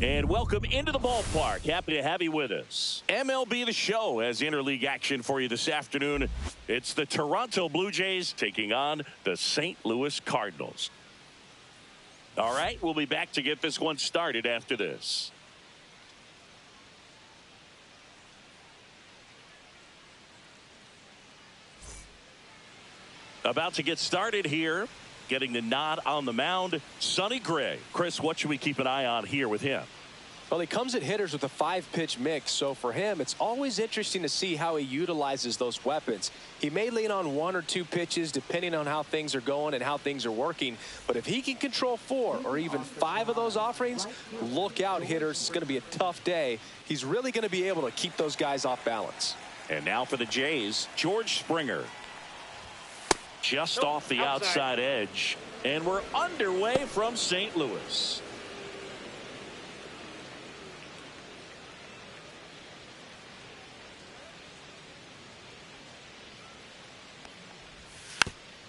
And welcome into the ballpark. Happy to have you with us. MLB The Show has interleague action for you this afternoon. It's the Toronto Blue Jays taking on the St. Louis Cardinals. All right, we'll be back to get this one started after this. About to get started here. Getting the nod on the mound, Sonny Gray. Chris, what should we keep an eye on here with him? Well, he comes at hitters with a 5-pitch mix, so for him, it's always interesting to see how he utilizes those weapons. He may lean on 1 or 2 pitches depending on how things are going and how things are working, but if he can control 4 or even 5 of those offerings, look out, hitters. It's going to be a tough day. He's really going to be able to keep those guys off balance. And now for the Jays, George Springer. Just off the outside edge. And we're underway from St. Louis.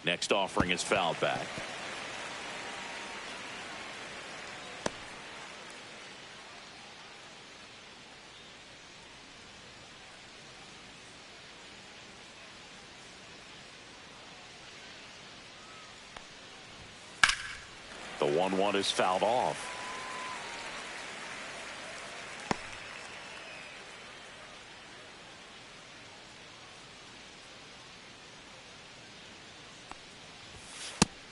Next offering is fouled back. The 1-1 is fouled off.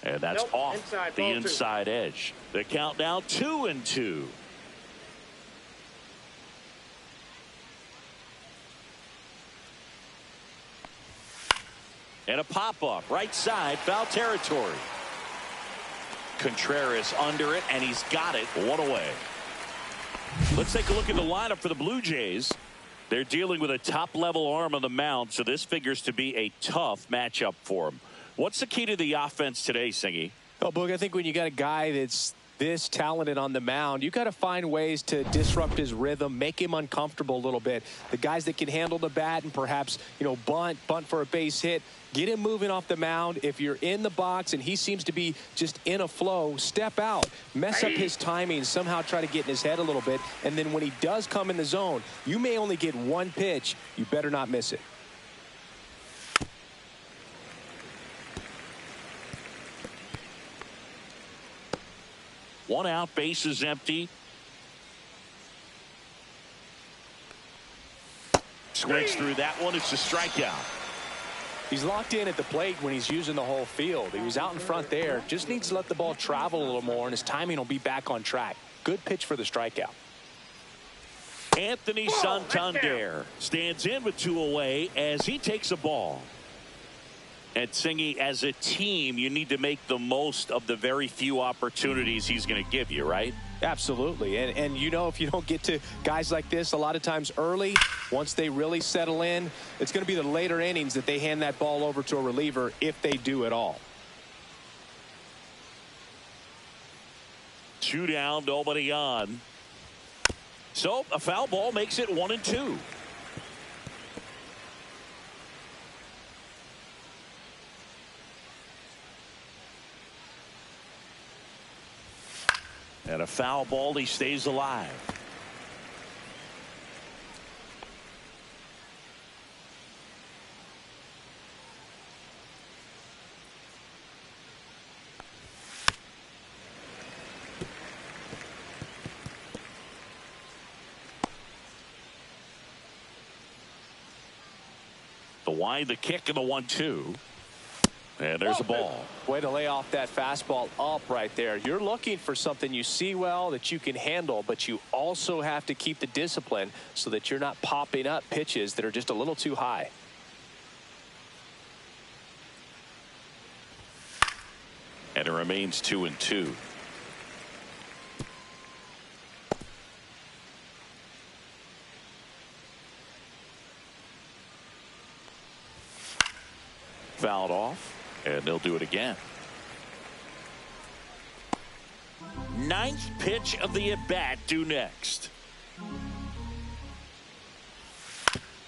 And that's off the inside edge. The count now 2-2. And a pop-up right side, foul territory. Contreras under it, and he's got it. 1 away. Let's take a look at the lineup for the Blue Jays. They're dealing with a top-level arm on the mound, so this figures to be a tough matchup for them. What's the key to the offense today, Singy? Oh, Boog, I think when you got a guy that's this talented on the mound, you got to find ways to disrupt his rhythm, make him uncomfortable a little bit. The guys that can handle the bat and perhaps, bunt for a base hit, get him moving off the mound. If you're in the box and he seems to be just in a flow, step out, mess up his timing, somehow try to get in his head a little bit. And then when he does come in the zone, you may only get 1 pitch. You better not miss it. One out, base is empty. Swings through that one. It's a strikeout. He's locked in at the plate when he's using the whole field. He was out in front there. Just needs to let the ball travel a little more, and his timing will be back on track. Good pitch for the strikeout. Anthony Santander stands in with 2 away as he takes a ball. And Singy, as a team, you need to make the most of the very few opportunities he's going to give you, right? Absolutely. And if you don't get to guys like this a lot of times early, once they really settle in, it's going to be the later innings that they hand that ball over to a reliever, if they do at all. 2 down, nobody on. So a foul ball makes it 1-2. And a foul ball, he stays alive. The wind, the kick, and the 1-2. And there's a ball. Way to lay off that fastball up right there. You're looking for something you see well that you can handle, but you also have to keep the discipline so that you're not popping up pitches that are just a little too high. And it remains 2-2. Fouled off. And they'll do it again. 9th pitch of the at-bat due next.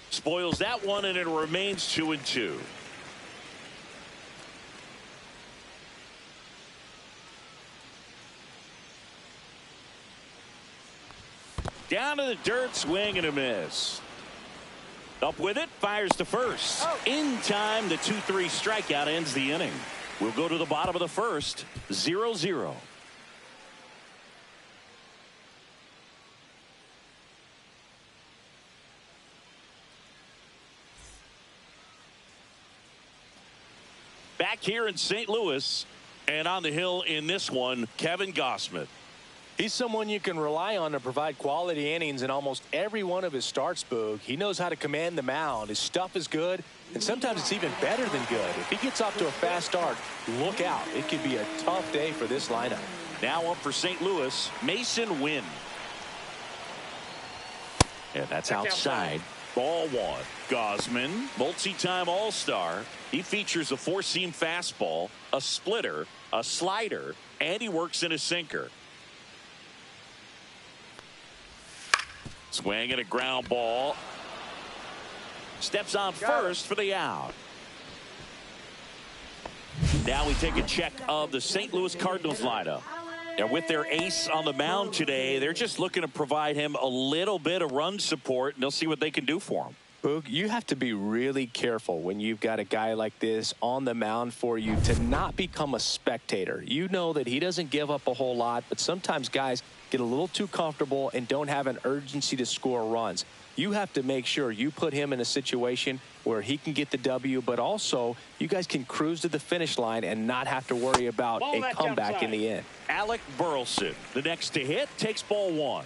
Spoils that one, and it remains 2-2. Down to the dirt, swing and a miss. Up with it, fires to first. In time, the 2-3 strikeout ends the inning. We'll go to the bottom of the first, 0-0. Back here in St. Louis, and on the hill in this one, Kevin Gausman. He's someone you can rely on to provide quality innings in almost every one of his starts, Boog. He knows how to command the mound. His stuff is good, and sometimes it's even better than good. If he gets off to a fast start, look out. It could be a tough day for this lineup. Now up for St. Louis, Mason Wynn. And that's outside. Ball one. Gausman, multi-time All-Star. He features a four-seam fastball, a splitter, a slider, and he works in a sinker. Swing and a ground ball. Steps on first for the out. Now we take a check of the St. Louis Cardinals lineup. And with their ace on the mound today, they're just looking to provide him a little bit of run support, and they'll see what they can do for him. Boog, you have to be really careful when you've got a guy like this on the mound for you to not become a spectator. You know that he doesn't give up a whole lot, but sometimes guys get a little too comfortable and don't have an urgency to score runs. You have to make sure you put him in a situation where he can get the W, but also you guys can cruise to the finish line and not have to worry about a comeback in the end. Alec Burleson, the next to hit, takes ball one.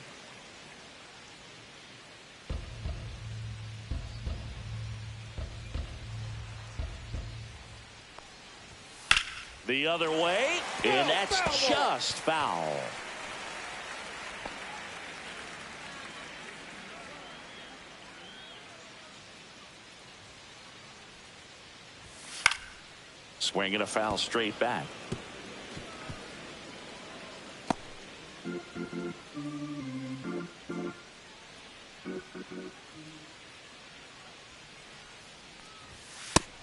The other way, and that's just foul. Swinging a foul straight back.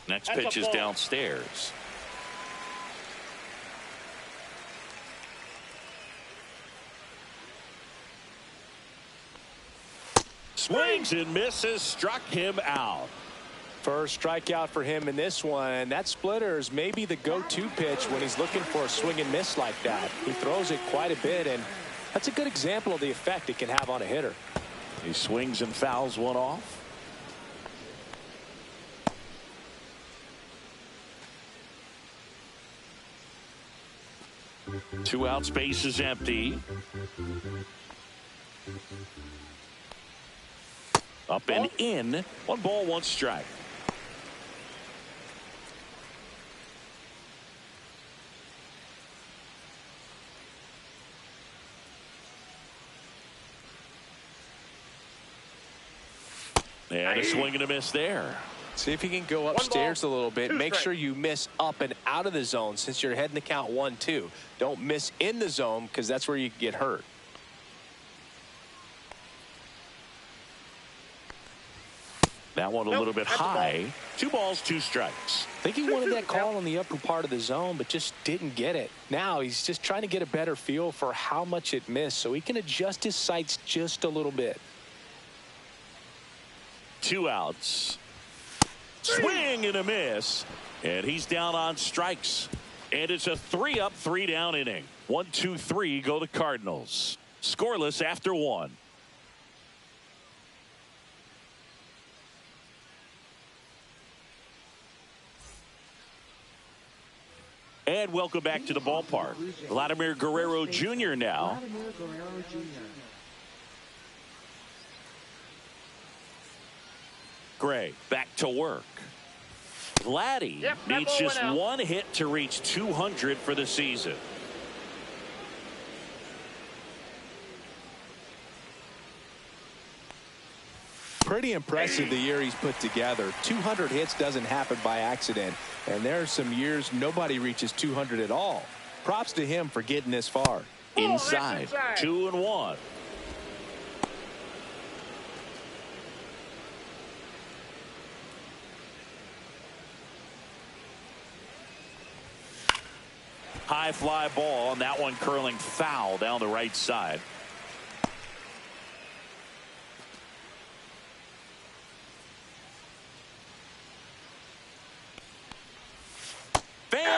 Next pitch is downstairs. Swings and misses, struck him out. First strikeout for him in this one. That splitter is maybe the go-to pitch when he's looking for a swing and miss like that. He throws it quite a bit, and that's a good example of the effect it can have on a hitter. He swings and fouls one off. Two outs, base is empty. Up and in. 1 ball, 1 strike. And a swing and a miss there. See if you can go upstairs a little bit. Make sure you miss up and out of the zone since you're heading the count 1-2. Don't miss in the zone because that's where you get hurt. That one a little bit high. 2 balls, 2 strikes. I think he wanted that call in the upper part of the zone, but just didn't get it. Now he's just trying to get a better feel for how much it missed so he can adjust his sights just a little bit. 2 outs. Swing and a miss. And he's down on strikes. And it's a 3-up, 3-down inning. 1, 2, 3 go the Cardinals. Scoreless after 1. And welcome back to the ballpark. Vladimir Guerrero Jr. now. Gray back to work. Vladdy needs just 1 hit to reach 200 for the season. Pretty impressive the year he's put together. 200 hits doesn't happen by accident. And there are some years nobody reaches 200 at all. Props to him for getting this far. Inside. 2-1. High fly ball, and that one curling foul down the right side.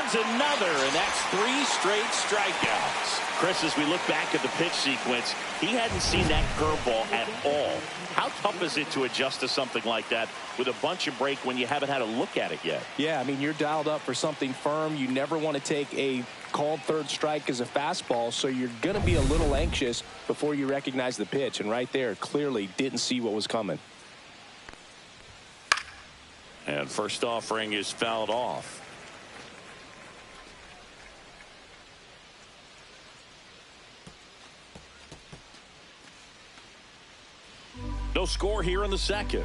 lands another, and that's 3 straight strikeouts. Chris, as we look back at the pitch sequence, he hadn't seen that curveball at all. How tough is it to adjust to something like that with a bunch of break when you haven't had a look at it yet? Yeah, I mean, you're dialed up for something firm. You never want to take a called third strike as a fastball, so you're going to be a little anxious before you recognize the pitch. And right there, clearly didn't see what was coming. And first offering is fouled off. No score here in the second.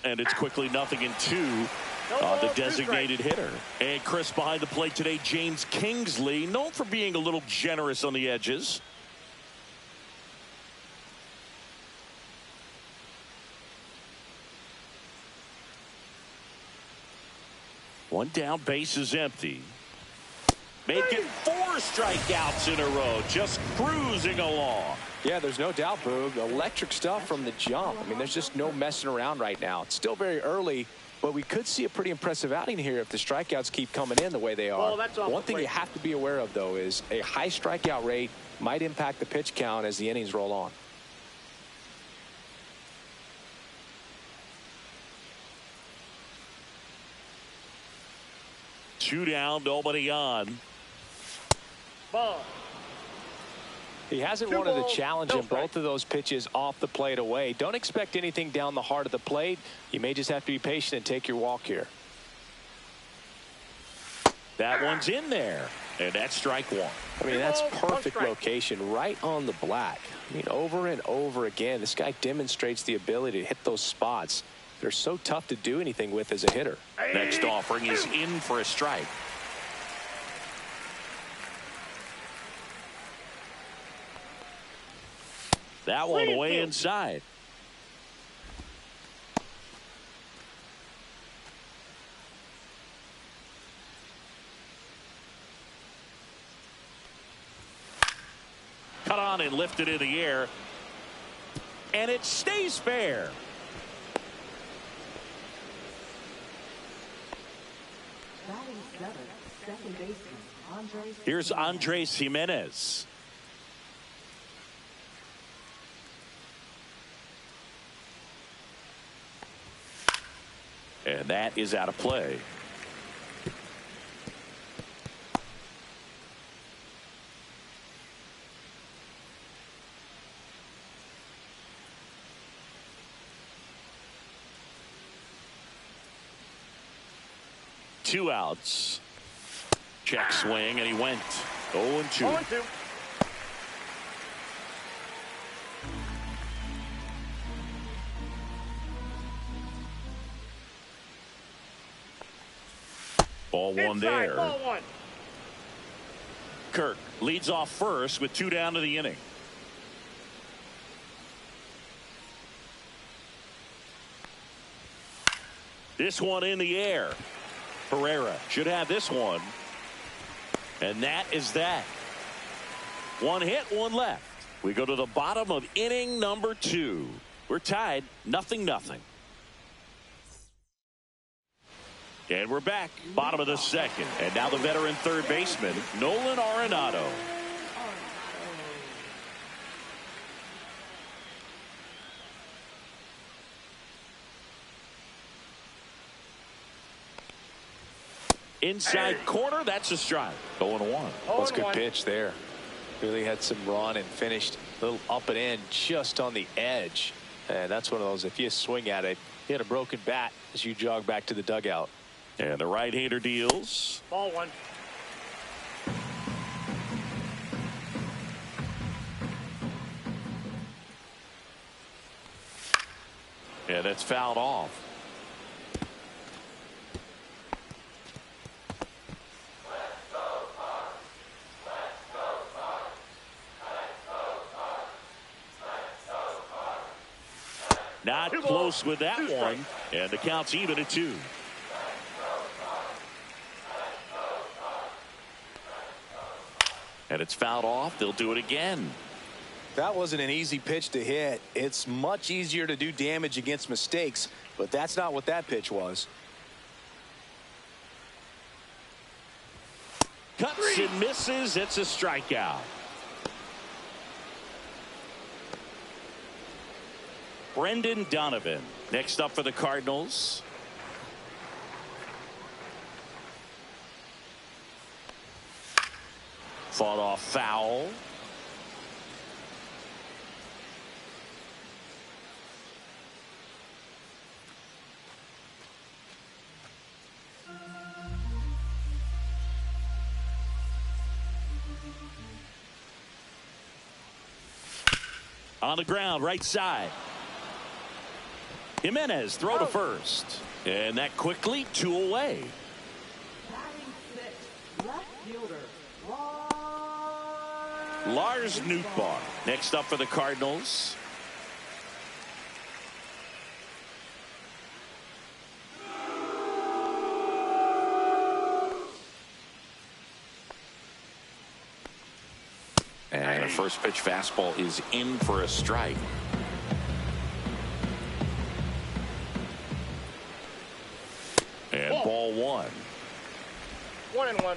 And it's quickly 0-2 on the designated hitter. And Chris, behind the plate today, James Kingsley, known for being a little generous on the edges. One down, base is empty. Making 4 strikeouts in a row, just cruising along. Yeah, there's no doubt, Boog. Electric stuff from the jump. I mean, there's just no messing around right now. It's still very early, but we could see a pretty impressive outing here if the strikeouts keep coming in the way they are. One thing you have to be aware of, though, is a high strikeout rate might impact the pitch count as the innings roll on. Two down, nobody on. Ball. He hasn't wanted a challenge in both of those pitches off the plate away. Don't expect anything down the heart of the plate. You may just have to be patient and take your walk here. That one's in there, and that's strike 1. I mean, that's perfect location right on the black. I mean, over and over again, this guy demonstrates the ability to hit those spots. They're so tough to do anything with as a hitter. Next offering is in for a strike. That one way inside. Cut on and lifted in the air. And it stays fair. Here's Andres Jimenez. And that is out of play. Two outs. Check swing, and he went 0-2. 0-2. Ball one there. Ball 1. Kirk leads off first with 2 down to the inning. This one in the air. Pereira should have this one. And that is that. 1 hit, 1 left. We go to the bottom of inning number 2. We're tied 0-0. And we're back, bottom of the second. And now the veteran third baseman, Nolan Arenado. Inside corner, that's a strike. 0-1. That's a good pitch there. Really had some run and finished a little up and in just on the edge. And that's one of those, if you swing at it, you hit a broken bat as you jog back to the dugout. And the right-hander deals. Ball 1. And it's fouled off. Not close with that one. And the count's even at 2. And it's fouled off. They'll do it again. That wasn't an easy pitch to hit. It's much easier to do damage against mistakes, but that's not what that pitch was. Cuts and misses. It's a strikeout. Brendan Donovan next up for the Cardinals. Fought off foul. On the ground, right side. Jimenez throw to first. And that quickly 2 away. Lars Nootbaar next up for the Cardinals. And a first pitch fastball is in for a strike. And ball 1. 1-1.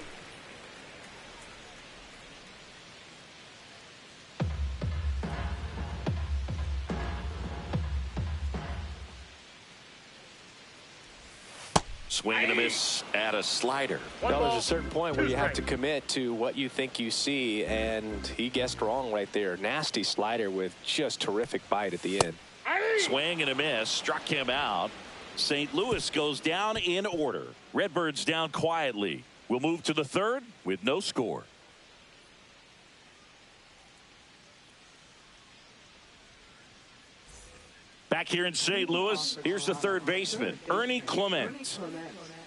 Swing and a miss at a slider. Well, there's a certain point where you have to commit to what you think you see, and he guessed wrong right there. Nasty slider with just terrific bite at the end. Swing and a miss, struck him out. St. Louis goes down in order. Redbirds down quietly. We'll move to the third with no score. Back here in St. Louis, here's the third baseman, Ernie Clement.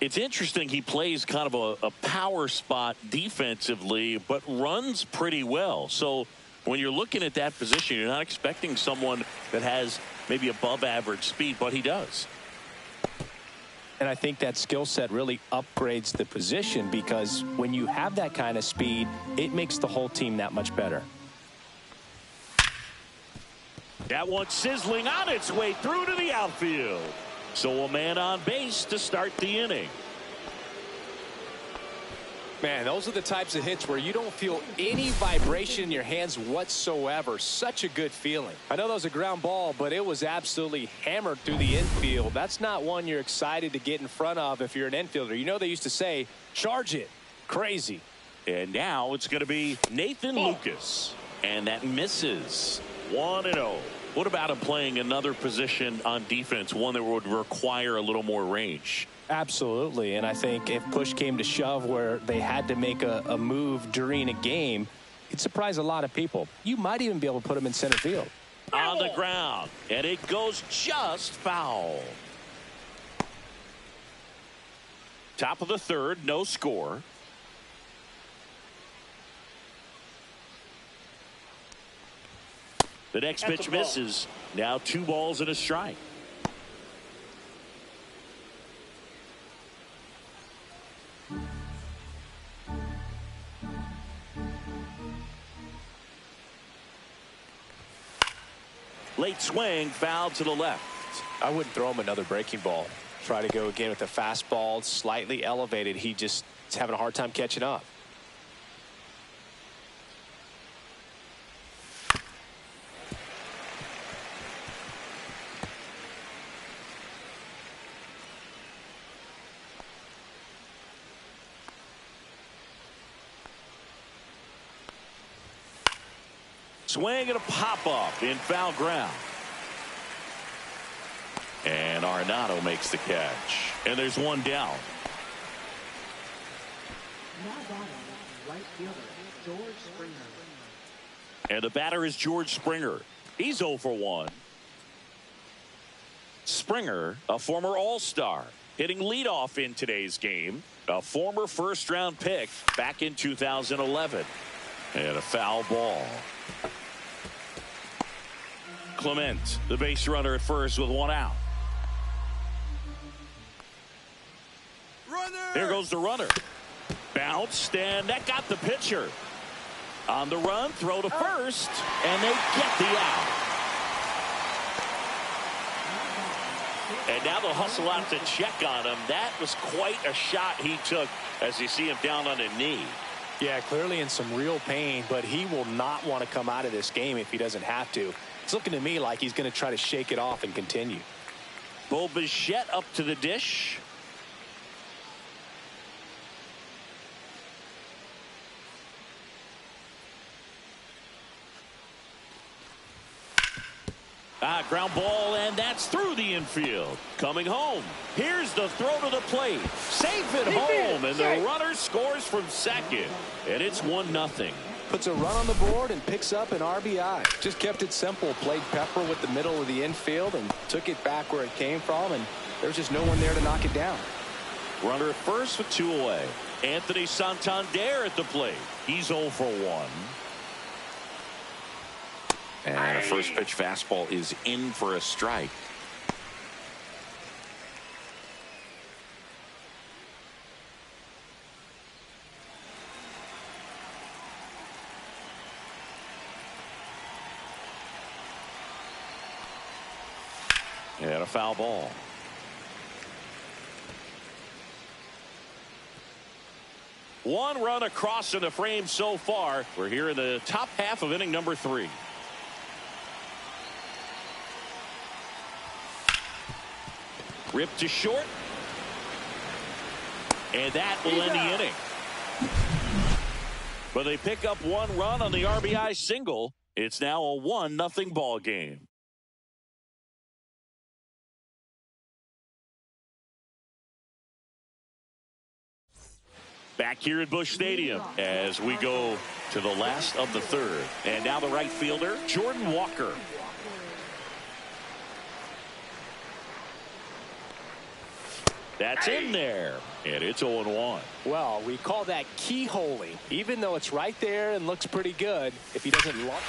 It's interesting, he plays kind of a power spot defensively, but runs pretty well. So when you're looking at that position, you're not expecting someone that has maybe above average speed, but he does. And I think that skill set really upgrades the position, because when you have that kind of speed, it makes the whole team that much better. That one sizzling on its way through to the outfield. So a man on base to start the inning. Man, those are the types of hits where you don't feel any vibration in your hands whatsoever. Such a good feeling. I know that was a ground ball, but it was absolutely hammered through the infield. That's not one you're excited to get in front of if you're an infielder. You know, they used to say, charge it. Crazy. And now it's going to be Nathan Lucas. And that misses. 1-0. What about him playing another position on defense, one that would require a little more range? Absolutely, and I think if push came to shove where they had to make a move during a game, it'd surprise a lot of people. You might even be able to put him in center field. On the ground, and it goes just foul. Top of the third, no score. The next pitch misses. Now 2 balls and a strike. Late swing, foul to the left. I wouldn't throw him another breaking ball. Try to go again with the fastball, slightly elevated. He just is having a hard time catching up. Swing and a pop-up in foul ground. And Arenado makes the catch. And there's one down. And the batter is George Springer. He's 0 for 1. Springer, a former All-Star, hitting leadoff in today's game. A former first-round pick back in 2011. And a foul ball. Clement, the base runner at first with 1 out. Runner. There goes the runner. Bounced, and that got the pitcher. On the run, throw to first, and they get the out. And now they'll hustle out to check on him. That was quite a shot he took as you see him down on a knee. Yeah, clearly in some real pain, but he will not want to come out of this game if he doesn't have to. It's looking to me like he's going to try to shake it off and continue. Bo Bichette up to the dish. Ground ball, and that's through the infield. Coming home. Here's the throw to the plate. Safe at home, and the runner scores from second. And it's 1-0. Puts a run on the board and picks up an RBI. Just kept it simple. Played pepper with the middle of the infield and took it back where it came from, and there's just no one there to knock it down. Runner at first with 2 away. Anthony Santander at the plate. He's 0 for 1. And a first pitch fastball is in for a strike. And a foul ball. One run across in the frame so far. We're here in the top half of inning number 3. Ripped to short. And that will end the inning. But they pick up 1 run on the RBI single. It's now a 1-0 ball game. Back here at Busch Stadium as we go to the last of the 3rd. And now the right fielder, Jordan Walker. That's in there, and it's 0-1. Well, we call that keyholing, even though it's right there and looks pretty good. If he doesn't look.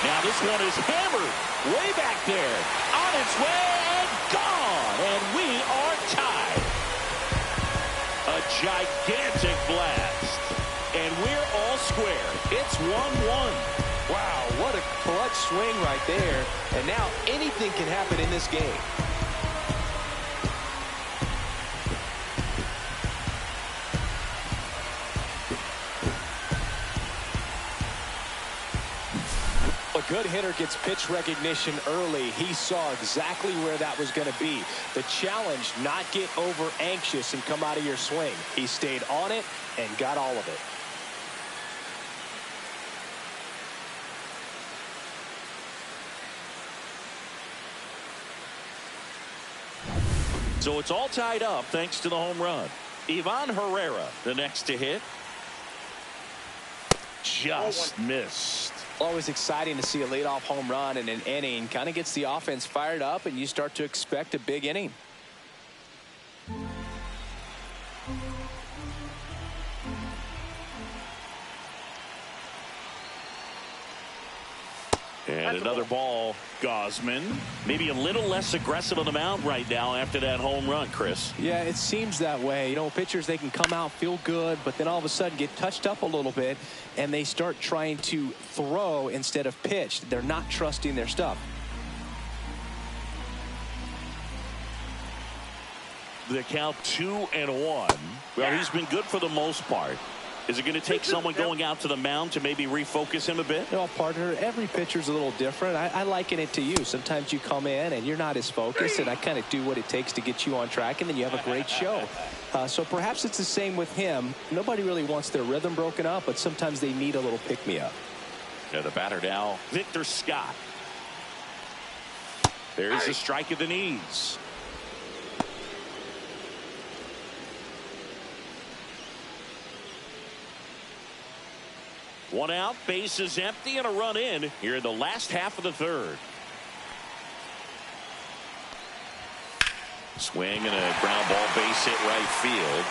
Now this one is hammered way back there, on its way and gone, and we are tied. A gigantic blast, and we're all square. It's 1-1. Wow, what a clutch swing right there, and now anything can happen in this game. A good hitter gets pitch recognition early. He saw exactly where that was going to be. The challenge, not get over anxious and come out of your swing. He stayed on it and got all of it. So it's all tied up thanks to the home run. Ivan Herrera, the next to hit. Just missed. Always exciting to see a leadoff home run in an inning. Kind of gets the offense fired up, and you start to expect a big inning. And another ball. Gausman maybe a little less aggressive on the mound right now after that home run, Chris. Yeah, it seems that way. You know, pitchers, they can come out, feel good, but then all of a sudden get touched up a little bit, and they start trying to throw instead of pitch. They're not trusting their stuff. The count 2-1. Well, he's been good for the most part. Is it going to take someone going out to the mound to maybe refocus him a bit? You know, partner, every pitcher's a little different. I liken it to you. Sometimes you come in and you're not as focused, and I kind of do what it takes to get you on track, and then you have a great show. So perhaps it's the same with him. Nobody really wants their rhythm broken up, but sometimes they need a little pick-me-up. Yeah, the batter now, Victor Scott. There's the strike at the knees. One out, base is empty, and a run in here in the last half of the 3rd. Swing and a ground ball, base hit right field.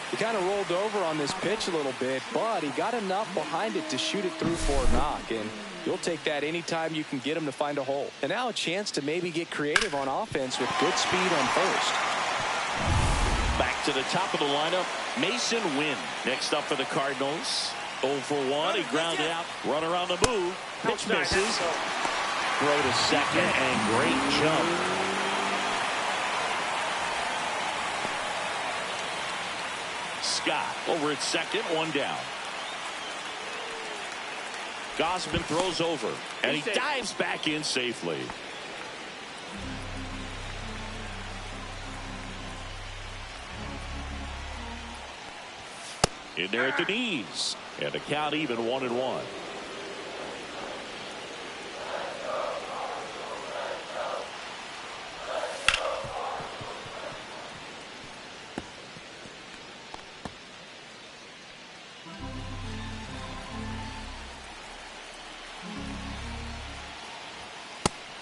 He kind of rolled over on this pitch a little bit, but he got enough behind it to shoot it through for a knock, and you'll take that anytime you can get him to find a hole. And now a chance to maybe get creative on offense with good speed on first. Back to the top of the lineup, Mason Wynn. Next up for the Cardinals. 0 for 1. He grounded out. Runner on the move. Pitch misses. Throw to second and great jump. Scott over at second, 1 down. Gausman throws over, and he dives back in safely. In there at the knees, and the count even 1-1.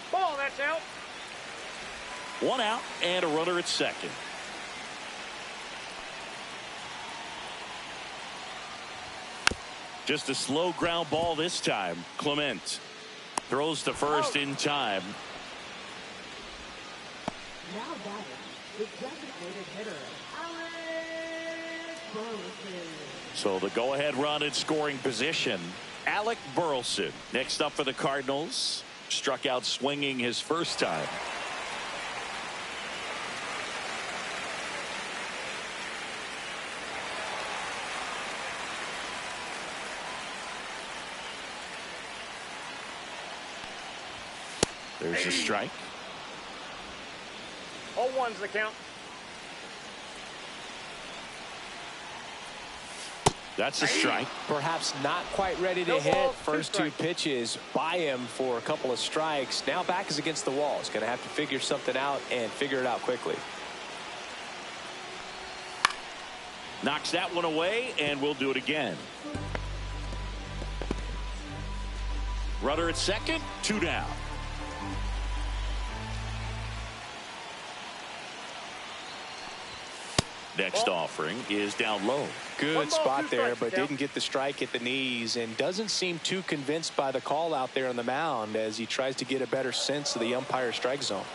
Ball, that's out. 1 out and a runner at second. Just a slow ground ball this time. Clement throws to first in time. Now batting, the designated hitter, Alec Burleson. So the go-ahead run in scoring position. Alec Burleson next up for the Cardinals. Struck out swinging his first time. There's a strike. 0-1's the count. That's a strike. Perhaps not quite ready to No hit. ball, First 2 two pitches by him for a couple of strikes. Now back is against the wall. He's going to have to figure something out and figure it out quickly. Knocks that one away, and we'll do it again. Runner at second, 2 down. Next offering is down low. Good spot there, but didn't get the strike at the knees, and doesn't seem too convinced by the call out there on the mound as he tries to get a better sense of the umpire strike zone.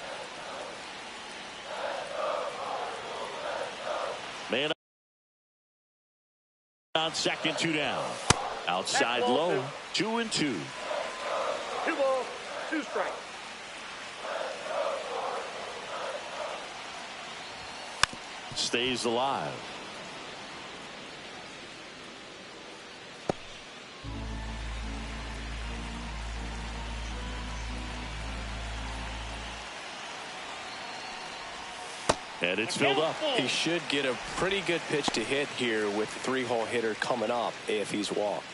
Man on second, 2 down. Outside low, 2-2. 2 balls, 2 strikes. Stays alive. And it's filled up. He should get a pretty good pitch to hit here with the 3-hole hitter coming up if he's walked.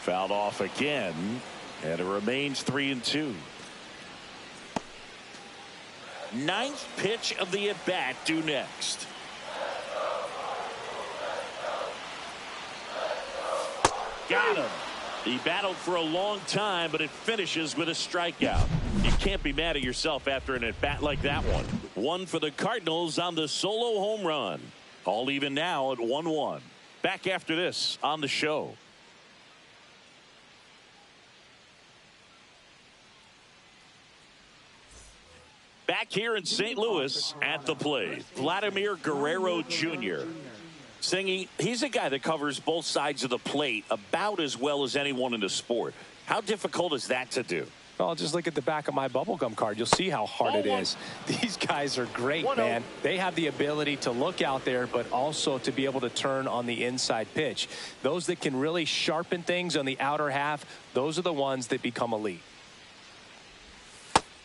Fouled off again, and it remains 3-2. 9th pitch of the at-bat due next. Got him. He battled for a long time, but it finishes with a strikeout. You can't be mad at yourself after an at-bat like that one. 1 for the Cardinals on the solo home run. All even now at 1-1. Back after this on the show. Back here in St. Louis at the plate, Vladimir Guerrero Jr. Singy, he's a guy that covers both sides of the plate about as well as anyone in the sport. How difficult is that to do? Well, just look at the back of my bubblegum card. You'll see how hard it is. These guys are great, man. They have the ability to look out there, but also to be able to turn on the inside pitch. Those that can really sharpen things on the outer half, those are the ones that become elite.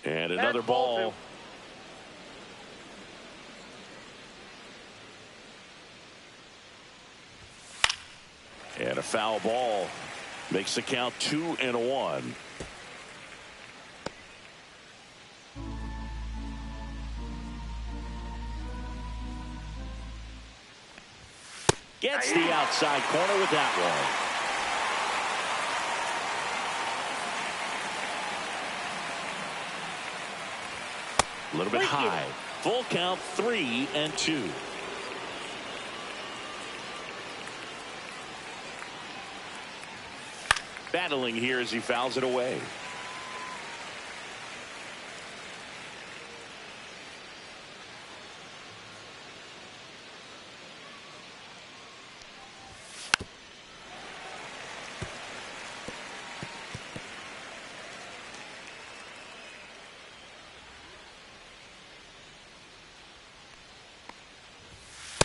And another ball. And a foul ball makes the count 2-1. Gets the outside corner with that one. A little bit high. Full count, 3-2. Battling here as he fouls it away.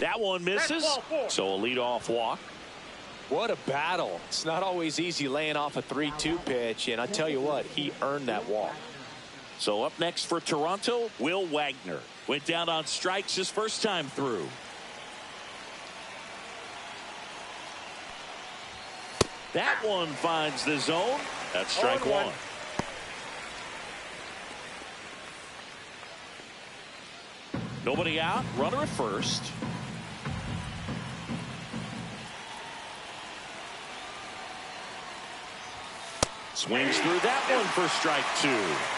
That one misses. That's ball 4. So a leadoff walk. What a battle. It's not always easy laying off a 3-2 pitch, and I tell you what, he earned that walk. So up next for Toronto, Will Wagner. Went down on strikes his first time through. That one finds the zone. That's strike 1. Nobody out. Runner at first. Swings through that one for strike 2.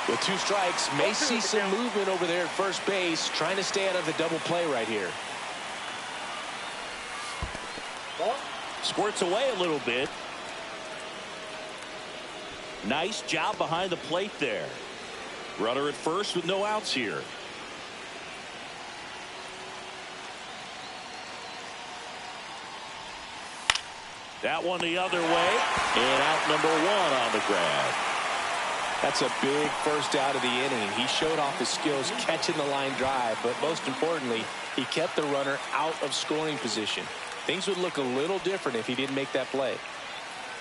With 2 strikes, may see some movement over there at first base, trying to stay out of the double play right here. Squirts away a little bit. Nice job behind the plate there. Runner at first with no outs here. That one the other way, and out number 1 on the grab. That's a big first out of the inning. He showed off his skills catching the line drive, but most importantly, he kept the runner out of scoring position. Things would look a little different if he didn't make that play.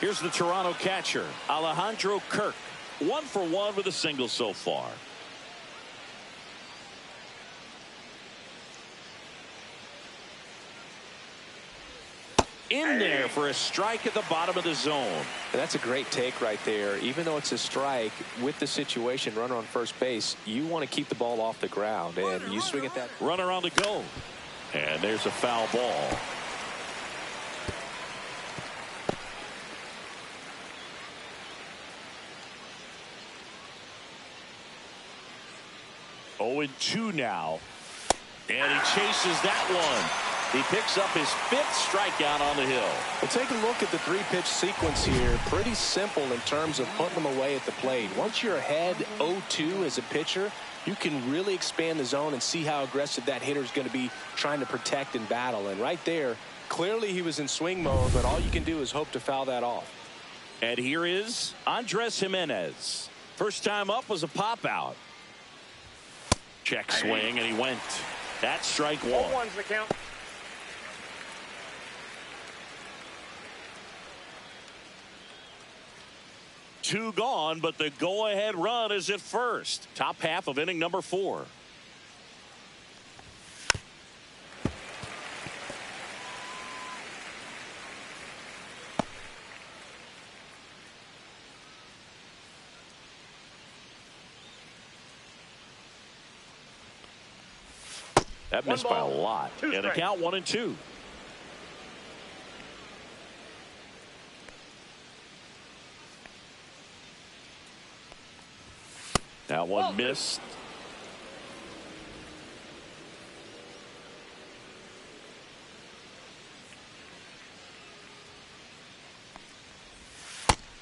Here's the Toronto catcher, Alejandro Kirk. 1 for 1 with a single so far. In there for a strike at the bottom of the zone. And that's a great take right there. Even though it's a strike, with the situation, runner on first base, you want to keep the ball off the ground, and you swing at that. Runner on the go. And there's a foul ball. Oh, 0-2 now. And he chases that one. He picks up his 5th strikeout on the hill. Well, take a look at the 3-pitch sequence here. Pretty simple in terms of putting them away at the plate. Once you're ahead 0-2 as a pitcher, you can really expand the zone and see how aggressive that hitter is going to be trying to protect and battle. And right there, clearly he was in swing mode, but all you can do is hope to foul that off. And here is Andres Jimenez. First time up was a pop out. Check swing, and he went. That's strike 1. 1's the count. Two gone, but the go-ahead run is at first. Top half of inning number 4. That missed by a lot. And the count 1-2. That one missed.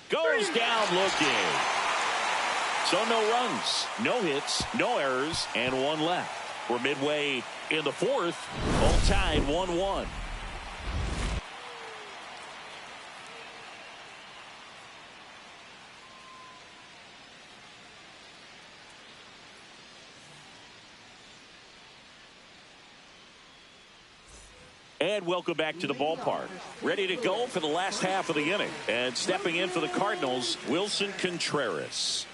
Goes down looking. So no runs, no hits, no errors, and 1 left. We're midway in the 4th. All tied 1-1. And welcome back to the ballpark. Ready to go for the last half of the inning. And stepping in for the Cardinals, Wilson Contreras.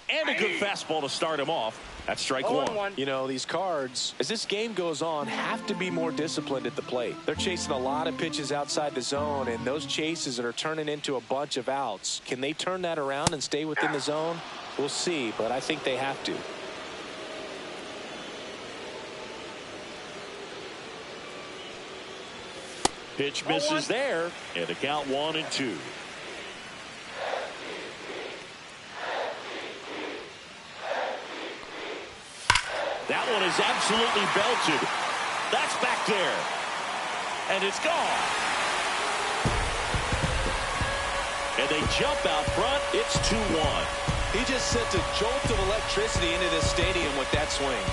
And a good fastball to start him off. That's strike 1. You know, these Cards, as this game goes on, have to be more disciplined at the plate. They're chasing a lot of pitches outside the zone, and those chases are turning into a bunch of outs. Can they turn that around and stay within the zone? We'll see, but I think they have to. Pitch misses there, and the count 1-2. That one is absolutely belted. That's back there. And it's gone. And they jump out front. It's 2-1. He just sent a jolt of electricity into this stadium with that swing.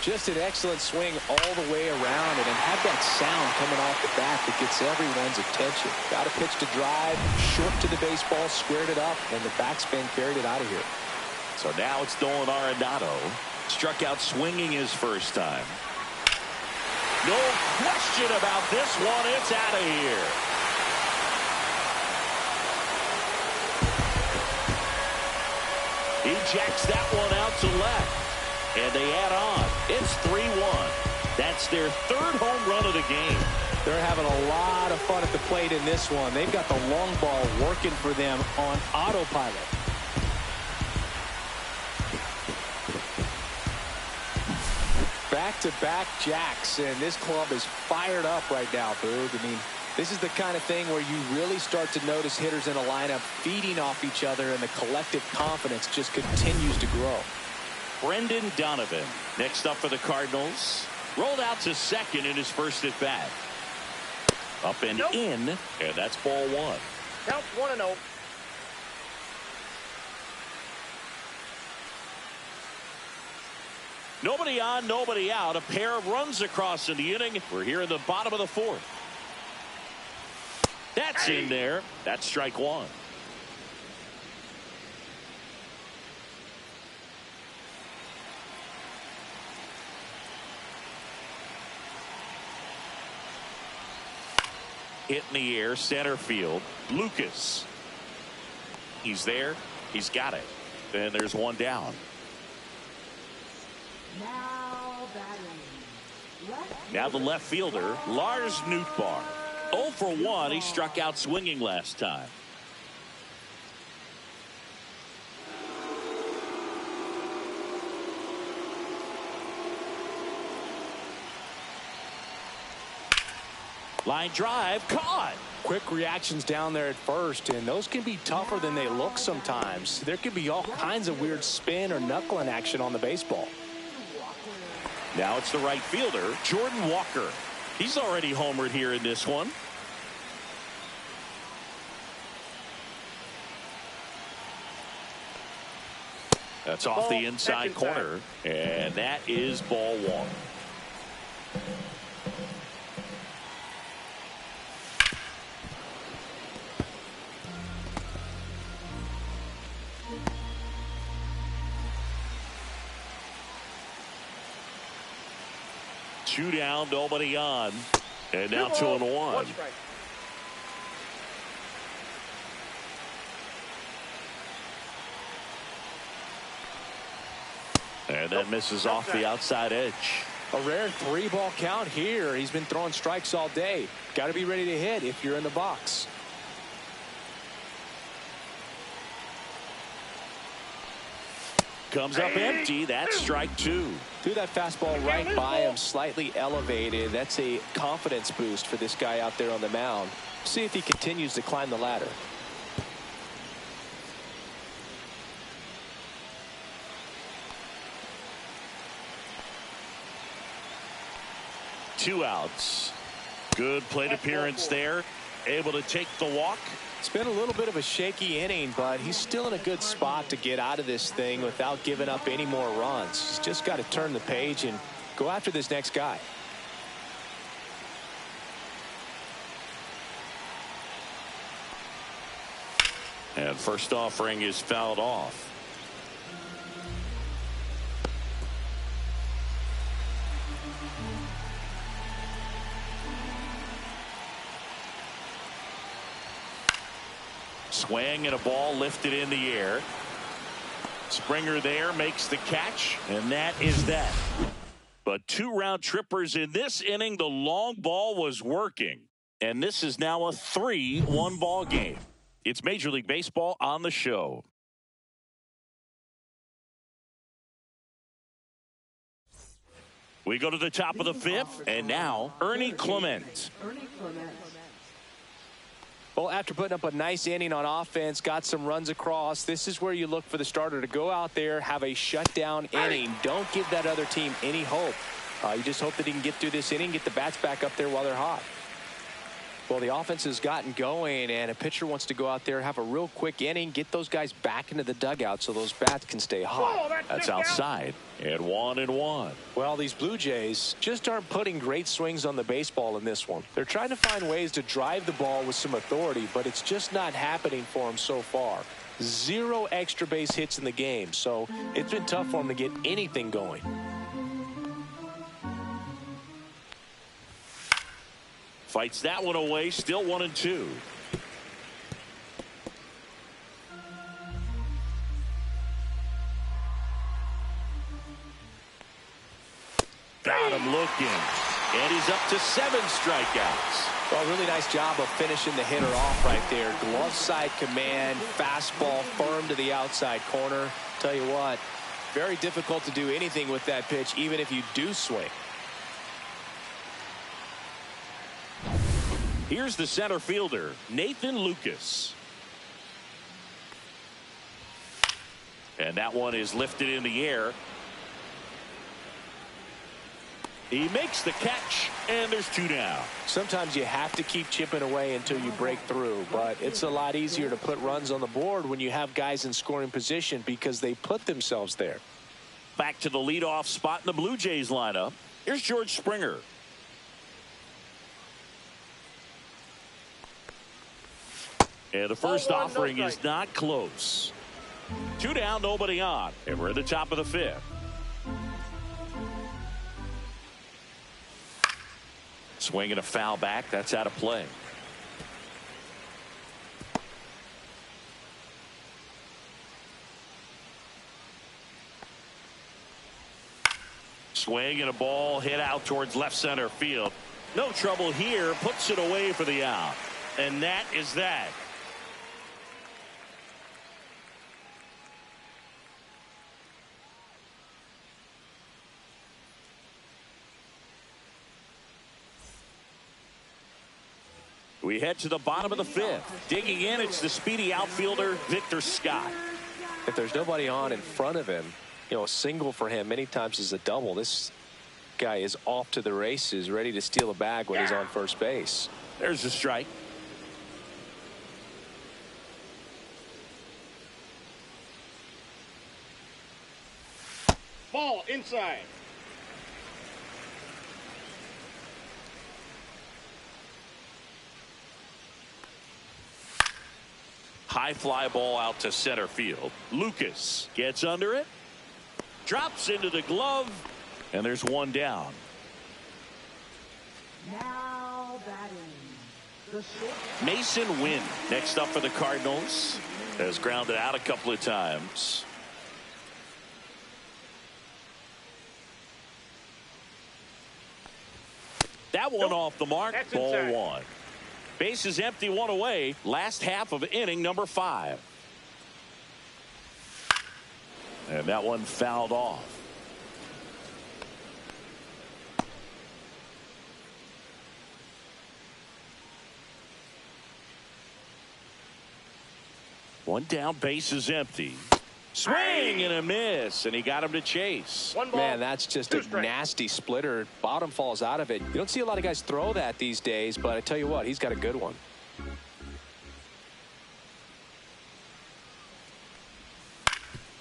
Just an excellent swing all the way around, and then have that sound coming off the bat that gets everyone's attention. Got a pitch to drive, short to the baseball, squared it up, and the backspin carried it out of here. So now it's Nolan Arenado. Struck out swinging his first time. No question about this one. It's out of here. He jacks that one out to left. And they add on. It's 3-1. That's their third home run of the game. They're having a lot of fun at the plate in this one. They've got the long ball working for them on autopilot. Back-to-back jacks, and this club is fired up right now, Boog. I mean, this is the kind of thing where you really start to notice hitters in a lineup feeding off each other, and the collective confidence just continues to grow. Brendan Donovan next up for the Cardinals. Rolled out to second in his first at bat. Up and in, and that's ball one. Count 1-0. Nobody on, nobody out. A pair of runs across in the inning. We're here in the bottom of the fourth. That's in there. That's strike one. Hit in the air, center field. Lucas. He's there. He's got it. And there's one down. Now the left fielder, Lars Nootbaar. 0 for 1. He struck out swinging last time. Line drive, caught. Quick reactions down there at first, and those can be tougher than they look sometimes. There could be all kinds of weird spin or knuckling action on the baseball. Now it's the right fielder, Jordan Walker. He's already homered here in this one. That's off the inside corner, and that is ball one. Two down, nobody on. And now 2-1. And that misses off the outside edge. A rare 3-ball count here. He's been throwing strikes all day. Got to be ready to hit if you're in the box. Comes up empty. That's strike two. Threw that fastball right by him, slightly elevated. That's a confidence boost for this guy out there on the mound. See if he continues to climb the ladder. Two outs. Good plate appearance there. Able to take the walk. It's been a little bit of a shaky inning, but he's still in a good spot to get out of this thing without giving up any more runs. He's just got to turn the page and go after this next guy. And first offering is fouled off. Swing and a ball lifted in the air. Springer there makes the catch, and that is that. But 2 round trippers in this inning. The long ball was working, and this is now a 3-1 ball game. It's Major League Baseball on the show. We go to the top of the 5th, and now Ernie Clement. Well, after putting up a nice inning on offense, got some runs across, this is where you look for the starter to go out there, have a shutdown inning. Don't give that other team any hope. You just hope that he can get through this inning, get the bats back up there while they're hot. Well, the offense has gotten going, and a pitcher wants to go out there, have a real quick inning, get those guys back into the dugout so those bats can stay hot. Oh, That's outside, and 1-1. Well, these Blue Jays just aren't putting great swings on the baseball in this one. They're trying to find ways to drive the ball with some authority, but it's just not happening for them so far. 0 extra base hits in the game, so it's been tough for them to get anything going. Fights that one away, still 1-2. Got him looking. And he's up to 7 strikeouts. Well, really nice job of finishing the hitter off right there. Glove side command, fastball firm to the outside corner. Tell you what, very difficult to do anything with that pitch, even if you do swing. Here's the center fielder, Nathan Lucas. And that one is lifted in the air. He makes the catch, and there's 2 down. Sometimes you have to keep chipping away until you break through, but it's a lot easier to put runs on the board when you have guys in scoring position because they put themselves there. Back to the leadoff spot in the Blue Jays lineup. Here's George Springer. And the first offering is not close. 2 down, nobody on. And we're at the top of the 5th. Swinging a foul back. That's out of play. Swing and a ball hit out towards left center field. No trouble here. Puts it away for the out. And that is that. We head to the bottom of the 5th. Digging in, it's the speedy outfielder, Victor Scott. If there's nobody on in front of him, you know, a single for him many times is a double. This guy is off to the races, ready to steal a bag when he's on first base. There's a strike. Ball inside. High fly ball out to center field. Lucas gets under it. Drops into the glove. And there's 1 down. Now batting. The short. Mason Wynn next up for the Cardinals. Has grounded out a couple of times. That one off the mark. That's Ball inside. 1. Base is empty, 1 away. Last half of inning number 5. And that one fouled off. One down, base is empty. Swing and a miss, and he got him to chase. 1 ball. Man, that's just 2 a strikes. nasty splitter. Bottom falls out of it. You don't see a lot of guys throw that these days, but I tell you what, he's got a good one.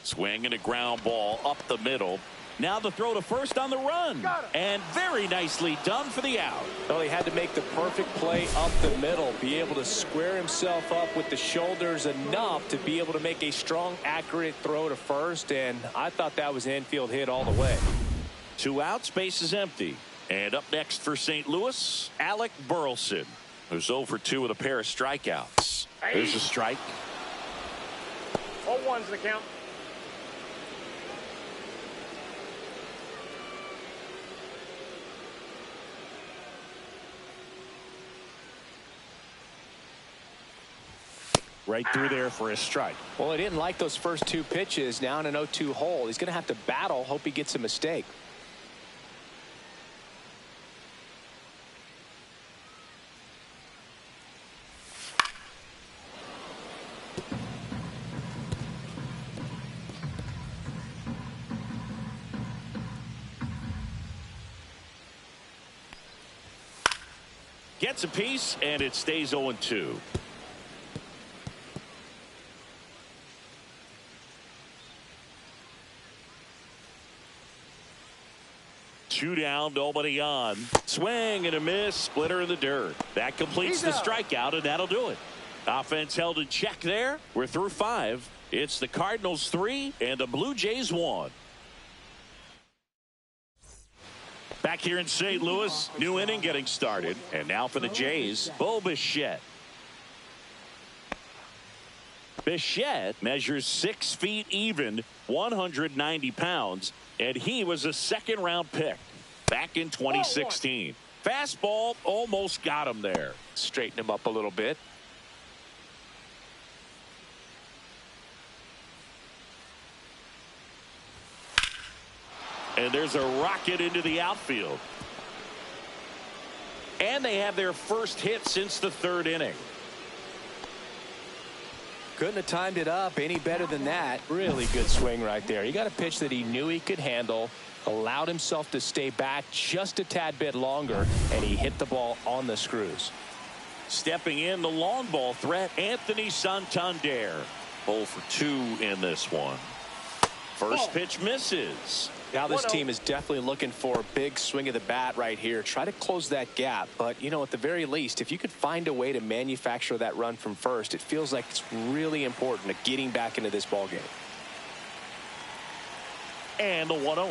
Swing and a ground ball up the middle. Now the throw to first on the run. And very nicely done for the out. Well, he had to make the perfect play up the middle, be able to square himself up with the shoulders enough to be able to make a strong, accurate throw to first, and I thought that was an infield hit all the way. 2 outs, base is empty. And up next for St. Louis, Alec Burleson, who's 0 for 2 with a pair of strikeouts. There's a strike. 0-1's the count. Right through there for a strike. Well, he didn't like those first 2 pitches. Now in an 0-2 hole, he's going to have to battle, hope he gets a mistake. Gets a piece, and it stays 0-2. Two down, nobody on. Swing and a miss, splitter in the dirt. That completes the strikeout, and that'll do it. Offense held in check there. We're through 5. It's the Cardinals 3 and the Blue Jays 1. Back here in St. Louis, new inning getting started. And now for the Jays, Bo Bichette. Bichette measures 6 feet even, 190 pounds, and he was a 2nd-round pick back in 2016. Fastball almost got him there. Straighten him up a little bit. And there's a rocket into the outfield. And they have their first hit since the 3rd inning. Couldn't have timed it up any better than that. Really good swing right there. He got a pitch that he knew he could handle, allowed himself to stay back just a tad bit longer, and he hit the ball on the screws. Stepping in, the long ball threat, Anthony Santander. 0 for 2 in this one. First pitch misses. Now this team is definitely looking for a big swing of the bat right here. Try to close that gap. But, you know, at the very least, if you could find a way to manufacture that run from first, it feels like it's really important to getting back into this ball game. And the 1-0.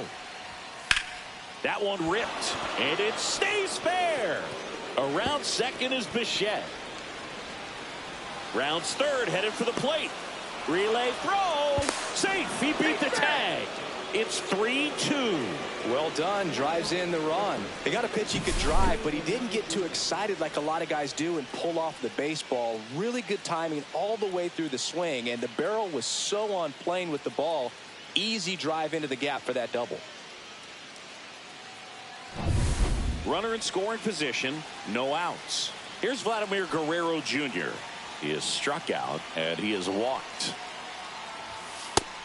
That one ripped. And it stays fair. Around second is Bichette. Rounds third, headed for the plate. Relay throw. Safe. He beat the tag. It's 3-2. Well done. Drives in the run. They got a pitch he could drive, but he didn't get too excited like a lot of guys do and pull off the baseball. Really good timing all the way through the swing, and the barrel was so on plane with the ball. Easy drive into the gap for that double. Runner in scoring position, no outs. Here's Vladimir Guerrero Jr. He is struck out, and he is walked.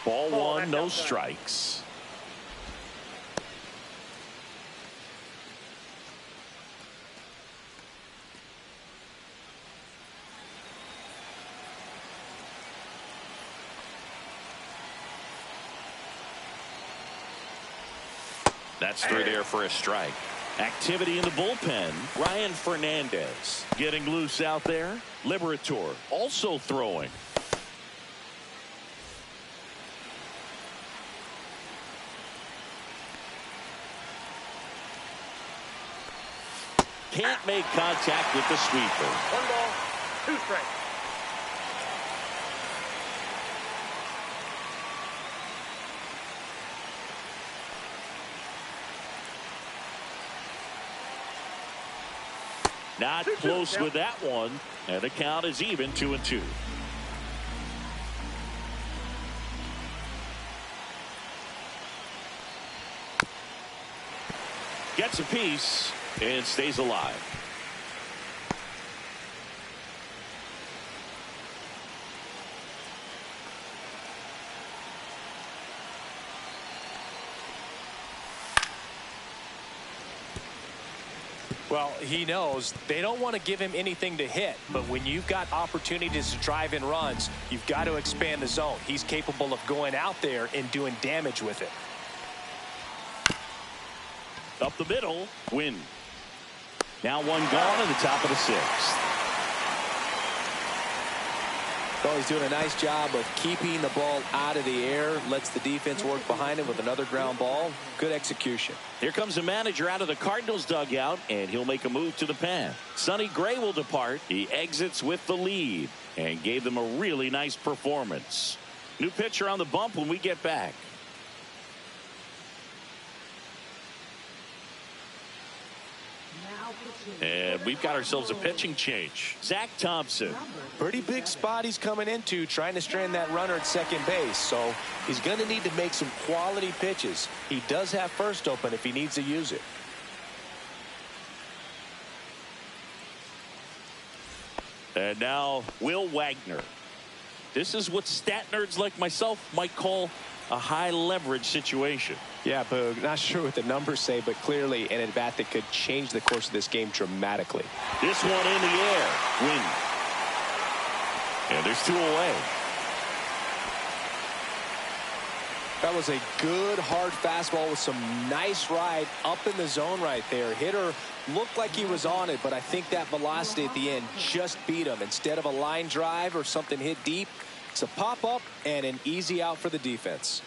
Ball 1, no strikes. That's through there for a strike. Activity in the bullpen. Ryan Fernandez getting loose out there. Liberator also throwing. Can't make contact with the sweeper. 1 ball, 2 strikes. Not close with that one, and the count is even 2-2. Gets a piece and stays alive. Well, he knows they don't want to give him anything to hit, but when you've got opportunities to drive in runs, you've got to expand the zone. He's capable of going out there and doing damage with it. Up the middle, win. Now 1 gone in the top of the 6th. Well, he's doing a nice job of keeping the ball out of the air, lets the defense work behind him with another ground ball. Good execution. Here comes the manager out of the Cardinals dugout, and he'll make a move to the pen. Sonny Gray will depart. He exits with the lead and gave them a really nice performance. New pitcher on the bump when we get back. And we've got ourselves a pitching change. Zach Thompson. Pretty big spot he's coming into, trying to strand that runner at second base. So he's going to need to make some quality pitches. He does have first open if he needs to use it. And now Will Wagner. This is what stat nerds like myself might call a high leverage situation. Yeah, Boog, not sure what the numbers say, but clearly an at-bat that could change the course of this game dramatically. This one in the air. Win. And there's 2 away. That was a good hard fastball with some nice ride up in the zone right there. Hitter looked like he was on it, but I think that velocity at the end just beat him. Instead of a line drive or something hit deep, it's a pop up and an easy out for the defense.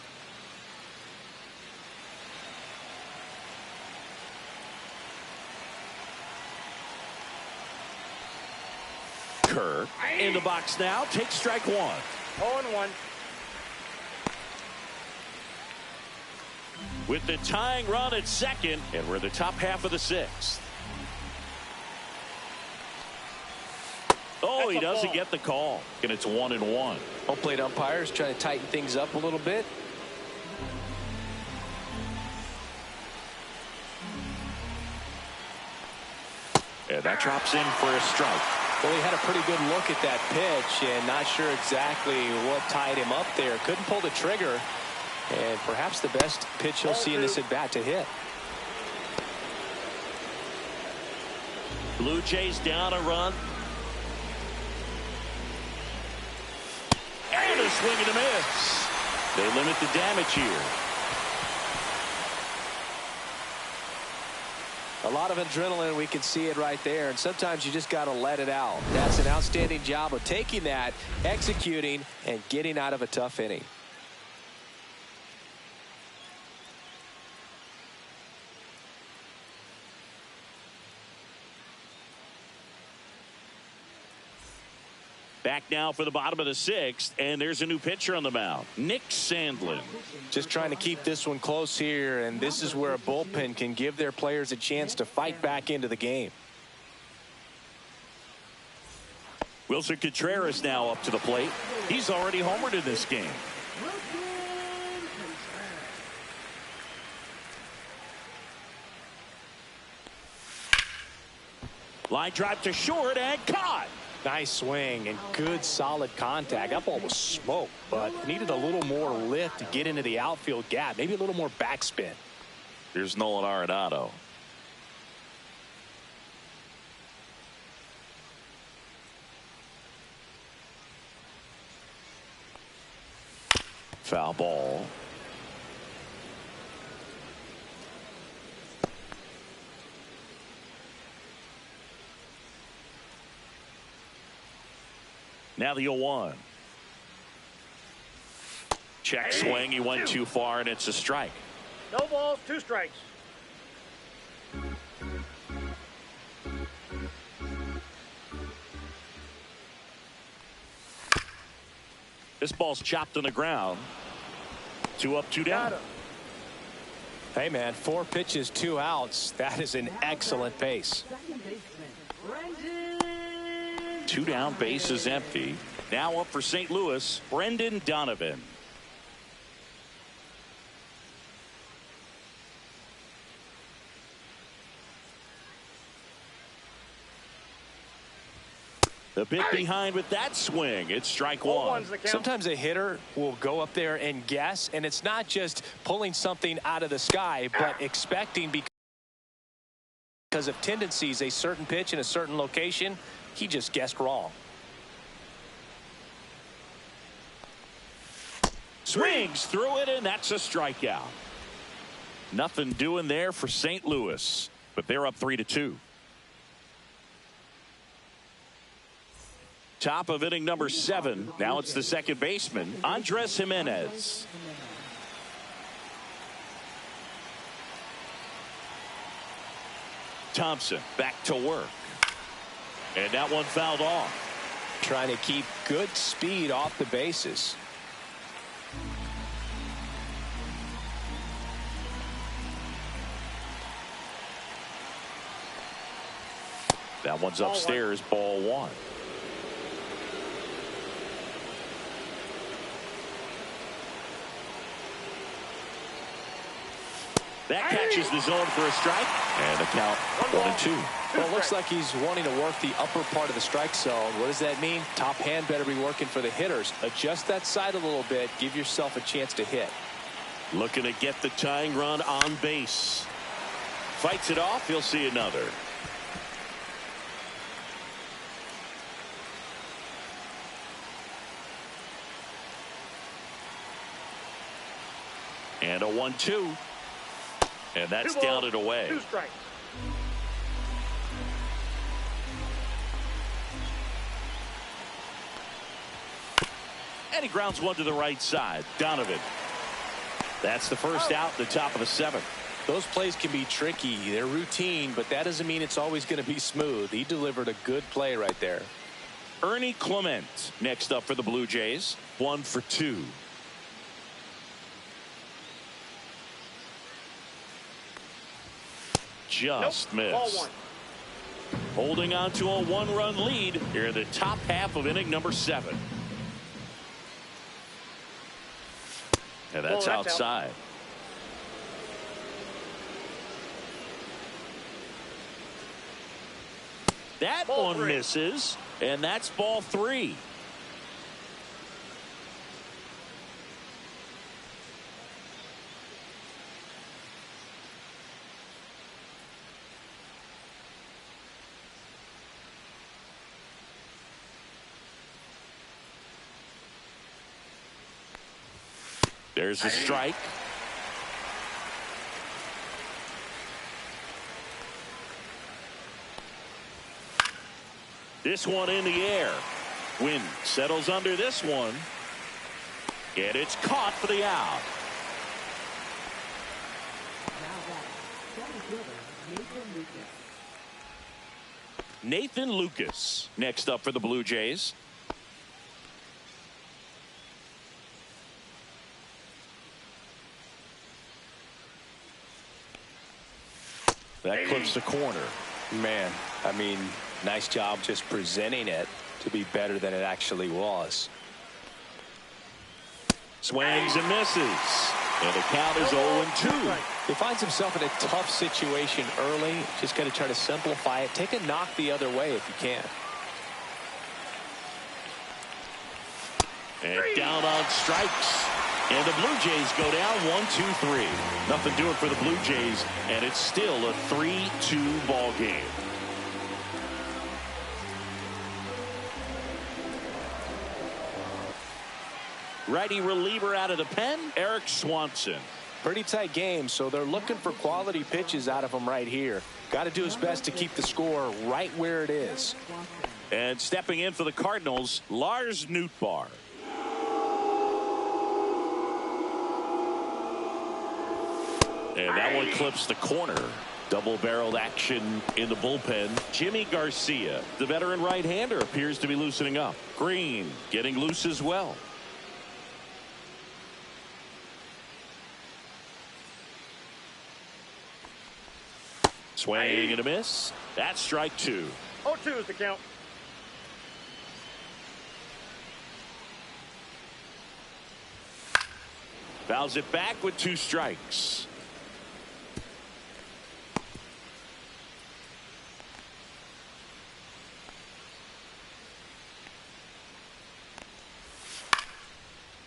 Kerr in the box now. Takes strike 1. 0-1. With the tying run at second, and we're in the top half of the 6th. Oh, he doesn't get the call, and it's 1-1. Home plate umpires trying to tighten things up a little bit. And that drops in for a strike. Well, he had a pretty good look at that pitch and not sure exactly what tied him up there. Couldn't pull the trigger. And perhaps the best pitch he'll see in this at-bat to hit. Blue Jays down a run. And a swing and a miss. They limit the damage here. A lot of adrenaline, we can see it right there, and sometimes you just got to let it out. That's an outstanding job of taking that, executing, and getting out of a tough inning. Back now for the bottom of the 6th, and there's a new pitcher on the mound, Nick Sandlin. Just trying to keep this one close here, and this is where a bullpen can give their players a chance to fight back into the game. Wilson Contreras now up to the plate. He's already homered in this game. Line drive to short and caught. Nice swing and good solid contact. That ball was smoked, but needed a little more lift to get into the outfield gap. Maybe a little more backspin. Here's Nolan Arenado. Foul ball. Now the 0-1. Check swing. He went too far, and it's a strike. No balls, 2 strikes. This ball's chopped on the ground. 2 up, 2 down. Hey, man, 4 pitches, 2 outs. That is an excellent pace. 2 down, base is empty. Now up for St. Louis, Brendan Donovan. The bit behind with that swing. It's strike 1. Sometimes a hitter will go up there and guess, and it's not just pulling something out of the sky, but expecting because of tendencies a certain pitch in a certain location. He just guessed wrong. Swings through it, and that's a strikeout. Nothing doing there for St. Louis, but they're up 3-2. Top of inning number 7. Now it's the second baseman, Andres Jimenez. Thompson back to work. And that one fouled off. Trying to keep good speed off the bases. That one's upstairs, ball 1. That catches the zone for a strike, and the count 1-2. Well, it looks like he's wanting to work the upper part of the strike zone. What does that mean? Top hand better be working for the hitters. Adjust that side a little bit. Give yourself a chance to hit. Looking to get the tying run on base. Fights it off. He'll see another. And a 1-2. And that's down and away. 2 strikes. And he grounds one to the right side. Donovan. That's the first out, the top of the 7th. Those plays can be tricky. They're routine, but that doesn't mean it's always going to be smooth. He delivered a good play right there. Ernie Clement next up for the Blue Jays. 1 for 2. Just missed. Ball 1. Holding on to a 1-run lead here in the top half of inning number 7. And that's outside. That Ball one 3. misses, and that's ball 3. There's a strike. This one in the air. Wind settles under this one. And it's caught for the out. Nathan Lucas next up for the Blue Jays. That clips the corner. Man, I mean, nice job just presenting it to be better than it actually was. Swings and misses. And the count is 0-2. He finds himself in a tough situation early. Just got to try to simplify it. Take a knock the other way if you can. And down on strikes. And the Blue Jays go down 1-2-3. Nothing doing for the Blue Jays, and it's still a 3-2 ball game. Righty reliever out of the pen, Eric Swanson. Pretty tight game, so they're looking for quality pitches out of him right here. Got to do his best to keep the score right where it is. And stepping in for the Cardinals, Lars Nootbaar. And that one clips the corner. Double-barreled action in the bullpen. Jimmy Garcia, the veteran right-hander, appears to be loosening up. Green getting loose as well. Swing and a miss. That's strike 2. 0-2 is the count. Fouls it back with 2 strikes.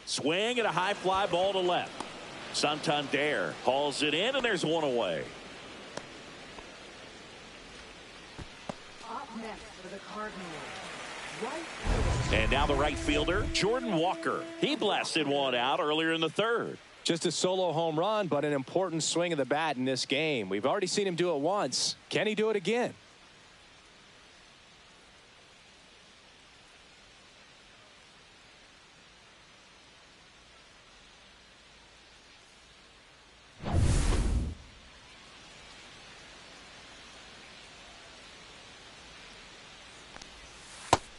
Swing and a high fly ball to left. Santander hauls it in, and there's one away. Up next for the Cardinals, right. And now the right fielder, Jordan Walker. He blasted one out earlier in the 3rd. Just a solo home run, but an important swing of the bat in this game. We've already seen him do it once. Can he do it again?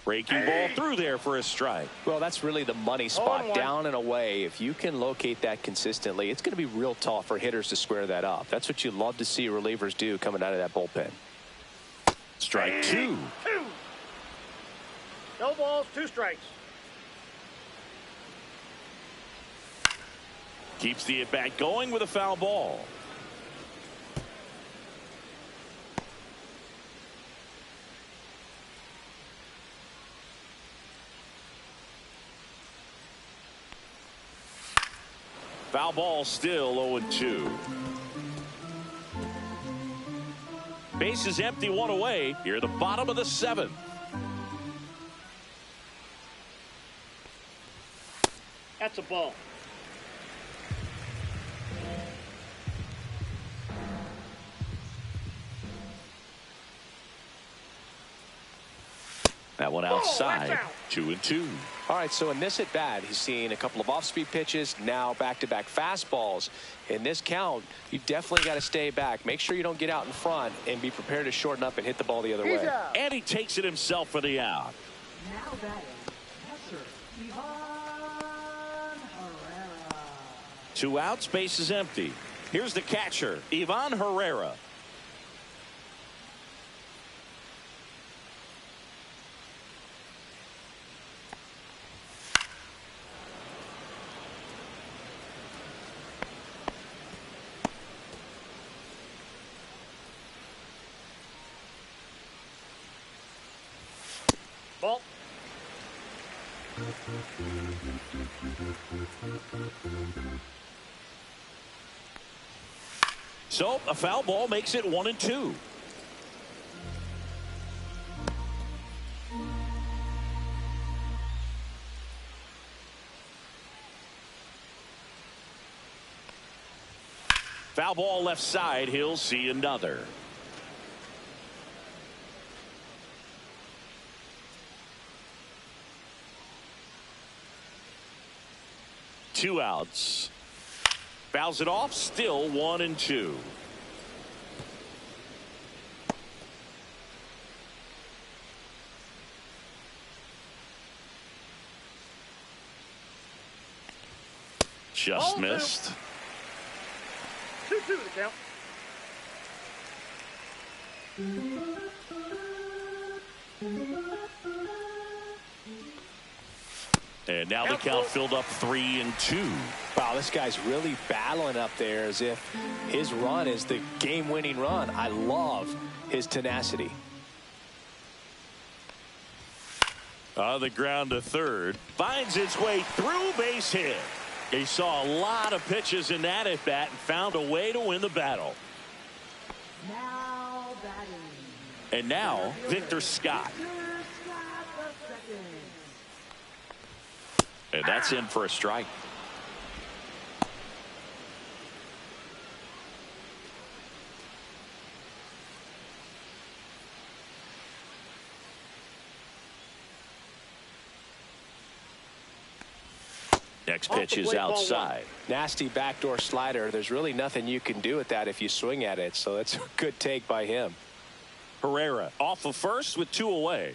Breaking ball through there for a strike. Well, that's really the money spot, down and away. If you can locate that consistently, it's going to be real tough for hitters to square that up. That's what you love to see relievers do coming out of that bullpen. Strike 2. 2. No balls, 2 strikes. Keeps the at-bat going with a foul ball. Foul ball, still 0-2. Base is empty, one away. Here at the bottom of the seventh. That's a ball. That one outside. 2-2. All right, so in this at bat, he's seen a couple of off-speed pitches, now back-to-back fastballs. In this count, you definitely got to stay back. Make sure you don't get out in front and be prepared to shorten up and hit the ball the other way. And he takes it himself for the out. Now batting, catcher, Ivan Herrera. 2 outs, base is empty. Here's the catcher, Ivan Herrera. Ball. So a foul ball makes it 1-2. Foul ball left side. He'll see another. Two outs. Fouls it off. Still 1-2. Just missed. 2-2 the count. And now the count filled up 3-2. Wow, this guy's really battling up there as if his run is the game-winning run. I love his tenacity. On the ground to third. Finds its way through, base hit. He saw a lot of pitches in that at bat and found a way to win the battle. Now batting. And now Victor Scott. And that's in for a strike. Next pitch is outside. Nasty backdoor slider. There's really nothing you can do with that if you swing at it. So that's a good take by him. Herrera off of first with 2 away.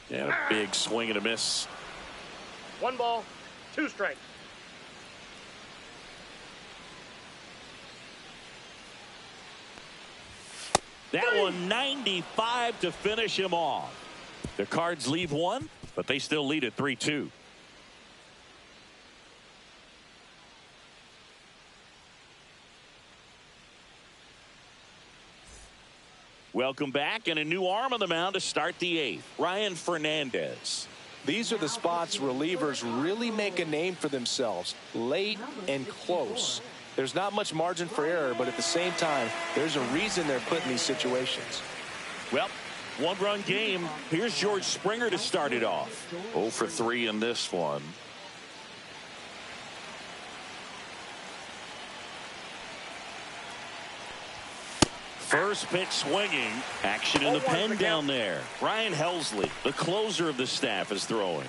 And a big swing and a miss. 1 ball, 2 strikes. That one 95 to finish him off. The Cards leave 1, but they still lead at 3-2. Welcome back, and a new arm on the mound to start the 8th. Ryan Fernandez. These are the spots relievers really make a name for themselves. Late and close. There's not much margin for error, but at the same time, there's a reason they're put in these situations. Well, 1-run game. Here's George Springer to start it off. 0 for 3 in this one. First pitch swinging. Action in the pen down there. Ryan Helsley, the closer of the staff, is throwing.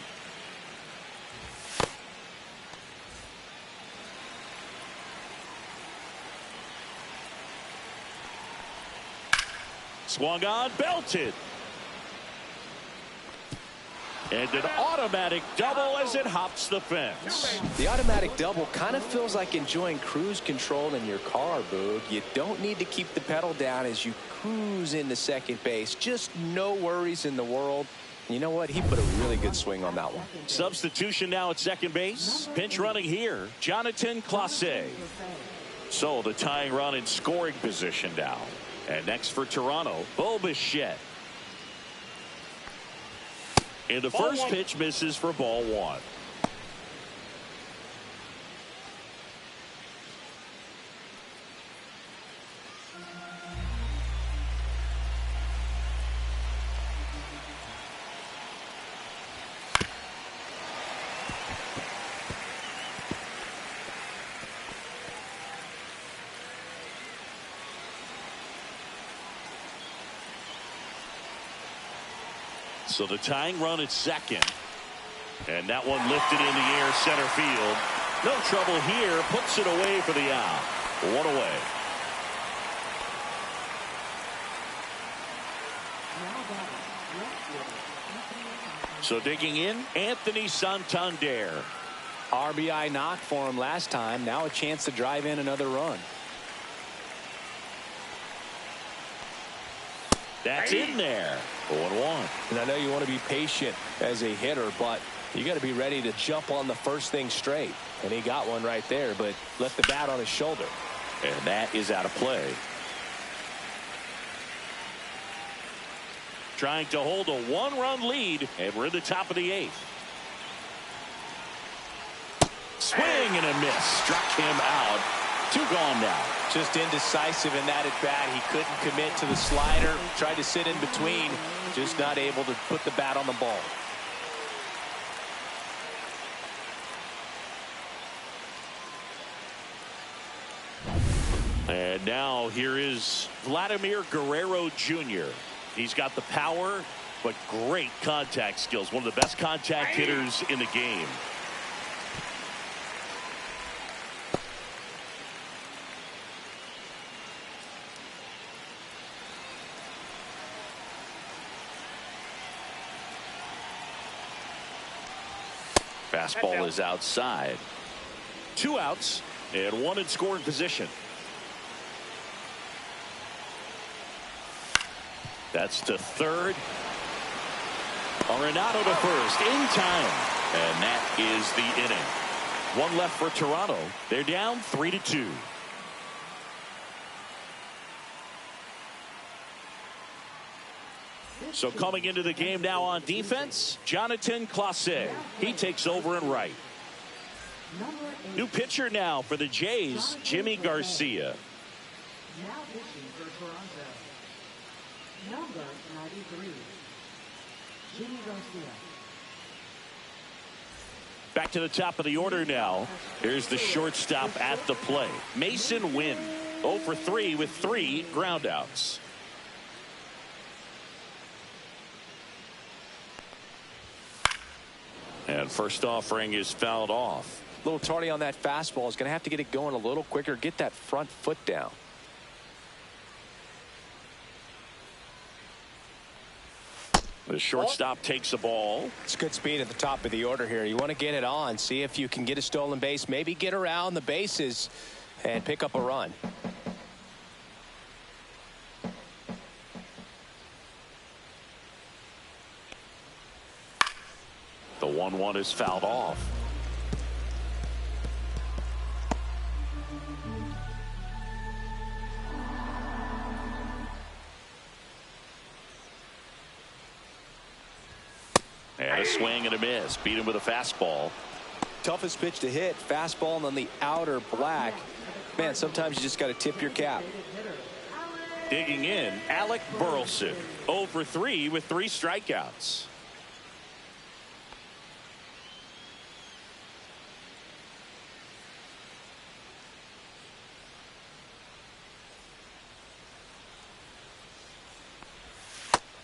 Swung on, belted. And an automatic double as it hops the fence. The automatic double kind of feels like enjoying cruise control in your car, Boog. You don't need to keep the pedal down as you cruise into second base. Just no worries in the world. You know what? He put a really good swing on that one. Substitution now at second base. Pinch running here, Jonathan Clase. So the tying run in scoring position now. And next for Toronto, Bo Bichette. And the Ball first one. pitch misses for ball one. So the tying run at second. And that one lifted in the air center field. No trouble here. Puts it away for the out. One away. Now batting, left fielder, So digging in, Anthony Santander. RBI knock for him last time. Now a chance to drive in another run. That's in there. 0-1. And I know you want to be patient as a hitter, but you got to be ready to jump on the first thing straight. And he got one right there, but left the bat on his shoulder. And that is out of play. Trying to hold a one-run lead, and we're in the top of the eighth. Swing and a miss. Struck him out. Two gone now. Just indecisive in that at bat. He couldn't commit to the slider. Tried to sit in between. Just not able to put the bat on the ball. And now here is Vladimir Guerrero Jr. He's got the power, but great contact skills. One of the best contact hitters in the game. Fastball is outside. 2 outs and 1 in scoring position. That's to third. Arenado to first in time. And that is the inning. 1 left for Toronto. They're down 3-2. So coming into the game now on defense, Jonathan Clase. He takes over in right. number 8. New pitcher now for the Jays, Jimmy Garcia. Now pitching for Toronto. Number 93. Jimmy Garcia. Back to the top of the order now. Here's the shortstop at the plate, Mason Wynn. 0 for 3 with 3 groundouts. And first offering is fouled off. A little tardy on that fastball. Is going to have to get it going a little quicker. Get that front foot down. The shortstop takes the ball. It's good speed at the top of the order here. You want to get it on. See if you can get a stolen base. Maybe get around the bases and pick up a run. The 1-1 is fouled off. And a swing and a miss. Beat him with a fastball. Toughest pitch to hit. Fastball on the outer black. Man, sometimes you just got to tip your cap. Digging in, Alec Burleson. 0 for 3 with 3 strikeouts.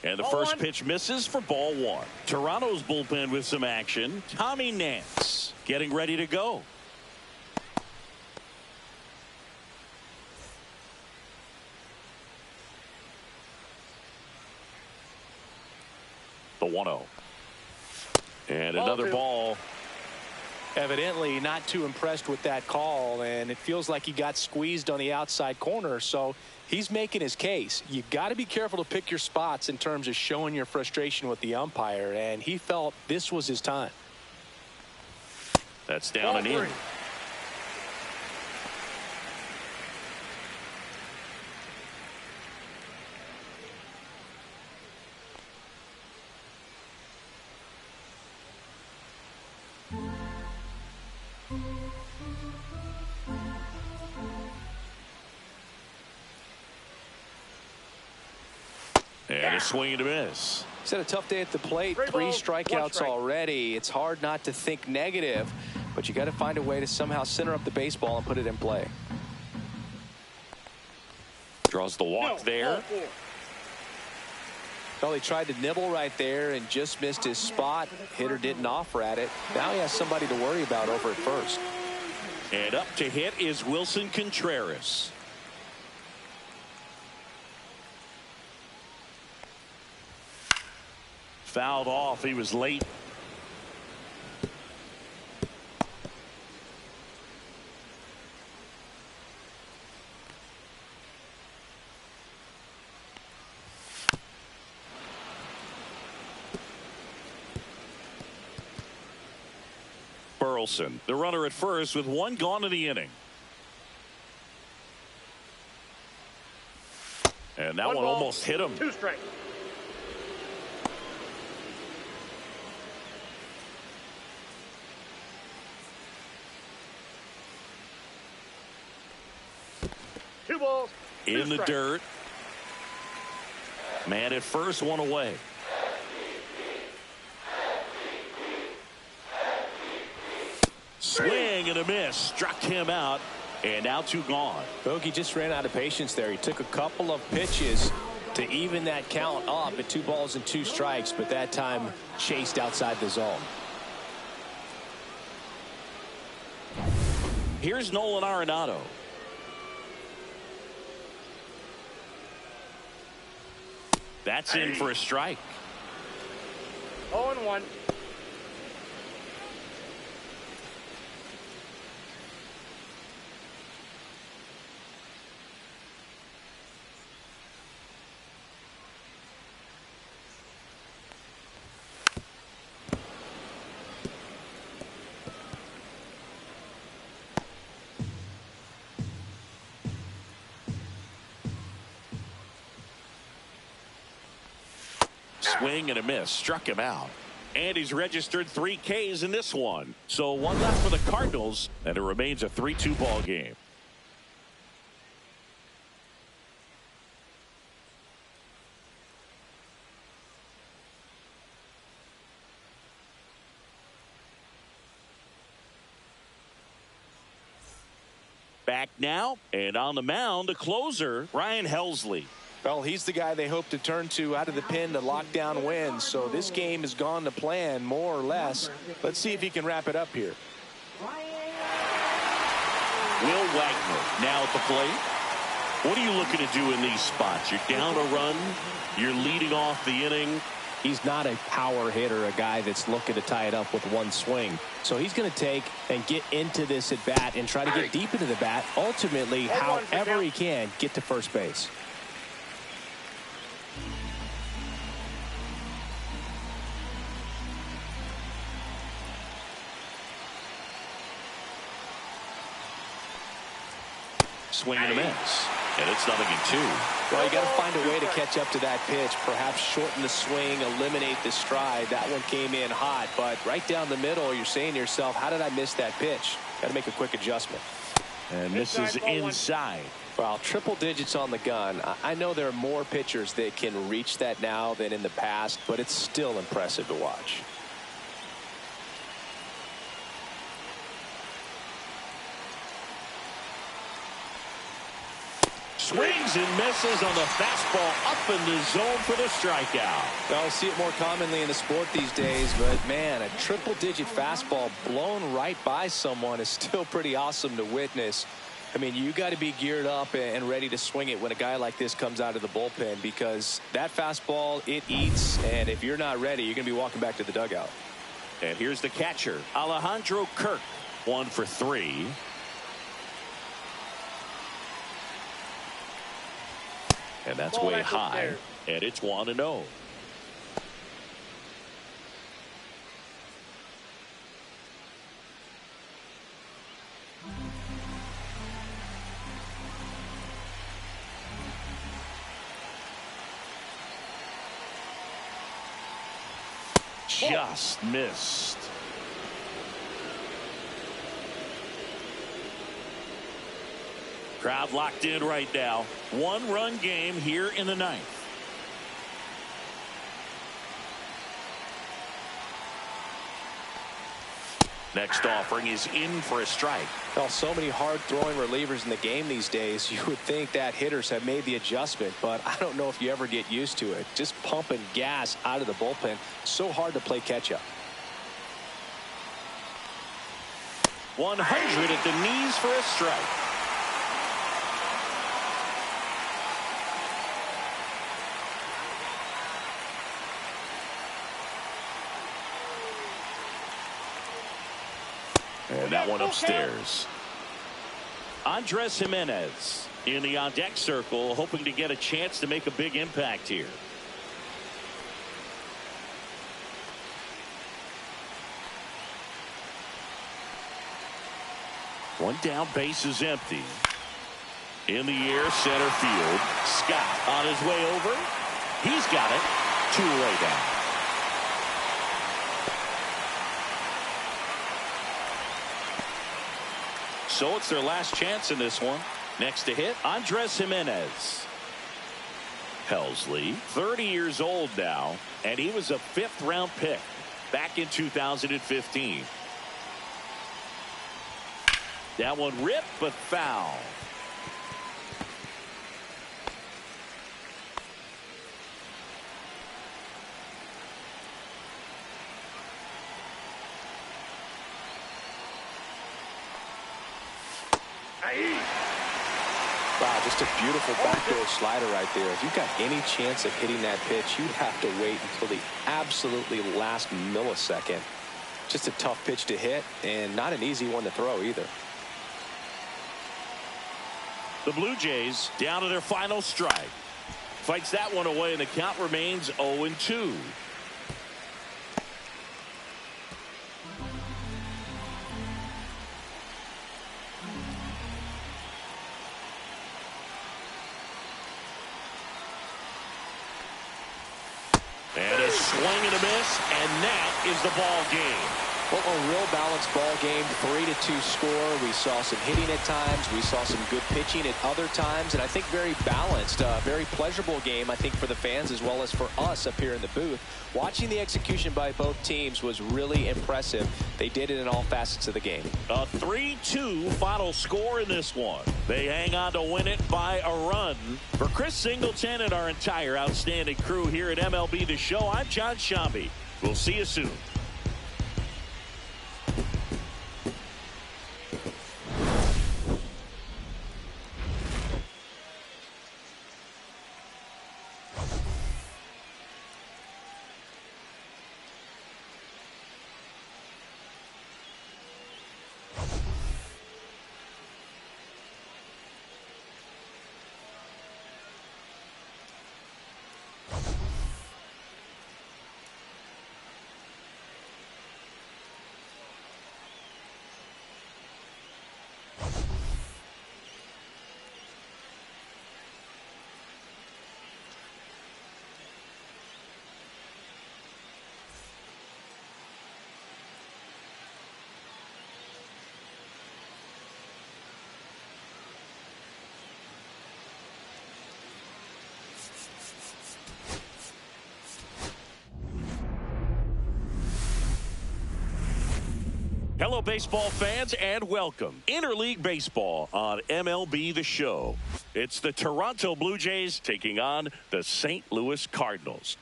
And the first pitch misses for ball 1. Toronto's bullpen with some action. Tommy Nance getting ready to go. The 1-0. And another ball. Evidently not too impressed with that call, and it feels like he got squeezed on the outside corner, so he's making his case. You got to be careful to pick your spots in terms of showing your frustration with the umpire, and he felt this was his time. That's down and in. And a swing and a miss. He's had a tough day at the plate. 3 Three balls, 1 strikeouts strike. already. It's hard not to think negative, but you got to find a way to somehow center up the baseball and put it in play. Draws the walk there. Ball 4. Well, he tried to nibble right there and just missed his spot. Hitter didn't offer at it. Now he has somebody to worry about over at first. And up to hit is Wilson Contreras. Fouled off. He was late. Burleson, the runner at first with 1 gone in the inning. And that 1 one ball, almost hit him. 2 strikes. Two balls. Two In the strikes. dirt. Man at first, 1 away. Swing and a miss. Struck him out. And now 2 gone. Bogey just ran out of patience there. He took a couple of pitches to even that count up at 2 balls and 2 strikes, but that time chased outside the zone. Here's Nolan Arenado. That's in for a strike. 0-1. Swing and a miss. Struck him out. And he's registered 3 Ks in this one. So 1 left for the Cardinals, and it remains a 3-2 ball game. Back now, and on the mound, the closer, Ryan Helsley. Well, he's the guy they hope to turn to out of the pen to lock down wins. So this game has gone to plan, more or less. Let's see if he can wrap it up here. Will Wagner now at the plate. What are you looking to do in these spots? You're down a run. You're leading off the inning. He's not a power hitter, a guy that's looking to tie it up with 1 swing. So he's going to take and get into this at bat and try to get deep into the bat. Ultimately, however he can, get to first base. Swing and a miss. And it's 0-2. Well, you got to find a way to catch up to that pitch. Perhaps shorten the swing, eliminate the stride. That one came in hot, but right down the middle, you're saying to yourself, how did I miss that pitch? Got to make a quick adjustment. And this is inside. Well, triple digits on the gun. I know there are more pitchers that can reach that now than in the past, but it's still impressive to watch. Swings and misses on the fastball up in the zone for the strikeout. Well, I see it more commonly in the sport these days, but man, a triple-digit fastball blown right by someone is still pretty awesome to witness. I mean, you got to be geared up and ready to swing it when a guy like this comes out of the bullpen, because that fastball, it eats, and if you're not ready, you're going to be walking back to the dugout. And here's the catcher, Alejandro Kirk, 1 for 3. And that's Ball way back high. upstairs. And it's 1-0. Just missed. Crowd locked in right now. 1-run game here in the 9th. Next offering is in for a strike. Well, so many hard-throwing relievers in the game these days, you would think that hitters have made the adjustment, but I don't know if you ever get used to it. Just pumping gas out of the bullpen, so hard to play catch-up. 100 at the knees for a strike. And that one upstairs. Andres Jimenez in the on-deck circle, hoping to get a chance to make a big impact here. One down, base is empty. In the air, center field. Scott on his way over. He's got it. Two-way down. So it's their last chance in this one. Next to hit, Andres Jimenez. Helsley, 30 years old now, and he was a 5th-round pick back in 2015. That one ripped, but foul. Wow, just a beautiful backdoor slider right there. If you've got any chance of hitting that pitch, you'd have to wait until the absolutely last millisecond. Just a tough pitch to hit, and not an easy one to throw either. The Blue Jays down to their final strike. Fights that one away, and the count remains 0-2. And a swing and a miss, and that is the ball game. Well, a real balanced ball game, 3-2 score. We saw some hitting at times. We saw some good pitching at other times, and I think very balanced, very pleasurable game, I think, for the fans as well as for us up here in the booth. Watching the execution by both teams was really impressive. They did it in all facets of the game. A 3-2 final score in this one. They hang on to win it by a run. For Chris Singleton and our entire outstanding crew here at MLB The Show, I'm John Shambi. We'll see you soon. Hello, baseball fans, and welcome. Interleague Baseball on MLB The Show. It's the Toronto Blue Jays taking on the St. Louis Cardinals.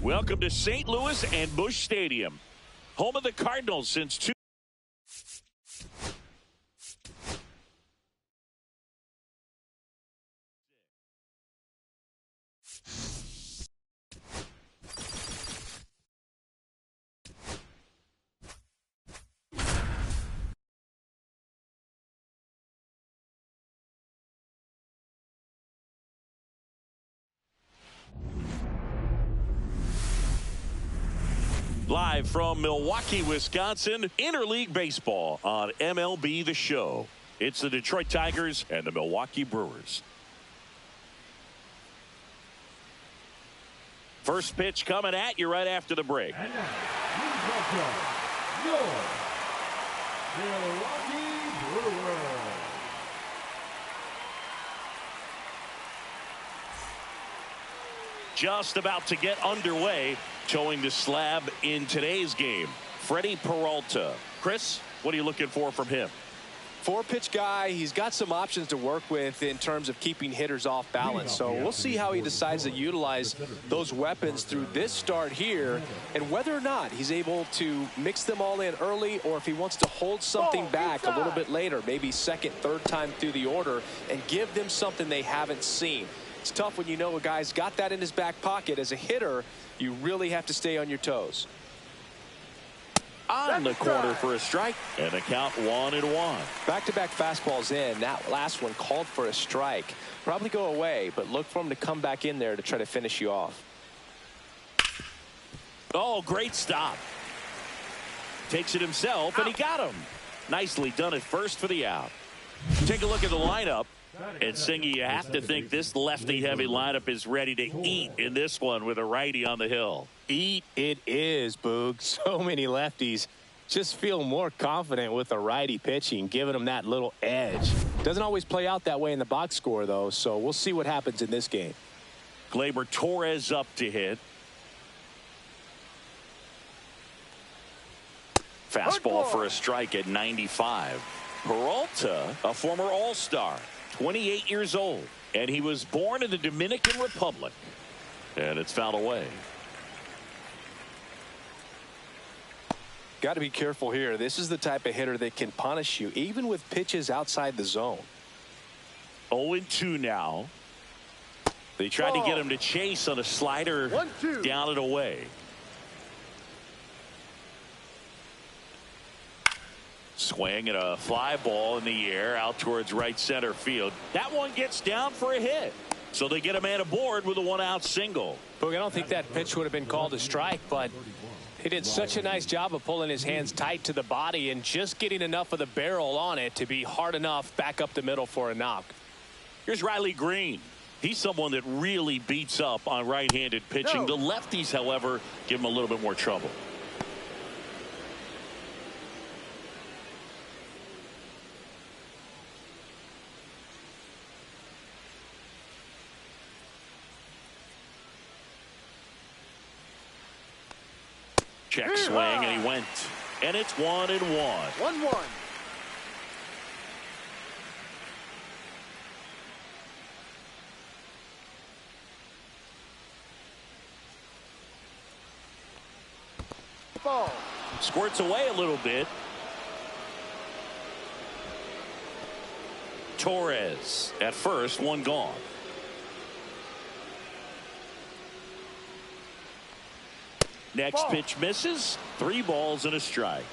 Welcome to St. Louis and Busch Stadium, home of the Cardinals since 2000. Live from Milwaukee, Wisconsin, Interleague Baseball on MLB The Show. It's the Detroit Tigers and the Milwaukee Brewers. First pitch coming at you right after the break. And now, please welcome your Milwaukee Brewers. just about to get underway, towing the slab in today's game. Freddie Peralta. Chris, what are you looking for from him? 4-pitch guy. He's got some options to work with in terms of keeping hitters off balance. So we'll see how he decides to utilize those weapons through this start here, and whether or not he's able to mix them all in early, or if he wants to hold something back a little bit later, maybe second, third time through the order, and give them something they haven't seen. It's tough when you know a guy's got that in his back pocket. As a hitter, you really have to stay on your toes. On the corner for a strike, and the count 1-1. Back-to-back fastballs in. That last one called for a strike. Probably go away, but look for him to come back in there to try to finish you off. Oh, great stop. Takes it himself, and he got him. Nicely done at first for the out. Take a look at the lineup. And Singy, you have to think this lefty-heavy lineup is ready to eat in this one with a righty on the hill. Eat it is, Boog. So many lefties just feel more confident with a righty pitching, giving them that little edge. Doesn't always play out that way in the box score, though, so we'll see what happens in this game. Gleyber Torres up to hit. Fastball for a strike at 95. Peralta, a former All-Star, 28 years old, and he was born in the Dominican Republic. And it's fouled away. Got to be careful here. This is the type of hitter that can punish you, even with pitches outside the zone. 0-2 now. They tried to get him to chase on a slider, down and away. Swing and a fly ball in the air out towards right center field. That one gets down for a hit. So they get a man aboard with a 1-out single. Boog, I don't think that pitch would have been called a strike, but he did such a nice job of pulling his hands tight to the body and just getting enough of the barrel on it to be hard enough back up the middle for a knock. Here's Riley Green. He's someone that really beats up on right-handed pitching. The lefties, however, give him a little bit more trouble. Check swing, and he went. And it's 1-1. 1-1. Ball. Squirts away a little bit. Torres at first, one gone. Next pitch misses. 3 balls and a strike.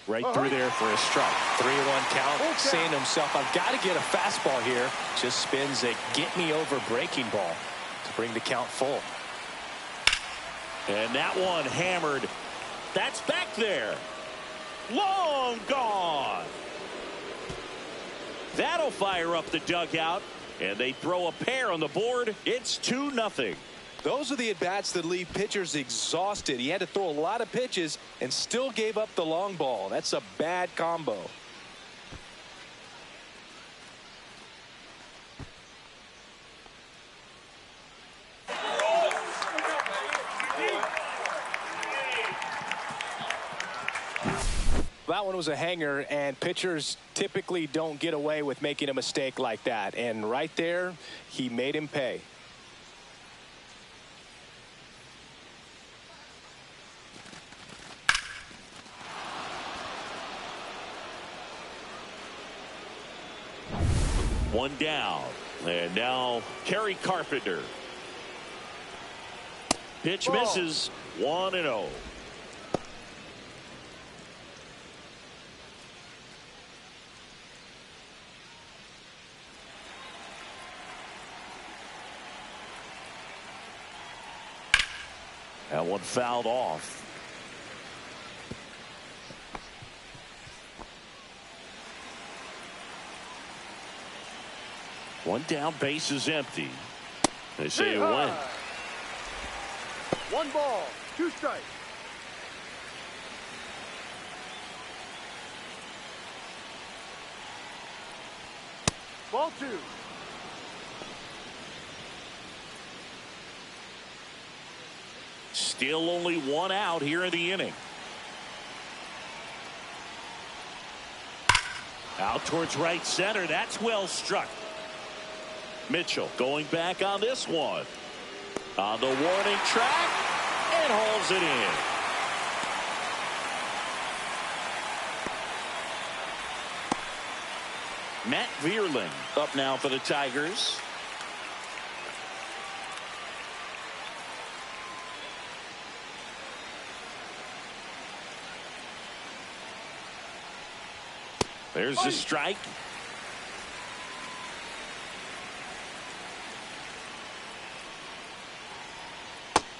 Right through there for a strike. 3-1 count. Saying to himself, I've got to get a fastball here. Just spins a get-me-over breaking ball to bring the count full. And that one hammered. That's back there. Long gone. That'll fire up the dugout, and they throw a pair on the board. It's 2-0. Those are the at-bats that leave pitchers exhausted. He had to throw a lot of pitches and still gave up the long ball. That's a bad combo. That one was a hanger, and pitchers typically don't get away with making a mistake like that. And right there, he made him pay. One down. And now Kerry Carpenter. Pitch misses. 1-0. That one fouled off. One down, base is empty. They say you win. 1 ball, 2 strikes. Ball 2. Still only one out here in the inning. Out towards right center. That's well struck. Mitchell going back on this one. On the warning track and hauls it in. Matt Vierling up now for the Tigers. There's the strike.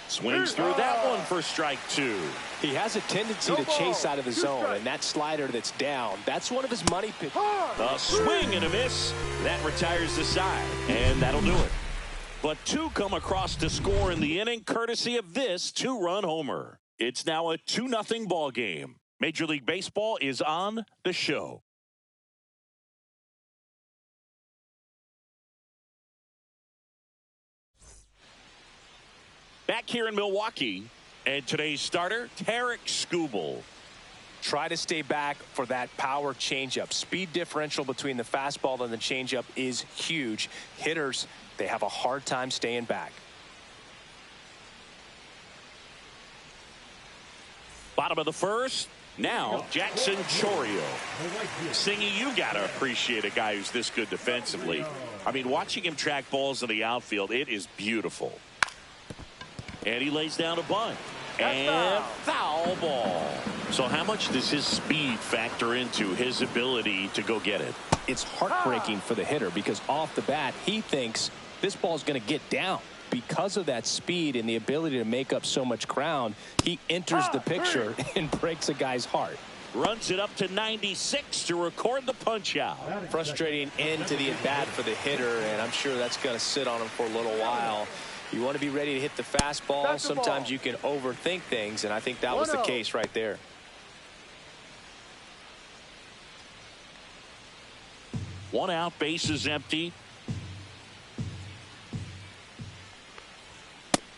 Swings through that one for strike 2. He has a tendency to chase out of the zone, and that slider that's down, that's one of his money picks. A swing and a miss. That retires the side, and that'll do it. But 2 come across to score in the inning, courtesy of this 2-run homer. It's now a 2-0 ball game. Major League Baseball is on the show. Back here in Milwaukee, and today's starter, Tarek Skubal. Try to stay back for that power changeup. Speed differential between the fastball and the changeup is huge. Hitters, they have a hard time staying back. Bottom of the first. Now, Jackson Chorio. Singy, you got to appreciate a guy who's this good defensively. I mean, watching him track balls in the outfield, it is beautiful. And he lays down a bunt. And foul ball. So how much does his speed factor into his ability to go get it? It's heartbreaking for the hitter because off the bat, he thinks this ball's going to get down. Because of that speed and the ability to make up so much ground, he enters the picture and breaks a guy's heart. Runs it up to 96 to record the punch out. Frustrating end to the at-bat for the hitter, and I'm sure that's going to sit on him for a little while. You want to be ready to hit the fastball. Sometimes you can overthink things, and I think that was the case right there. One out, bases empty.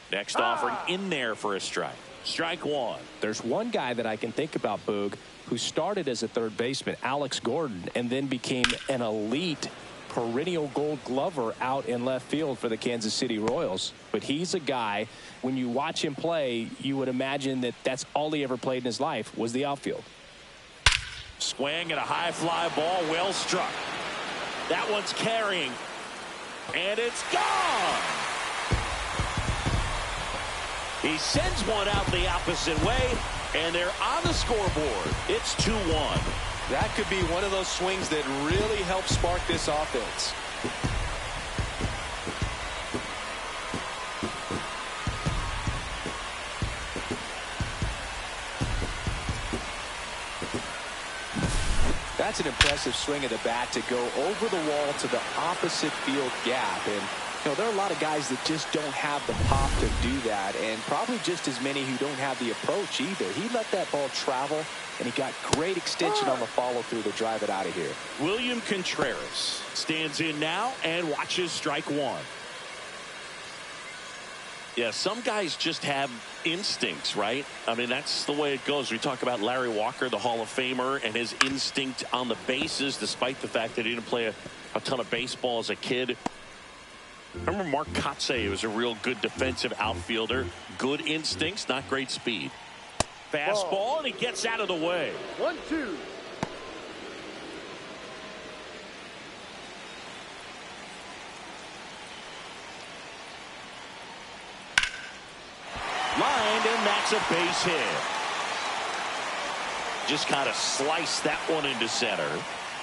Next offering in there for a strike. Strike 1. There's one guy that I can think about, Boog, who started as a third baseman, Alex Gordon, and then became an elite perennial Gold Glover out in left field for the Kansas City Royals. But he's a guy, when you watch him play, you would imagine that that's all he ever played in his life was the outfield. Swing and a high fly ball, well struck. That one's carrying, and it's gone. He sends one out the opposite way, and they're on the scoreboard. It's 2-1. That could be one of those swings that really helps spark this offense. That's an impressive swing of the bat to go over the wall to the opposite field gap. And you know, there are a lot of guys that just don't have the pop to do that, and probably just as many who don't have the approach either. He let that ball travel, and he got great extension on the follow-through to drive it out of here. William Contreras stands in now and watches strike 1. Yeah, some guys just have instincts, right? I mean, that's the way it goes. We talk about Larry Walker, the Hall of Famer, and his instinct on the bases, despite the fact that he didn't play a ton of baseball as a kid. Remember Mark Kotsay was a real good defensive outfielder. Good instincts, not great speed. Fastball, and he gets out of the way. 1-2. Lined, and that's a base hit. Just kind of sliced that one into center.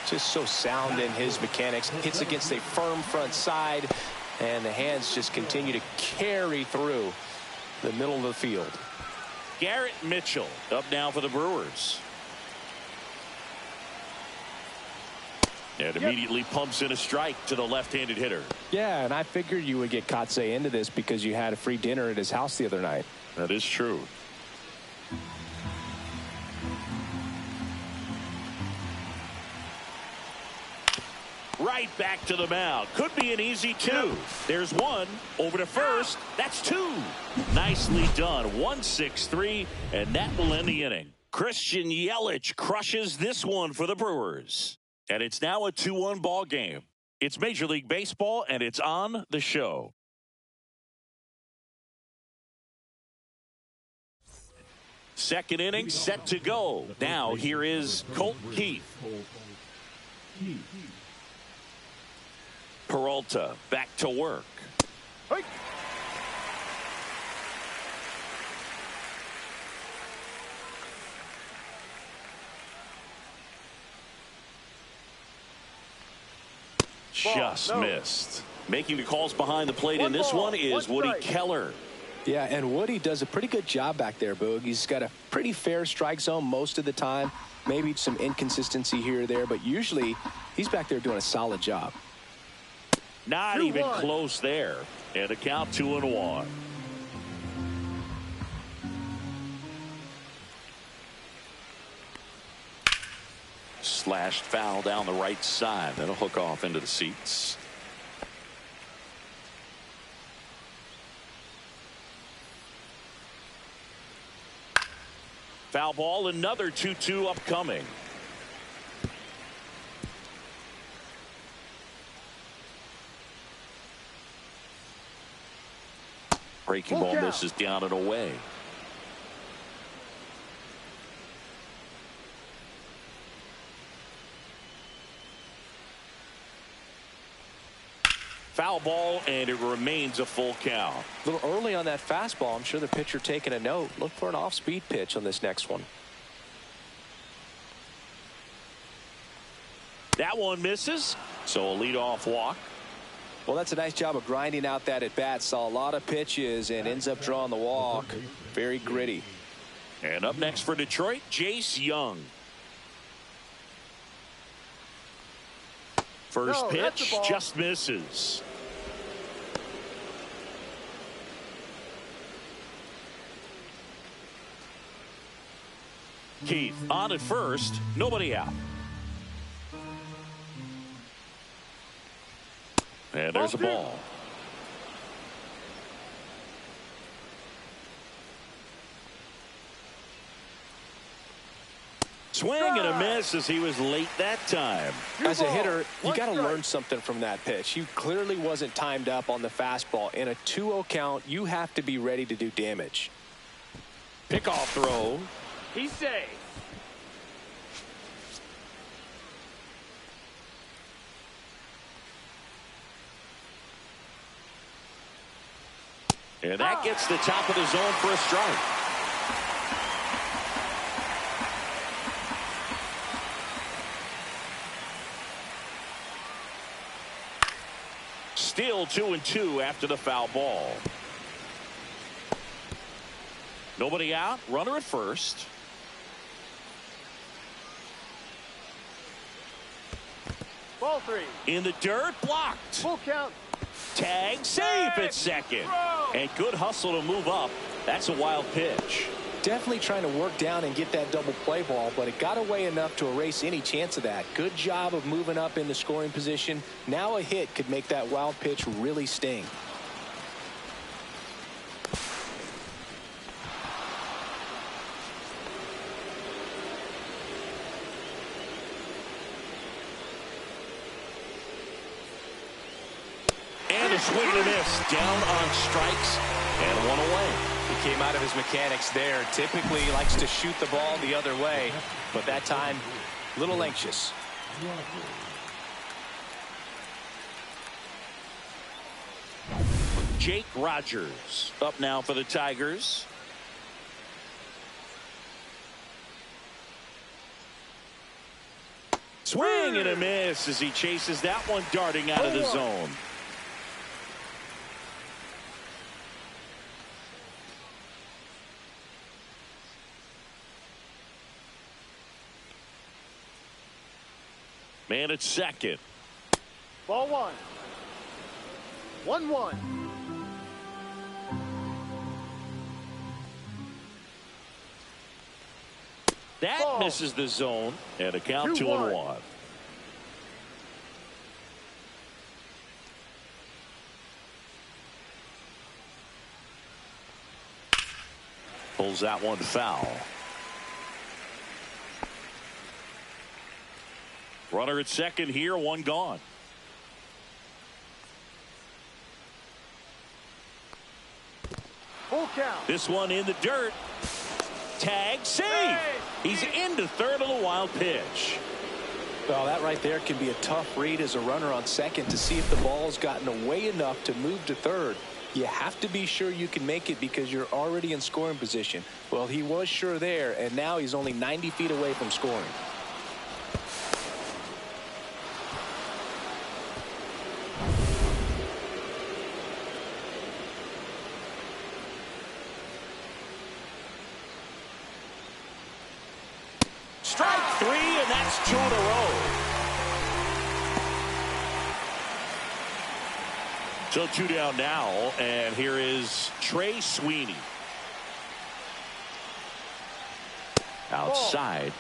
Just so sound in his mechanics. Hits against a firm front side, and the hands just continue to carry through the middle of the field. Garrett Mitchell up now for the Brewers. And immediately pumps in a strike to the left-handed hitter. Yeah, and I figured you would get Kotsay into this because you had a free dinner at his house the other night. That is true. right back to the mound. Could be an easy two. There's one. Over to first. That's two. Nicely done. 1-6-3, and that will end the inning. Christian Yelich crushes this one for the Brewers. And it's now a 2-1 ball game. It's Major League Baseball, and it's on the show. Second inning set to go. Now here is Colt Keith. Peralta back to work. Just missed. Making the calls behind the plate in this one is Woody Keller. Yeah, and Woody does a pretty good job back there, Boog. He's got a pretty fair strike zone most of the time. Maybe some inconsistency here or there, but usually he's back there doing a solid job. Not even close there. And a count 2-1. Slashed foul down the right side. That'll hook off into the seats. Foul ball, another 2-2 upcoming. Breaking ball misses down and away. Foul ball, and it remains a full count. A little early on that fastball. I'm sure the pitcher taking a note. Look for an off-speed pitch on this next one. That one misses, so a leadoff walk. Well, that's a nice job of grinding out that at-bat. Saw a lot of pitches and ends up drawing the walk. Very gritty. And up next for Detroit, Jace Young. First pitch just misses. Keith on at first, nobody out. And there's a ball. Swing and a miss as he was late that time. As a hitter, you got to learn something from that pitch. He clearly wasn't timed up on the fastball. In a 2-0 count, you have to be ready to do damage. Pickoff throw. He's safe. And that gets the top of the zone for a strike. Still 2-2 after the foul ball. Nobody out. Runner at first. Ball three. In the dirt. Blocked. Full count. Tag. Safe at second. And good hustle to move up. That's a wild pitch. Definitely trying to work down and get that double play ball, but it got away enough to erase any chance of that. Good job of moving up in the scoring position. Now a hit could make that wild pitch really sting. And a swing and a miss. Down on strikes and one away. He came out of his mechanics there. Typically he likes to shoot the ball the other way, but that time a little anxious. Jake Rogers up now for the Tigers. Swing and a miss as he chases that one darting out of the zone. Man at second. Ball one. 1-1. That misses the zone, and a count 2-1. Pulls that one foul. Runner at second here, one gone. Full count. This one in the dirt. Tag, save. He's into third on a wild pitch. Well, that right there can be a tough read as a runner on second to see if the ball's gotten away enough to move to third. You have to be sure you can make it because you're already in scoring position. Well, he was sure there, and now he's only 90 feet away from scoring. Strike three, and that's 2 in a row. So 2 down now, and here is Trey Sweeney. Outside.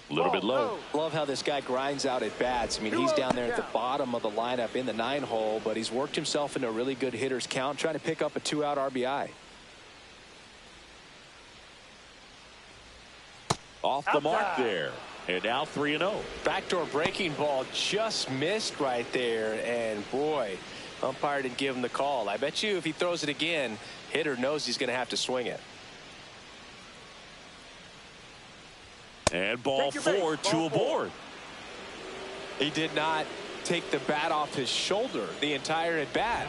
A little bit low. Love how this guy grinds out at bats. I mean, he's down there at the bottom of the lineup in the 9-hole, but he's worked himself into a really good hitter's count, trying to pick up a 2-out RBI. Off the mark there. And now 3-0. Backdoor breaking ball just missed right there, and boy, umpire didn't give him the call. I bet you if he throws it again, hitter knows he's going to have to swing it. And ball 4, 2 aboard. He did not take the bat off his shoulder the entire at bat.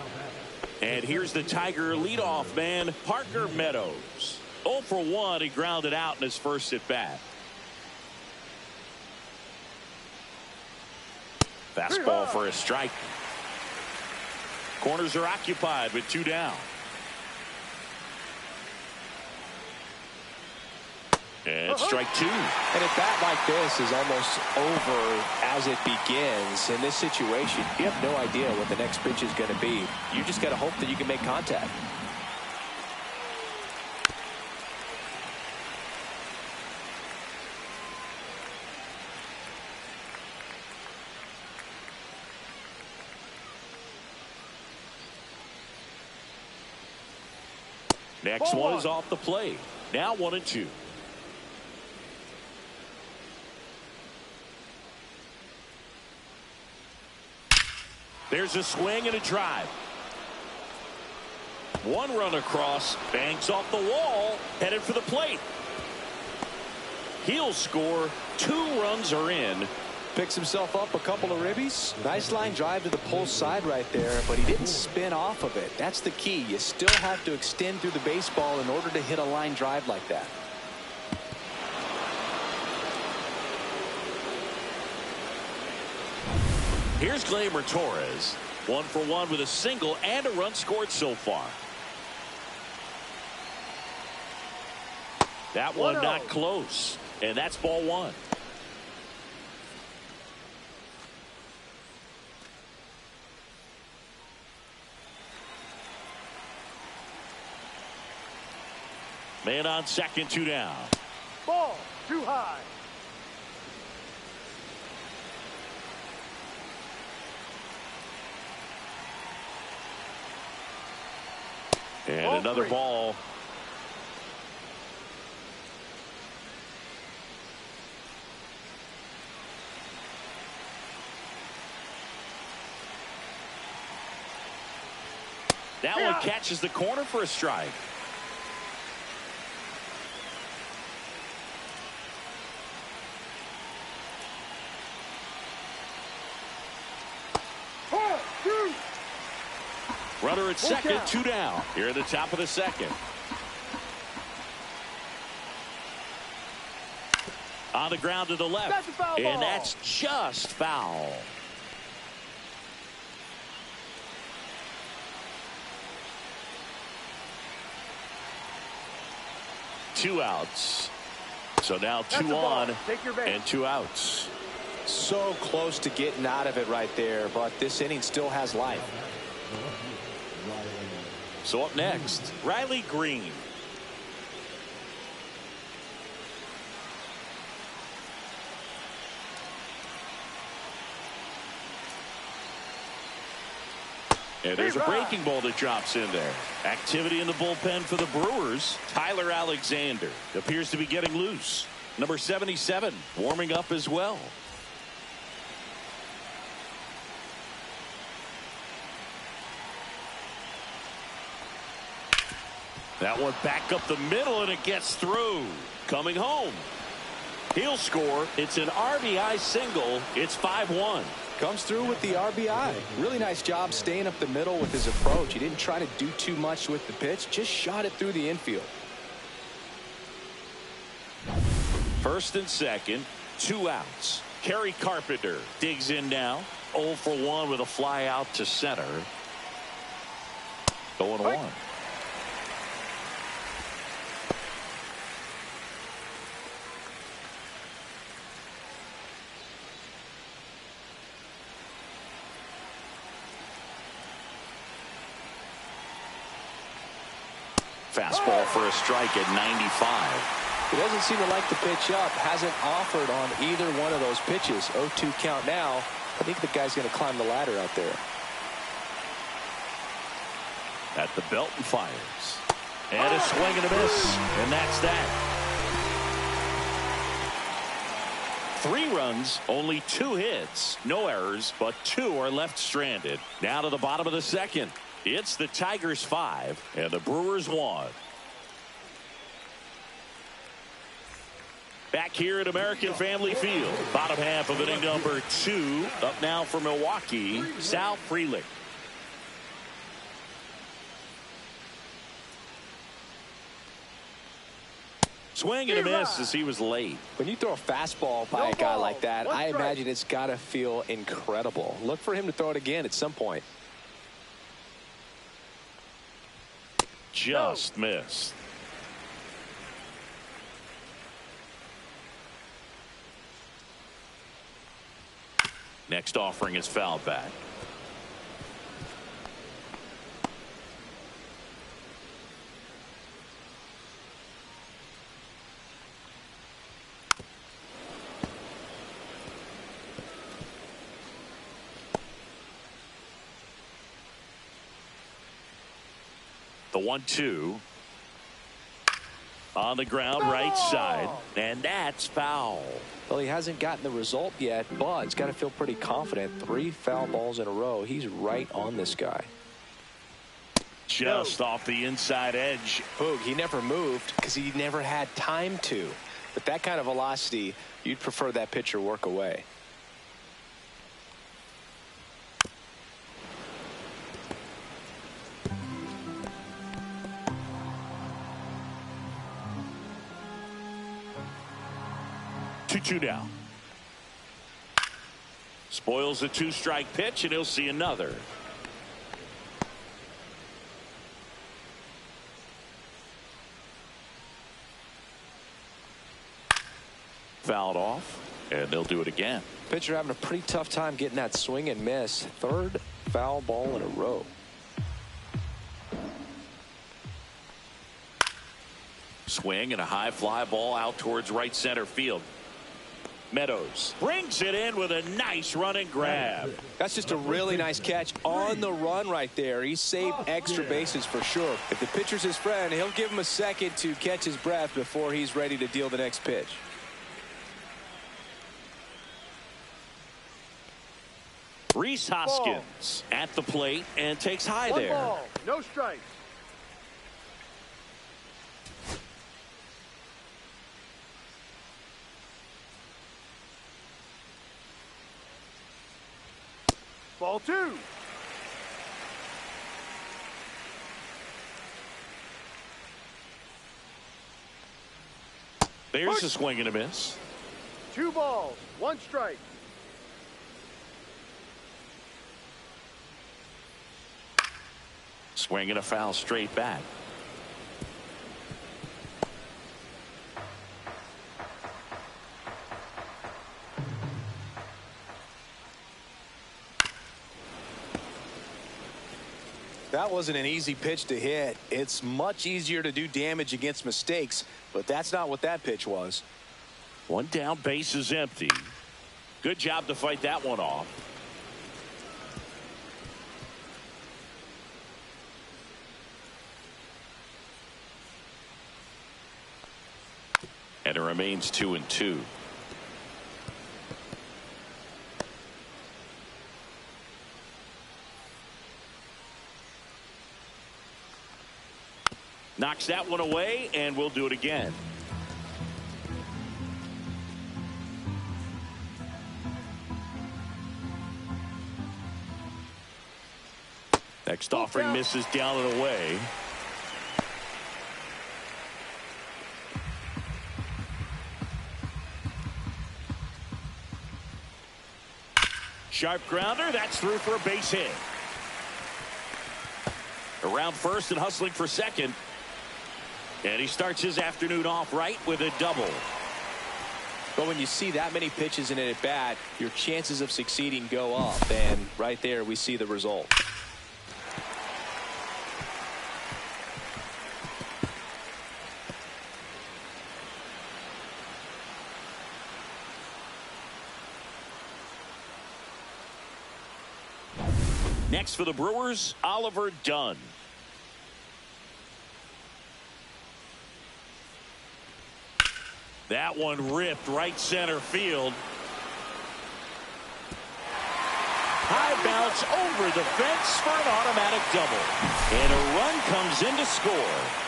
And here's the Tiger leadoff man, Parker Meadows. 0 for 1. He grounded out in his first at bat. Fastball for a strike. Corners are occupied with 2 down. And strike 2. And a bat like this is almost over as it begins. In this situation, you have no idea what the next pitch is going to be. You just got to hope that you can make contact. Next one is off the plate. Now 1-2. There's a swing and a drive. 1 run across, bangs off the wall, headed for the plate. He'll score. 2 runs are in. Picks himself up a couple of ribbies. Nice line drive to the pull side right there, but he didn't spin off of it. That's the key. You still have to extend through the baseball in order to hit a line drive like that. Here's Gleyber Torres. 1 for 1 with a single and a run scored so far. That one not close. And that's ball 1. Man on second, 2 down. Ball too high. And another ball. That one catches the corner for a strike. Runner at second, 2 down. Here at the top of the second. On the ground to the left. That's a foul ball. And that's just foul. Two outs. So now 2 on and 2 outs. So close to getting out of it right there, but this inning still has life. So up next, Riley Green. And there's a breaking ball that drops in there. Activity in the bullpen for the Brewers. Tyler Alexander appears to be getting loose. Number 77 warming up as well. That one back up the middle, and it gets through. Coming home. He'll score. It's an RBI single. It's 5-1. Comes through with the RBI. Really nice job staying up the middle with his approach. He didn't try to do too much with the pitch. Just shot it through the infield. First and second, 2 outs. Kerry Carpenter digs in now. 0 for 1 with a fly out to center. 0-1. Fastball for a strike at 95. He doesn't seem to like the pitch up. Hasn't offered on either one of those pitches. 0-2 count now. I think the guy's going to climb the ladder out there. At the belt and fires. And a swing and a miss. And that's that. 3 runs, only 2 hits. No errors, but 2 are left stranded. Now to the bottom of the second. It's the Tigers 5 and the Brewers 1. Back here at American Family Field. Bottom half of inning number 2. Up now for Milwaukee, Sal Frelick. Swing and a miss as he was late. When you throw a fastball by a guy like that, I imagine it's got to feel incredible. Look for him to throw it again at some point. Just missed. Next offering is fouled back. The 1-2 on the ground, right side, and that's foul. Well, he hasn't gotten the result yet, but he's got to feel pretty confident. 3 foul balls in a row. He's right on this guy. Just off the inside edge. Boog, he never moved because he never had time to. But that kind of velocity, you'd prefer that pitcher work away. Two down. Spoils a 2-strike pitch, and he'll see another. Fouled off, and they'll do it again. Pitcher having a pretty tough time getting that swing and miss. 3rd foul ball in a row. Swing and a high fly ball out towards right center field. Meadows brings it in with a nice running grab. That's just a really nice catch on the run right there. He saved extra bases for sure. If the pitcher's his friend, he'll give him a second to catch his breath before he's ready to deal the next pitch. Rhys Hoskins at the plate and takes high 1 there. ball, no strikes. Ball 2. There's a swing and a miss. 2 balls, 1 strike. Swing and a foul straight back. That wasn't an easy pitch to hit. It's much easier to do damage against mistakes, but that's not what that pitch was. One down, base is empty. Good job to fight that one off. And it remains 2-2. Knocks that one away, and we'll do it again. Next offering misses down and away. Sharp grounder. That's through for a base hit. Around first and hustling for second. And he starts his afternoon off right with a double. But when you see that many pitches in an at-bat, your chances of succeeding go up. And right there, we see the result. Next for the Brewers, Oliver Dunn. That one ripped right center field. High bounce over the fence for an automatic double. And a run comes in to score.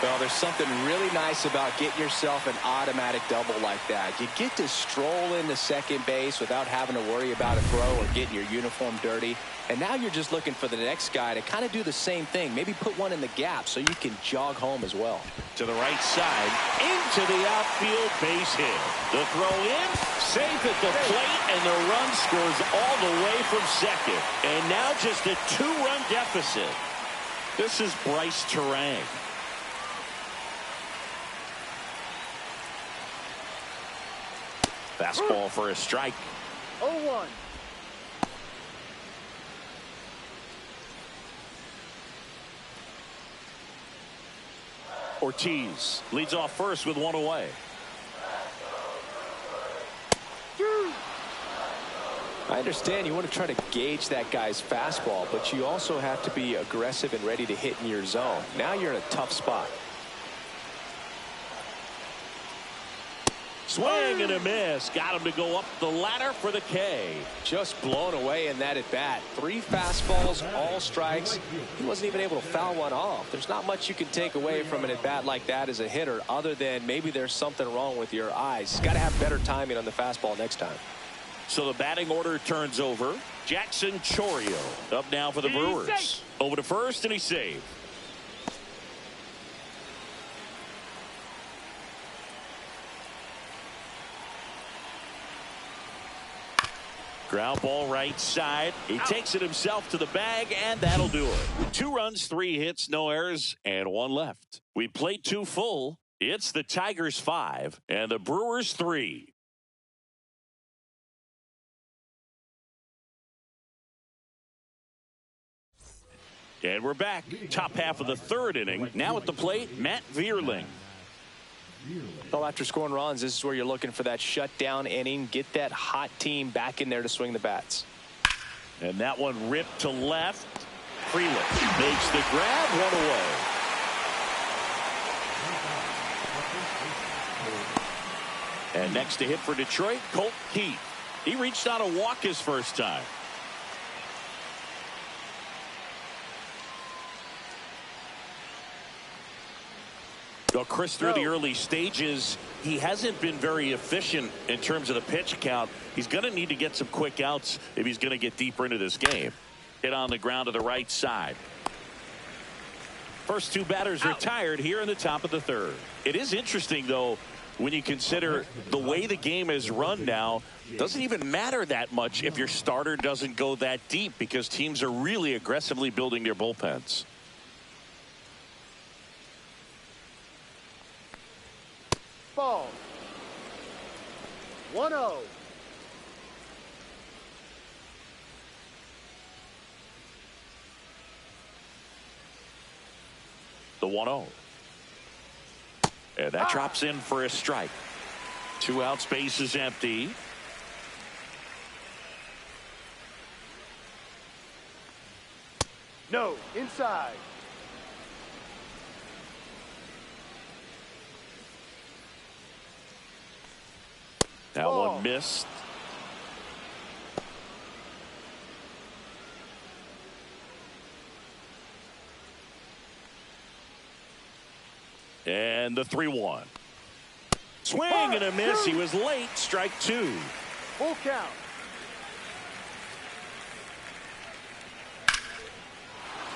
Well, there's something really nice about getting yourself an automatic double like that. You get to stroll into second base without having to worry about a throw or getting your uniform dirty. And now you're just looking for the next guy to kind of do the same thing. Maybe put one in the gap so you can jog home as well. To the right side, into the outfield, base hit. The throw in, safe at the plate, and the run scores all the way from second. And now just a 2-run deficit. This is Bryce Terang. Fastball for a strike. 0-1. Ortiz leads off first with one away. I understand you want to try to gauge that guy's fastball, but you also have to be aggressive and ready to hit in your zone. Now you're in a tough spot. Swing and a miss. Got him to go up the ladder for the K. Just blown away in that at bat. 3 fastballs, all strikes. He wasn't even able to foul one off. There's not much you can take away from an at bat like that as a hitter, other than maybe there's something wrong with your eyes. Got to have better timing on the fastball next time. So the batting order turns over. Jackson Chourio up now for the Brewers. Over to first, and he's saved. Ground ball right side. He takes it himself to the bag, and that'll do it. 2 runs, 3 hits, no errors, and 1 left. We played 2 full. It's the Tigers 5 and the Brewers 3. And we're back. Top half of the 3rd inning. Now at the plate, Matt Vierling. Well, after scoring runs, this is where you're looking for that shutdown inning. Get that hot team back in there to swing the bats. And that one ripped to left. Freeland makes the grab, 1 away. And next to hit for Detroit, Colt Keith. He reached out a walk his first time. Well, Chris, through the early stages, he hasn't been very efficient in terms of the pitch count. He's going to need to get some quick outs if he's going to get deeper into this game. Hit on the ground to the right side. First 2 batters retired here in the top of the 3rd. It is interesting, though, when you consider the way the game is run now. Doesn't even matter that much if your starter doesn't go that deep, because teams are really aggressively building their bullpens. Ball. 1-0. The 1-0. And that drops in for a strike. 2 outs, base is empty. No, inside. That one missed. And the 3-1. Swing and a miss. He was late. Strike 2. Full count.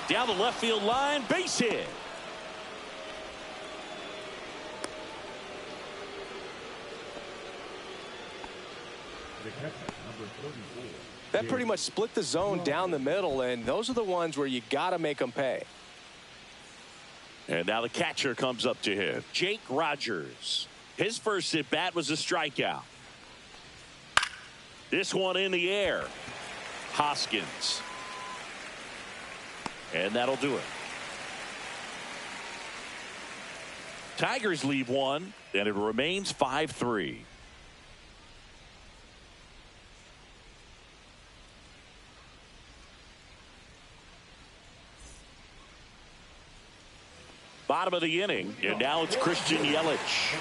Down the left field line. Base hit. The catcher, number 34. That pretty much split the zone down the middle, and those are the ones where you got to make them pay. And now the catcher comes up to him. Jake Rogers. His first at bat was a strikeout. This one in the air. Hoskins. And that'll do it. Tigers leave one, and it remains 5-3. Bottom of the inning, and now it's Christian Yelich.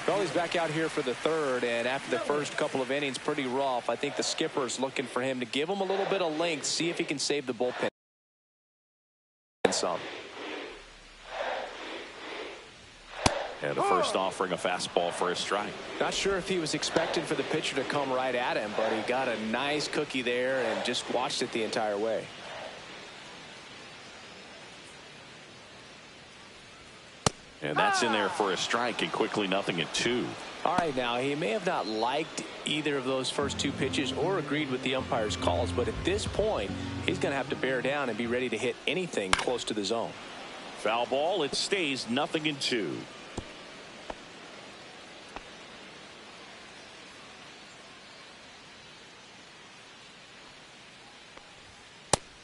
Well, he's back out here for the third, and after the first couple of innings, pretty rough. I think the skipper's looking for him to give him a little bit of length, see if he can save the bullpen some. And the first offering a fastball for a strike. Not sure if he was expecting for the pitcher to come right at him, but he got a nice cookie there and just watched it the entire way. And that's in there for a strike, and quickly 0-2. All right, now he may have not liked either of those first 2 pitches or agreed with the umpire's calls, but at this point he's going to have to bear down and be ready to hit anything close to the zone. Foul ball. It stays 0-2.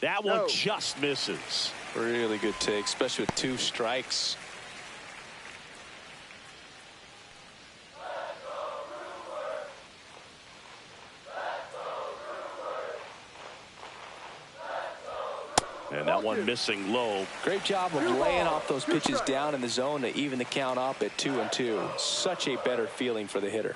That one just misses. Really good take, especially with 2 strikes. And that one missing low. Great job of laying off those pitches down in the zone to even the count up at 2-2. Such a better feeling for the hitter.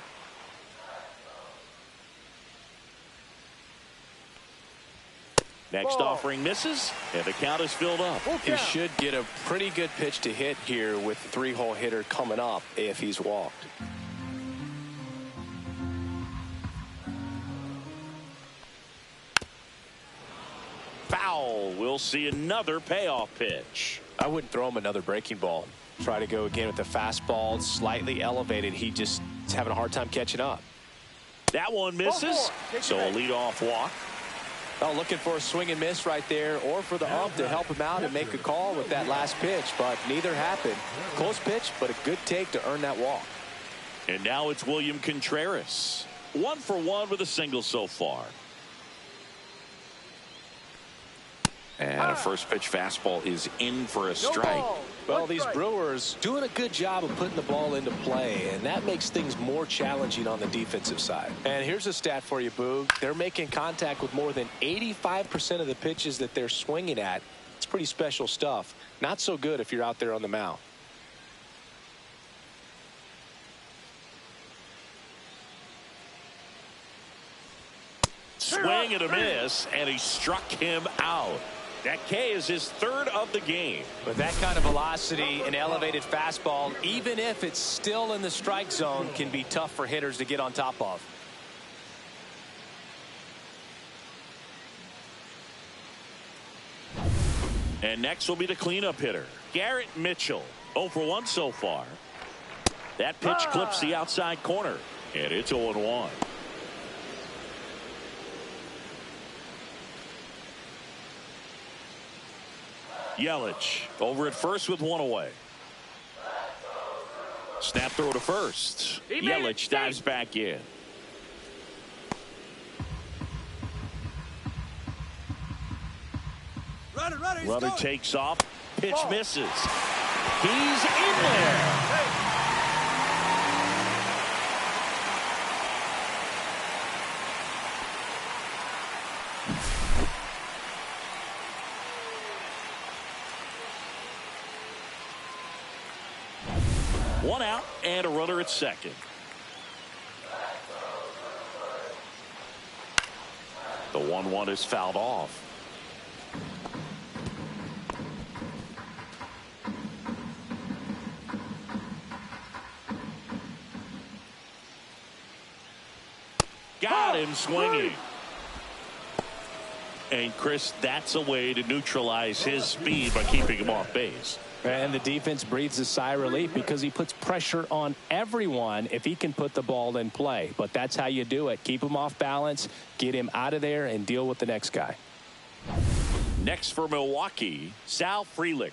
Next offering misses, and the count is filled up. He should get a pretty good pitch to hit here with the 3-hole hitter coming up if he's walked. Foul. We'll see another payoff pitch. I wouldn't throw him another breaking ball. Try to go again with the fastball, slightly elevated. He just is having a hard time catching up. That one misses, so a leadoff walk. Oh, looking for a swing and miss right there, or for the ump to help him out and make a call with that last pitch, but neither happened. Close pitch, but a good take to earn that walk. And now it's William Contreras. 1 for 1 with a single so far. And a first pitch fastball is in for a strike. Well, these Brewers doing a good job of putting the ball into play, and that makes things more challenging on the defensive side. And here's a stat for you, Boog. They're making contact with more than 85% of the pitches that they're swinging at. It's pretty special stuff. Not so good if you're out there on the mound. Swing and a miss, and he struck him out. That K is his 3rd of the game. With that kind of velocity, an elevated fastball, even if it's still in the strike zone, can be tough for hitters to get on top of. And next will be the cleanup hitter, Garrett Mitchell. 0 for 1 so far. That pitch clips the outside corner, and it's 0-1. Yelich over at first with 1 away. Snap throw to first. Yelich dives back in. Runner takes off. pitch misses. He's in there. One out and a runner at second. The 1-1 is fouled off. Got him swinging. And Chris, that's a way to neutralize his speed by keeping him off base. And the defense breathes a sigh of relief because he puts pressure on everyone if he can put the ball in play. But that's how you do it. Keep him off balance, get him out of there, and deal with the next guy. Next for Milwaukee, Sal Frelick.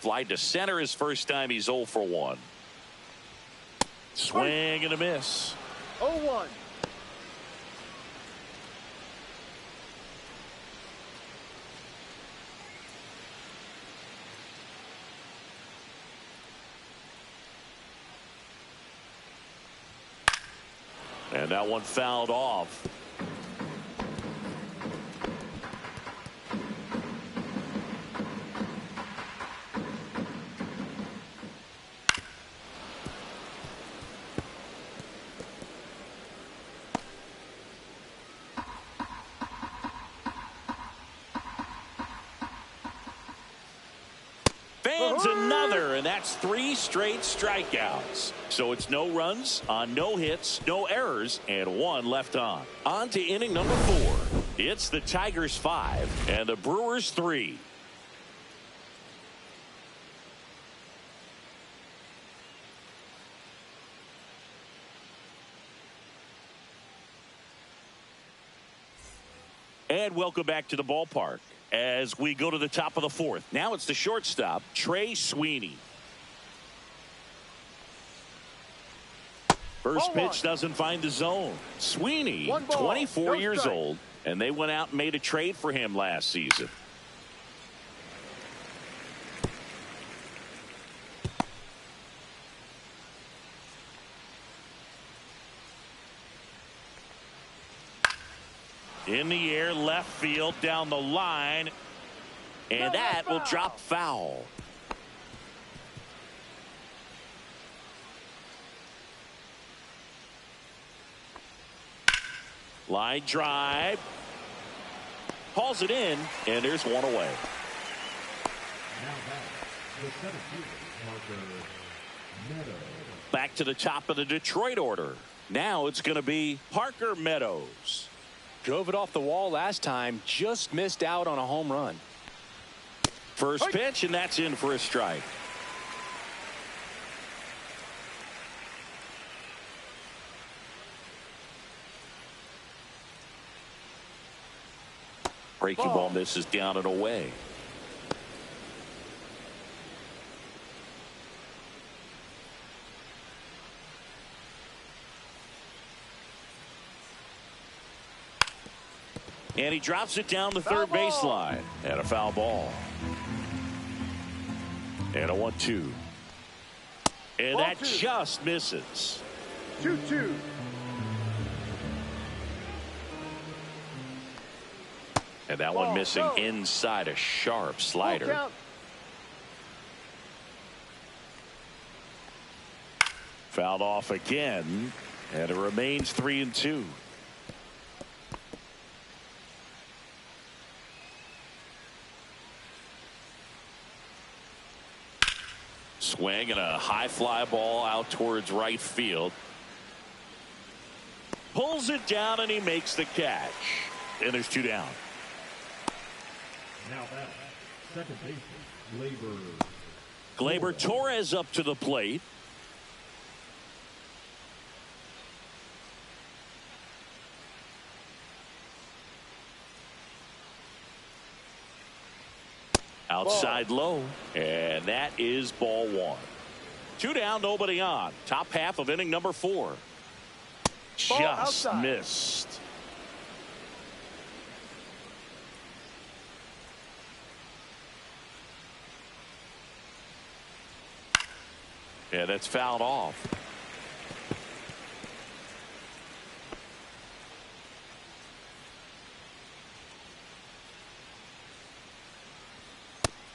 Flied to center his first time. He's 0 for 1. Swing and a miss. 0-1. And that one fouled off. Fans another, and that's 3 straight strikeouts. So it's no runs on no hits, no errors, and 1 left on. On to inning number 4. It's the Tigers 5 and the Brewers 3. And welcome back to the ballpark as we go to the top of the 4th. Now it's the shortstop, Trey Sweeney. First pitch doesn't find the zone. Sweeney, 24 years old, and they went out and made a trade for him last season. In the air, left field, down the line, and that will drop foul. Line drive. Hauls it in, and there's one away. Now back, the center fielder, Parker Meadows. Back to the top of the Detroit order. Now it's going to be Parker Meadows. Drove it off the wall last time, just missed out on a home run. First pitch, and that's in for a strike. Breaking ball misses down and away. And he drops it down the third baseline. And a foul ball. And a 1-2. And that just misses. 2-2. And that one missing inside a sharp slider. Fouled off again. And it remains 3-2. Swing and a high fly ball out towards right field. Pulls it down and he makes the catch. And there's 2 down. Now back, second baseman, Gleyber Torres up to the plate. Outside low, and that is ball 1. 2 down, nobody on. Top half of inning number 4. Just missed. Yeah, that's fouled off.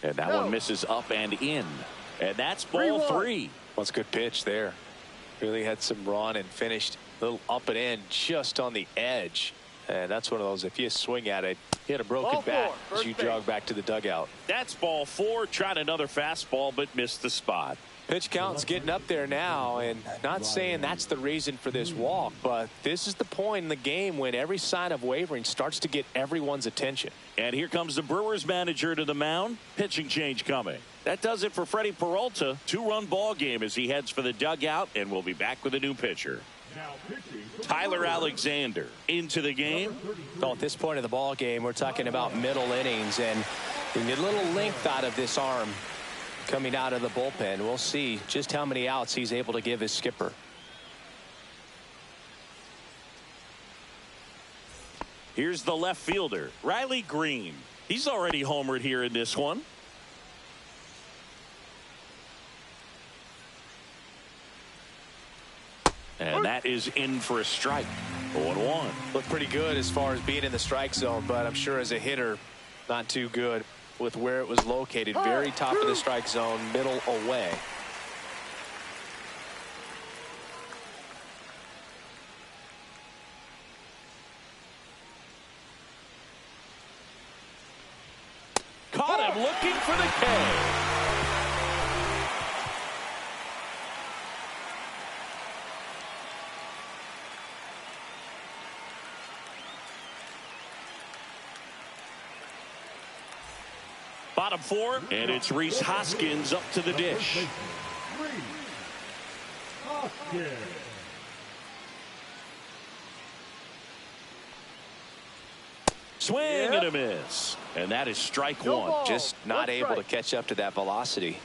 And that one misses up and in. And that's ball 3. Well, it's a good pitch there. Really had some run and finished a little up and in just on the edge. And that's one of those, if you swing at it, hit a broken bat as you jog back to the dugout. That's ball 4. Tried another fastball, but missed the spot. Pitch count's getting up there now, and not saying that's the reason for this walk, but this is the point in the game when every sign of wavering starts to get everyone's attention. And here comes the Brewers manager to the mound. Pitching change coming. That does it for Freddie Peralta. 2-run ball game as he heads for the dugout, and we'll be back with a new pitcher. Tyler Alexander into the game. So at this point of the ball game, we're talking about middle innings, and you get a little length out of this arm coming out of the bullpen. We'll see just how many outs he's able to give his skipper. Here's the left fielder, Riley Green. He's already homered here in this one. And that is in for a strike. 0-1. Looked pretty good as far as being in the strike zone, but I'm sure as a hitter, not too good with where it was located. Very top of the strike zone, middle away. Caught him looking for the K. Bottom 4, and it's Rhys Hoskins up to the dish. Swing and a miss. And that is strike 1. Just not able to catch up to that velocity.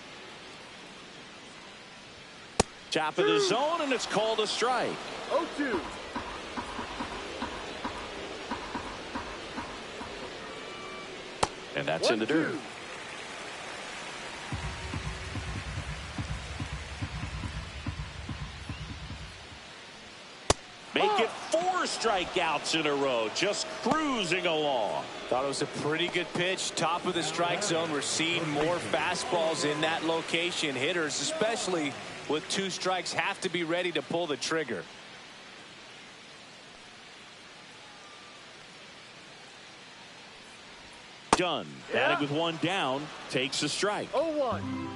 Top of the zone, and it's called a strike. 0-2. And that's in the dirt. Make it 4 strikeouts in a row, just cruising along. Thought it was a pretty good pitch. Top of the strike zone. We're seeing more fastballs in that location. Hitters, especially with 2 strikes, have to be ready to pull the trigger. Done. Batting with 1 down, takes a strike. 0-1.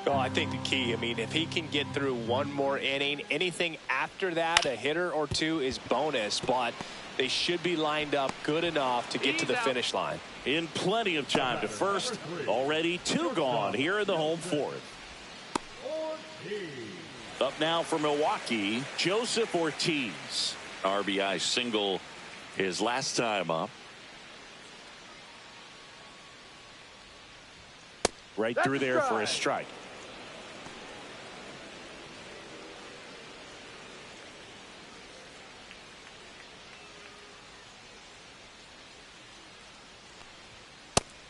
Oh, I think the key, I mean, if he can get through 1 more inning, anything after that, a hitter or 2 is bonus, but they should be lined up good enough to get to the finish line. In plenty of time to first. Already 2 gone here in the home 4th. Up now for Milwaukee, Joseph Ortiz. RBI single his last time up. Right through there for a strike.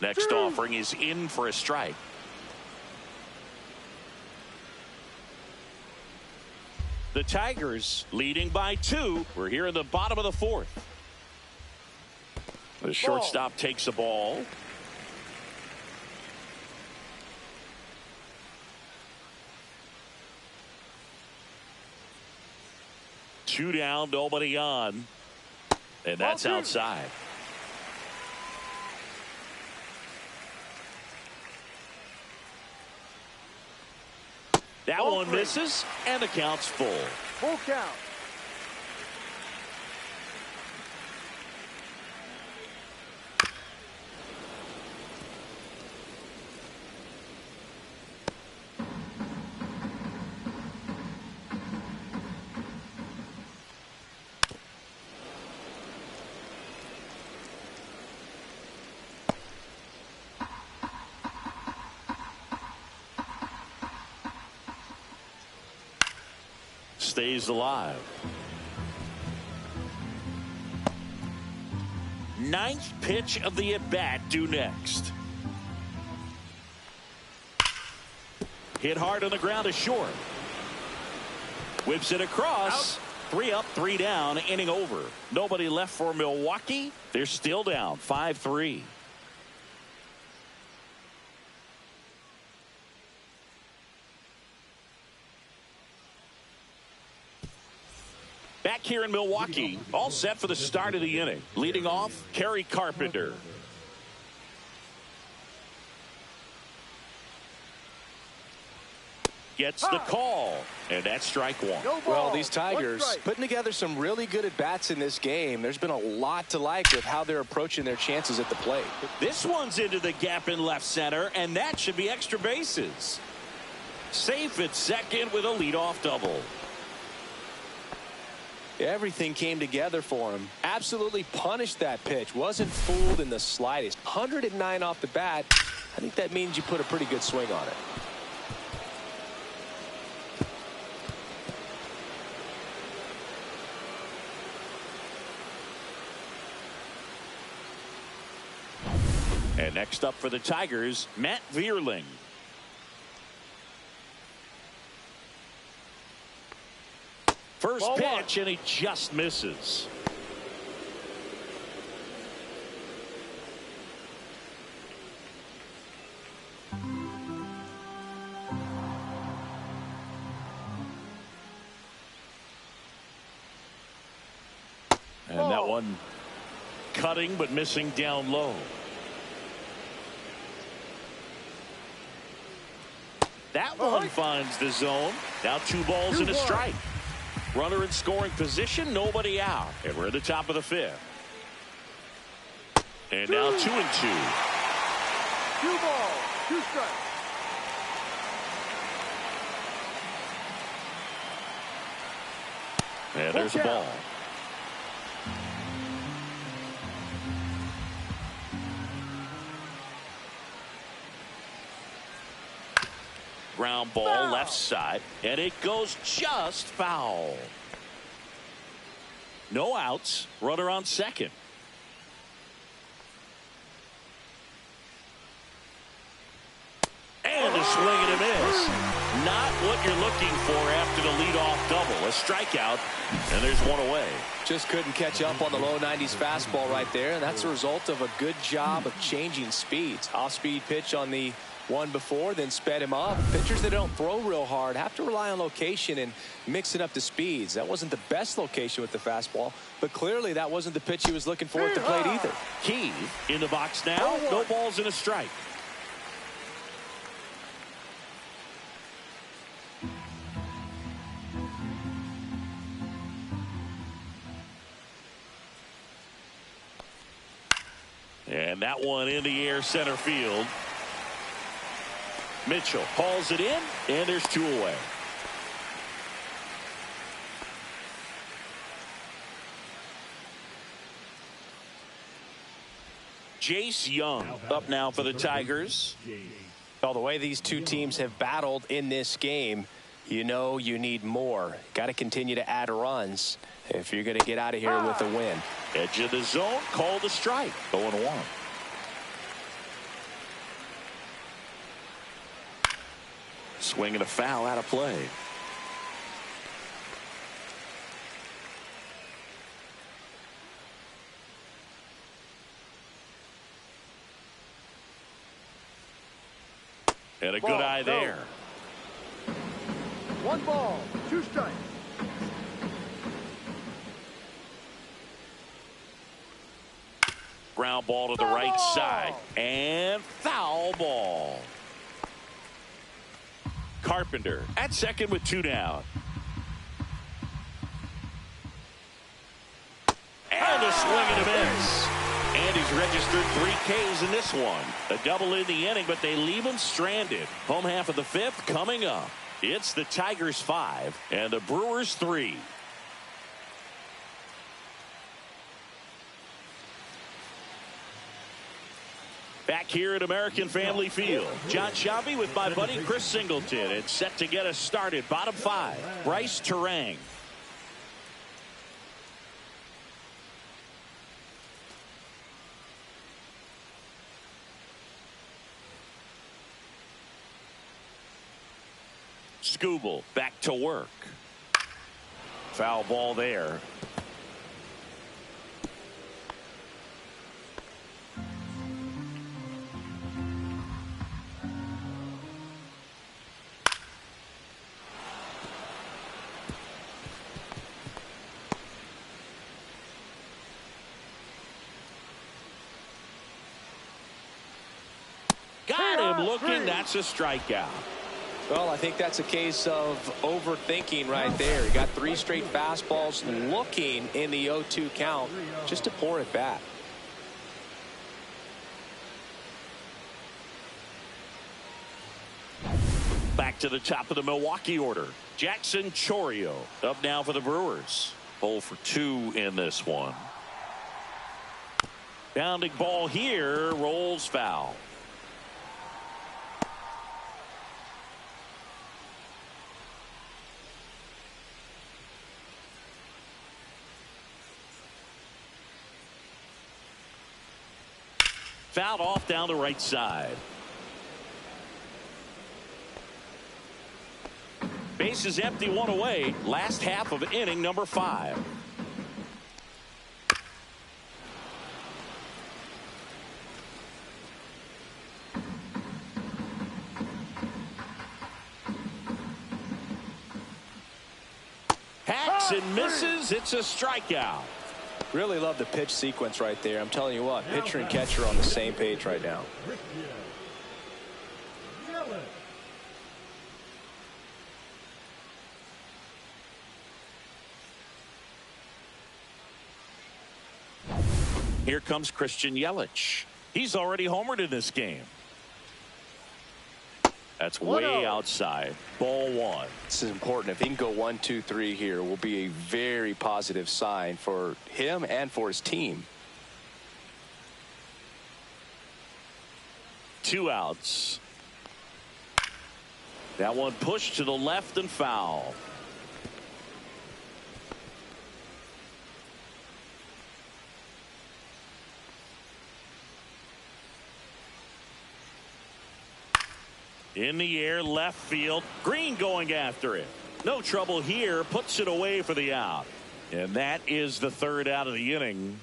Next offering is in for a strike. The Tigers leading by 2. We're here in the bottom of the 4th. The shortstop takes the ball. Two down, nobody on. And that's outside. That one misses, and the count's full. Full count. Stays alive. 9th pitch of the at-bat due next. Hit hard on the ground is short. Whips it across. Out. 3 up, 3 down, inning over. Nobody left for Milwaukee. They're still down 5-3. Back here in Milwaukee, all set for the start of the inning. Leading off, Kerry Carpenter. Gets the call, and that's strike one. Well, these Tigers putting together some really good at-bats in this game. There's been a lot to like with how they're approaching their chances at the plate. This one's into the gap in left center, and that should be extra bases. Safe at second with a leadoff double. Everything came together for him. Absolutely punished that pitch. Wasn't fooled in the slightest. 109 off the bat. I think that means you put a pretty good swing on it. And next up for the Tigers, Matt Vierling. First Ball pitch, and he just misses. And that one cutting but missing down low. That one finds the zone. Now 2 balls and a strike. Runner in scoring position, nobody out. And we're at the top of the 5th. And now 2-2. 2 balls, 2 strikes. And there's a ball. Ground ball left side, and it goes just foul. No outs, runner on second. And a swing and a miss. Not what you're looking for after the leadoff double. A strikeout, and there's one away. Just couldn't catch up on the low 90s fastball right there, and that's a result of a good job of changing speeds. Off-speed pitch on the one before, then sped him up. Pitchers that don't throw real hard have to rely on location and mixing up the speeds. That wasn't the best location with the fastball, but clearly that wasn't the pitch he was looking for at the plate either. Key in the box now. No balls and a strike. And that one in the air center field. Mitchell hauls it in, and there's 2 away. Jace Young up now for the Tigers. Well, the way these two teams have battled in this game, you know you need more. Got to continue to add runs if you're going to get out of here with a win. Edge of the zone, called a strike. 0-1. Swing and a foul out of play. And a good eye there. 1 ball, 2 strikes. Ground ball to the right side. And foul ball. Carpenter at second with 2 down. And a swing and a miss. And he's registered 3 Ks in this one. A double in the inning, but they leave him stranded. Home half of the 5th coming up. It's the Tigers 5 and the Brewers 3. Back here at American Family Field, John Shabby with my buddy Chris Singleton. It's set to get us started. Bottom 5, Bryce Terang. Skubal back to work. Foul ball there. Got him looking. That's a strikeout. Well, I think that's a case of overthinking right there. He got 3 straight fastballs looking in the 0-2 count just to pour it back. Back to the top of the Milwaukee order. Jackson Chourio up now for the Brewers. 0 for 2 in this one. Bounding ball here, rolls foul. Fouled off down the right side. Base is empty, 1 away. Last half of inning number 5. Hacks and misses. It's a strikeout. Really love the pitch sequence right there. I'm telling you what, pitcher and catcher are on the same page right now. Here comes Christian Yelich. He's already homered in this game. That's way outside. Ball 1. This is important. If he can go 1, 2, 3 here, will be a very positive sign for him and for his team. 2 outs. That one pushed to the left and foul. In the air, left field. Green going after it. No trouble here. Puts it away for the out. And that is the 3rd out of the inning.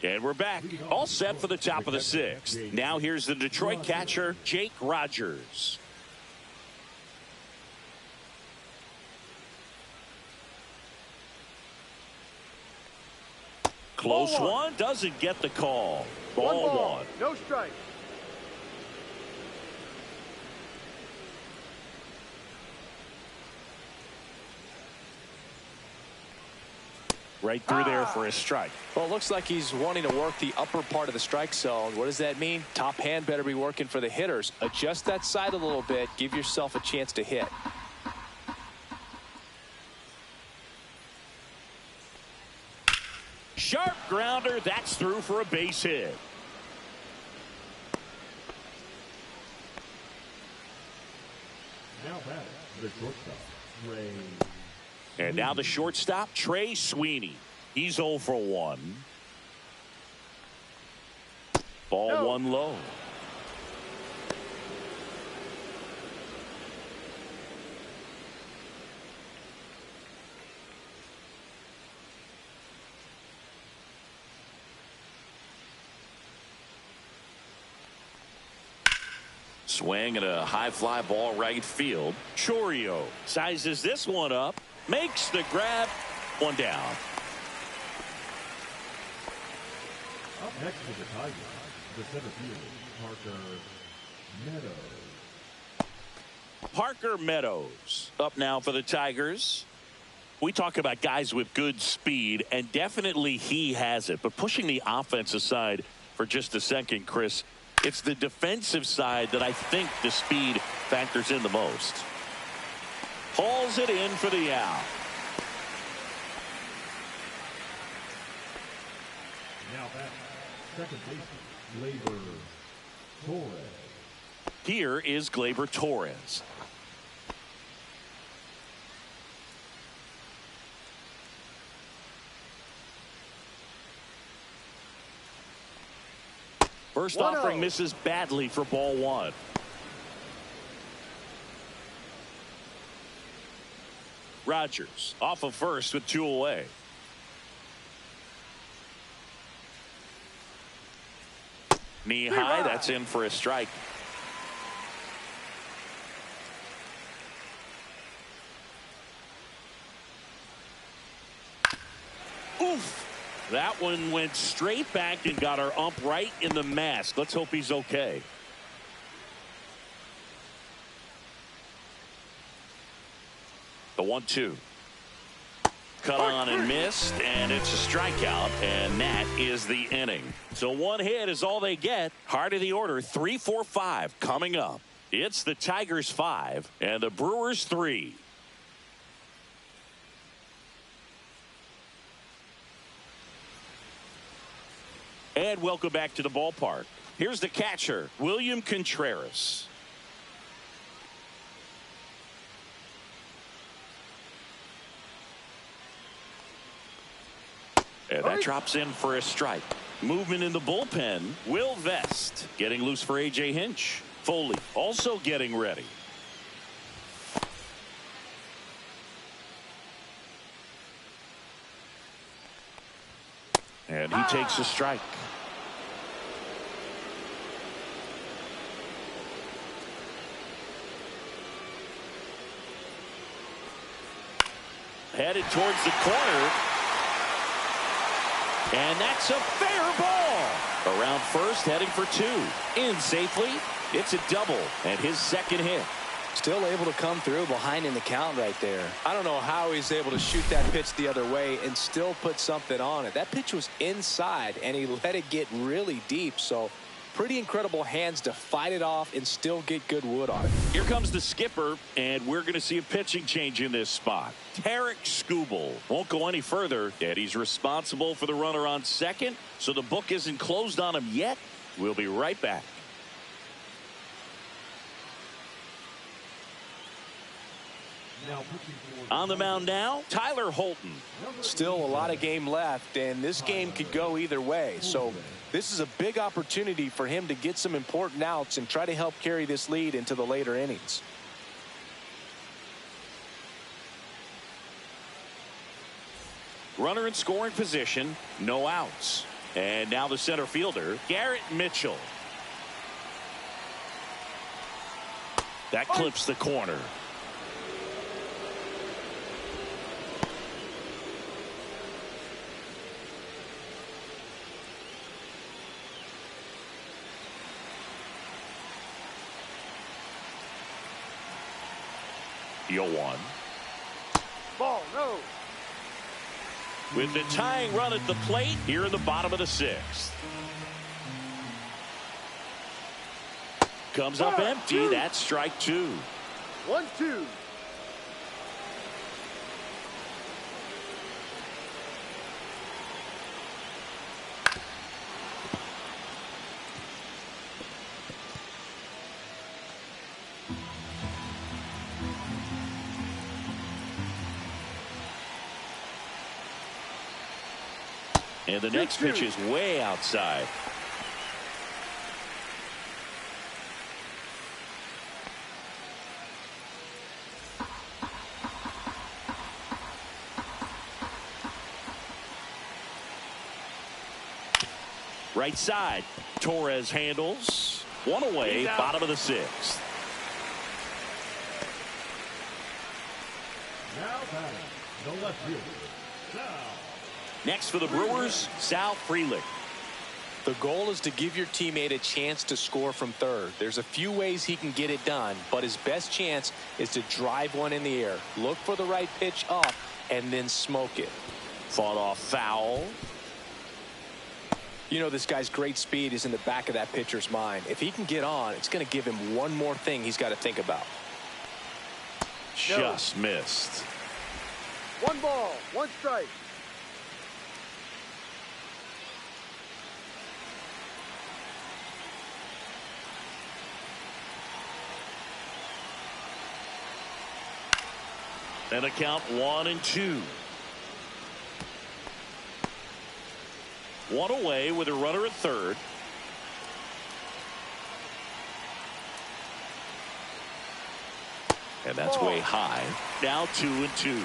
And we're back. All set for the top of the 6th. Now here's the Detroit catcher, Jake Rogers. Close one, doesn't get the call. Ball 1. No strike. Right through there for a strike. Well, it looks like he's wanting to work the upper part of the strike zone. What does that mean? Top hand better be working for the hitters. Adjust that side a little bit. Give yourself a chance to hit. Sharp grounder. That's through for a base hit. Now batting, the shortstop, Ray. And now the shortstop, Trey Sweeney. He's 0 for 1. Ball 1 low. Swing and a high fly ball right field. Chourio sizes this one up. Makes the grab. 1 down. Up next to the Tigers, the center fielder, Parker Meadows. Parker Meadows up now for the Tigers. We talk about guys with good speed, and definitely he has it. But pushing the offense aside for just a second, Chris, it's the defensive side that I think the speed factors in the most. Hauls it in for the out. Now back, second baseman, Gleyber Torres. Here is Gleyber Torres. First 1-0. offering misses badly for ball one. Rogers off of first with 2 away. Knee high, that's in for a strike. Oof. That one went straight back and got our ump right in the mask. Let's hope he's okay. The 1-2. Cut on and missed, and it's a strikeout, and that is the inning. So 1 hit is all they get. Heart of the order, 3-4-5 coming up. It's the Tigers 5 and the Brewers 3. And welcome back to the ballpark. Here's the catcher, William Contreras. And that drops in for a strike. Movement in the bullpen. Will Vest getting loose for A.J. Hinch. Foley also getting ready. And he takes a strike. Headed towards the corner. And that's a fair ball. Around first, heading for 2. In safely. It's a double and his second hit. Still able to come through behind in the count right there. I don't know how he's able to shoot that pitch the other way and still put something on it. That pitch was inside and he let it get really deep. So pretty incredible hands to fight it off and still get good wood on it. Here comes the skipper, and we're going to see a pitching change in this spot. Tarek Skubal won't go any further, and he's responsible for the runner on second, so the book isn't closed on him yet. We'll be right back. On the mound now, Tyler Holton. Still a lot of game left, and this game could go either way. So this is a big opportunity for him to get some important outs and try to help carry this lead into the later innings. Runner in scoring position, no outs. And now the center fielder, Garrett Mitchell. That clips the corner. The 0-1. Ball, no. With the tying run at the plate here in the bottom of the 6th. Comes up empty. That's strike 2. 1-2. And the next pitch is way outside. Right side. Torres handles. 1 away, bottom of the 6th. Now batting, the left fielder, Sal. Next for the Brewers, Sal Frelick. The goal is to give your teammate a chance to score from third. There's a few ways he can get it done, but his best chance is to drive one in the air. Look for the right pitch up and then smoke it. Fought off foul. You know, this guy's great speed is in the back of that pitcher's mind. If he can get on, it's going to give him one more thing he's got to think about. Just missed. 1 ball, 1 strike. And a count 1-2. 1 away with a runner at third. And that's way high. Now 2-2.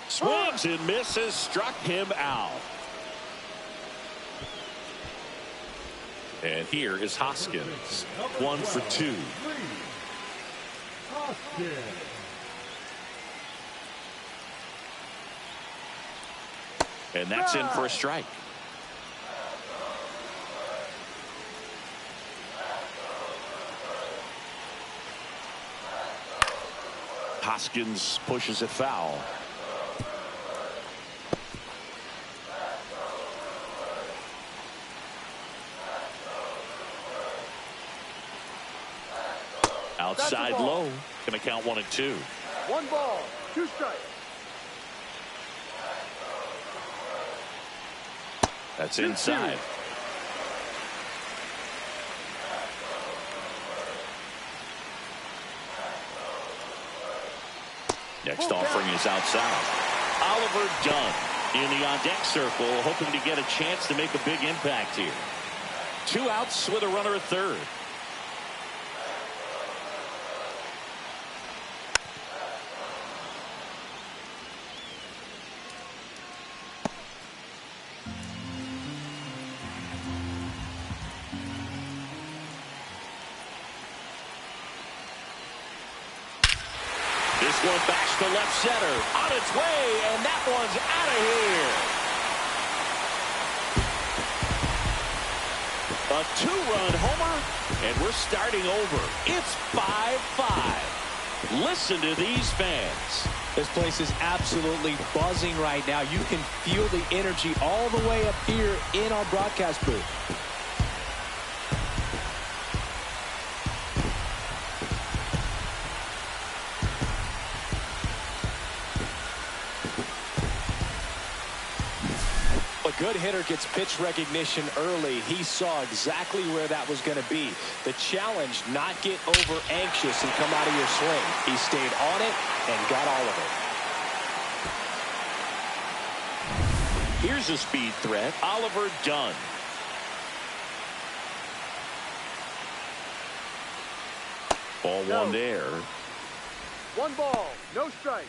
Swings and misses, struck him out. And here is Hoskins. 1 for 2. Hoskins. And that's in for a strike. Hoskins pushes it foul. Outside low. Going to count 1 and 2. 1 ball, 2 strikes. That's inside. Next offering is outside. Oliver Dunn in the on-deck circle, hoping to get a chance to make a big impact here. 2 outs with a runner at third. This one backs to left center. On its way, and that one's out of here. A 2-run homer, and we're starting over. It's 5-5. Listen to these fans. This place is absolutely buzzing right now. You can feel the energy all the way up here in our broadcast booth. A good hitter gets pitch recognition early. He saw exactly where that was going to be. The challenge, not get over anxious and come out of your swing. He stayed on it and got all of it. Here's a speed threat, Oliver Dunn. Ball 1 there. 1 ball, no strike.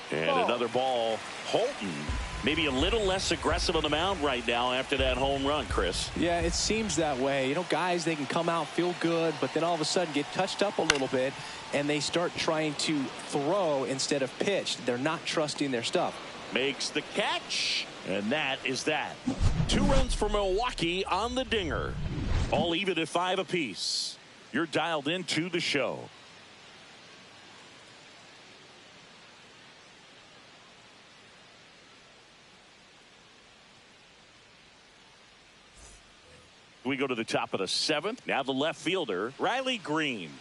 And another ball. Holton maybe a little less aggressive on the mound right now after that home run, Chris. Yeah, it seems that way. You know, guys, they can come out, feel good, but then all of a sudden get touched up a little bit, and they start trying to throw instead of pitch. They're not trusting their stuff. Makes the catch, and that is that. 2 runs for Milwaukee on the dinger. All even at 5 apiece. You're dialed into the show. We go to the top of the 7th. Now the left fielder, Riley Green.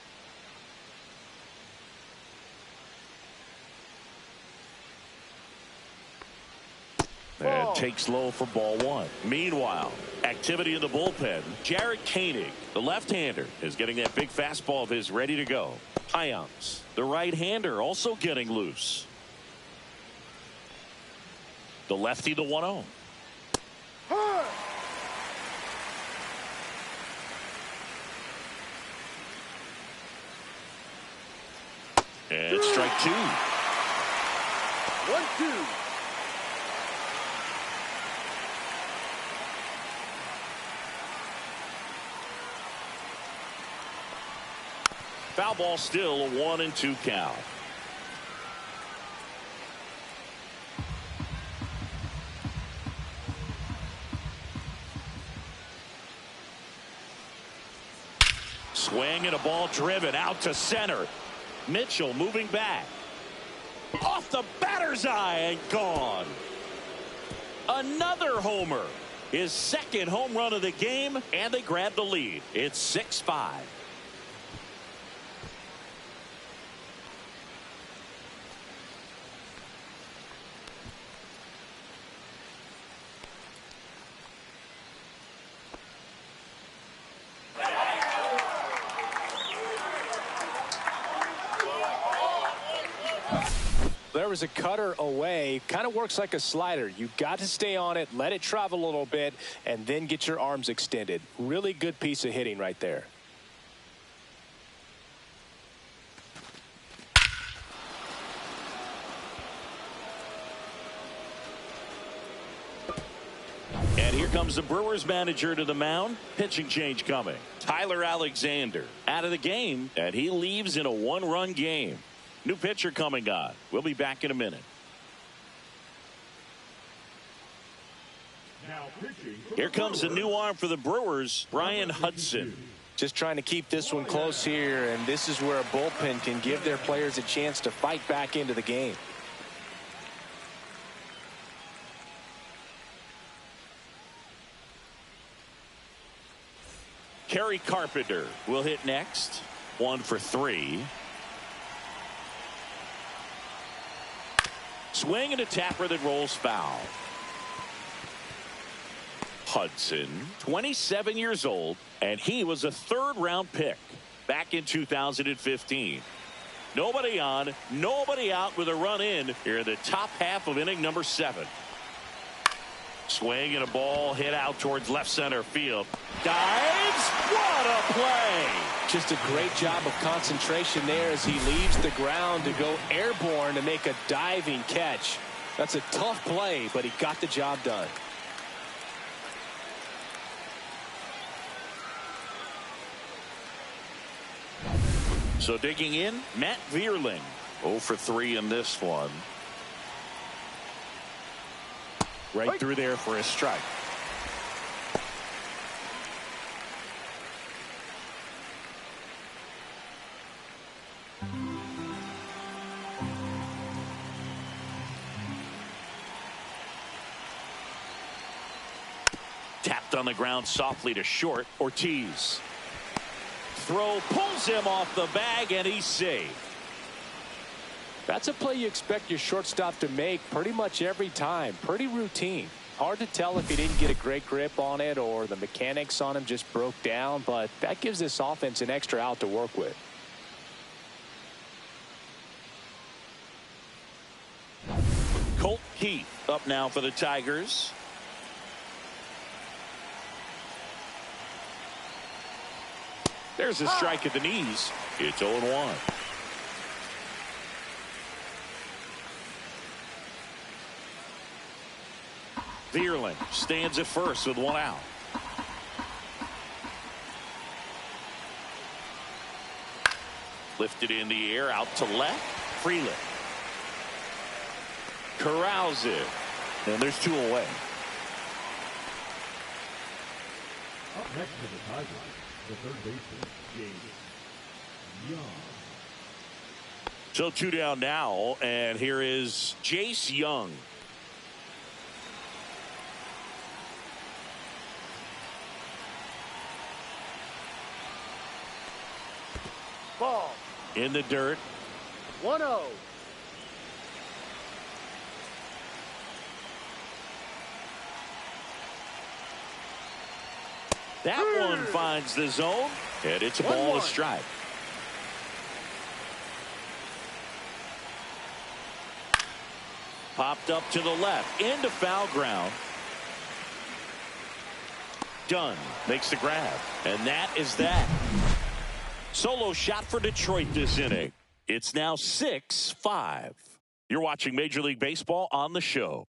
And takes low for ball 1. Meanwhile, activity in the bullpen. Jarrett Koenig, the left-hander, is getting that big fastball of his ready to go. Hyams, the right-hander, also getting loose. The lefty, the 1-0. And strike 2. 1-2. Foul ball, still a 1-2 count. Swing and a ball driven out to center. Mitchell moving back. Off the batter's eye and gone. Another homer. His 2nd home run of the game, and they grab the lead. It's 6-5. There was a cutter away. Kind of works like a slider. You've got to stay on it, let it travel a little bit, and then get your arms extended. Really good piece of hitting right there. And here comes the Brewers manager to the mound. Pitching change coming. Tyler Alexander out of the game, and he leaves in a one-run game. New pitcher coming on. We'll be back in a minute. Here comes the new arm for the Brewers, Brian Hudson. Just trying to keep this one close here, and this is where a bullpen can give their players a chance to fight back into the game. Kerry Carpenter will hit next. 1 for 3. Swing and a tapper that rolls foul. Hudson, 27 years old, and he was a third-round pick back in 2015. Nobody on, nobody out with a run in here in the top half of inning number 7. Swing and a ball hit out towards left center field. Dives. What a play. Just a great job of concentration there as he leaves the ground to go airborne to make a diving catch. That's a tough play, but he got the job done. So digging in, Matt Vierling. 0 for 3 in this one. Right through there for a strike. Tapped on the ground softly to short. Ortiz. Throw pulls him off the bag, and he's safe. That's a play you expect your shortstop to make pretty much every time. Pretty routine. Hard to tell if he didn't get a great grip on it or the mechanics on him just broke down, but that gives this offense an extra out to work with. Colt Keith up now for the Tigers. There's a strike at the knees. It's 0-1. Vierling stands at first with 1 out. Lifted in the air out to left. Freeland corrals it. And there's 2 away. Up next to the Tigers, the third baseman, James Young. So 2 down now, and here is Jace Young. Ball. In the dirt. 1-0. That one finds the zone, and it's a ball, a strike. Popped up to the left, into foul ground. Dunn makes the grab, and that is that. Solo shot for Detroit this inning. It's now 6-5. You're watching Major League Baseball on the show.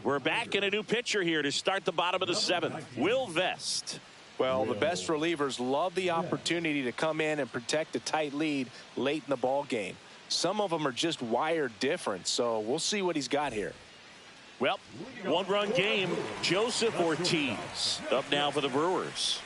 We're back in a new pitcher here to start the bottom of the 7th. Will Vest. Well, the best relievers love the opportunity to come in and protect a tight lead late in the ball game. Some of them are just wired different, so we'll see what he's got here. Well, 1-run game. Joseph Ortiz up now for the Brewers.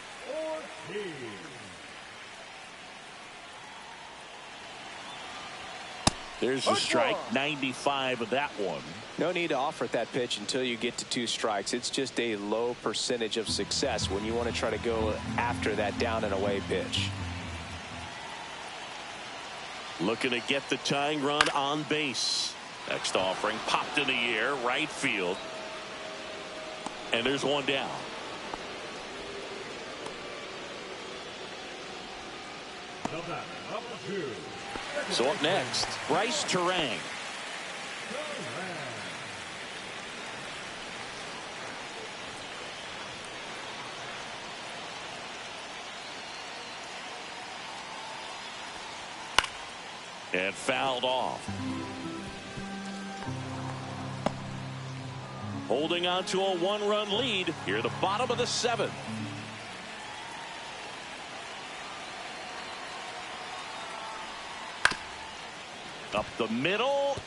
There's a strike. 95 of that one. No need to offer that pitch until you get to 2 strikes. It's just a low percentage of success when you want to try to go after that down and away pitch. Looking to get the tying run on base. Next offering popped in the air, right field. And there's 1 down. The batter, up to. So up next, Bryce Terang. And fouled off. Holding on to a one-run lead here at the bottom of the seventh. Up the middle.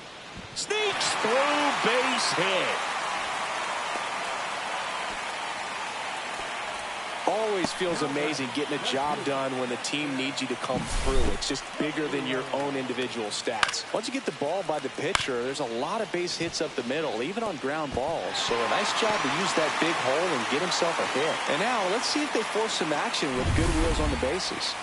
Sneaks through, base hit. Always feels amazing getting a job done when the team needs you to come through. It's just bigger than your own individual stats. Once you get the ball by the pitcher, there's a lot of base hits up the middle, even on ground balls. So a nice job to use that big hole and get himself a hit. And now let's see if they force some action with good wheels on the bases.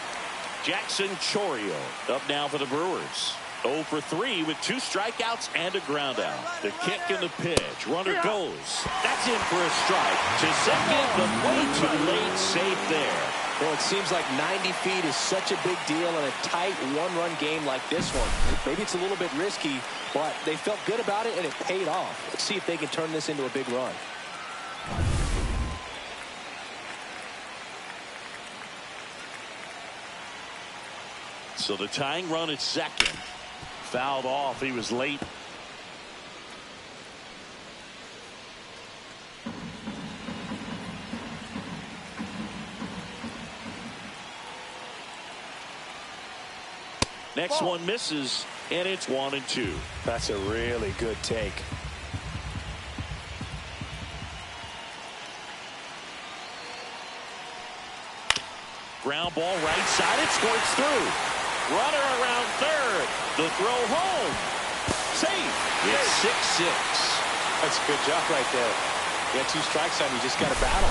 Jackson Chourio up now for the Brewers. 0 for 3 with 2 strikeouts and a ground out. The kick and the pitch. Runner goes. That's in for a strike. To second, but way too late. Safe there. Well, it seems like 90 feet is such a big deal in a tight one-run game like this one. Maybe it's a little bit risky, but they felt good about it and it paid off. Let's see if they can turn this into a big run. So the tying run at second. Fouled off. He was late. Next one misses, and it's 1-2. That's a really good take. Ground ball right side. It squirts through. Runner around third. The throw home. Safe. It's 6-6. That's a good job right there. You got 2 strikes on you. Just got to battle.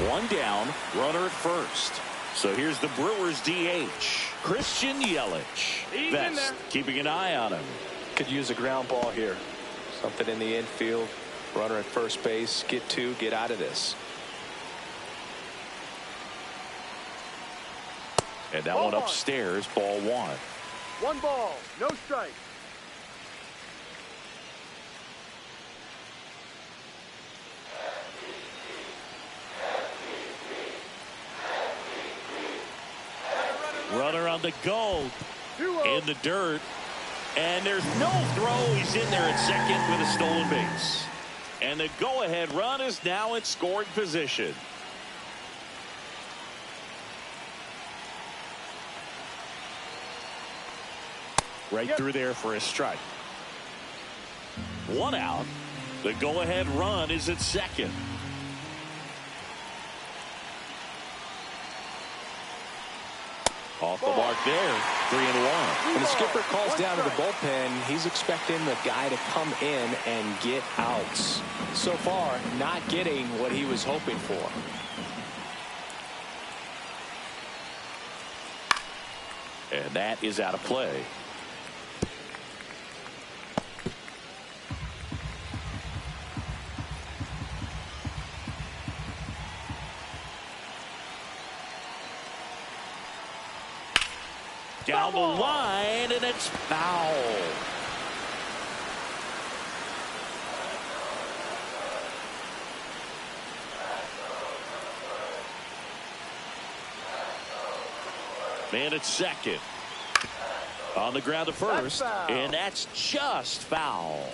One down. Runner at first. So here's the Brewers DH. Christian Yelich. Best keeping an eye on him. Could use a ground ball here. Something in the infield. Runner at first base. Get 2. Get out of this. And that one upstairs. Ball 1. 1 ball, no strike. Runner on the go. In the dirt. And there's no throw. He's in there at second with a stolen base. And the go-ahead run is now in scoring position. Right through there for a strike. 1 out. The go-ahead run is at second. Off the mark there. 3-1. When the skipper calls down to the bullpen, he's expecting the guy to come in and get outs. So far, not getting what he was hoping for. And that is out of play. Down the line, and it's foul. Man at second. On the ground to first, and that's just foul.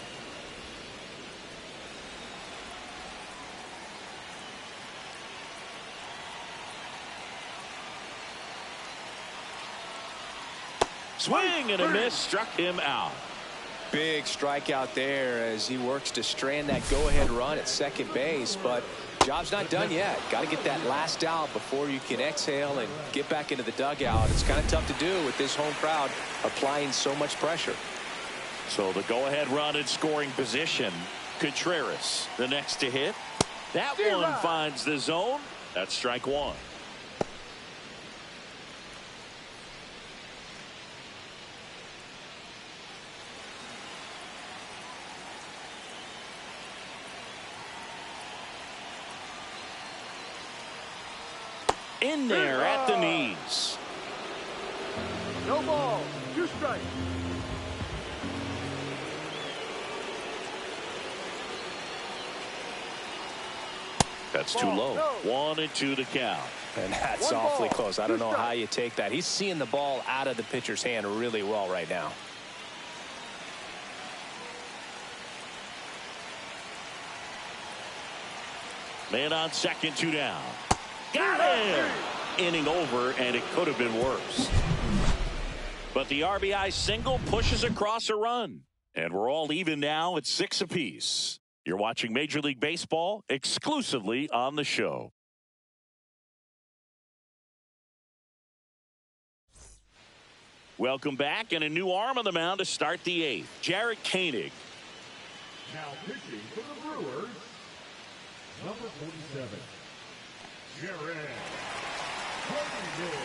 Swing and a miss, struck him out. Big strikeout there as he works to strand that go-ahead run at second base, but job's not done yet. Got to get that last out before you can exhale and get back into the dugout. It's kind of tough to do with this home crowd applying so much pressure. So the go-ahead run in scoring position. Contreras, the next to hit. That one finds the zone. That's strike 1. in there at the knees. No ball. 2 strikes. That's too low. 1-2 to count. And that's awfully close. I don't know how you take that. He's seeing the ball out of the pitcher's hand really well right now. Man on second, 2 down. Got him! Inning over, and it could have been worse. But the RBI single pushes across a run. And we're all even now at 6 apiece. You're watching Major League Baseball exclusively on the show. Welcome back, and a new arm on the mound to start the 8th. Jared Koenig. Now pitching for the Brewers, number 47, Jared Koenig.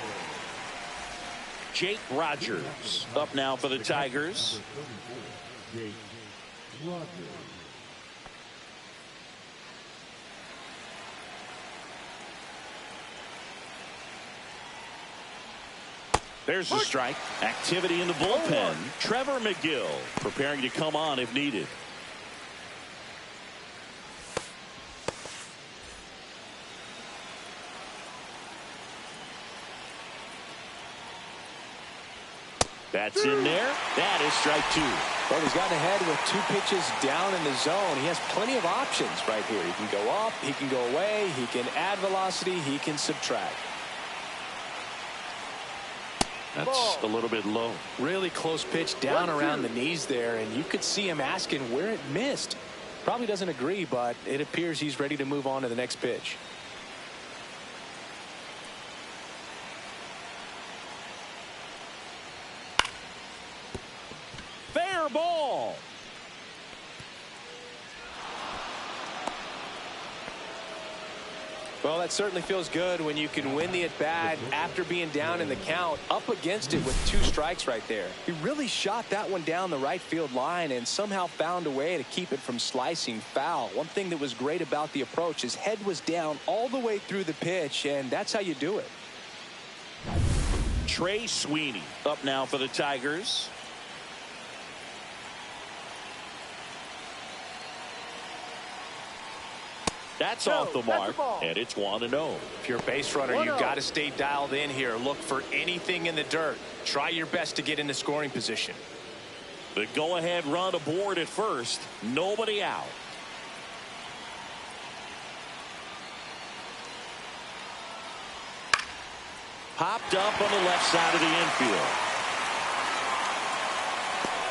Jake Rogers up now for the Tigers. Jake Rogers. There's the strike. Activity in the bullpen. Trevor McGill preparing to come on if needed. That's in there. That is strike 2. Well, he's gotten ahead with 2 pitches down in the zone. He has plenty of options right here. He can go up, he can go away, he can add velocity, he can subtract. That's a little bit low. Really close pitch down around the knees there, and you could see him asking where it missed. Probably doesn't agree, but it appears he's ready to move on to the next pitch. Fair ball. Well, that certainly feels good when you can win the at-bat after being down in the count, up against it with 2 strikes right there. He really shot that one down the right field line and somehow found a way to keep it from slicing foul. One thing that was great about the approach, his head was down all the way through the pitch, and that's how you do it. Trey Sweeney up now for the Tigers. That's off the mark, and it's 1-0. If you're a base runner, you've got to stay dialed in here. Look for anything in the dirt. Try your best to get into scoring position. The go-ahead run aboard at first. Nobody out. Popped up on the left side of the infield.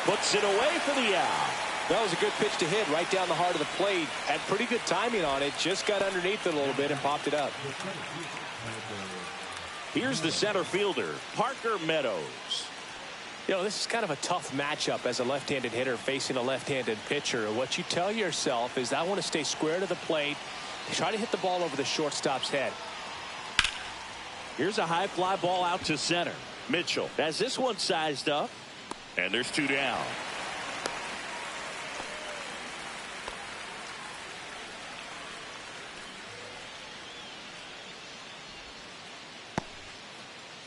Puts it away for the out. That was a good pitch to hit right down the heart of the plate. Had pretty good timing on it. Just got underneath it a little bit and popped it up. Here's the center fielder, Parker Meadows. You know, this is kind of a tough matchup as a left-handed hitter facing a left-handed pitcher. What you tell yourself is, I want to stay square to the plate, try to hit the ball over the shortstop's head. Here's a high fly ball out to center. Mitchell has this one sized up, and there's 2 down.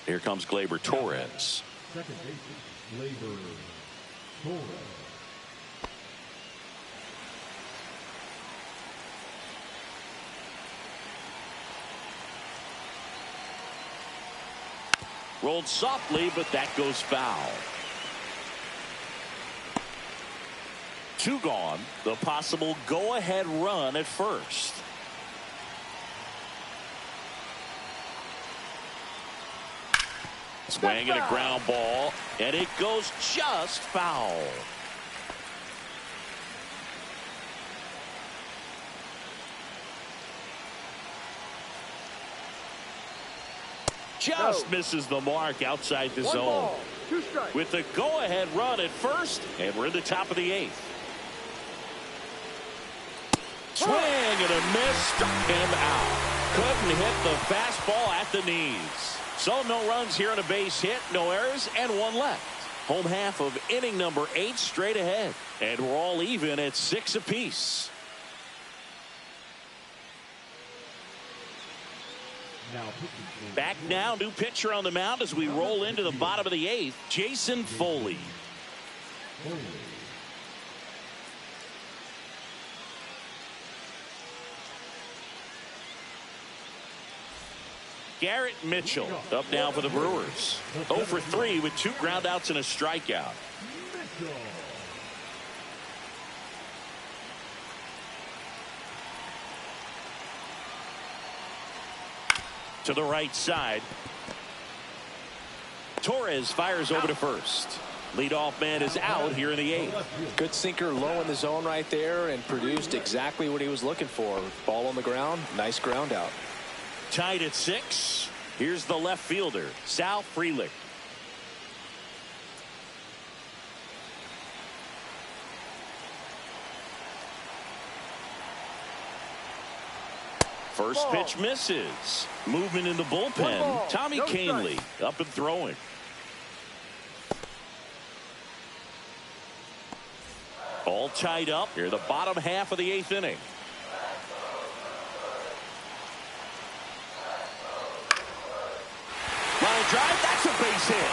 Here comes Gleyber Torres. Second baseman, Gleyber Torres. Rolled softly, but that goes foul. 2 gone. The possible go-ahead run at first. Swing and a ground ball, and it goes just foul. Just misses the mark outside the zone. Ball, 2 strikes. With the go-ahead run at first, and we're in the top of the 8th. Swing and a miss, struck him out. Couldn't hit the fastball at the knees. So no runs here on a base hit, no errors, and 1 left. Home half of inning number 8 straight ahead. And we're all even at 6 apiece. Now pitching. Back now, new pitcher on the mound as we roll into the bottom of the 8th, Jason Foley. Garrett Mitchell up now for the Brewers. 0 for 3 with 2 groundouts and a strikeout. To the right side. Torres fires over to first. Leadoff man is out here in the 8th. Good sinker low in the zone right there and produced exactly what he was looking for. Ball on the ground. Nice ground out. Tied at 6. Here's the left fielder, Sal Frelick. First pitch misses. Movement in the bullpen. Tommy Kahnle up and throwing. All tied up here, the bottom half of the 8th inning. Line drive, that's a base hit.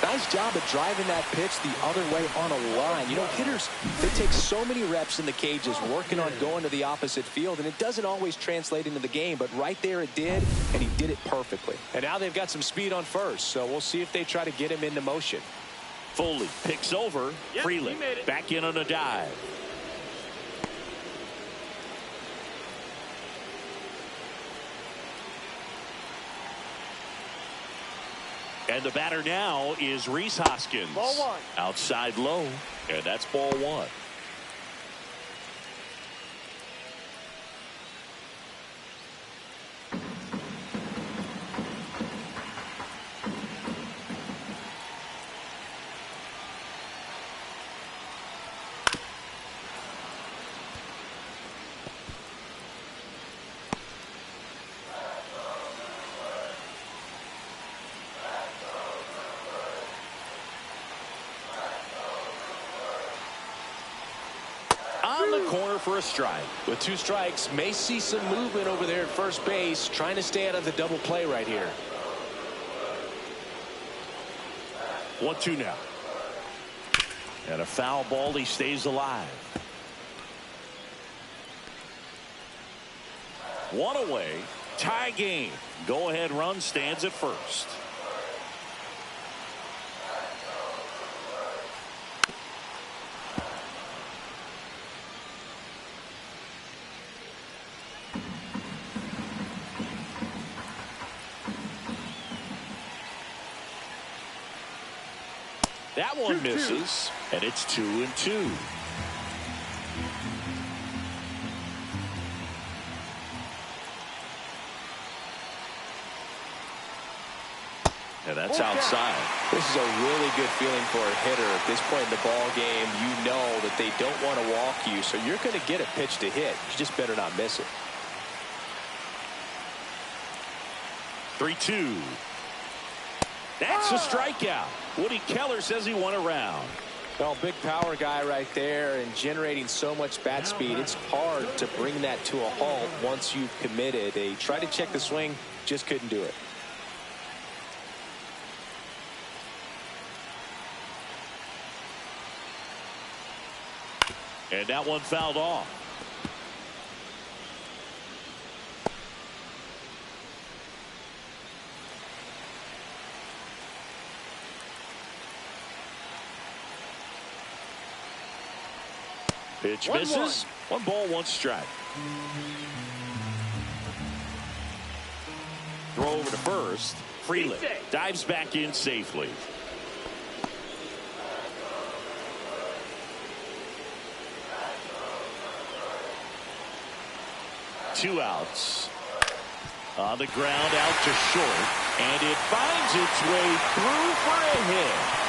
Nice job of driving that pitch the other way on a line. You know, hitters, they take so many reps in the cages working on going to the opposite field, and it doesn't always translate into the game, but right there it did, and he did it perfectly. And now they've got some speed on first, so we'll see if they try to get him into motion. Foley picks over. Frelick back in on a dive. And the batter now is Rhys Hoskins. Ball 1. Outside low, and that's ball 1. On the corner for a strike. With 2 strikes, may see some movement over there at first base, trying to stay out of the double play right here. 1-2 now. And a foul ball, he stays alive. 1 away, tie game. Go ahead run stands at first. That one misses, and it's 2-2. And that's outside. This is a really good feeling for a hitter at this point in the ball game. You know that they don't want to walk you, so you're going to get a pitch to hit. You just better not miss it. 3-2. That's a strikeout. Woody Keller says he won a round. Well, big power guy right there and generating so much bat speed. It's hard to bring that to a halt once you've committed. They tried to check the swing, just couldn't do it. And that one fouled off. Pitch misses. 1 ball, 1 strike. Throw over to first. Frelick dives back in safely. Two outs. On the ground, out to short, and it finds its way through for a hit.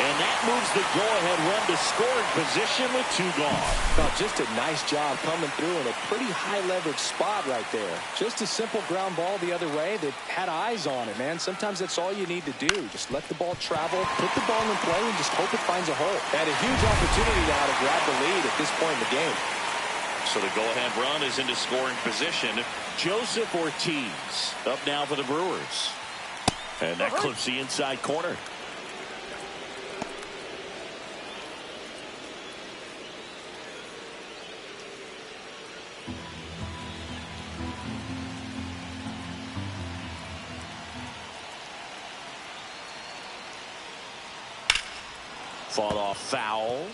And that moves the go-ahead run to scoring position with 2 gone. Oh, just a nice job coming through in a pretty high-leverage spot right there. Just a simple ground ball the other way that had eyes on it, man. Sometimes that's all you need to do. Just let the ball travel, put the ball in play, and just hope it finds a hole. Had a huge opportunity now to grab the lead at this point in the game. So the go-ahead run is into scoring position. Joseph Ortiz up now for the Brewers. And that clips the inside corner. Fought off foul.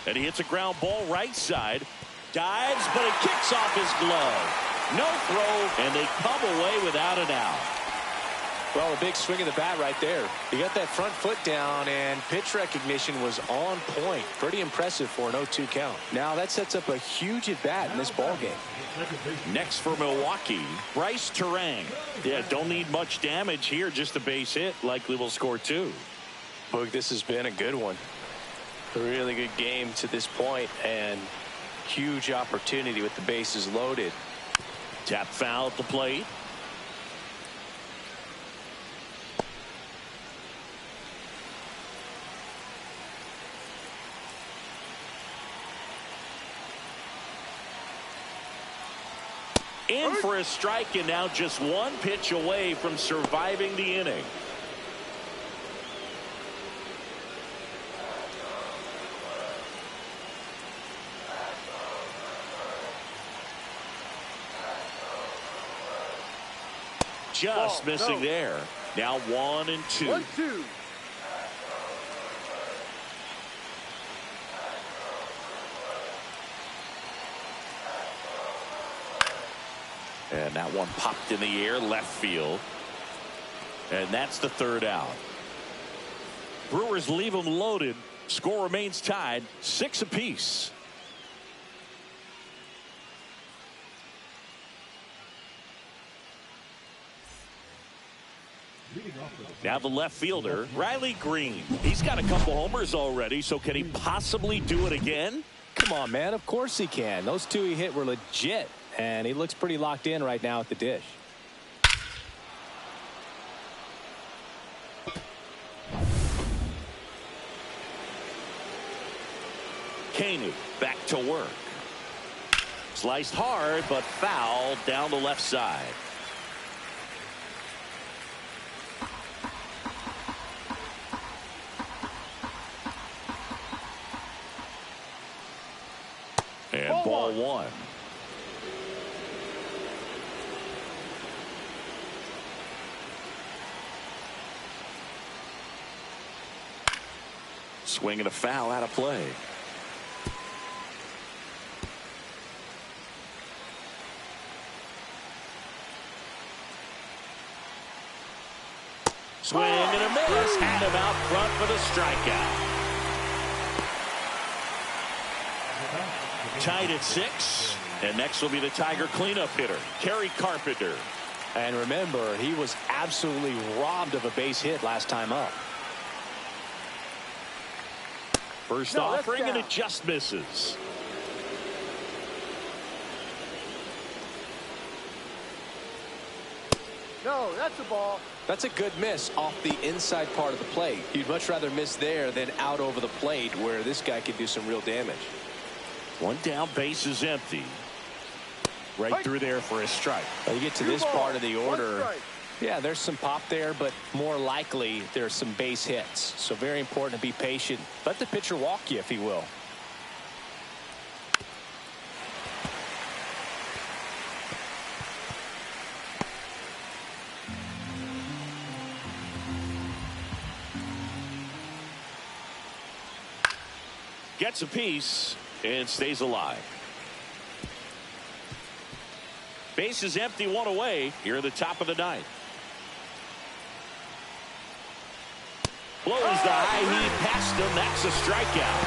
And he hits a ground ball right side. Dives, but it kicks off his glove. No throw, and they come away without an out. Well, a big swing of the bat right there. He got that front foot down, and pitch recognition was on point. Pretty impressive for an 0-2 count. Now that sets up a huge at-bat in this ballgame. Next for Milwaukee, Bryce Terang. Yeah, don't need much damage here, just a base hit. Likely will score 2. Boog, this has been a good one. A really good game to this point, and huge opportunity with the bases loaded. Tap foul at the plate. In for a strike, and now just 1 pitch away from surviving the inning. Just missing there. Now 1-2. 1-2. And that one popped in the air left field. And that's the 3rd out. Brewers leave them loaded. Score remains tied 6 apiece. Now the left fielder, Riley Green. He's got a couple homers already, so can he possibly do it again? Come on, man. Of course he can. Those 2 he hit were legit, and he looks pretty locked in right now at the dish. Kaney back to work. Sliced hard, but foul down the left side. And ball 1. Swing and a foul out of play. Swing and a miss. Had him out front for the strikeout. Tied at 6. And next will be the Tiger cleanup hitter, Kerry Carpenter. And remember, he was absolutely robbed of a base hit last time up. First offering, and it just misses. No, that's a ball. That's a good miss off the inside part of the plate. You'd much rather miss there than out over the plate, where this guy could do some real damage. 1 down, base is empty. Right through there for a strike. Well, you get to this part of the order. Yeah, there's some pop there, but more likely there's some base hits. So very important to be patient. Let the pitcher walk you, if he will. Gets a piece and stays alive. Base is empty, 1 away here at the top of the 9th. Blows the high heat past him. That's a strikeout.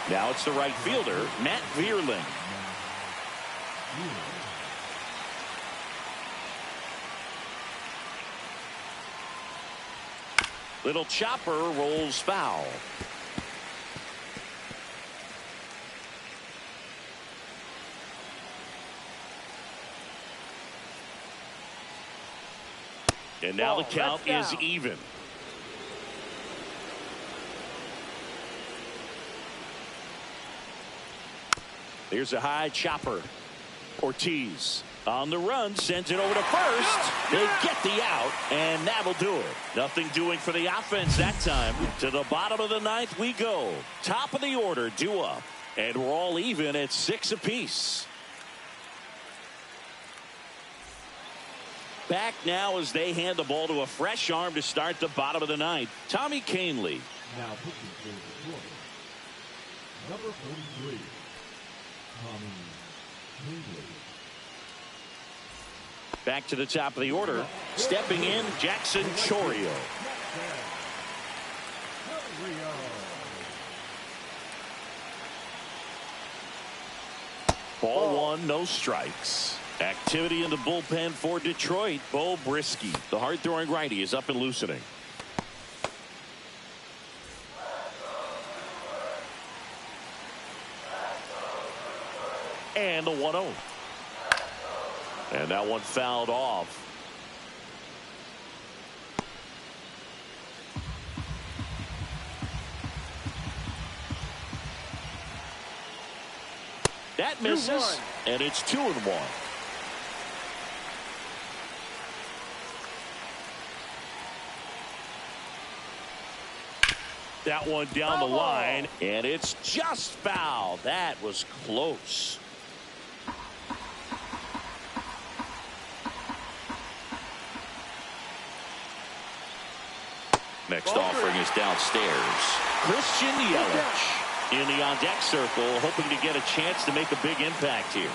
Now it's the right fielder, Matt Vierling. Little chopper rolls foul. And now the count is even. Here's a high chopper. Ortiz on the run, sends it over to first. They get the out, and that'll do it. Nothing doing for the offense that time. To the bottom of the ninth we go. Top of the order due up, and we're all even at 6 apiece. Back now as they hand the ball to a fresh arm to start the bottom of the ninth. Tommy Kahnle. Now pitching for Detroit, number 43, Tommy Kahnle. Back to the top of the order. Stepping in, Jackson Chourio. Ball one, no strikes. Activity in the bullpen for Detroit. Bo Brisky, the hard-throwing righty, is up and loosening. And the 1-0. And that one fouled off. That misses, and it's 2-1. That one down the line, and it's just foul. That was close. Next offering is downstairs. Christian Yelich in the on-deck circle, hoping to get a chance to make a big impact here.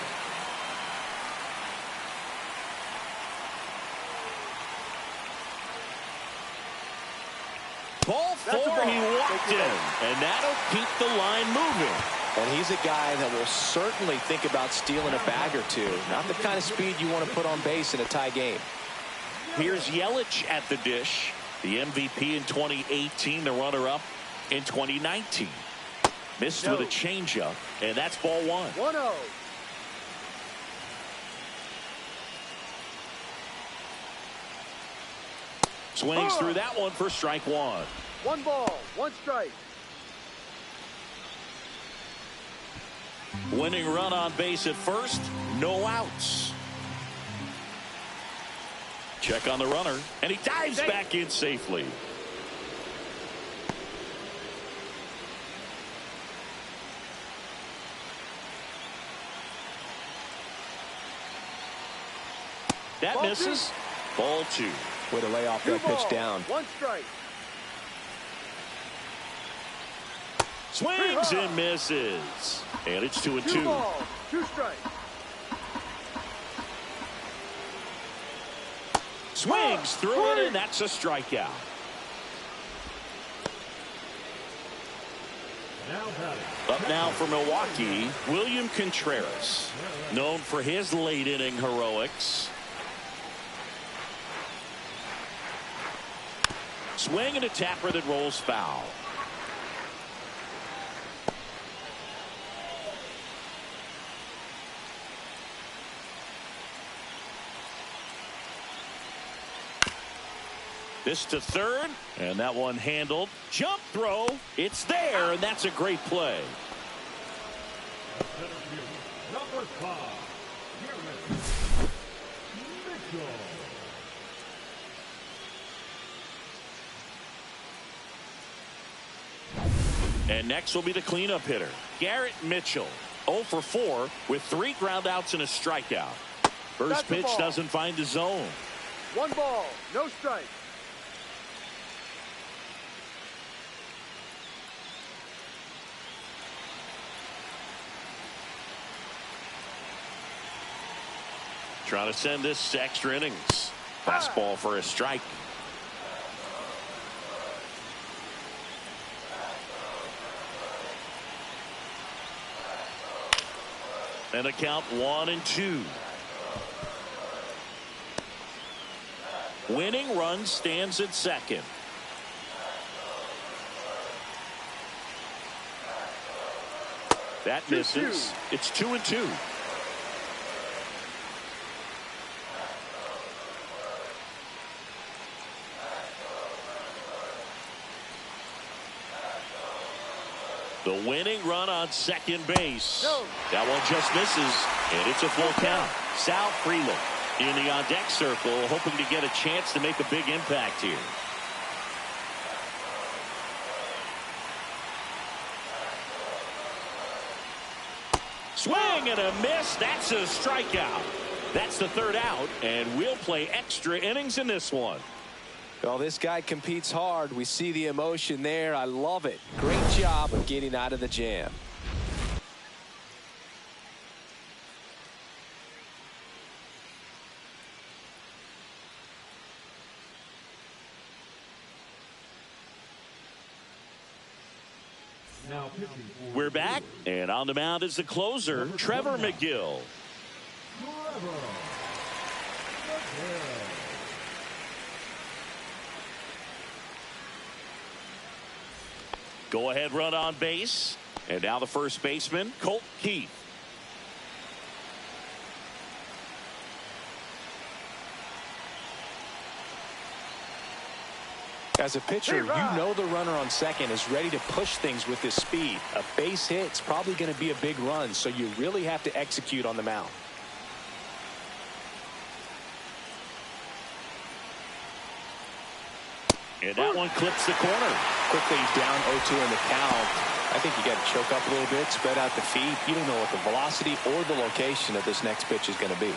Ball four, he walked in, and that'll keep the line moving. And he's a guy that will certainly think about stealing a bag or two. Not the kind of speed you want to put on base in a tie game. Here's Yelich at the dish. The MVP in 2018, the runner-up in 2019. Missed with a changeup, and that's ball one. 1-0. Swings through that one for strike one. 1 ball, 1 strike. Winning run on base at first, no outs. Check on the runner, and he dives back in safely. That misses. Ball two. Way to lay off that pitch down. 1 strike. Swings and misses. And it's 2-2. 2 balls, 2 strikes. Swings through it, and that's a strikeout. Up now for Milwaukee, William Contreras, known for his late inning heroics. Swing and a tapper that rolls foul. This to third, and that one handled. Jump throw, it's there, and that's a great play. Number 5, Mitchell. And next will be the cleanup hitter, Garrett Mitchell. 0 for 4 with 3 ground outs and a strikeout. First pitch doesn't find the zone. 1 ball, no strike. Trying to send this to extra innings. Fastball for a strike. And a count 1-2. Winning run stands at second. That misses. It's 2-2. The winning run on second base. No. That one just misses, and it's a full count. Sal Freeland in the on-deck circle, hoping to get a chance to make a big impact here. Swing and a miss. That's a strikeout. That's the third out, and we'll play extra innings in this one. Well, this guy competes hard. We see the emotion there. I love it. Great job of getting out of the jam. Now pitching for We're back, and on the mound is the closer, Trevor McGill. Trevor McGill. Go ahead run on base. And now the first baseman, Colt Keith. As a pitcher, you know the runner on second is ready to push things with his speed. A base hit's probably going to be a big run, so you really have to execute on the mound. And that one clips the corner. Quickly down 0-2 in the count. I think you got to choke up a little bit, spread out the feet. You don't know what the velocity or the location of this next pitch is going to be.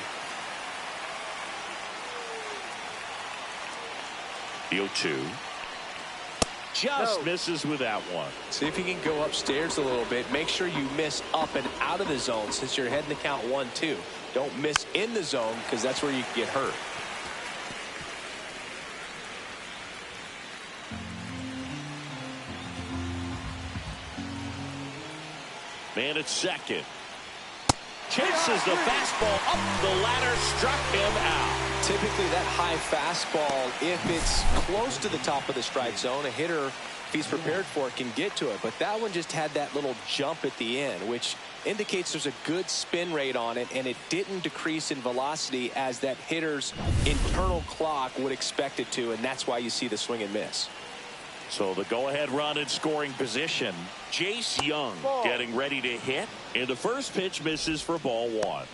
The 0-2. Just misses with that one. See if you can go upstairs a little bit. Make sure you miss up and out of the zone since you're heading to count 1-2. Don't miss in the zone because that's where you can get hurt. Man at second. Chases the fastball up the ladder, struck him out. Typically that high fastball, if it's close to the top of the strike zone, a hitter, if he's prepared for it, can get to it. But that one just had that little jump at the end, which indicates there's a good spin rate on it, and it didn't decrease in velocity as that hitter's internal clock would expect it to, and that's why you see the swing and miss. So the go-ahead run in scoring position. Jace Young getting ready to hit. And the first pitch misses for ball one.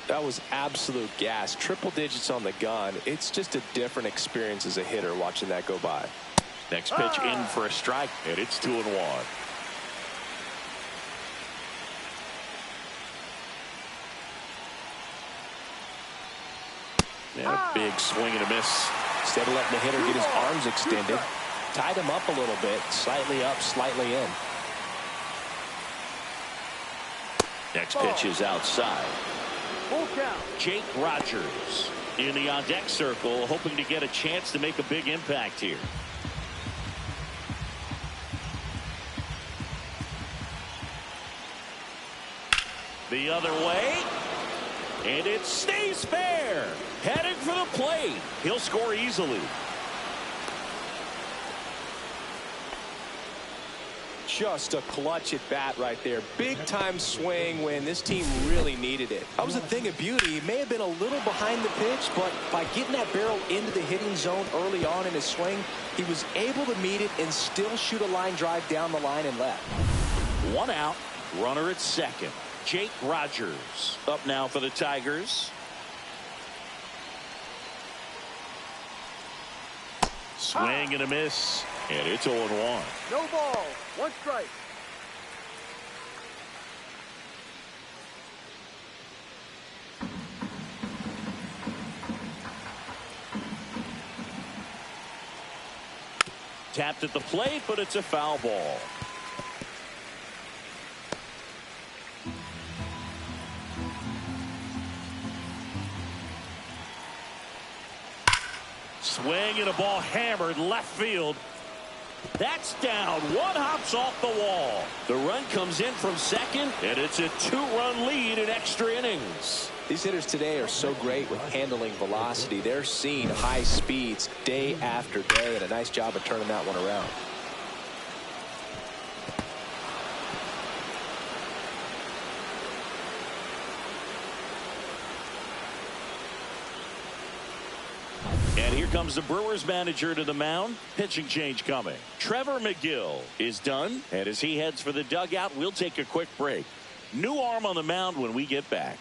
That was absolute gas. Triple digits on the gun. It's just a different experience as a hitter watching that go by. Next pitch in for a strike, and it's 2-1. And a big swing and a miss. Instead of letting the hitter get his arms extended, tied him up a little bit, slightly up, slightly in. Next pitch is outside. Full count. Jake Rogers in the on-deck circle, hoping to get a chance to make a big impact here. The other way, and it stays fair. Heading for the plate. He'll score easily. Just a clutch at bat right there. Big time swing when this team really needed it. That was a thing of beauty. He may have been a little behind the pitch, but by getting that barrel into the hitting zone early on in his swing, he was able to meet it and still shoot a line drive down the line and left. One out, runner at second. Jake Rogers up now for the Tigers. Swing and a miss, and it's 0-1. No ball. One strike. Tapped at the plate, but it's a foul ball. Swing and a ball hammered left field. That's down. One hops off the wall. The run comes in from second, and it's a 2-run lead in extra innings. These hitters today are so great with handling velocity. They're seeing high speeds day after day, and a nice job of turning that one around. And here comes the Brewers manager to the mound. Pitching change coming. Trevor McGill is done. And as he heads for the dugout, we'll take a quick break. New arm on the mound when we get back.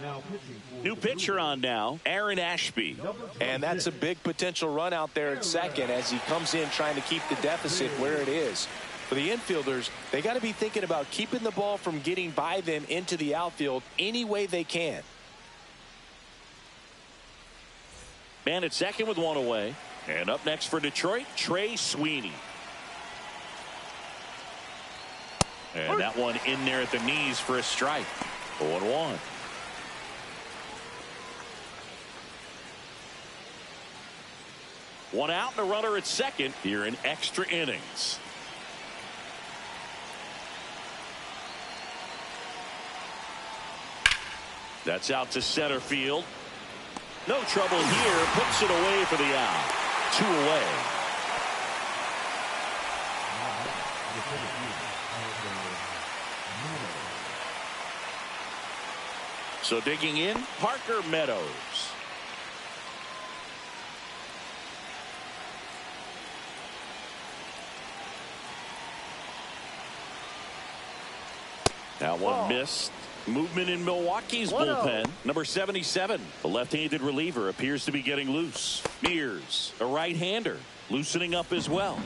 Now pitching for New the pitcher on now, Aaron Ashby. And that's a big potential run out there at second as he comes in trying to keep the deficit where it is. For the infielders, they got to be thinking about keeping the ball from getting by them into the outfield any way they can. Man at second with one away. And up next for Detroit, Trey Sweeney. And that one in there at the knees for a strike. 0-1. One out and a runner at second here in extra innings. That's out to center field. No trouble here. Puts it away for the out. 2 away. So digging in, Parker Meadows. That one missed. Movement in Milwaukee's bullpen. Number 77, the left-handed reliever, appears to be getting loose. Mears, a right-hander, loosening up as well.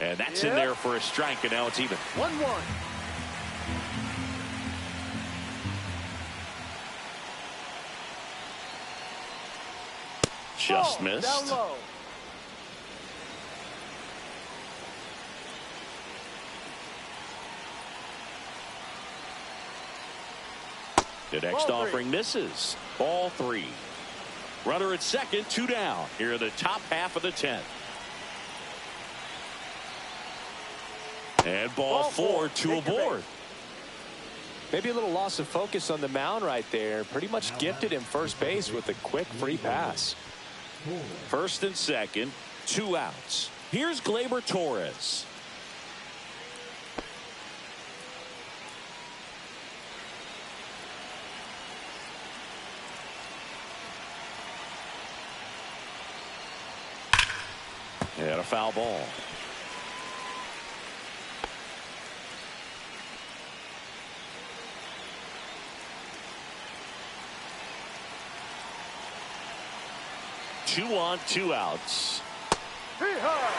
And that's in there for a strike, and now it's even. 1-1. Just missed. Down low. The next offering misses. Ball 3. Runner at second, 2 down. Here in the top half of the 10th. And ball 4, 2 aboard. Maybe a little loss of focus on the mound right there. Pretty much gifted him first base with a quick free pass. First and second, 2 outs. Here's Gleyber Torres. And a foul ball. Two on, 2 outs. Hit high.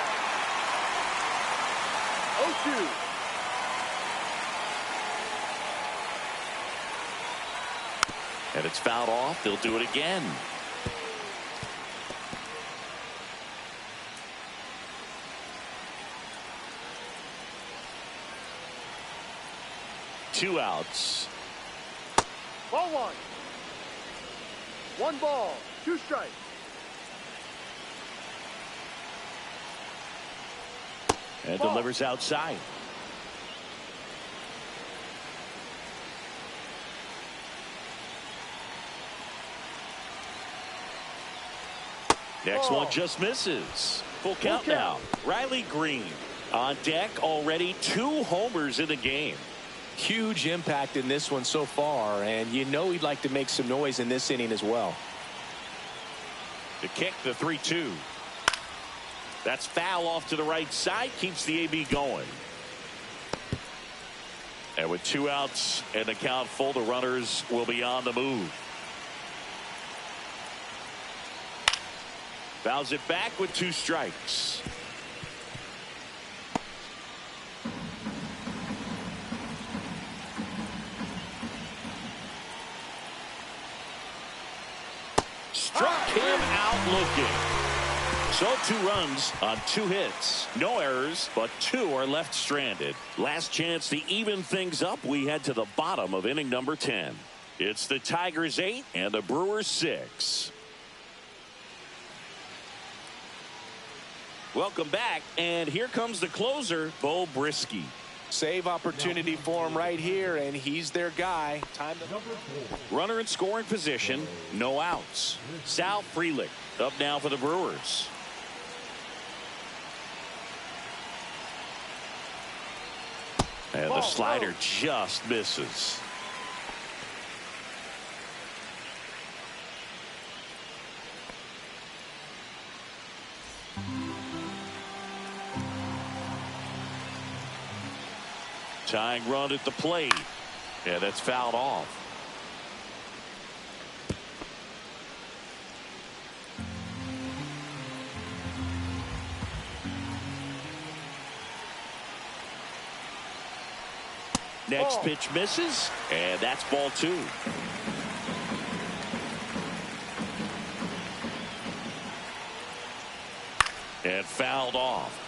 0-2. And it's fouled off. They'll do it again. Two outs. Ball 1. 1 ball, 2 strikes. And delivers outside. Next one just misses. Full count now. Riley Green on deck, already 2 homers in the game. Huge impact in this one so far, and you know he'd like to make some noise in this inning as well. The kick, the 3-2. That's foul off to the right side, keeps the AB going. And with 2 outs and the count full, the runners will be on the move. Fouls it back with 2 strikes. Struck him out looking. So 2 runs on 2 hits. No errors, but 2 are left stranded. Last chance to even things up. We head to the bottom of inning number 10. It's the Tigers 8 and the Brewers 6. Welcome back, and here comes the closer, Bo Brisky. Save opportunity for him right here, and he's their guy. Time to... Runner in scoring position, no outs. Sal Frelick up now for the Brewers. And the slider just misses. Tying run at the plate. Yeah, that's fouled off. Next pitch misses, and that's ball 2. And fouled off.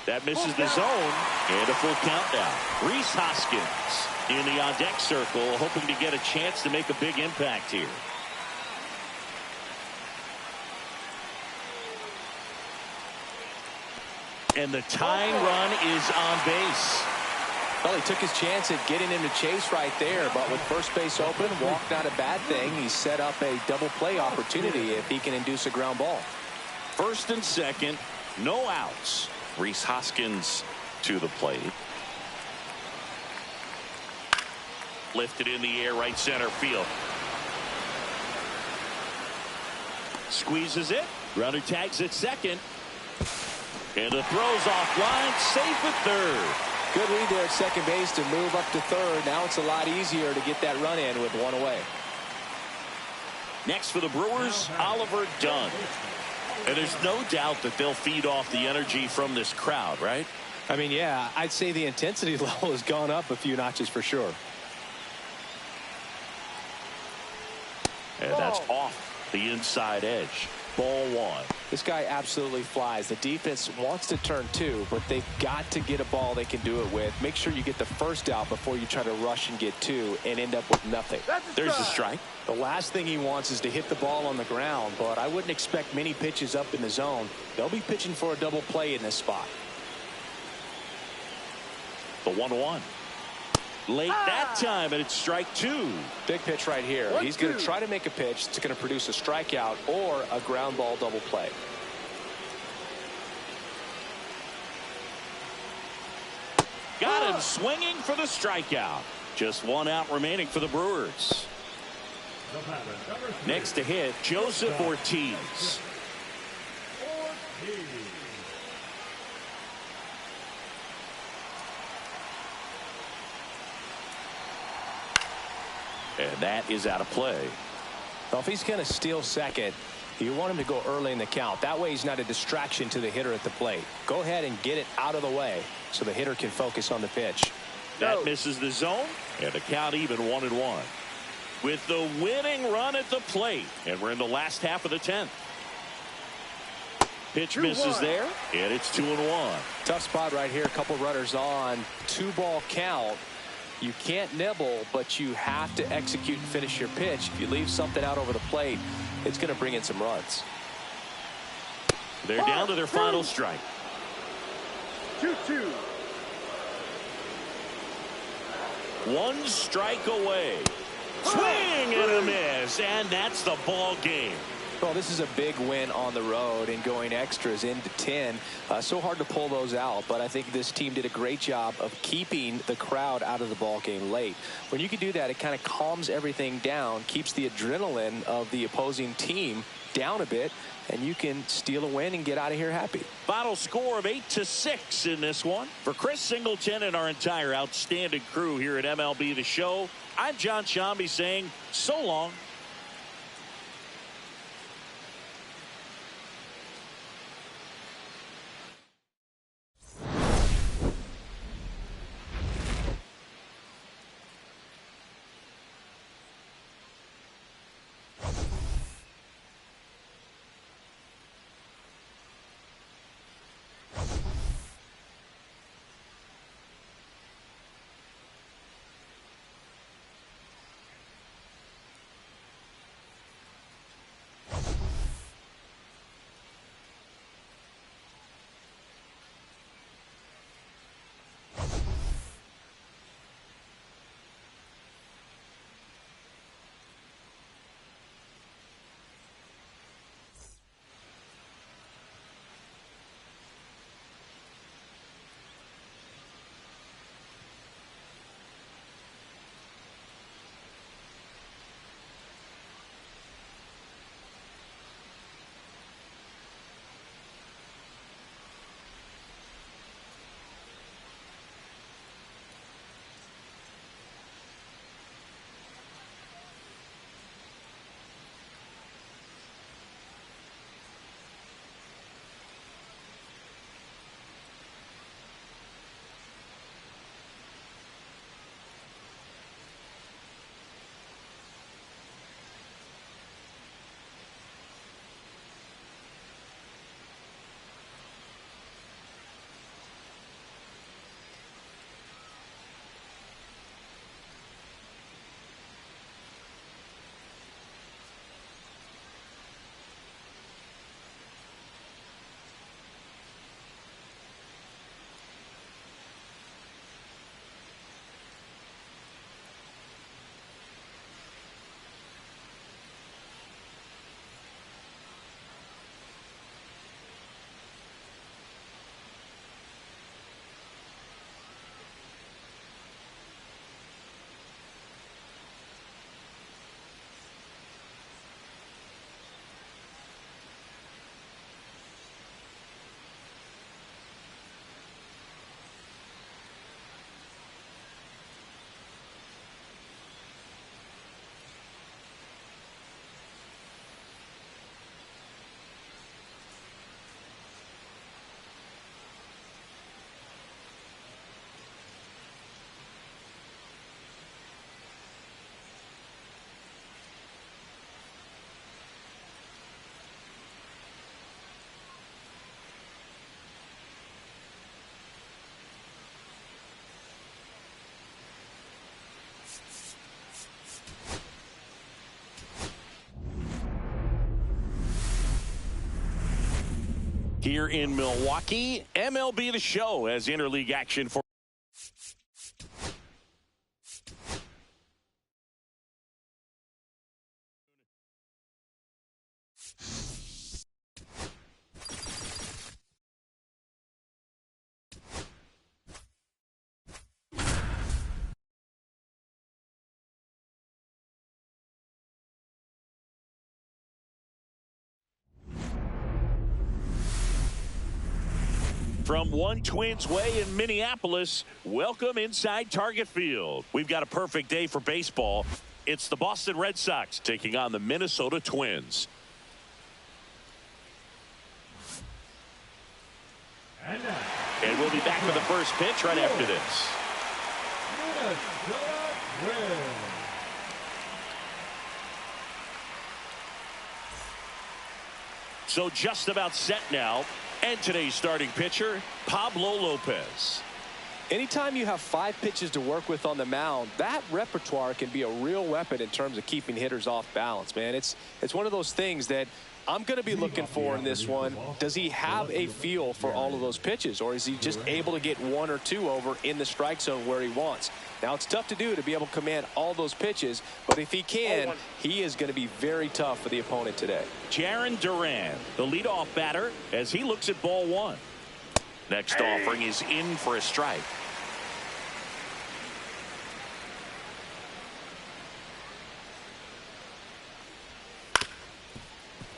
That misses the zone, and a full count now. Rhys Hoskins in the on-deck circle, hoping to get a chance to make a big impact here. And the tying run is on base. Well, he took his chance at getting him to chase right there, but with first base open, walk not a bad thing. He set up a double play opportunity if he can induce a ground ball. First and second, no outs. Rhys Hoskins to the plate. Lifted in the air, right center field. Squeezes it. Runner tags at second. And the throw's offline, safe at third. Good read there at second base to move up to third. Now it's a lot easier to get that run in with 1 away. Next for the Brewers, Oliver Dunn. And there's no doubt that they'll feed off the energy from this crowd, right? I mean, yeah, I'd say the intensity level has gone up a few notches for sure. And that's off the inside edge. Ball 1. This guy absolutely flies. The defense wants to turn 2, but they've got to get a ball they can do it with. Make sure you get the first out before you try to rush and get 2 and end up with nothing. There's the strike. The last thing he wants is to hit the ball on the ground, but I wouldn't expect many pitches up in the zone. They'll be pitching for a double play in this spot. The 1-1. Late that time, and it's strike 2. Big pitch right here. He's going to try to make a pitch that's going to produce a strikeout or a ground ball double play. Got him swinging for the strikeout. Just 1 out remaining for the Brewers. Next to hit, Joseph Ortiz. And that is out of play. Well, if he's going to steal second, you want him to go early in the count. That way he's not a distraction to the hitter at the plate. Go ahead and get it out of the way so the hitter can focus on the pitch. That misses the zone, and the count even 1-1. With the winning run at the plate, and we're in the last half of the 10th. Pitch misses there, and it's 2-1. Tough spot right here. A couple runners on. 2-ball count. You can't nibble, but you have to execute and finish your pitch. If you leave something out over the plate, it's going to bring in some runs. They're down to their final strike. 2-2. 1 strike away. Swing and a miss, and that's the ball game. Well, this is a big win on the road and going extras into 10. So hard to pull those out, but I think this team did a great job of keeping the crowd out of the ball game late. When you can do that, it kind of calms everything down, keeps the adrenaline of the opposing team down a bit, and you can steal a win and get out of here happy. Final score of 8-6 in this one. For Chris Singleton and our entire outstanding crew here at MLB The Show, I'm John Shambi saying so long. Here in Milwaukee, MLB The Show as interleague action for from One Twins Way in Minneapolis. Welcome inside Target Field. We've got a perfect day for baseball. It's the Boston Red Sox taking on the Minnesota Twins. And we'll be back with the first pitch right after this. So just about set now. And today's starting pitcher, Pablo Lopez. Anytime you have 5 pitches to work with on the mound, that repertoire can be a real weapon in terms of keeping hitters off balance, man. It's one of those things that I'm going to be looking for in this one. Does he have a feel for all of those pitches, or is he just able to get 1 or 2 over in the strike zone where he wants? Now, it's tough to do, to be able to command all those pitches, but if he can, he is going to be very tough for the opponent today. Jarren Duran, the leadoff batter, as he looks at ball 1. Next offering is in for a strike.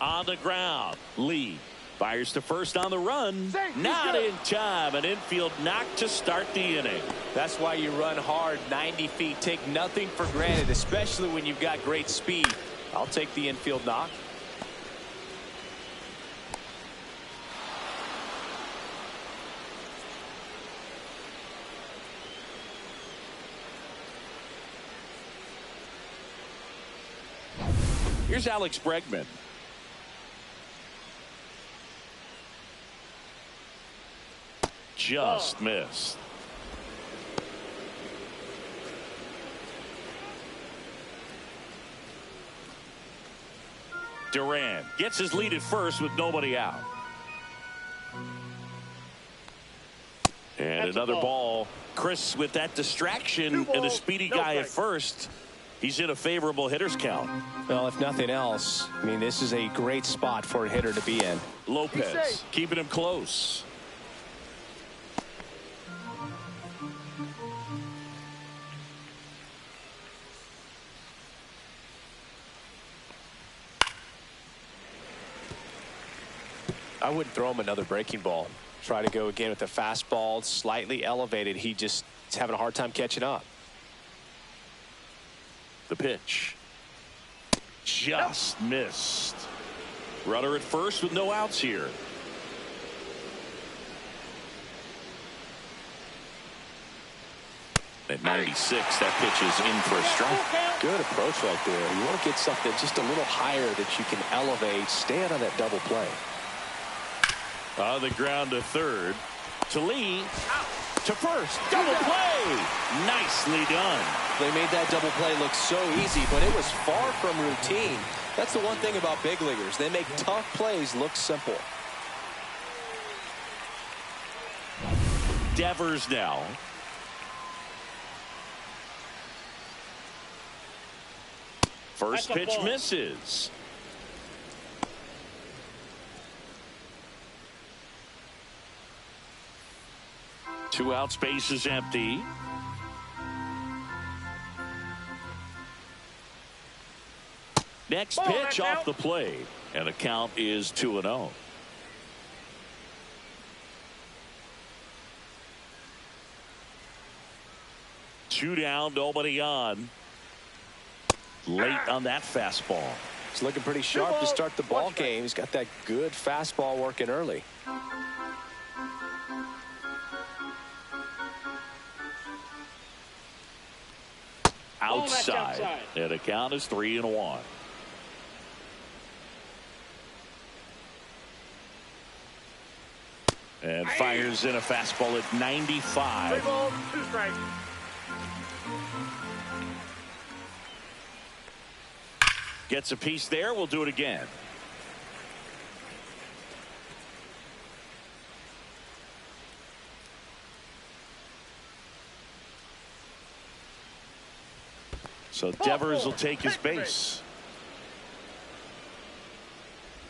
On the ground, Lee fires to first on the run. Not in time. An infield knock to start the inning. That's why you run hard 90 feet. Take nothing for granted, especially when you've got great speed. I'll take the infield knock. Here's Alex Bregman. Just missed. Duran gets his lead at first with nobody out. And another ball. Chris with that distraction and the speedy guy at first. He's in a favorable hitter's count. Well, if nothing else, I mean, this is a great spot for a hitter to be in. Lopez keeping him close. I wouldn't throw him another breaking ball. Try to go again with the fastball, slightly elevated. He just is having a hard time catching up. The pitch. Just missed. Runner at first with no outs here. At 96, that pitch is in for a strike. Good approach right there. You want to get something just a little higher that you can elevate. Stay out of that double play. On the ground to third. To Lee. To first. Double play. Nicely done. They made that double play look so easy, but it was far from routine. That's the one thing about big leaguers. They make tough plays look simple. Devers now. First pitch misses. Two out, space is empty. Next pitch off the plate, and the count is 2-0. Two down, nobody on. Late on that fastball. He's looking pretty sharp to start the ball game. He's got that good fastball working early. Outside. And the count is 3-1. And fires in a fastball at 95. 3 balls, 2 strikes. Gets a piece there. We'll do it again. So Devers will take his base.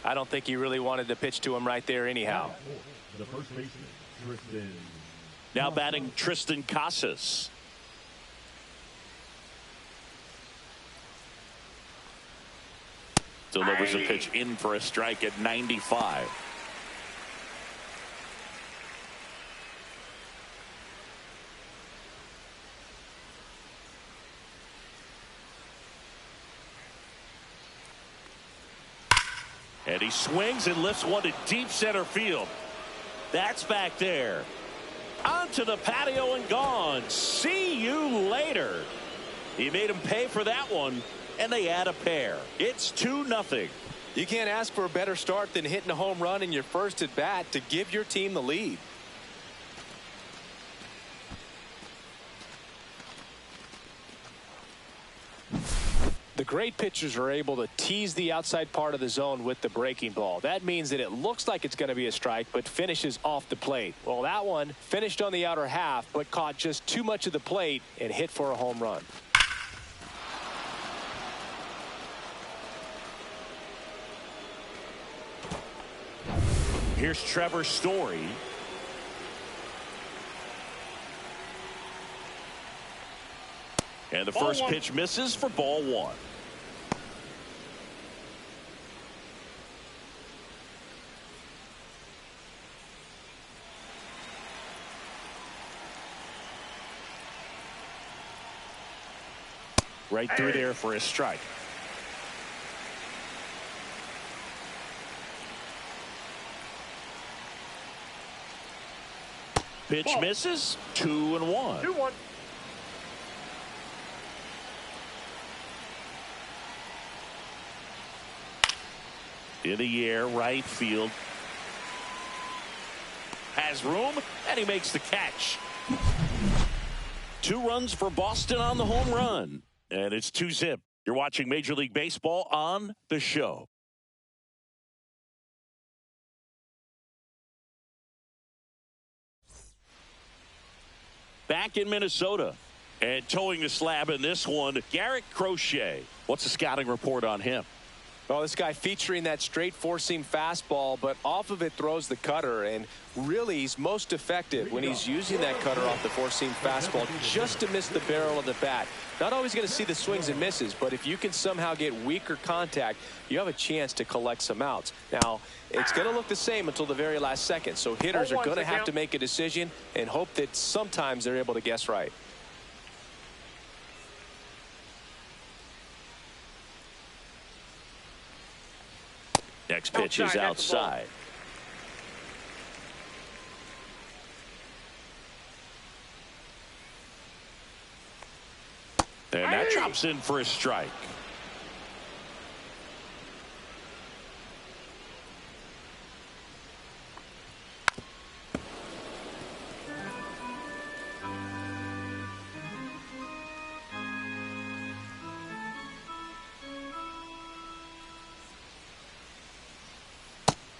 I don't think he really wanted to pitch to him right there anyhow. The first baseman, Tristan. Now batting Tristan Casas. Delivers a pitch in for a strike at 95. And he swings and lifts one to deep center field. That's back there. Onto the patio and gone. See you later. He made him pay for that one, and they add a pair. It's 2-0. You can't ask for a better start than hitting a home run in your first at bat to give your team the lead. The great pitchers are able to tease the outside part of the zone with the breaking ball. That means that it looks like it's going to be a strike, but finishes off the plate. Well, that one finished on the outer half, but caught just too much of the plate and hit for a home run. Here's Trevor Story. And the first pitch misses for ball one. Right through there for a strike. Pitch misses. 2-1. 2-1. In the air, right field. Has room, and he makes the catch. 2 runs for Boston on the home run. And it's 2-0. You're watching Major League Baseball on the show. Back in Minnesota. And towing the slab in this one, Garrett Crochet. What's the scouting report on him? Well, this guy featuring that straight four-seam fastball, but off of it throws the cutter, and really he's most effective when he's using that cutter off the four-seam fastball just to miss the barrel of the bat. Not always going to see the swings and misses, but if you can somehow get weaker contact, you have a chance to collect some outs. Now, it's going to look the same until the very last second, so hitters are going to have to make a decision and hope that sometimes they're able to guess right. Next pitch is outside. And that drops in for a strike.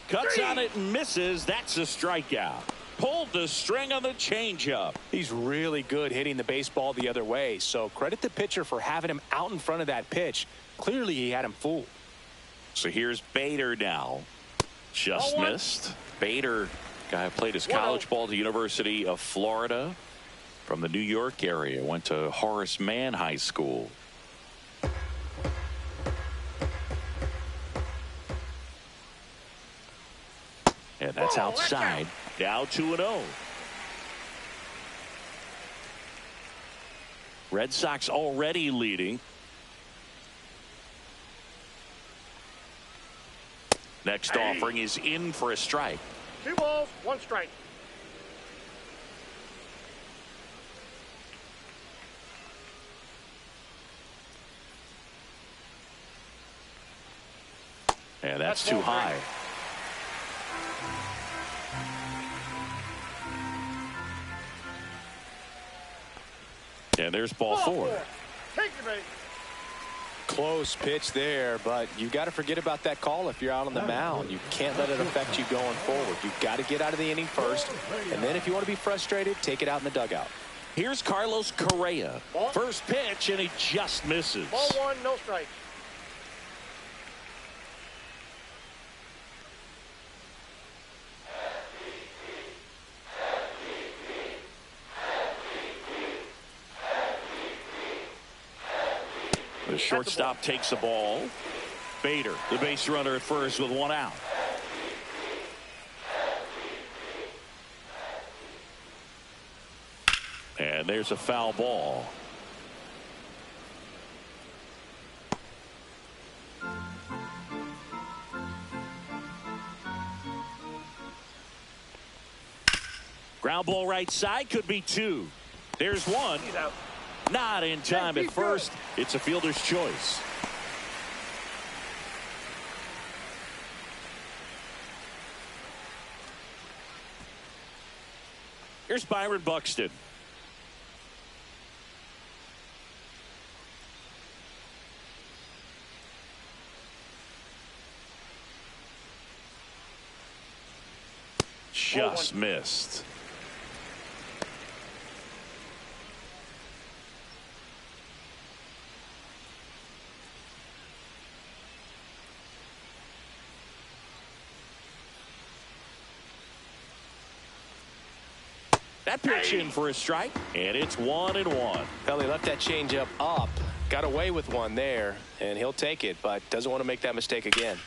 Cuts on it and misses. That's a strikeout. Pulled the string on the changeup. He's really good hitting the baseball the other way, so credit the pitcher for having him out in front of that pitch. Clearly he had him fooled. So here's Bader now. Just missed. Bader, guy who played his college ball at the University of Florida from the New York area. Went to Horace Mann High School. And that's outside. Now 2-0. Red Sox already leading. Next offering is in for a strike. 2 balls, 1 strike. And that's too high. And there's ball 4. Take your base. Close pitch there, but you got to forget about that call if you're out on the mound. You can't let it affect you going forward. You've got to get out of the inning first, and then if you want to be frustrated, take it out in the dugout. Here's Carlos Correa. Ball. First pitch, and he just misses. Ball one, no strikes. The shortstop takes the ball. Bader, the base runner at first with one out. And there's a foul ball. Ground ball right side, could be two. There's one. He's out. Not in time at first. It's a fielder's choice. Here's Byron Buxton. Just missed. That pitch in for a strike, and it's 1-1. Well, he left that changeup up, got away with one there, and he'll take it, but doesn't want to make that mistake again.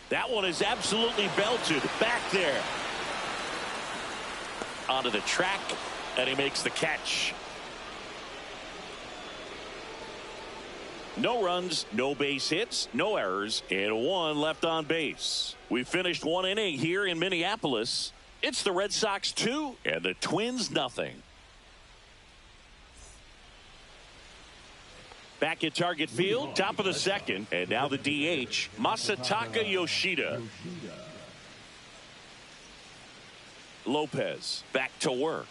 That one is absolutely belted back there. Onto the track, and he makes the catch. No runs, no base hits, no errors, and one left on base. We finished one inning here in Minneapolis. It's the Red Sox 2 and the Twins nothing. Back at Target Field, top of the second, and now the DH, Masataka Yoshida. Lopez back to work.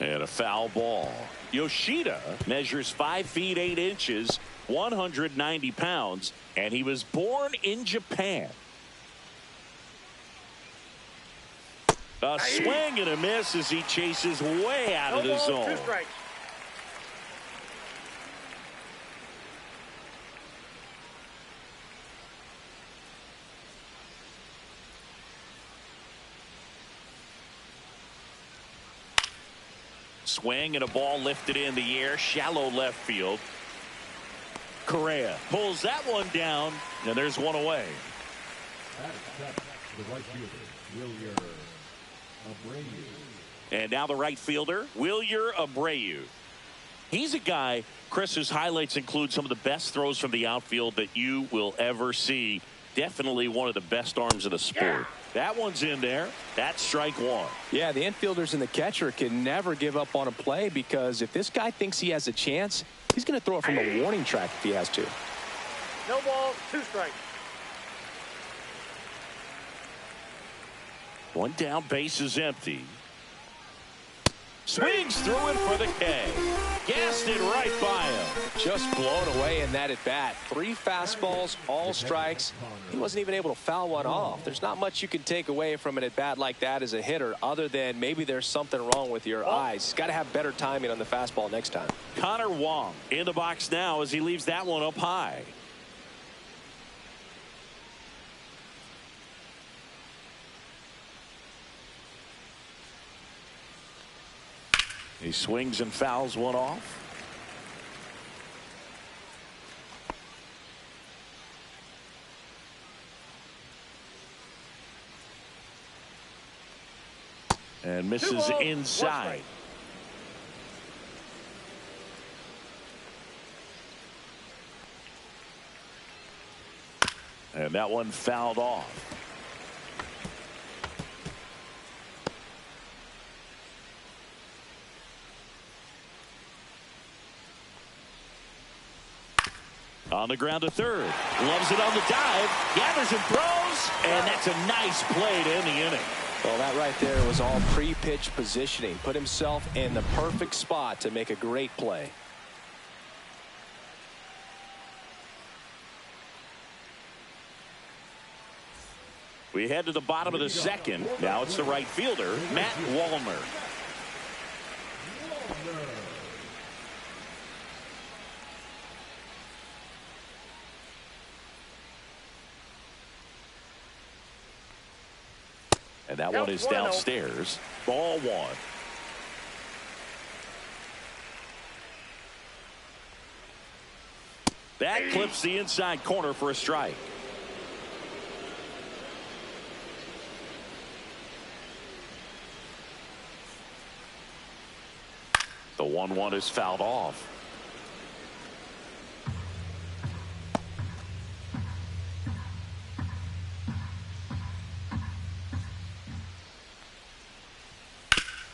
And a foul ball. Yoshida measures 5 feet 8 inches, 190 pounds, and he was born in Japan. A swing and a miss as he chases way out of the zone. 2 strikes. Swing and a ball lifted in the air, shallow left field. Correa pulls that one down, and there's one away. The right fielder, Wilyer Abreu. And now the right fielder, Wilyer Abreu. He's a guy, Chris, whose highlights include some of the best throws from the outfield that you will ever see. Definitely one of the best arms of the sport. That one's in there. That's strike one. Yeah, the infielders and the catcher can never give up on a play, because if this guy thinks he has a chance, he's going to throw it from the warning track if he has to. No balls, 2 strikes. One down, base is empty. Swings through it for the K. Gassed it right by him. Just blown away in that at bat. 3 fastballs, all strikes. He wasn't even able to foul one off. There's not much you can take away from an at bat like that as a hitter, other than maybe there's something wrong with your eyes. He's got to have better timing on the fastball next time. Connor Wong in the box now as he leaves that one up high. He swings and fouls one off. And misses inside. And that one fouled off. On the ground to third. Loves it on the dive. Gathers and throws. And that's a nice play to end the inning. Well, that right there was all pre-pitch positioning. Put himself in the perfect spot to make a great play. We head to the bottom of the second. Now it's the right fielder, Matt Wallner. And that one is downstairs. Ball one. That clips the inside corner for a strike. The 1-1 is fouled off.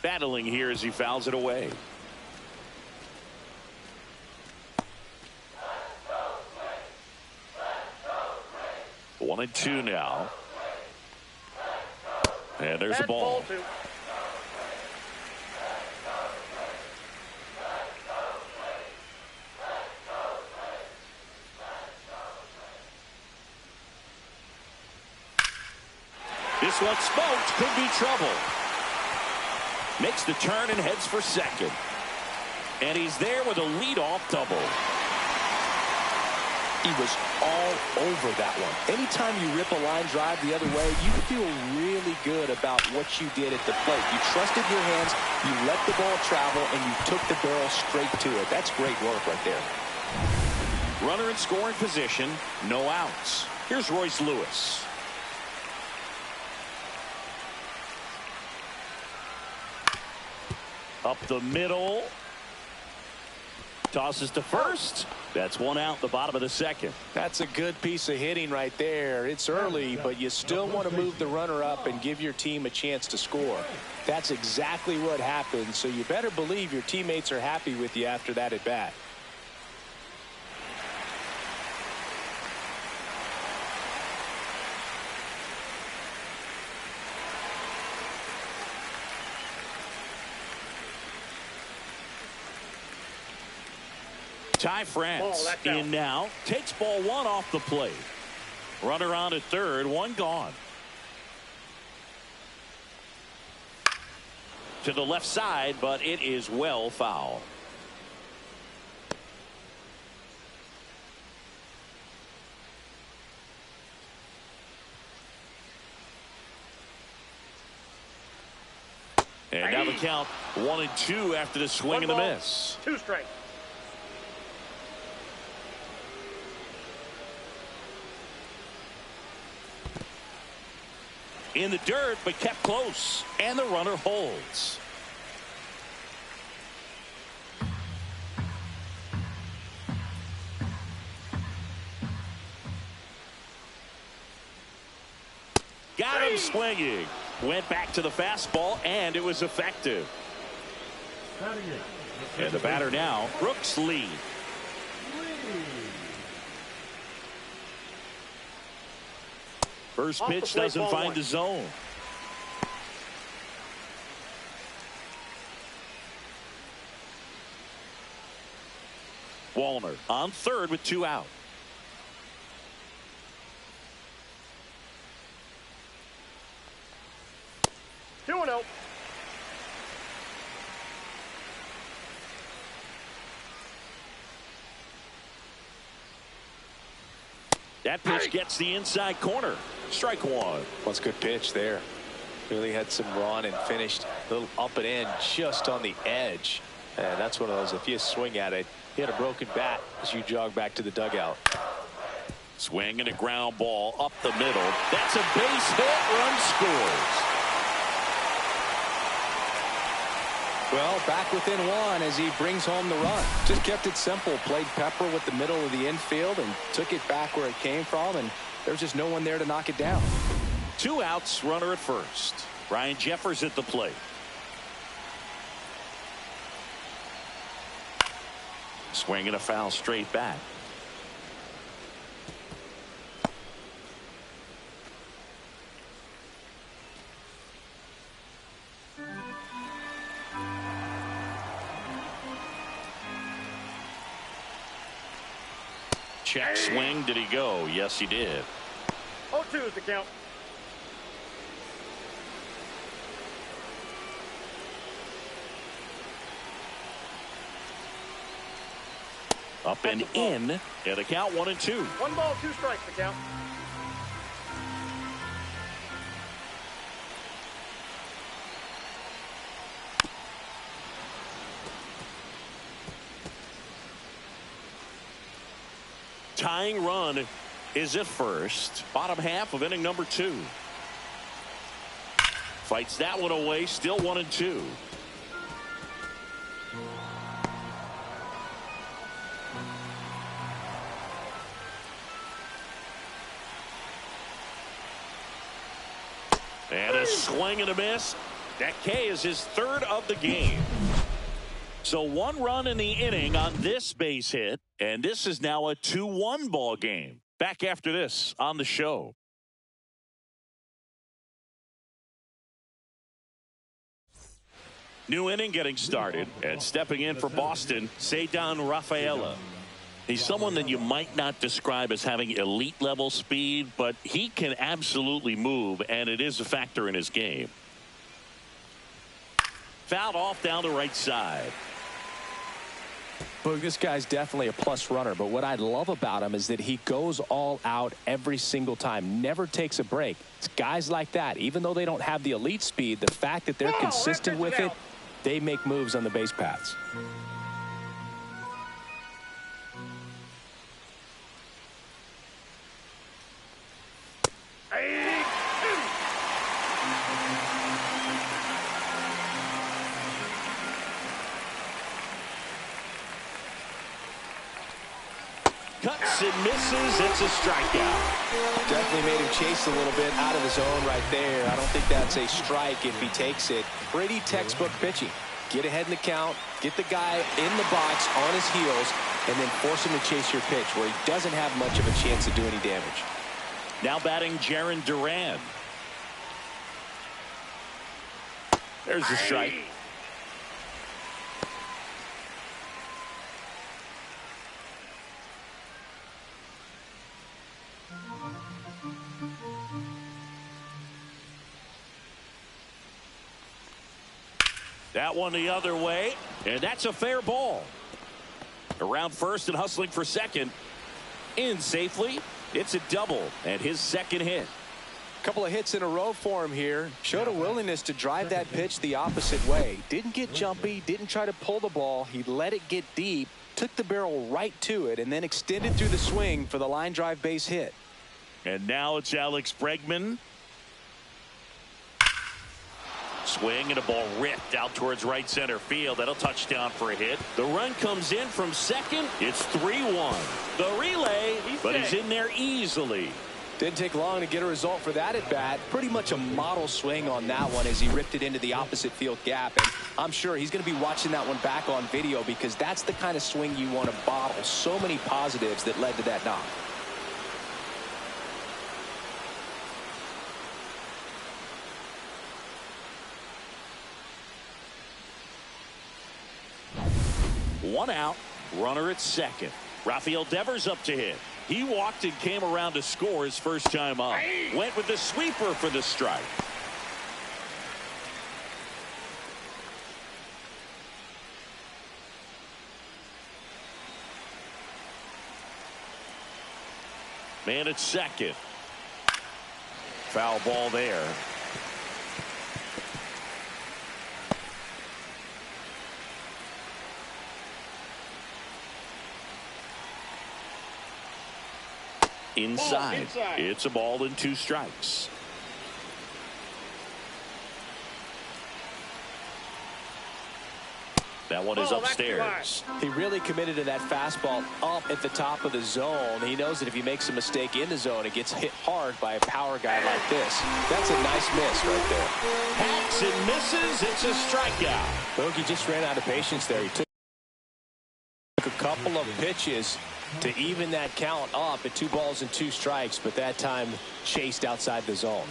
Battling here as he fouls it away. One and two now. And there's a ball. This one smoked. Could be trouble. Makes the turn and heads for second. And he's there with a leadoff double. He was all over that one. Anytime you rip a line drive the other way, you feel really good about what you did at the plate. You trusted your hands, you let the ball travel, and you took the barrel straight to it. That's great work right there. Runner in scoring position, no outs. Here's Royce Lewis. Up the middle. Tosses to first. That's one out the bottom of the second. That's a good piece of hitting right there. It's early, but you still want to move the runner up and give your team a chance to score. That's exactly what happened, so you better believe your teammates are happy with you after that at bat. Ty France in now. Takes ball one off the plate. Runner on at third. One gone. To the left side, but it is well foul. And now the count 1-2 after the swing and the miss. 2 strikes. In the dirt, but kept close. And the runner holds. Got him swinging. Went back to the fastball, and it was effective. And the batter now, Brooks Lee. First pitch doesn't find the zone. Wallner on third with 2 out. Two and out. That pitch gets the inside corner. Strike one. That's a good pitch there. Really had some run and finished a little up and in just on the edge. And that's one of those, if you swing at it, you had a broken bat as you jog back to the dugout. Swing and a ground ball up the middle. That's a base hit. Run scores. Well, back within one as he brings home the run. Just kept it simple. Played pepper with the middle of the infield and took it back where it came from. And there's just no one there to knock it down. 2 outs, runner at first. Ryan Jeffers at the plate. Swing and a foul straight back. Check swing. Did he go? Yes, he did. 0-2 is the count. Up and in. And the count 1-2. 1 ball, 2 strikes the count. Tying run is at first. Bottom half of inning number 2. Fights that one away. Still 1-2. And a swing and a miss. That K is his 3rd of the game. So 1 run in the inning on this base hit. And this is now a 2-1 ball game. Back after this on the show. New inning getting started. And stepping in for Boston, Ceddanne Rafaela. He's someone that you might not describe as having elite level speed, but he can absolutely move, and it is a factor in his game. Fouled off down the right side. Boog, this guy's definitely a plus runner, but what I love about him is that he goes all out every single time, never takes a break. It's guys like that, even though they don't have the elite speed, the fact that they're consistent with it, they make moves on the base paths. Cuts and misses. It's a strikeout. Definitely made him chase a little bit out of the zone right there. I don't think that's a strike if he takes it. Pretty textbook pitching. Get ahead in the count, get the guy in the box on his heels, and then force him to chase your pitch where he doesn't have much of a chance to do any damage. Now batting Jarren Duran. There's the strike. That one the other way, and that's a fair ball. Around first and hustling for second. In safely. It's a double and his 2nd hit. Couple of hits in a row for him here. Showed a willingness to drive that pitch the opposite way. Didn't get jumpy, didn't try to pull the ball. He let it get deep, took the barrel right to it, and then extended through the swing for the line drive base hit. And now it's Alex Bregman. Swing and a ball ripped out towards right center field. That'll touchdown for a hit. The run comes in from second. It's 3-1. The relay, but he's in there easily. Didn't take long to get a result for that at bat. Pretty much a model swing on that one as he ripped it into the opposite field gap. And I'm sure he's going to be watching that one back on video because that's the kind of swing you want to bottle. So many positives that led to that knock. One out, runner at second. Rafael Devers up to hit. He walked and came around to score his first time up. Went with the sweeper for the strike. Man at second. Foul ball there. Inside. It's a ball and 2 strikes. That one is upstairs. He really committed to that fastball up at the top of the zone. He knows that if he makes a mistake in the zone, it gets hit hard by a power guy like this. That's a nice miss right there. Hacks and misses. It's a strikeout. Look, he just ran out of patience there. He took a couple of pitches to even that count up at 2 balls and 2 strikes, but that time chased outside the zone.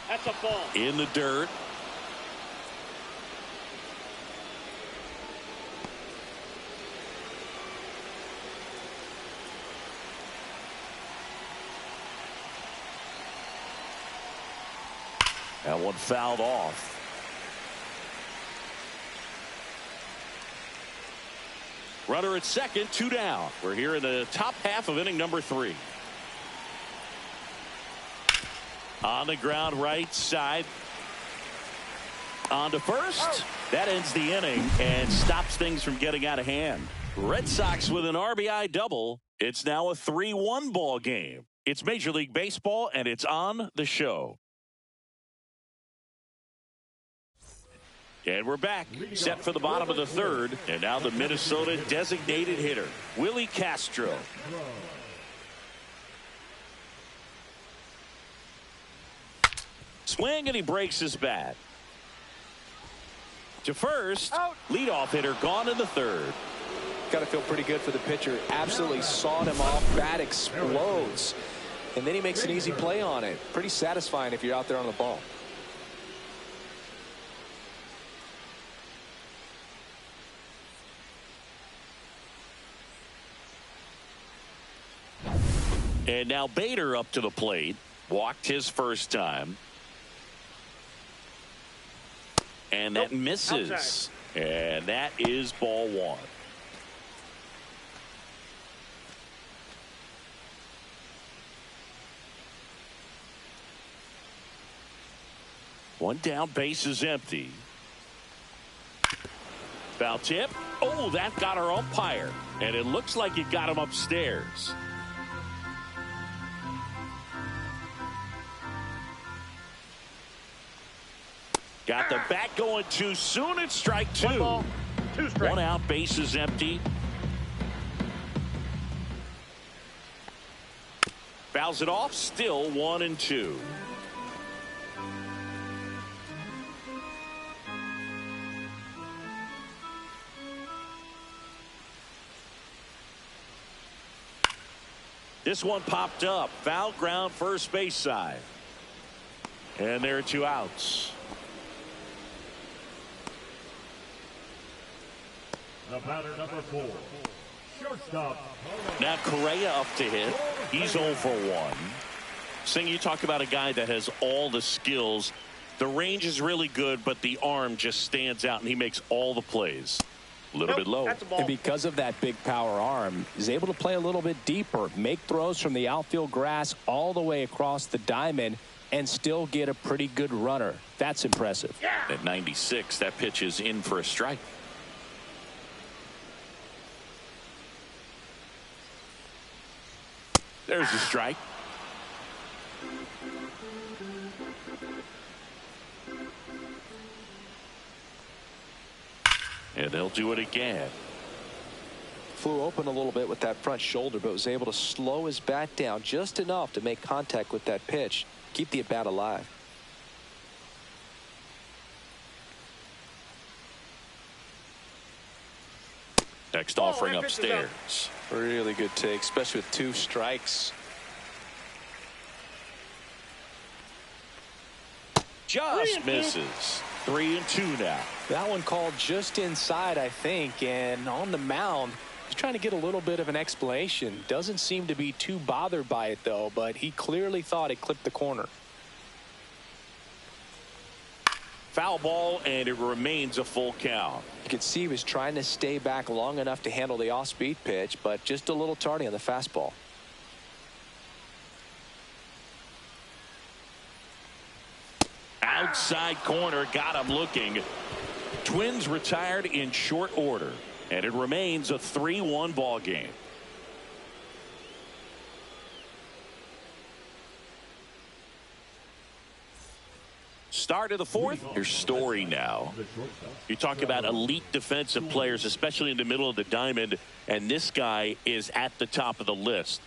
That's a ball. In the dirt. That one fouled off. Runner at second, 2 down. We're here in the top half of inning number 3. On the ground right side. On to first. That ends the inning and stops things from getting out of hand. Red Sox with an RBI double. It's now a 3-1 ball game. It's Major League Baseball, and it's on the show. And we're back, set for the bottom of the third. And now the Minnesota designated hitter, Willie Castro. Swing, and he breaks his bat. To first, leadoff hitter gone in the third. Got to feel pretty good for the pitcher. Absolutely sawed him off. Bat explodes. And then he makes an easy play on it. Pretty satisfying if you're out there on the ball. And now Bader up to the plate. Walked his first time. And that misses. And that is ball one. One down, base is empty. Foul tip. Oh, that got our umpire. And it looks like it got him upstairs. Got the bat going too soon. It's strike two. 1 ball, 2 strikes. 1 out, base is empty. Fouls it off, still 1-2. This one popped up. Foul ground, first base side. And there are 2 outs. The batter, number 4, shortstop. Now Correa up to hit. He's 0 for 1. Sing, you talk about a guy that has all the skills. The range is really good, but the arm just stands out, and he makes all the plays. A little bit low. And because of that big power arm, he's able to play a little bit deeper, make throws from the outfield grass all the way across the diamond, and still get a pretty good runner. That's impressive. At 96, that pitch is in for a strike. There's the strike. And they'll do it again. Flew open a little bit with that front shoulder, but was able to slow his bat down just enough to make contact with that pitch. Keep the at-bat alive. Next offering upstairs. Really good take, especially with 2 strikes. Just misses. 3-2 now. That one called just inside, I think, and on the mound, he's trying to get a little bit of an explanation. Doesn't seem to be too bothered by it, though, but he clearly thought it clipped the corner. Foul ball, and it remains a full count. You could see he was trying to stay back long enough to handle the off-speed pitch, but just a little tardy on the fastball. Outside corner, got him looking. Twins retired in short order, and it remains a 3-1 ball game. Start of the fourth. Your story now. You talk about elite defensive players, especially in the middle of the diamond, and this guy is at the top of the list.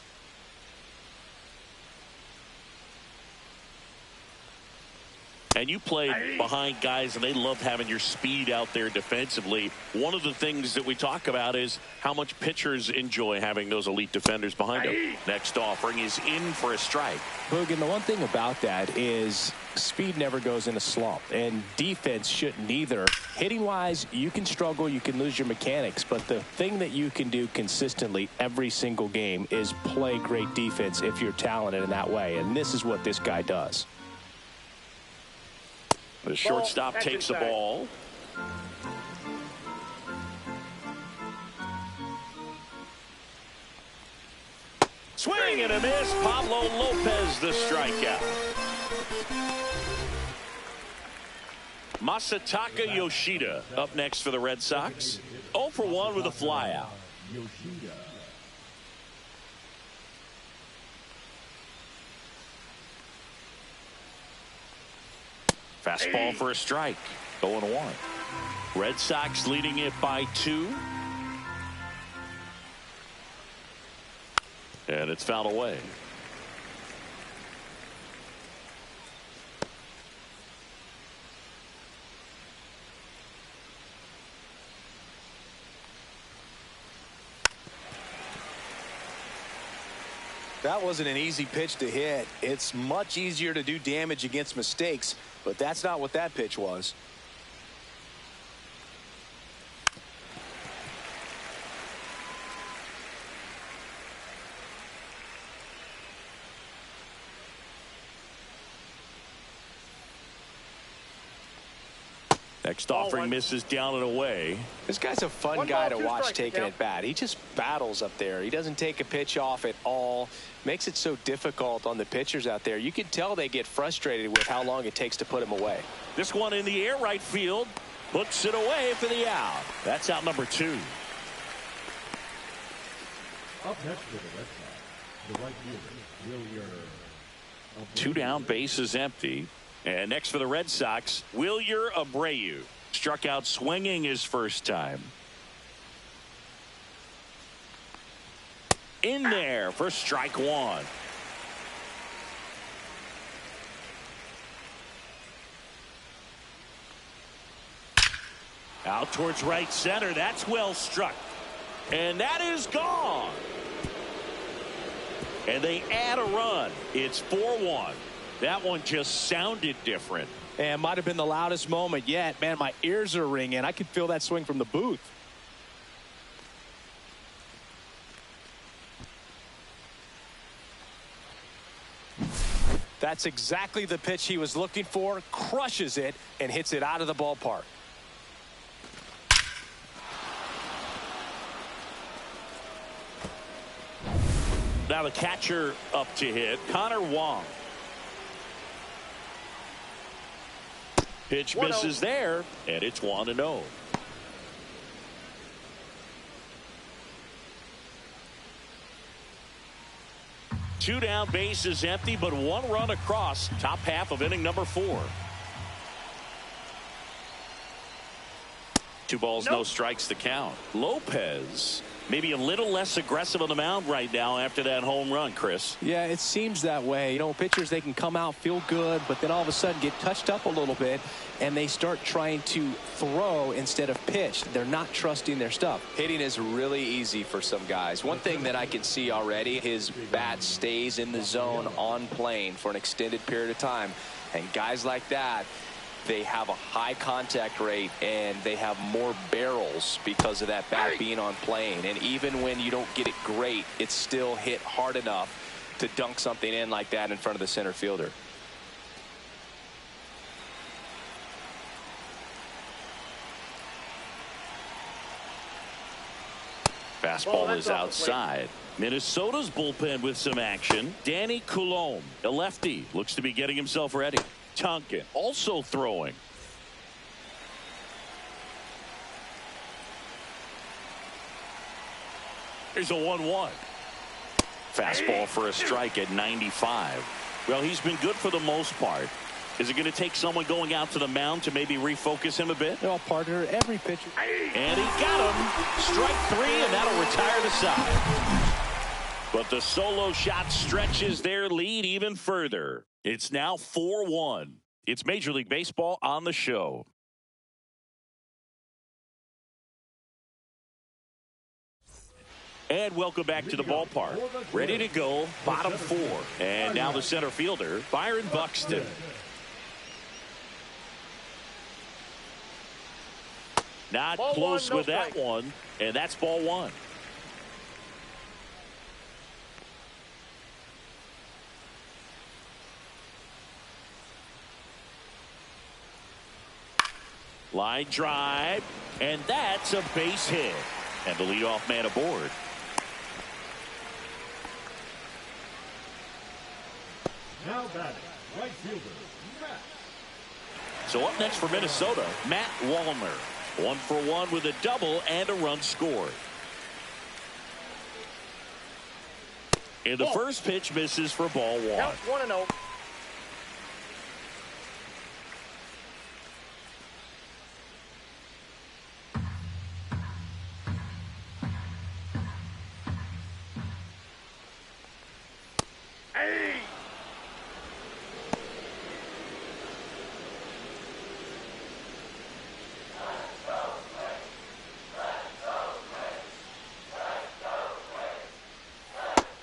And you play behind guys, and they love having your speed out there defensively. One of the things that we talk about is how much pitchers enjoy having those elite defenders behind them. Next offering is in for a strike. Boog, and the one thing about that is speed never goes in a slump, and defense shouldn't either. Hitting-wise, you can struggle, you can lose your mechanics, but the thing that you can do consistently every single game is play great defense if you're talented in that way, and this is what this guy does. The shortstop takes the ball. Swing and a miss. Pablo Lopez the strikeout. Masataka Yoshida up next for the Red Sox. 0 for 1 with a flyout. Yoshida. Fastball for a strike. 0-1. Red Sox leading it by 2. And it's fouled away. That wasn't an easy pitch to hit. It's much easier to do damage against mistakes, but that's not what that pitch was. Next offering misses down and away. This guy's a fun guy to watch taking at bat. He just battles up there. He doesn't take a pitch off at all. Makes it so difficult on the pitchers out there. You can tell they get frustrated with how long it takes to put him away. This one in the air right field. Puts it away for the out. That's out number 2. Up next for the Red Sox, the right fielder, Wilyer. 2 down, bases empty. And next for the Red Sox, Wilyer Abreu. Struck out swinging his first time. In there for strike 1. Out towards right center. That's well struck. And that is gone. And they add a run. It's 4-1. That one just sounded different. And might have been the loudest moment yet. Man, my ears are ringing. I could feel that swing from the booth. That's exactly the pitch he was looking for. Crushes it and hits it out of the ballpark. Now the catcher up to hit, Connor Wong. Pitch misses there, and it's 1-0. Two down, bases empty, but 1 run across. Top half of inning number 4. 2 balls, no strikes to count. Lopez maybe a little less aggressive on the mound right now after that home run, Chris. Yeah, it seems that way. You know, pitchers, they can come out, feel good, but then all of a sudden get touched up a little bit, and they start trying to throw instead of pitch. They're not trusting their stuff. Hitting is really easy for some guys. One thing that I can see already, his bat stays in the zone on plane for an extended period of time. And guys like that, they have a high contact rate and they have more barrels because of that bat being on plane. And even when you don't get it great, it's still hit hard enough to dunk something in like that in front of the center fielder. Fastball is outside. Minnesota's bullpen with some action. Danny Coulombe, a lefty, looks to be getting himself ready. Tonkin also throwing. Here's a 1-1. Fastball for a strike at 95. Well, he's been good for the most part. Is it going to take someone going out to the mound to maybe refocus him a bit? No, partner, every pitcher. And he got him. Strike 3, and that'll retire the side. But the solo shot stretches their lead even further. It's now 4-1. It's Major League Baseball on the show. And welcome back to the ballpark. Ready to go, bottom 4. And now the center fielder, Byron Buxton. Not close with that one, and that's ball 1. Line drive, and that's a base hit. And the leadoff man aboard. Now batting, right fielder, Matt. So up next for Minnesota, Matt Wallner. 1 for 1 with a double and a run scored. And the first pitch misses for ball 1. Count 1-0. Hey!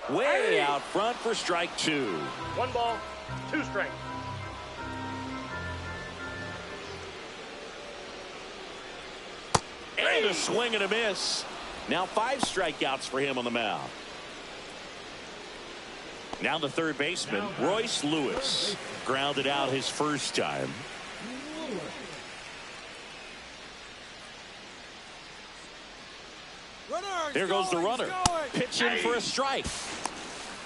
Way out front for strike 2. 1 ball, 2 strikes. And a swing and a miss. Now 5 strikeouts for him on the mound. Now the third baseman, Royce Lewis. Grounded out his first time. Here goes the runner. Pitching for a strike.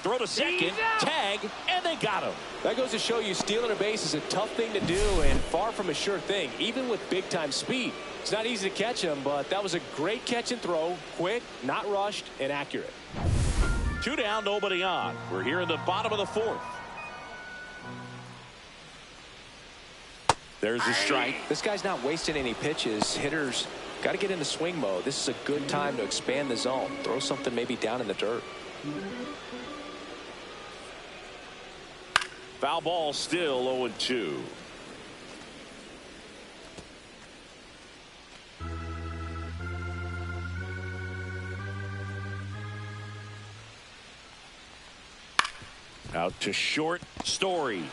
Throw to second, tag, and they got him. That goes to show you stealing a base is a tough thing to do and far from a sure thing, even with big-time speed. It's not easy to catch him, but that was a great catch and throw. Quick, not rushed, and accurate. 2 down, nobody on. We're here in the bottom of the 4th. There's a strike. This guy's not wasting any pitches. Hitters got to get into swing mode. This is a good time to expand the zone. Throw something maybe down in the dirt. Foul ball, still 0-2. Out to short, Story.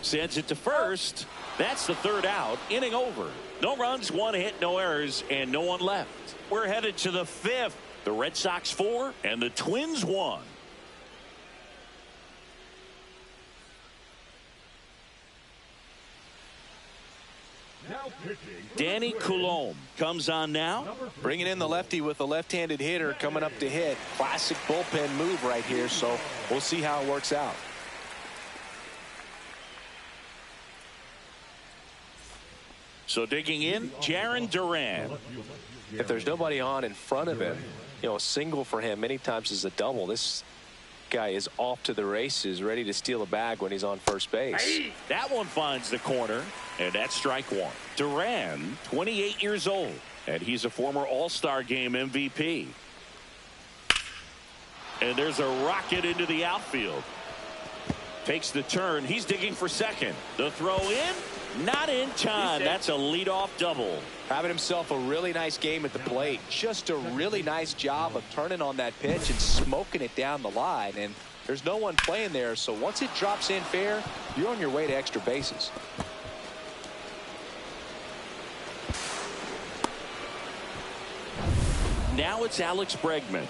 Sends it to first. That's the 3rd out. Inning over. No runs, 1 hit, no errors, and no one left. We're headed to the 5th. The Red Sox 4 and the Twins 1. Danny Coulombe comes on now. Bringing in the lefty with a left-handed hitter coming up to hit. Classic bullpen move right here, so we'll see how it works out. So digging in, Jarren Duran. If there's nobody on in front of him, you know, a single for him many times is a double. This guy is off to the races, ready to steal a bag when he's on first base. That one finds the corner, and that's strike 1. Duran, 28 years old, and he's a former All-Star Game MVP. And there's a rocket into the outfield. Takes the turn. He's digging for second. The throw in, not in time. That's a leadoff double. Having himself a really nice game at the plate. Just a really nice job of turning on that pitch and smoking it down the line. And there's no one playing there, so once it drops in fair, you're on your way to extra bases. Now it's Alex Bregman.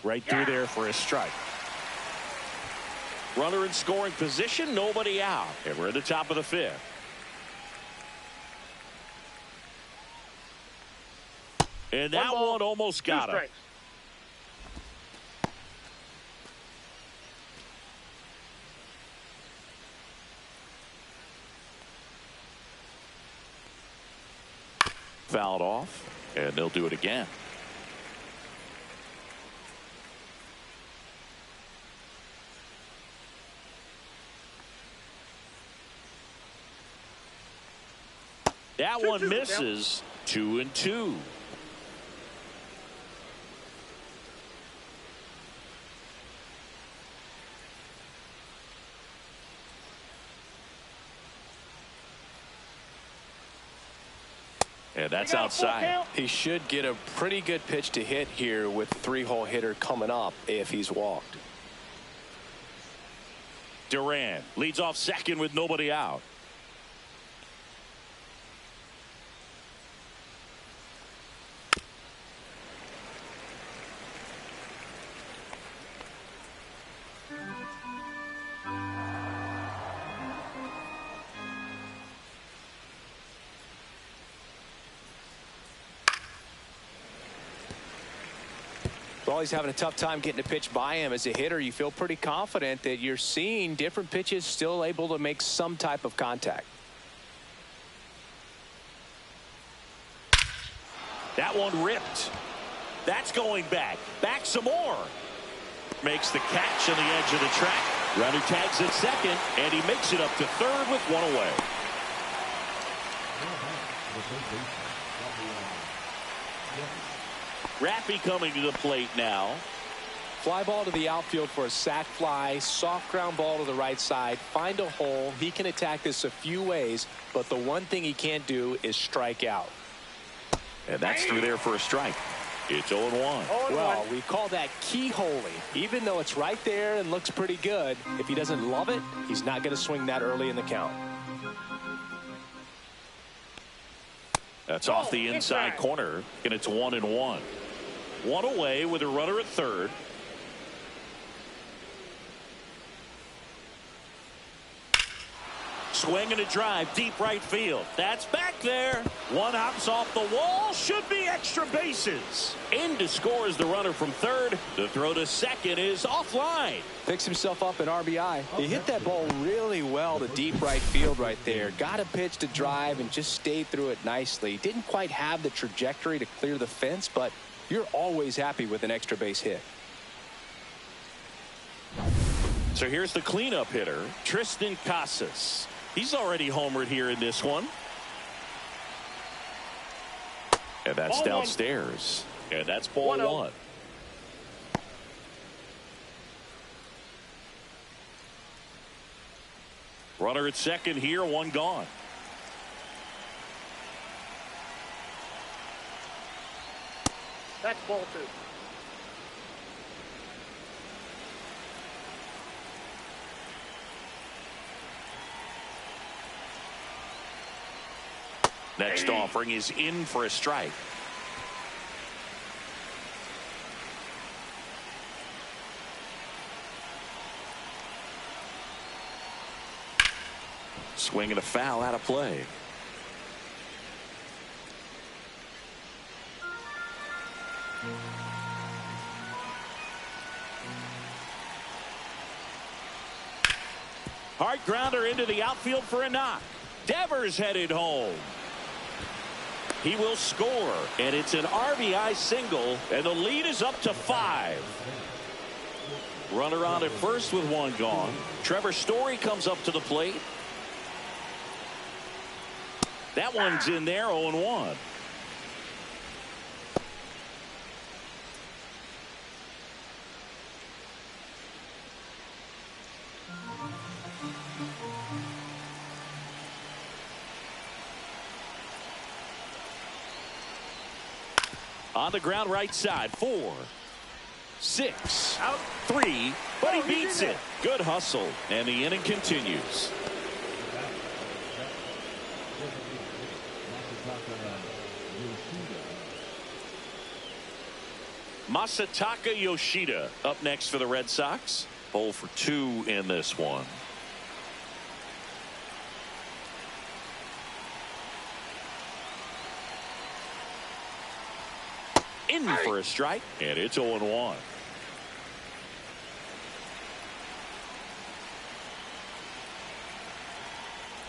Right through there for a strike. Runner in scoring position, nobody out. And we're at the top of the 5th. And that one almost got him. Fouled off, and they'll do it again. That one misses. 2-2. And that's outside. He should get a pretty good pitch to hit here with the 3-hole hitter coming up if he's walked. Duran leads off second with nobody out. Well, he's having a tough time getting a pitch by him. As a hitter, you feel pretty confident that you're seeing different pitches still able to make some type of contact. That one ripped. That's going back. Back some more. Makes the catch on the edge of the track. Runner tags at second, and he makes it up to third with one away. Raffy coming to the plate now. Fly ball to the outfield for a sac fly. Soft ground ball to the right side. Find a hole. He can attack this a few ways, but the one thing he can't do is strike out. And that's through there for a strike. It's 0-1. Well, we call that keyholing. Even though it's right there and looks pretty good, if he doesn't love it, he's not going to swing that early in the count. That's off the inside corner, and it's 1-1. One away with a runner at third. Swing and a drive, deep right field. That's back there. One hops off the wall. Should be extra bases. In to score is the runner from third. The throw to second is offline. Picks himself up an RBI. He hit that ball really well to deep right field right there. Got a pitch to drive and just stayed through it nicely. Didn't quite have the trajectory to clear the fence, but you're always happy with an extra base hit. So here's the cleanup hitter, Tristan Casas. He's already homered here in this one. And that's Ball downstairs. And that's ball 1. Runner at second here, one gone. That's ball 2. Next offering is in for a strike. Swing and a foul out of play. Hard grounder into the outfield for a knock. Devers headed home. He will score, and it's an RBI single, and the lead is up to 5. Runner on at first with one gone. Trevor Story comes up to the plate. That one's in there, 0-1. On the ground right side, 4, 6, out 3, but he beats it. Good hustle, and the inning continues. Masataka Yoshida up next for the Red Sox. 0 for 2 in this one. In for a strike, and it's 0-1.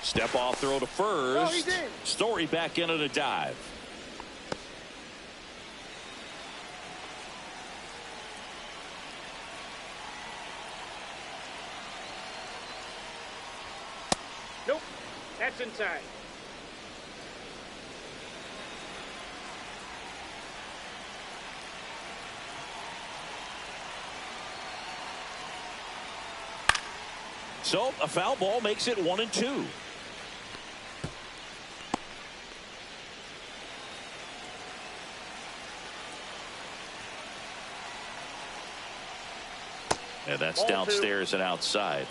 Step off throw to first. Story back in on a dive. Nope. That's inside. So a foul ball makes it 1-2. And that's Ball downstairs 2. And outside.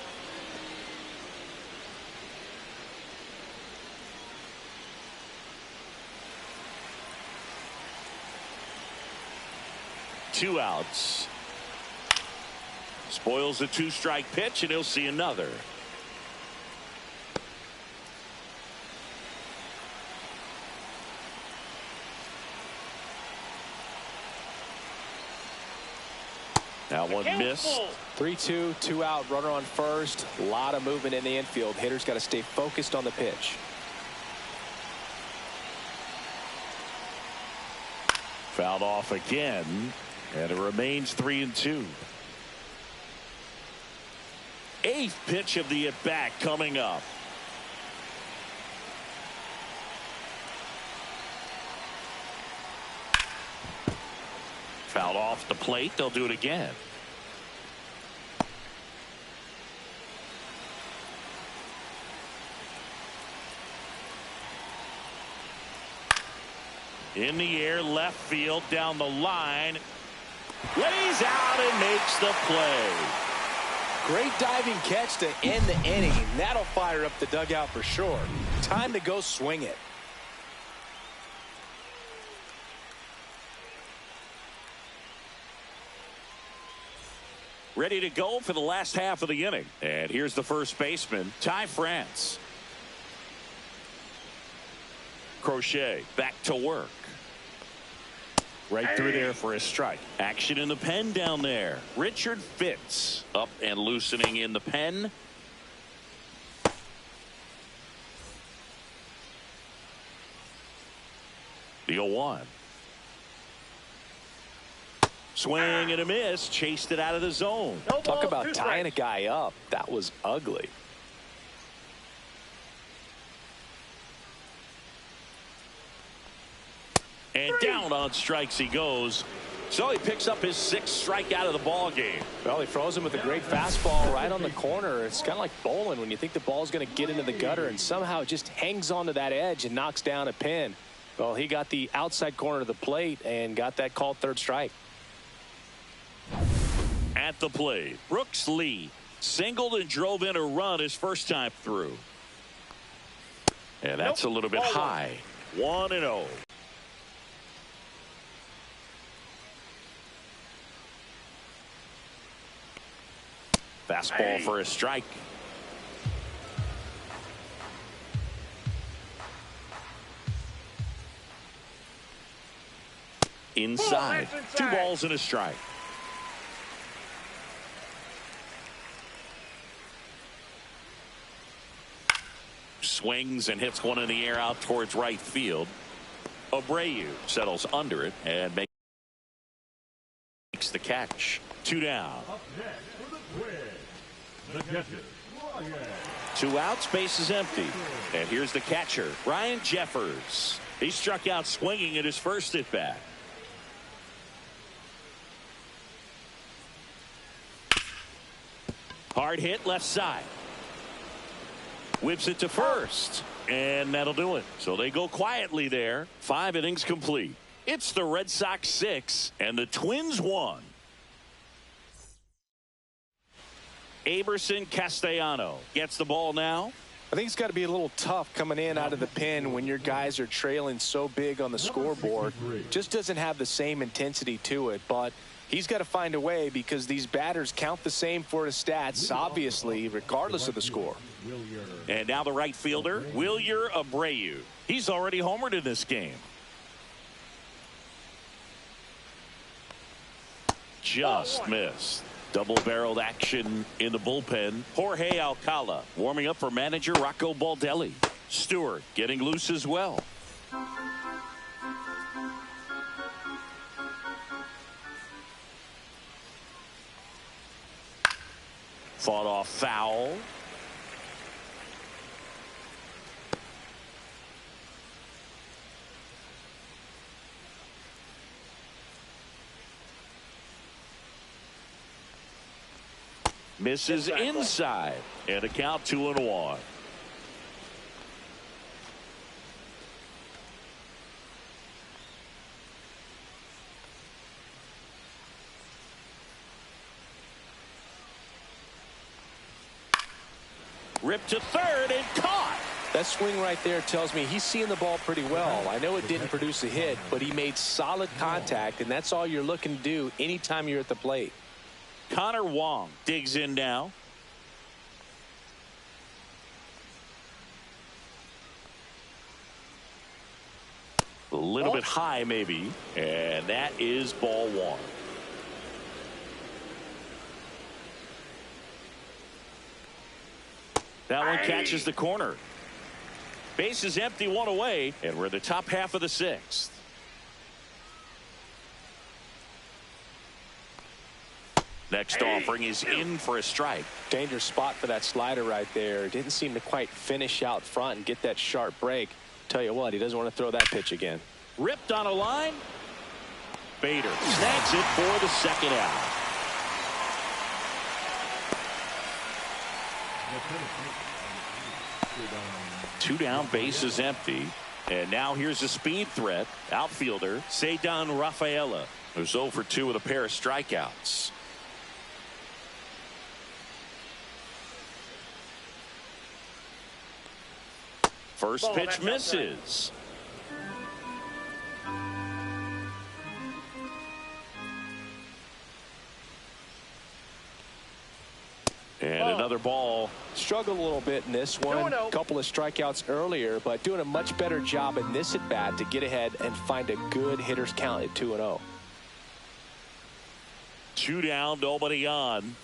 Two outs. Spoils the 2-strike pitch, and he'll see another. That one missed. 3-2, 2 out, runner on first. A lot of movement in the infield. Hitter's got to stay focused on the pitch. Fouled off again, and it remains 3-2. Eighth pitch of the at-bat coming up. Fouled off the plate. They'll do it again. In the air, left field, down the line. Lays out and makes the play. Great diving catch to end the inning. That'll fire up the dugout for sure. Time to go swing it. Ready to go for the last half of the inning. And here's the first baseman, Ty France. Crochet back to work. Right through there for a strike. Action in the pen down there. Richard Fitz up and loosening in the pen. The 0-1. Swing and a miss. Chased it out of the zone. Talk about tying a guy up. That was ugly. And down on strikes he goes. So he picks up his 6th strikeout of the ball game. Well, he throws him with a great fastball right on the corner. It's kind of like bowling when you think the ball's going to get into the gutter and somehow it just hangs onto that edge and knocks down a pin. Well, he got the outside corner of the plate and got that called 3rd strike. At the plate, Brooks Lee singled and drove in a run his first time through. And that's a little bit high. 1-0. Fastball for a strike. Inside. 2 balls and a strike. Swings and hits one in the air out towards right field. Abreu settles under it and makes the catch. 2 down. Up next for the Twins, the catcher, Ryan. 2 outs, base is empty. And here's the catcher, Ryan Jeffers. He struck out swinging at his first at bat. Hard hit left side. Whips it to first. And that'll do it. So they go quietly there. 5 innings complete. It's the Red Sox 6 and the Twins 1. Aberson Castellano gets the ball now. I think it's got to be a little tough coming in out of the pen when your guys are trailing so big on the scoreboard. Just doesn't have the same intensity to it, but he's got to find a way because these batters count the same for his stats, obviously, regardless of the score. And now the right fielder, Wilyer Abreu. He's already homered in this game. Just missed. Double-barreled action in the bullpen. Jorge Alcala warming up for manager Rocco Baldelli. Stewart getting loose as well. Fought off foul. Misses inside. And a count 2-1. Ripped to third and caught. That swing right there tells me he's seeing the ball pretty well. I know it didn't produce a hit, but he made solid contact, and that's all you're looking to do anytime you're at the plate. Connor Wong digs in now. A little bit high maybe, and that is ball 1. That one catches the corner. Base is empty, one away, and we're in the top half of the sixth. Next offering is in for a strike. Dangerous spot for that slider right there. Didn't seem to quite finish out front and get that sharp break. Tell you what, he doesn't want to throw that pitch again. Ripped on a line. Bader snags it for the second out. Two down, base is empty. And now here's a speed threat. Outfielder Ceddanne Rafaela, who's 0 for 2 with a pair of strikeouts. First pitch misses. And another ball. Struggled a little bit in this one. A couple of strikeouts earlier, but doing a much better job in this at bat to get ahead and find a good hitter's count at 2-0. 2 down, nobody on.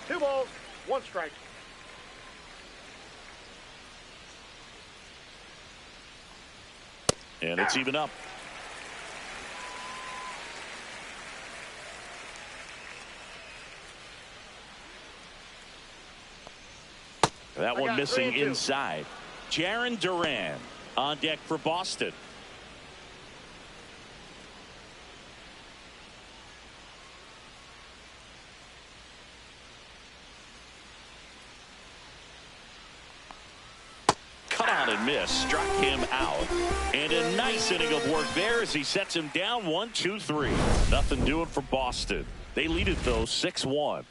2 balls, 1 strike. And it's even up. That one missing inside. Jarren Duran on deck for Boston. Cut on and miss. Struck him out. And a nice inning of work there as he sets him down 1-2-3. Nothing doing for Boston. They lead it though 6-1.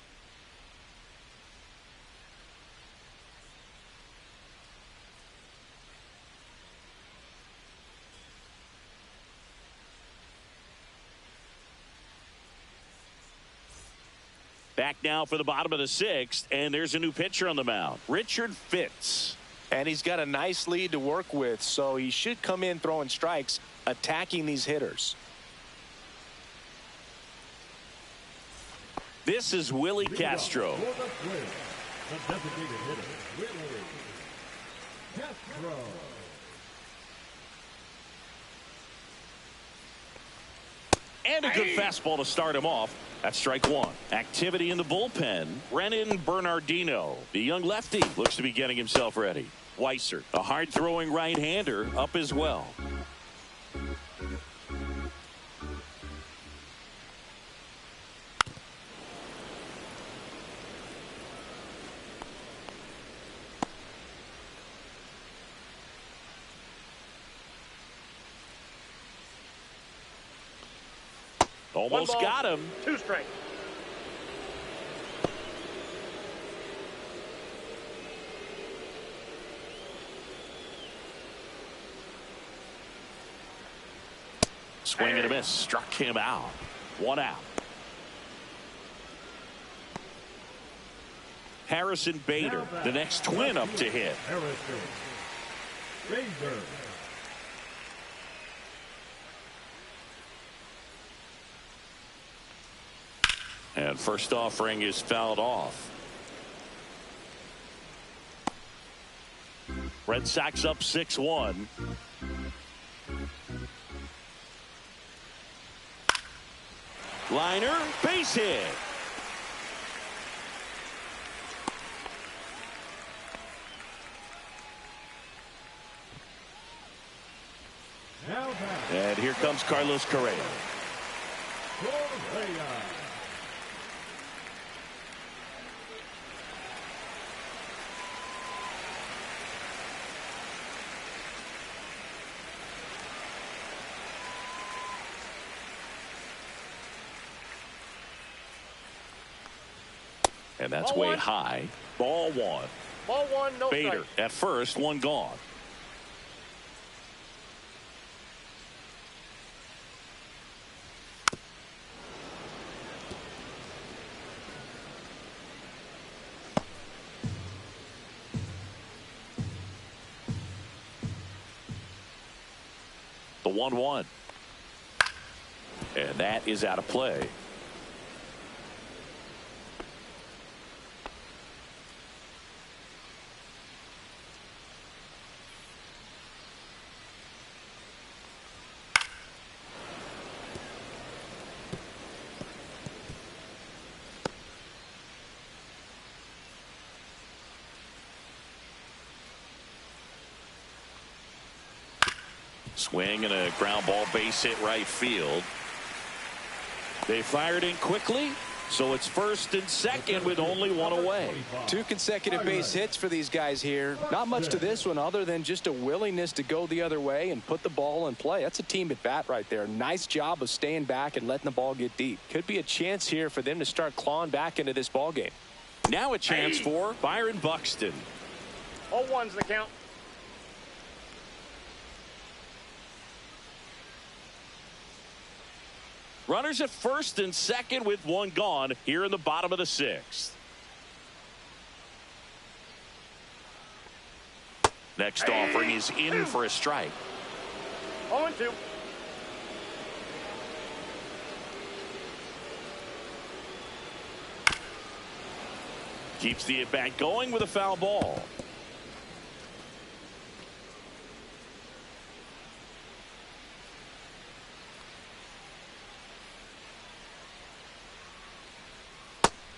Back now for the bottom of the sixth, and there's a new pitcher on the mound, Richard Fitts. And he's got a nice lead to work with, so he should come in throwing strikes, attacking these hitters. This is Willie Castro. For the Twins, the designated hitter, Willie Castro. And a good fastball to start him off. That's strike one. Activity in the bullpen. Brennan Bernardino, the young lefty, looks to be getting himself ready. Weiser, a hard-throwing right-hander, up as well. Almost got him. 2 strikes. Swing and a miss. Struck him out. 1 out. Harrison Bader, the next twin up to hit. Harrison Bader. And first offering is fouled off. Red Sox up 6-1. Liner, base hit. And here comes Carlos Correa. And that's way high. Ball one. Ball one, no Bader strike. at first, one gone. The 1-1. And that is out of play. Swing and a ground ball, base hit right field. They fired in quickly, so it's first and second with only one away. 2 consecutive base hits for these guys here. Not much to this one other than just a willingness to go the other way and put the ball in play. That's a team at bat right there. Nice job of staying back and letting the ball get deep. Could be a chance here for them to start clawing back into this ball game. Now a chance for Byron Buxton. 0-1's the count. Runners at first and second with one gone here in the bottom of the 6th. Next offering is in for a strike. 0-2. Keeps the at-bat going with a foul ball.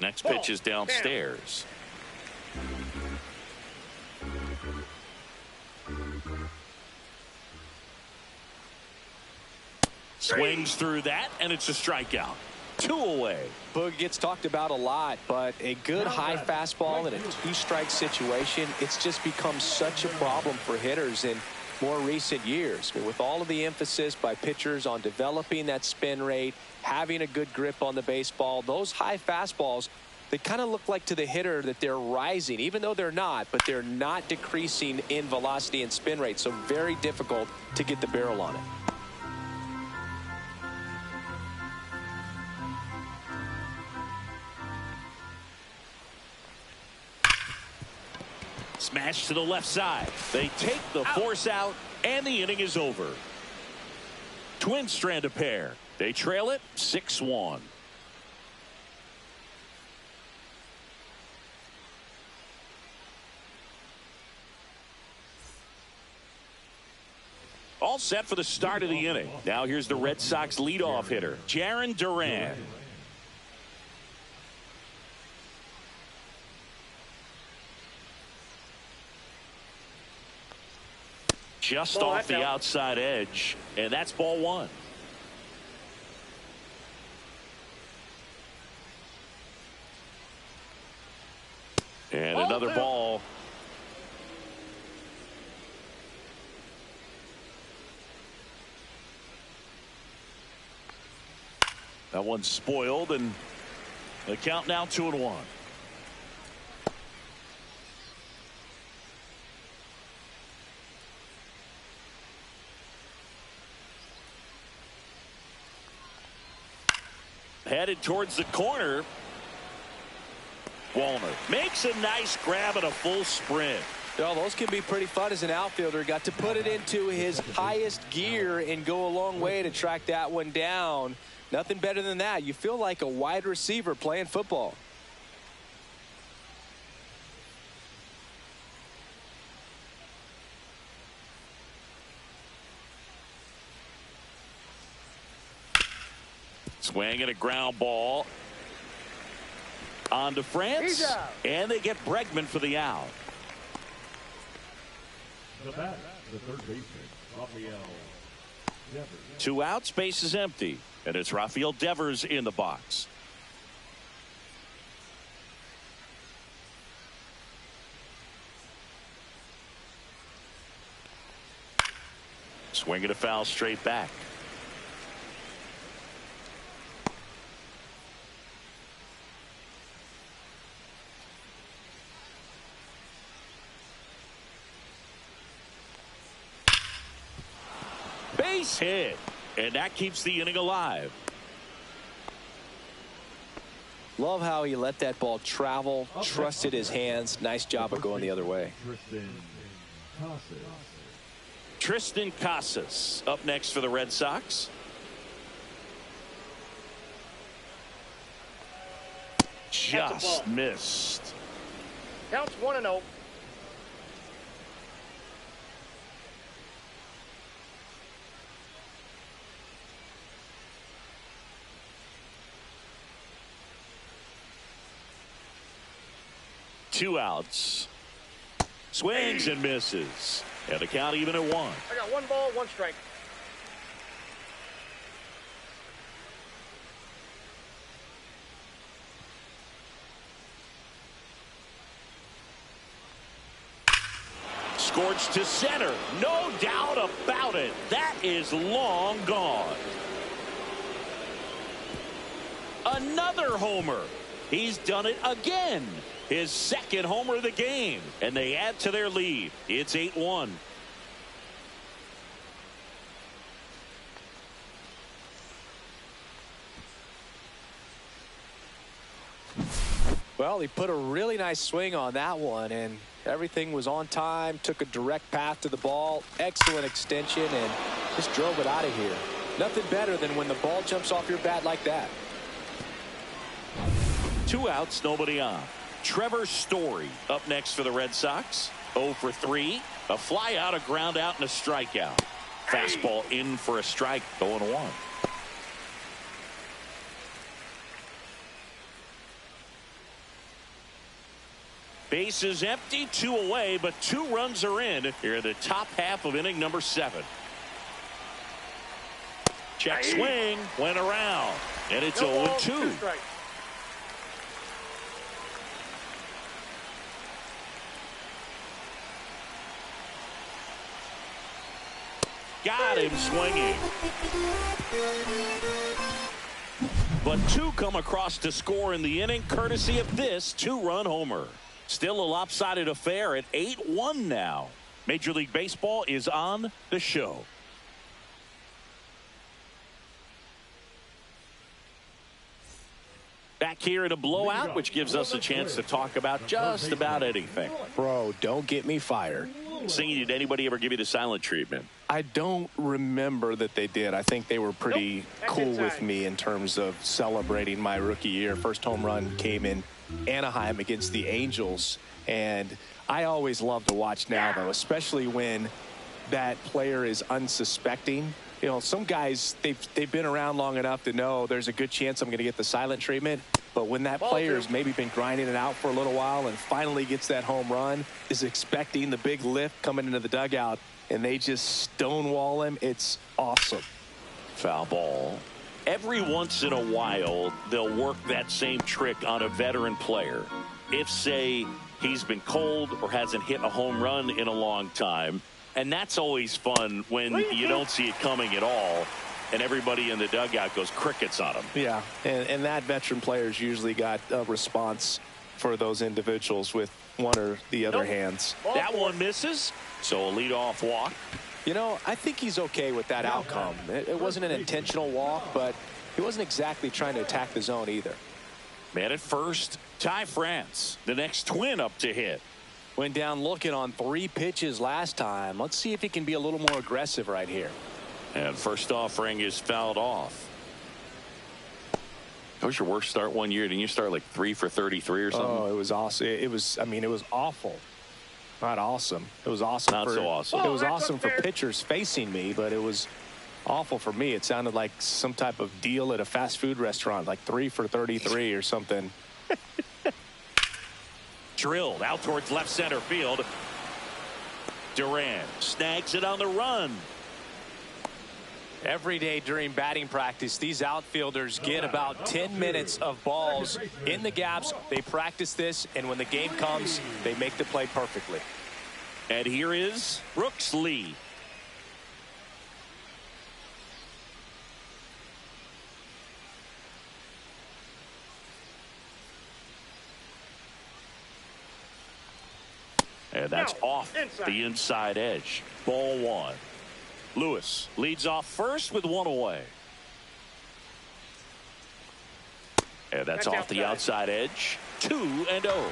Next pitch is downstairs. Swings through that, and it's a strikeout. 2 away. Boog gets talked about a lot, but a good high fastball in a 2-strike situation, it's just become such a problem for hitters in more recent years. I mean, with all of the emphasis by pitchers on developing that spin rate, having a good grip on the baseball, those high fastballs, they kind of look like to the hitter that they're rising, even though they're not, but they're not decreasing in velocity and spin rate. So very difficult to get the barrel on it. Smash to the left side. They take the force out, and the inning is over. Twins strand a pair. They trail it 6-1. All set for the start of the inning. Now here's the Red Sox leadoff hitter, Jarren Duran. Just off the outside edge, and that's ball 1. And another ball. That one's spoiled, and the count now 2-1. Headed towards the corner. Walner makes a nice grab and a full sprint. Well, those can be pretty fun as an outfielder. Got to put it into his highest gear and go a long way to track that one down. Nothing better than that. You feel like a wide receiver playing football. Swing and a ground ball on to France, and they get Bregman for the out. The bat, the third baseman, Rafael Devers. 2 outs, base is empty, and it's Rafael Devers in the box. Swing and a foul straight back. Base hit, and that keeps the inning alive. Love how he let that ball travel, trusted his hands. Nice job of going the other way. Tristan Casas up next for the Red Sox. Just missed. Counts 1-0. Two outs. Swings and misses. And the count even at 1. I got 1 ball, 1 strike. Scorched to center. No doubt about it. That is long gone. Another homer. He's done it again. His second homer of the game. And they add to their lead. It's 8-1. Well, he put a really nice swing on that one, and everything was on time, took a direct path to the ball, excellent extension, and just drove it out of here. Nothing better than when the ball jumps off your bat like that. 2 outs, nobody on. Trevor Story up next for the Red Sox. 0 for 3. A fly out, a ground out, and a strikeout. Fastball in for a strike, 0-1. Bases empty, 2 away, but 2 runs are in here in the top half of inning number 7. Check swing, went around, and it's 0-2. Got him swinging. But 2 come across to score in the inning, courtesy of this 2-run homer. Still a lopsided affair at 8-1 now. Major League Baseball is on the show. Back here in a blowout, which gives us a chance to talk about just about anything. Bro, don't get me fired. Singing, did anybody ever give you the silent treatment? I don't remember that they did. I think they were pretty cool with me in terms of celebrating my rookie year. First home run came in Anaheim against the Angels, and I always love to watch now, though, especially when that player is unsuspecting. You know, some guys, they've been around long enough to know there's a good chance I'm going to get the silent treatment. But when that player has maybe been grinding it out for a little while and finally gets that home run, is expecting the big lift coming into the dugout, and they just stonewall him, it's awesome. Foul ball. Every once in a while, they'll work that same trick on a veteran player. If, say, he's been cold or hasn't hit a home run in a long time. And that's always fun when you don't see it coming at all, and everybody in the dugout goes crickets on him. Yeah, and that veteran player's usually got a response for those individuals with one or the other hands. That one misses, so a leadoff walk. You know, I think he's okay with that outcome. It wasn't an intentional walk, but he wasn't exactly trying to attack the zone either. Man at first, Ty France, the next Twin up to hit. Went down looking on 3 pitches last time. Let's see if he can be a little more aggressive right here. And first offering is fouled off. That was your worst start one year. Didn't you start like 3 for 33 or something? Oh, it was awesome. It was awful. Not awesome. It was awesome. Not so awesome. It was awesome for pitchers facing me, but it was awful for me. It sounded like some type of deal at a fast food restaurant, like 3 for 33 or something. Drilled out towards left center field. Duran snags it on the run. Every day during batting practice, these outfielders get about 10 minutes of balls in the gaps. They practice this, and when the game comes, they make the play perfectly. And here is Brooks Lee. And that's off the inside edge. Ball 1. Lewis leads off first with 1 away. And that's off the outside edge. 2-0.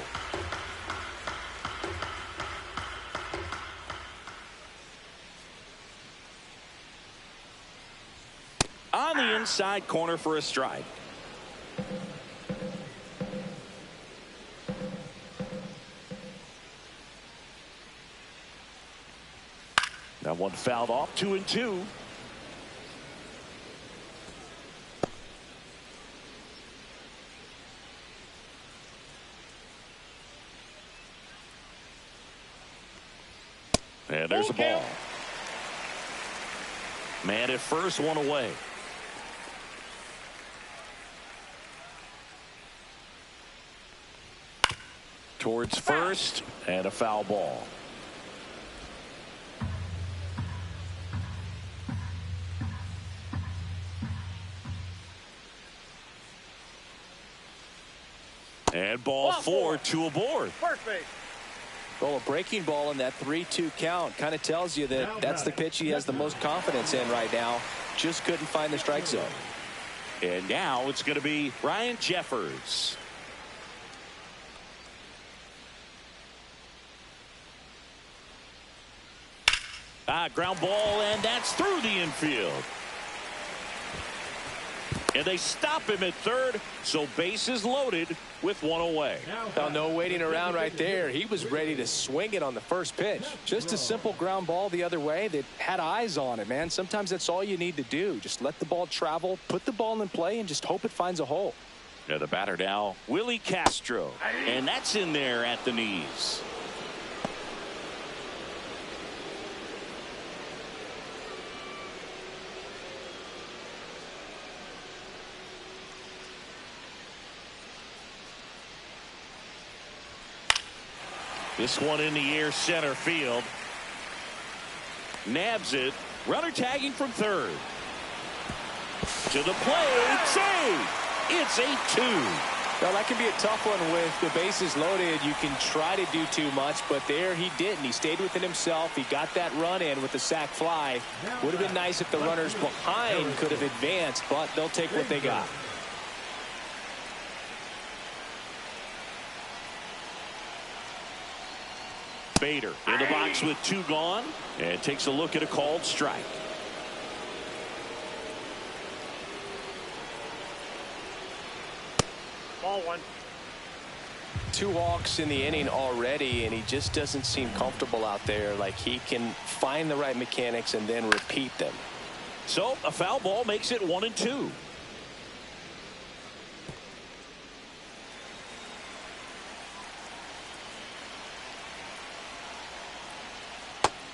On the inside corner for a strike. That one fouled off. 2-2. And there's a ball. Man at first, one away. Towards first, and a foul ball. And ball four, two aboard. First base. Well, a breaking ball in that 3-2 count kind of tells you that that's the pitch he has the most confidence in right now. Just couldn't find the strike zone. And now it's going to be Ryan Jeffers. Ground ball, and that's through the infield. And they stop him at third, so bases loaded with one away. Well, no waiting around right there. He was ready to swing it on the first pitch. Just a simple ground ball the other way that had eyes on it, man. Sometimes that's all you need to do. Just let the ball travel, put the ball in play, and just hope it finds a hole. Yeah, the batter now, Willie Castro. And that's in there at the knees. This one in the air, center field. Nabs it. Runner tagging from third. To the plate. Save. It's 8-2. Well, that can be a tough one with the bases loaded. You can try to do too much, but there he didn't. He stayed within himself. He got that run in with the sac fly. Would have been nice if the runners behind could have advanced, but they'll take what they got. Bader in the box with two gone and takes a look at a called strike. Ball one. 2 walks in the inning already, and he just doesn't seem comfortable out there. Like he can find the right mechanics and then repeat them. So a foul ball makes it 1-2.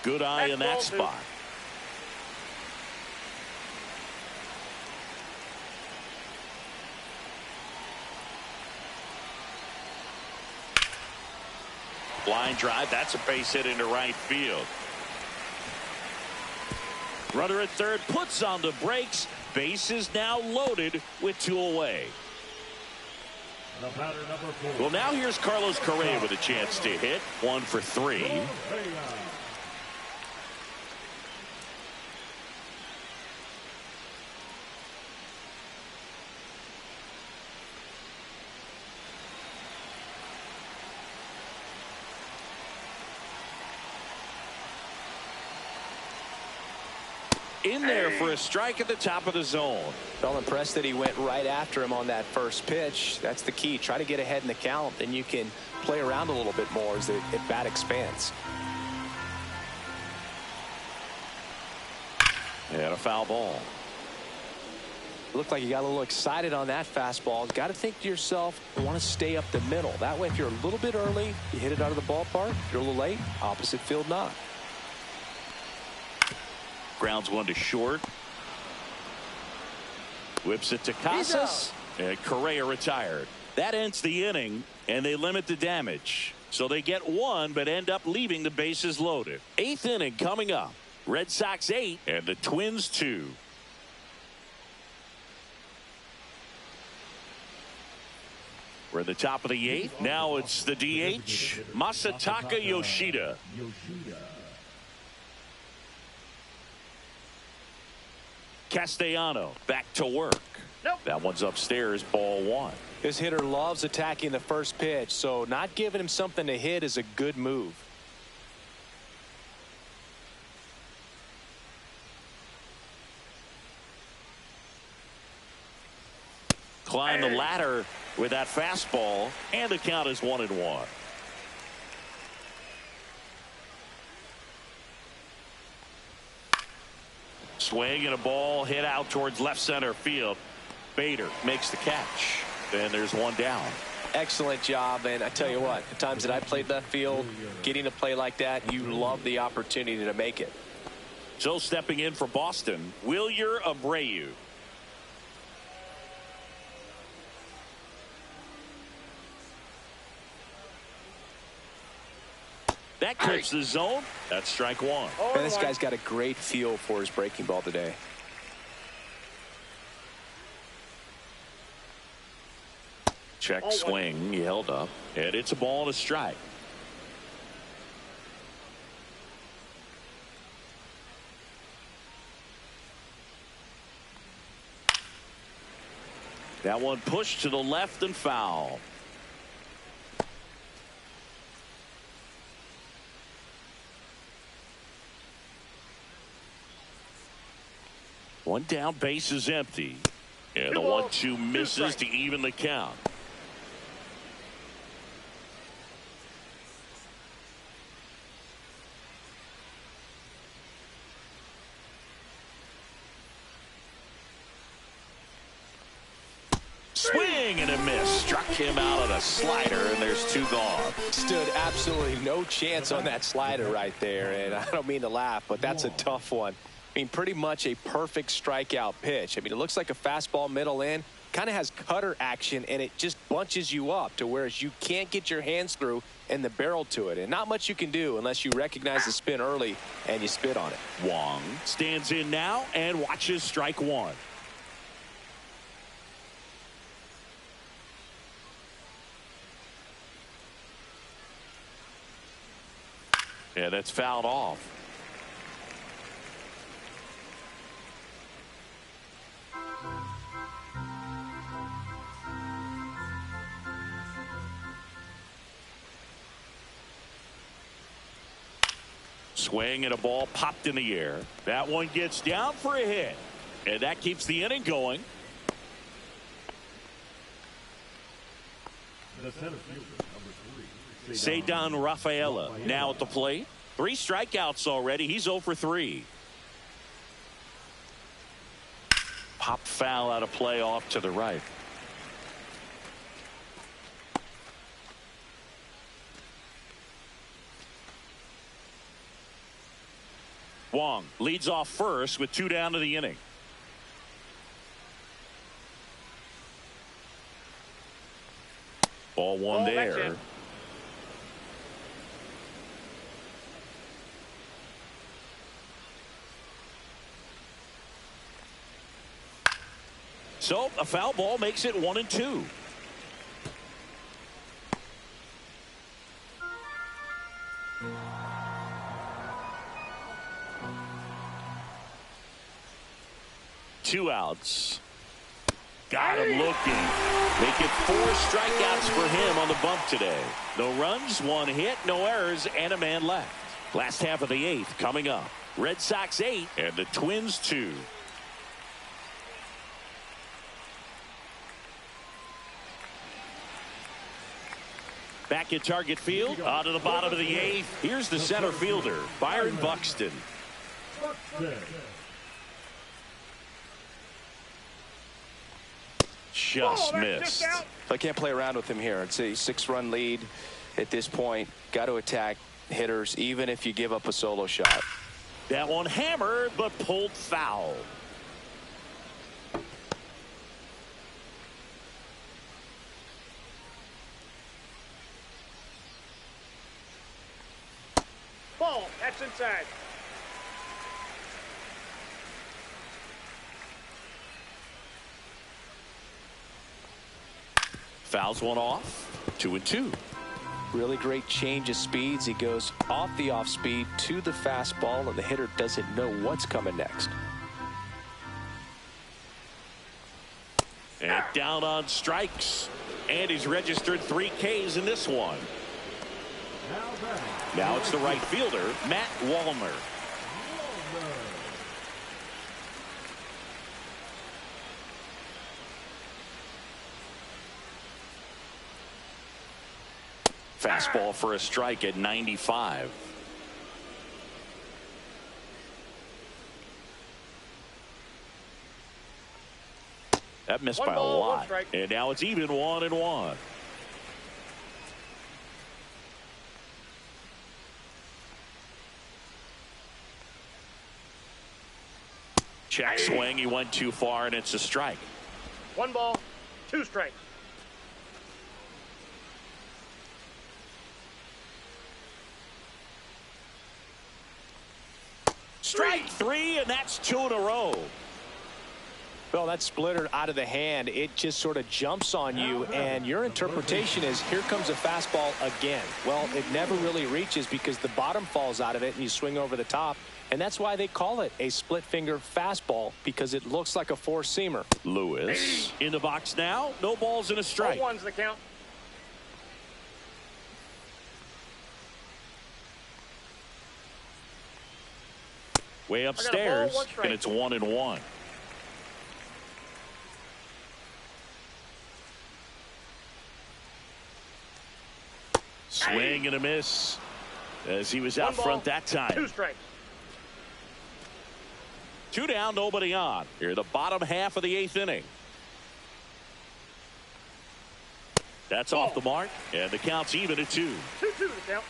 Good eye in that spot. Line drive. That's a base hit into right field. Runner at third puts on the brakes. Bases now loaded with 2 away. The batter, number 4. Well, now here's Carlos Correa with a chance to hit. 1 for 3. In there for a strike at the top of the zone. Felt impressed that he went right after him on that first pitch. That's the key. Try to get ahead in the count, then you can play around a little bit more as the at bat expands. And a foul ball. Looked like you got a little excited on that fastball. Got to think to yourself, I want to stay up the middle. That way, if you're a little bit early, you hit it out of the ballpark. If you're a little late, opposite field knock. Grounds one to short. Whips it to Casas. And Correa retired. That ends the inning, and they limit the damage. So they get 1, but end up leaving the bases loaded. 8th inning coming up. Red Sox 8 and the Twins 2. We're at the top of the 8th. Now it's the DH, Masataka Yoshida. Castellano back to work. Nope. That one's upstairs, ball 1. This hitter loves attacking the first pitch, so not giving him something to hit is a good move. Climb the ladder with that fastball, and the count is 1-1. Swing and a ball hit out towards left center field. Bader makes the catch. Then there's one down. Excellent job, and I tell you what, the times that I played left field, getting to play like that, you love the opportunity to make it. So stepping in for Boston, Wilyer Abreu. That clips the zone. That's strike one. Man, this guy's got a great feel for his breaking ball today. Check swing. He held up. And it's a ball and a strike. That one pushed to the left and foul. One down, base is empty. And the 1-2 misses to even the count. Swing and a miss. Struck him out on a slider, and there's two gone. Stood absolutely no chance on that slider right there, and I don't mean to laugh, but that's a tough one. I mean, pretty much a perfect strikeout pitch. I mean, it looks like a fastball middle in, kind of has cutter action, and it just bunches you up to whereas you can't get your hands through and the barrel to it, and not much you can do unless you recognize the spin early and you spit on it. Wong stands in now and watches strike one. Yeah, that's fouled off. Swing and a ball popped in the air. That one gets down for a hit. And that keeps the inning going. The center fielder, number 3. Ceddanne Rafaela now at the plate. 3 strikeouts already. He's 0 for 3. Pop foul out of play off to the right. Wong leads off first with 2 down to the inning. Ball one there. So a foul ball makes it 1-2. Two outs. Got him looking. Make it 4 strikeouts for him on the bump today. No runs, 1 hit, no errors, and a man left. Last half of the 8th coming up. Red Sox 8 and the Twins 2. Back at Target Field, out of the bottom of the 8th. Here's the center fielder, Byron Buxton. Just missed. I can't play around with him here. It's a 6-run lead at this point. Got to attack hitters, even if you give up a solo shot. That one hammered, but pulled foul. Ball. That's inside. Fouls one off. 2-2. Really great change of speeds. He goes off the off speed to the fastball, and the hitter doesn't know what's coming next. And down on strikes. And he's registered 3 Ks in this one. Now it's the right fielder, Matt Wallner. Fastball for a strike at 95. That missed by a lot. And now it's even 1-1. Check swing. He went too far, and it's a strike. 1 ball, 2 strikes. Strike 3, and that's 2 in a row. Well, that splitter out of the hand, it just sort of jumps on you, and your interpretation is, here comes a fastball again. Well, it never really reaches because the bottom falls out of it, and you swing over the top. And that's why they call it a split finger fastball, because it looks like a four-seamer. Lewis in the box now. No balls and a strike. 1's the count. Way upstairs, ball, 1 strike. and it's 1-1. Swing and a miss as he was out 1 ball, front that time. 2 strikes. 2 down, nobody on. Here, the bottom half of the 8th inning. That's off the mark, and the count's even at 2. 2-2 the count.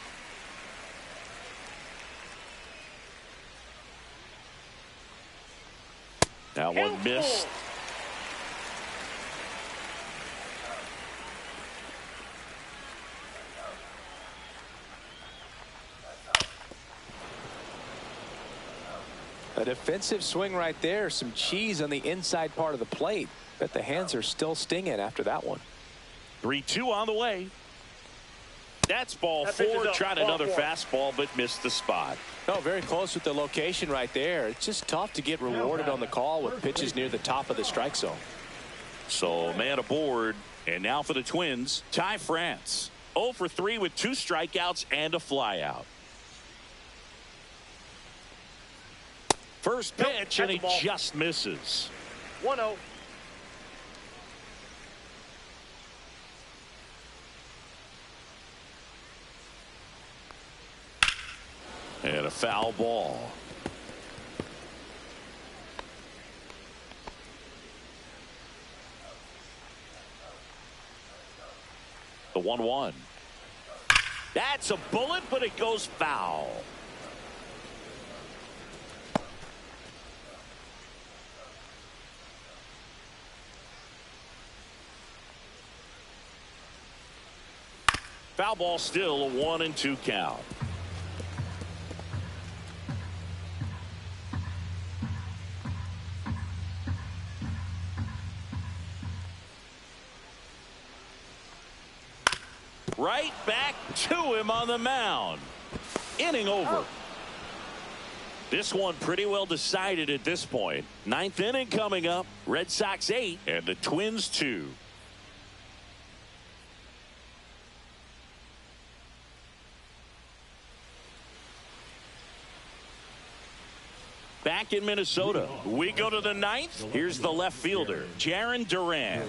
That one missed. A defensive swing right there. Some cheese on the inside part of the plate. Bet the hands are still stinging after that one. 3-2 on the way. That's ball That pitch is 4. up. Tried Ball another 4. fastball, but missed the spot. No, very close with the location right there. It's just tough to get rewarded on the call with pitches near the top of the strike zone. So man aboard, and now for the Twins, Ty France. 0 for 3 with 2 strikeouts and a flyout. First pitch, and he just misses. 1-0. And a foul ball. The 1-1. That's a bullet, but it goes foul. Foul ball, still a 1-2 count. Right back to him on the mound. Inning over. This one pretty well decided at this point. 9th inning coming up. Red Sox 8 and the Twins 2. Back in Minnesota, we go to the 9th. Here's the left fielder, Jarren Duran.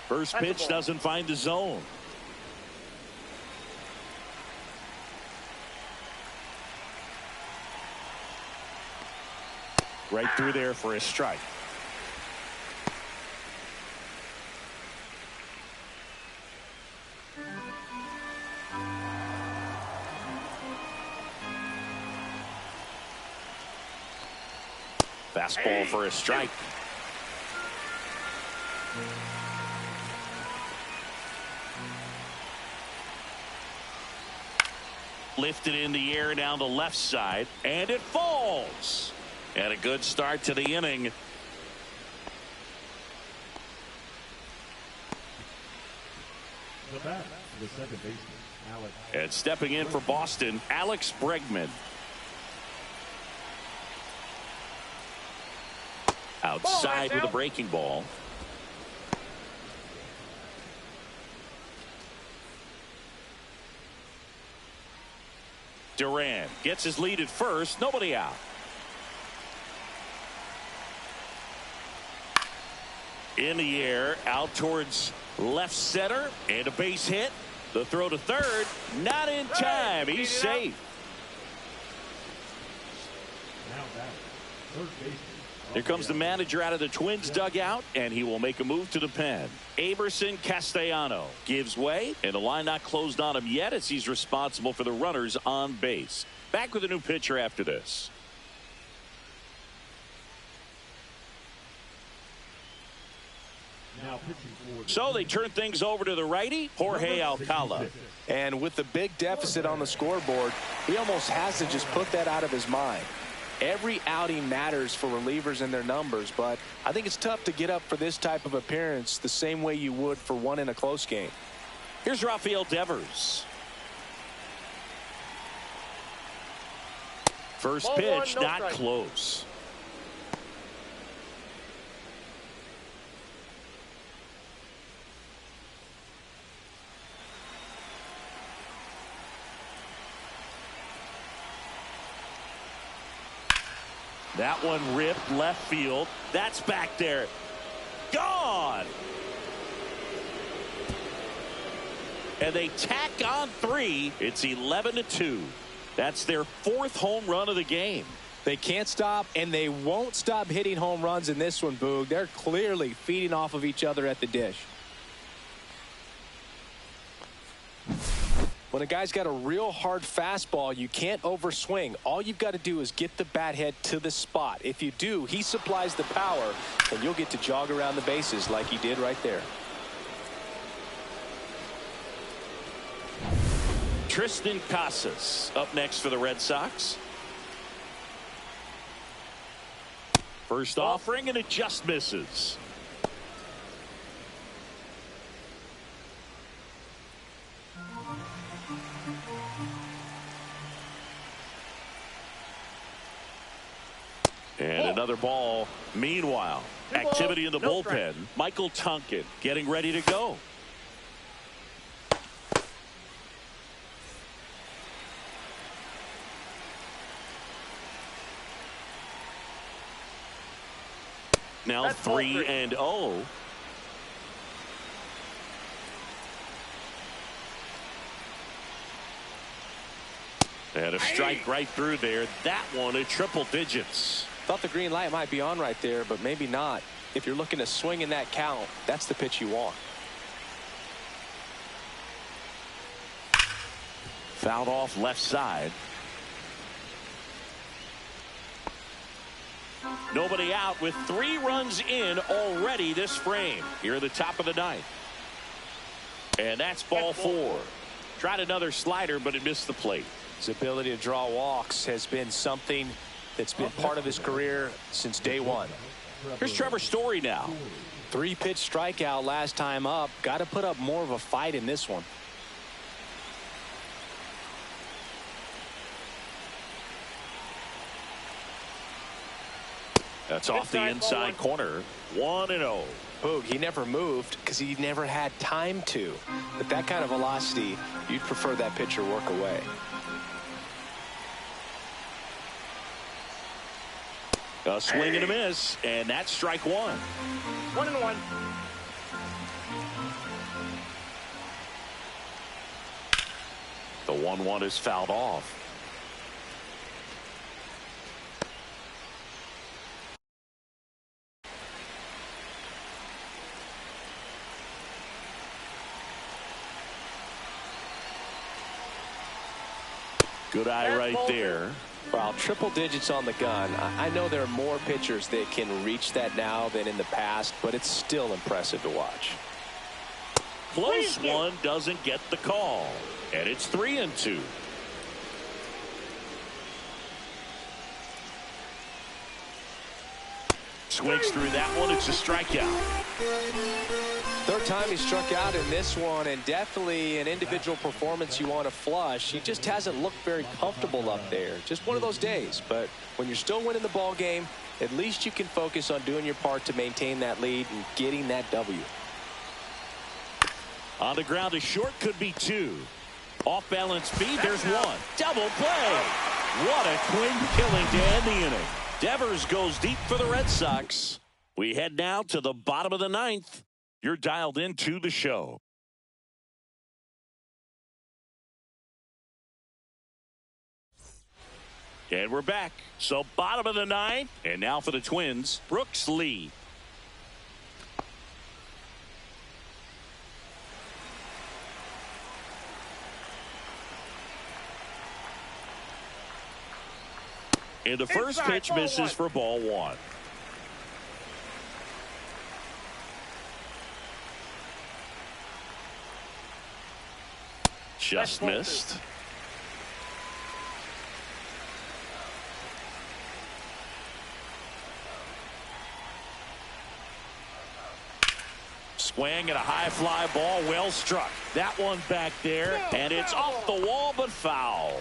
First pitch doesn't find the zone. Right through there for a strike. Fastball for a strike. Lifted in the air down the left side, and it falls. And a good start to the inning. The bat, the second baseman, Alex. And stepping in for Boston, Alex Bregman. Outside with a breaking ball. Duran gets his lead at first. Nobody out. In the air, out towards left center, and a base hit. The throw to third, not in time. He's safe. Now batting, third baseman, Here comes the manager out of the Twins dugout, and he will make a move to the pen. Aberson Castellano gives way, and the line not closed on him yet as he's responsible for the runners on base. Back with a new pitcher after this. So they turn things over to the righty, Jorge Alcala. And with the big deficit on the scoreboard, he almost has to just put that out of his mind. Every outing matters for relievers and their numbers, but I think it's tough to get up for this type of appearance the same way you would for one in a close game. Here's Rafael Devers. First Ball pitch, one, no not strike. close. That one ripped left field. That's back there. Gone. And they tack on 3. It's 11-2. That's their 4th home run of the game. They can't stop, and they won't stop hitting home runs in this one, Boog. They're clearly feeding off of each other at the dish. When a guy's got a real hard fastball, you can't overswing. All you've got to do is get the bat head to the spot. If you do, he supplies the power, and you'll get to jog around the bases like he did right there. Tristan Casas up next for the Red Sox. First offering, and it just misses. And another ball. Meanwhile, activity in the bullpen. Michael Tonkin getting ready to go. Now 3-0. And a strike right through there. That one at triple digits. Thought the green light might be on right there, but maybe not. If you're looking to swing in that count, that's the pitch you want. Fouled off left side. Nobody out with 3 runs in already this frame. Here at the top of the 9th. And that's ball 4. Tried another slider, but it missed the plate. His ability to draw walks has been something that's been part of his career since day one. Here's Trevor Story now. 3-pitch strikeout last time up. Got to put up more of a fight in this one. That's off the inside corner. 1-0. Boog, he never moved because he never had time to. But that kind of velocity, you'd prefer that pitcher work away. A swing and a miss, and that's strike 1. 1-1. The 1-1 is fouled off. Good eye right there. Wow, triple digits on the gun. I know there are more pitchers that can reach that now than in the past, but it's still impressive to watch. Close one, doesn't get the call. And it's 3-2. Swings through that one. It's a strikeout. Third time he struck out in this one, and definitely an individual performance you want to flush. He just hasn't looked very comfortable up there. Just one of those days. But when you're still winning the ball game, at least you can focus on doing your part to maintain that lead and getting that W. On the ground to short, could be 2. Off balance speed, there's 1. Double play. What a twin killing to end the inning. Devers goes deep for the Red Sox. We head now to the bottom of the 9th. You're dialed into the show. And we're back. So bottom of the ninth. And now for the Twins, Brooks Lee. And the first pitch misses for ball one. Just missed. Swing and a high fly ball, well struck. That one back there, and it's off the wall but foul.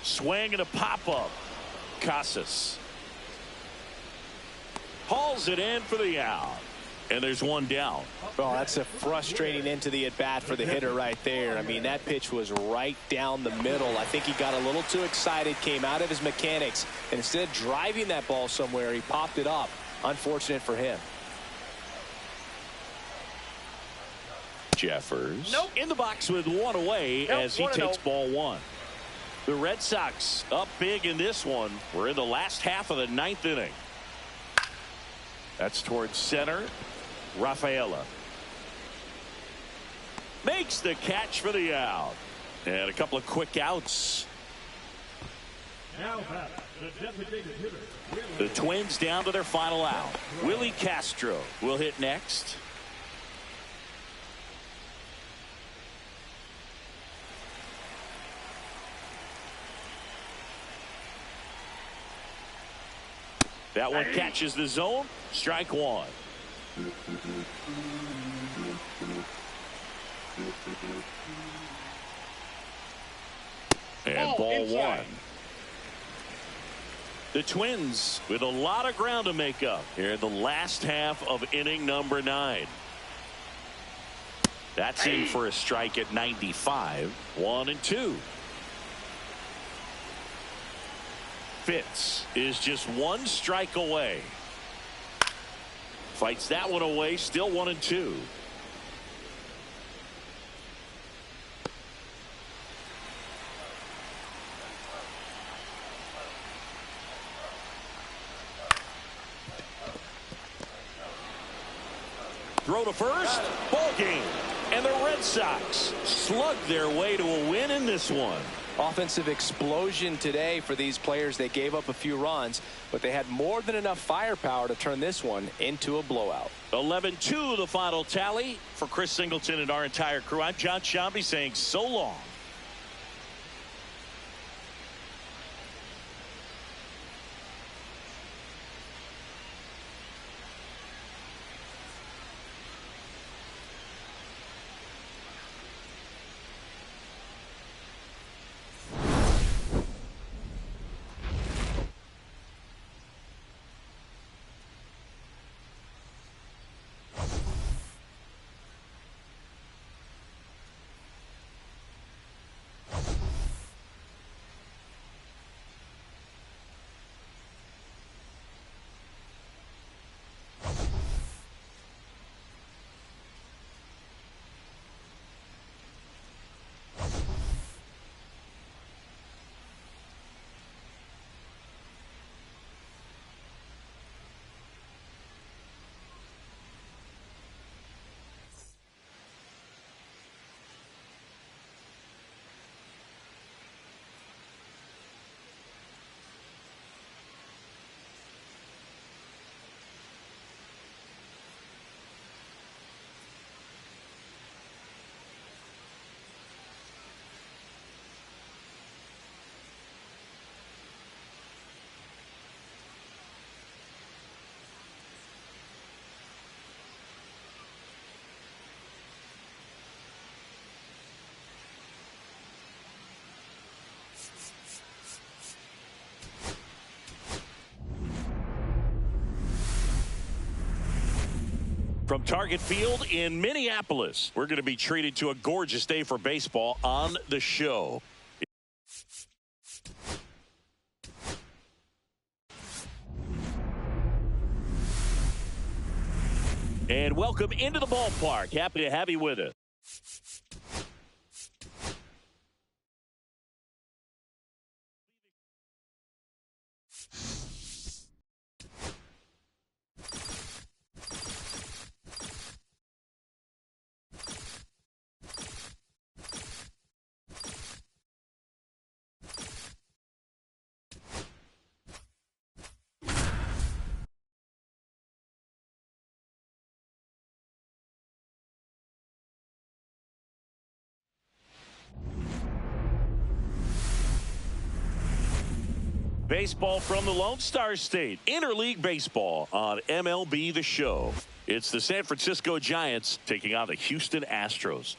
Swing and a pop-up. Casas hauls it in for the out. And there's one down. Well, that's a frustrating end to the at-bat for the hitter right there. I mean, that pitch was right down the middle. I think he got a little too excited, came out of his mechanics, and instead of driving that ball somewhere, he popped it up. Unfortunate for him. Jeffers in the box with one away as he takes ball one. The Red Sox up big in this one. We're in the last half of the ninth inning. That's towards center. Rafaela makes the catch for the out. And a couple of quick outs. Now back, the designated hitter. The Twins down to their final out. Willie Castro will hit next. That one catches the zone. Strike one. And ball one. The Twins with a lot of ground to make up here in the last half of inning number 9. That's in for a strike at 95. 1-2. Fitz is just one strike away. Fights that one away. Still 1-2. Throw to first. Ball game. And the Red Sox slug their way to a win in this one. Offensive explosion today for these players. They gave up a few runs, but they had more than enough firepower to turn this one into a blowout. 11-2 the final tally. For Chris Singleton and our entire crew, I'm John Shambi saying so long. From Target Field in Minneapolis, we're going to be treated to a gorgeous day for baseball on the show. And welcome into the ballpark. Happy to have you with us. Baseball from the Lone Star State. Interleague baseball on MLB The Show. It's the San Francisco Giants taking on the Houston Astros.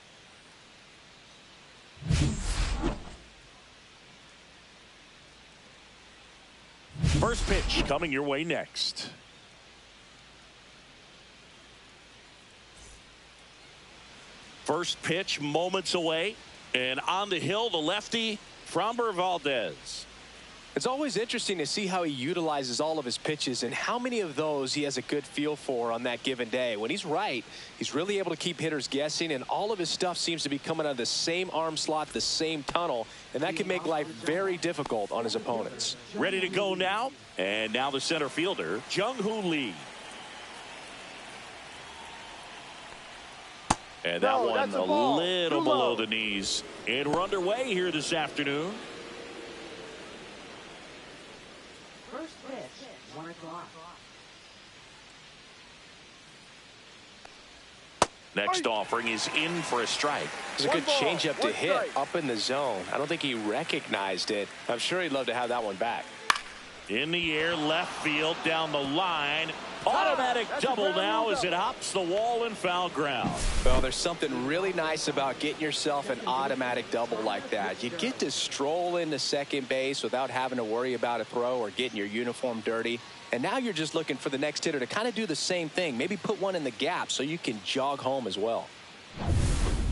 First pitch coming your way next. First pitch moments away. And on the hill, the lefty, Framber Valdez. It's always interesting to see how he utilizes all of his pitches and how many of those he has a good feel for on that given day. When he's right, he's really able to keep hitters guessing, and all of his stuff seems to be coming out of the same arm slot, the same tunnel, and that can make life very difficult on his opponents. Ready to go now, and now the center fielder, Jung-Hoo Lee. And that one a little below the knees. And we're underway here this afternoon. First pitch, 1 o'clock. Next offering is in for a strike. It's a good changeup to hit up in the zone. I don't think he recognized it. I'm sure he'd love to have that one back. In the air, left field, down the line. Automatic double now as it hops the wall and foul ground. Well, there's something really nice about getting yourself an automatic double like that. You get to stroll into second base without having to worry about a throw or getting your uniform dirty. And now you're just looking for the next hitter to kind of do the same thing. Maybe put one in the gap so you can jog home as well.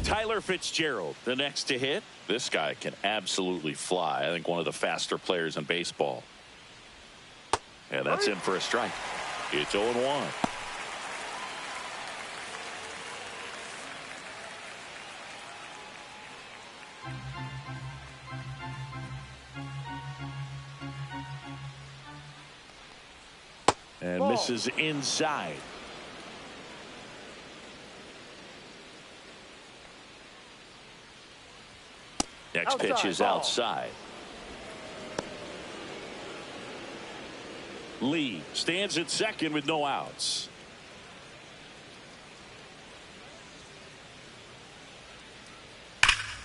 Tyler Fitzgerald, the next to hit. This guy can absolutely fly. I think one of the faster players in baseball. And that's in for a strike. It's 0-1. And misses inside. Next pitch is outside. Lee stands at second with no outs.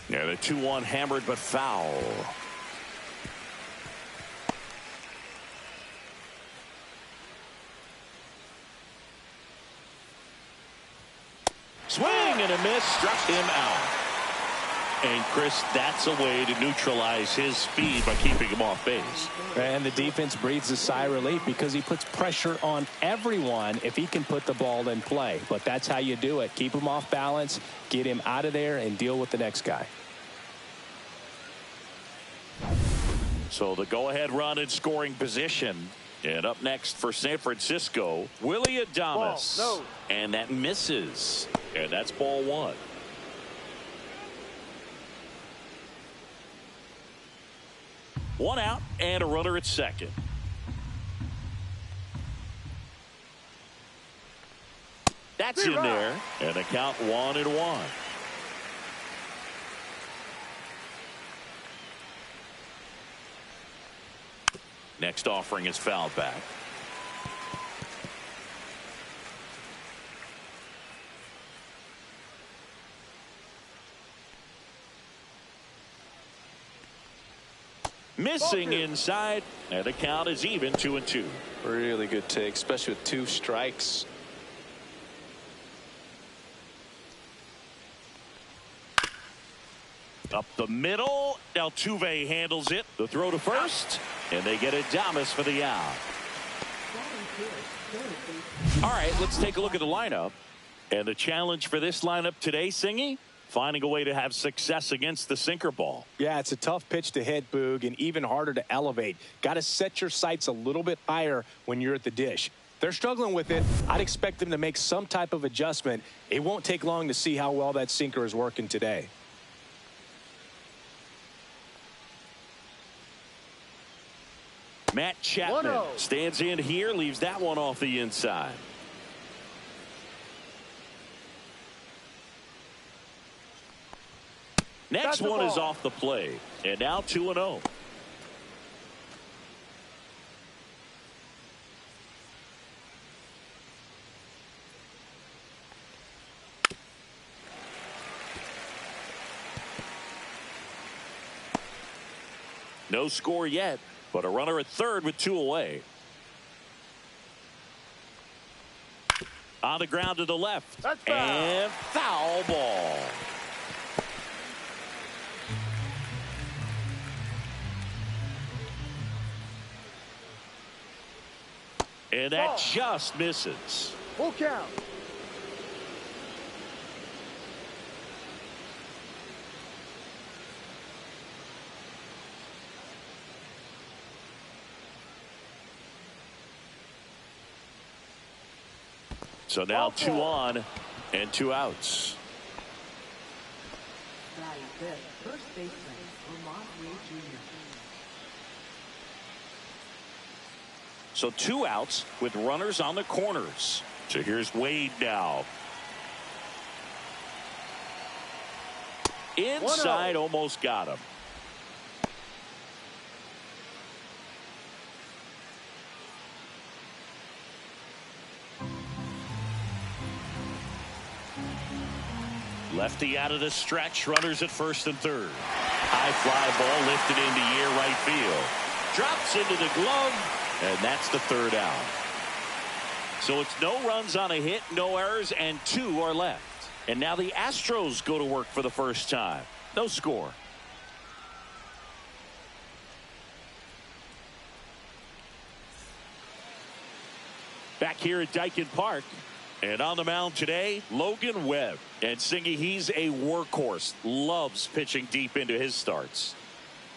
Yeah, the 2-1 hammered but foul. Swing and a miss, struck him out. And Chris, that's a way to neutralize his speed by keeping him off base. And the defense breathes a sigh of relief because he puts pressure on everyone if he can put the ball in play. But that's how you do it. Keep him off balance, get him out of there, and deal with the next guy. So the go-ahead run in scoring position. And up next for San Francisco, Willie Adames. No. And that misses. And that's ball one. One out and a runner at second. That's in there. And the count 1-1. Next offering is fouled back. Missing inside, and the count is even 2-2. Really good take, especially with 2 strikes. Up the middle, Altuve handles it. The throw to first, and they get Adames for the out. All right, let's take a look at the lineup. And the challenge for this lineup today, Singy, finding a way to have success against the sinker ball. Yeah, it's a tough pitch to hit, Boog, and even harder to elevate. Got to set your sights a little bit higher when you're at the dish. They're struggling with it. I'd expect them to make some type of adjustment. It won't take long to see how well that sinker is working today. Matt Chapman 1-0. stands in here, leaves that one off the inside. Next one is off the plate, and now 2-0. No score yet, but a runner at third with 2 away. On the ground to the left. That's foul. And foul ball. And that just misses. Full count. So now 2 on and 2 outs. Batting fifth, first baseman, Vermont Ray Jr. So 2 outs with runners on the corners. So here's Wade now. Inside, almost got him. Lefty out of the stretch, runners at first and third. High fly ball lifted into air right field. Drops into the glove, and that's the 3rd out. So it's no runs on a hit, no errors, and 2 are left. And now the Astros go to work for the first time. No score. Back here at Daikin Park. And on the mound today, Logan Webb. And Singy, he's a workhorse. Loves pitching deep into his starts.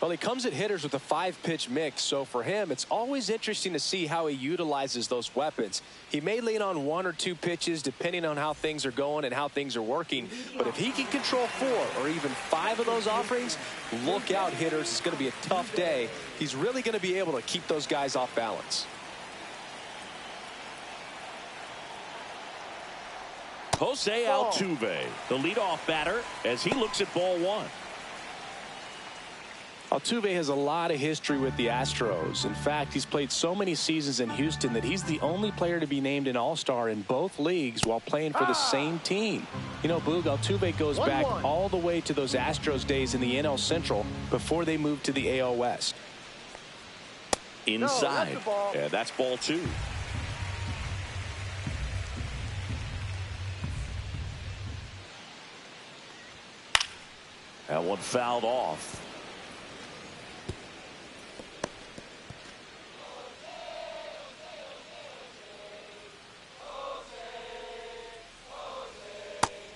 Well, he comes at hitters with a 5-pitch mix, so for him, it's always interesting to see how he utilizes those weapons. He may lean on 1 or 2 pitches depending on how things are going and how things are working, but if he can control 4 or even 5 of those offerings, look out, hitters. It's going to be a tough day. He's really going to be able to keep those guys off balance. Jose Altuve, the leadoff batter, as he looks at ball 1. Altuve has a lot of history with the Astros. In fact, he's played so many seasons in Houston that he's the only player to be named an All-Star in both leagues while playing for the same team. You know, Boog, Altuve goes back all the way to those Astros days in the NL Central before they moved to the AL West. Inside, and that's ball 2. That one fouled off.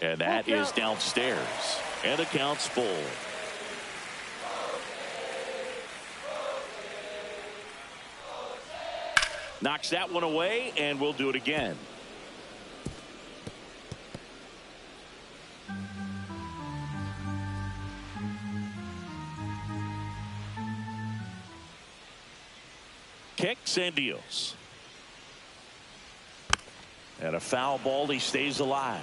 And that is downstairs. And the count's full. Knocks that one away, and we'll do it again. Kicks and deals. And a foul ball. He stays alive.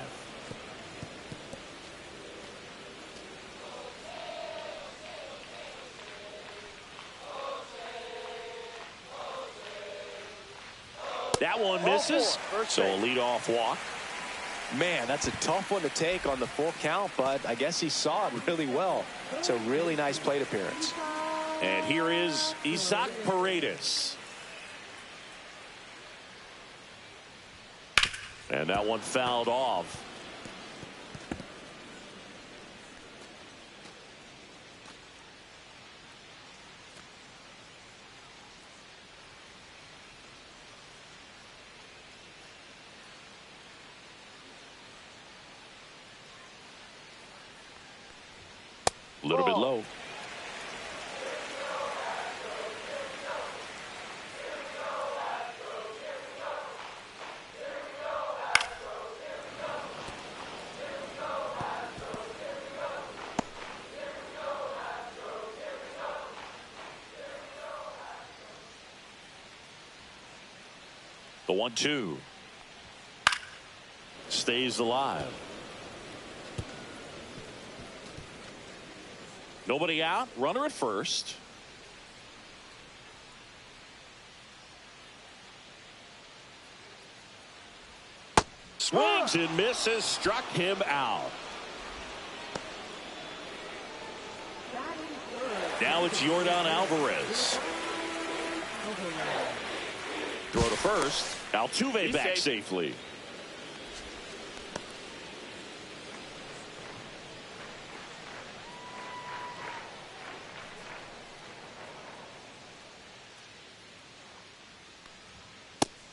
That one misses. So a leadoff walk. Man, that's a tough one to take on the full count, but I guess he saw it really well. It's a really nice plate appearance. And here is Isaac Paredes. And that one fouled off. A little bit low. The 1-2. Stays alive. Nobody out. Runner at first. Swings and misses. Struck him out. Now it's Yordan Alvarez. Throw to first. Altuve back safely.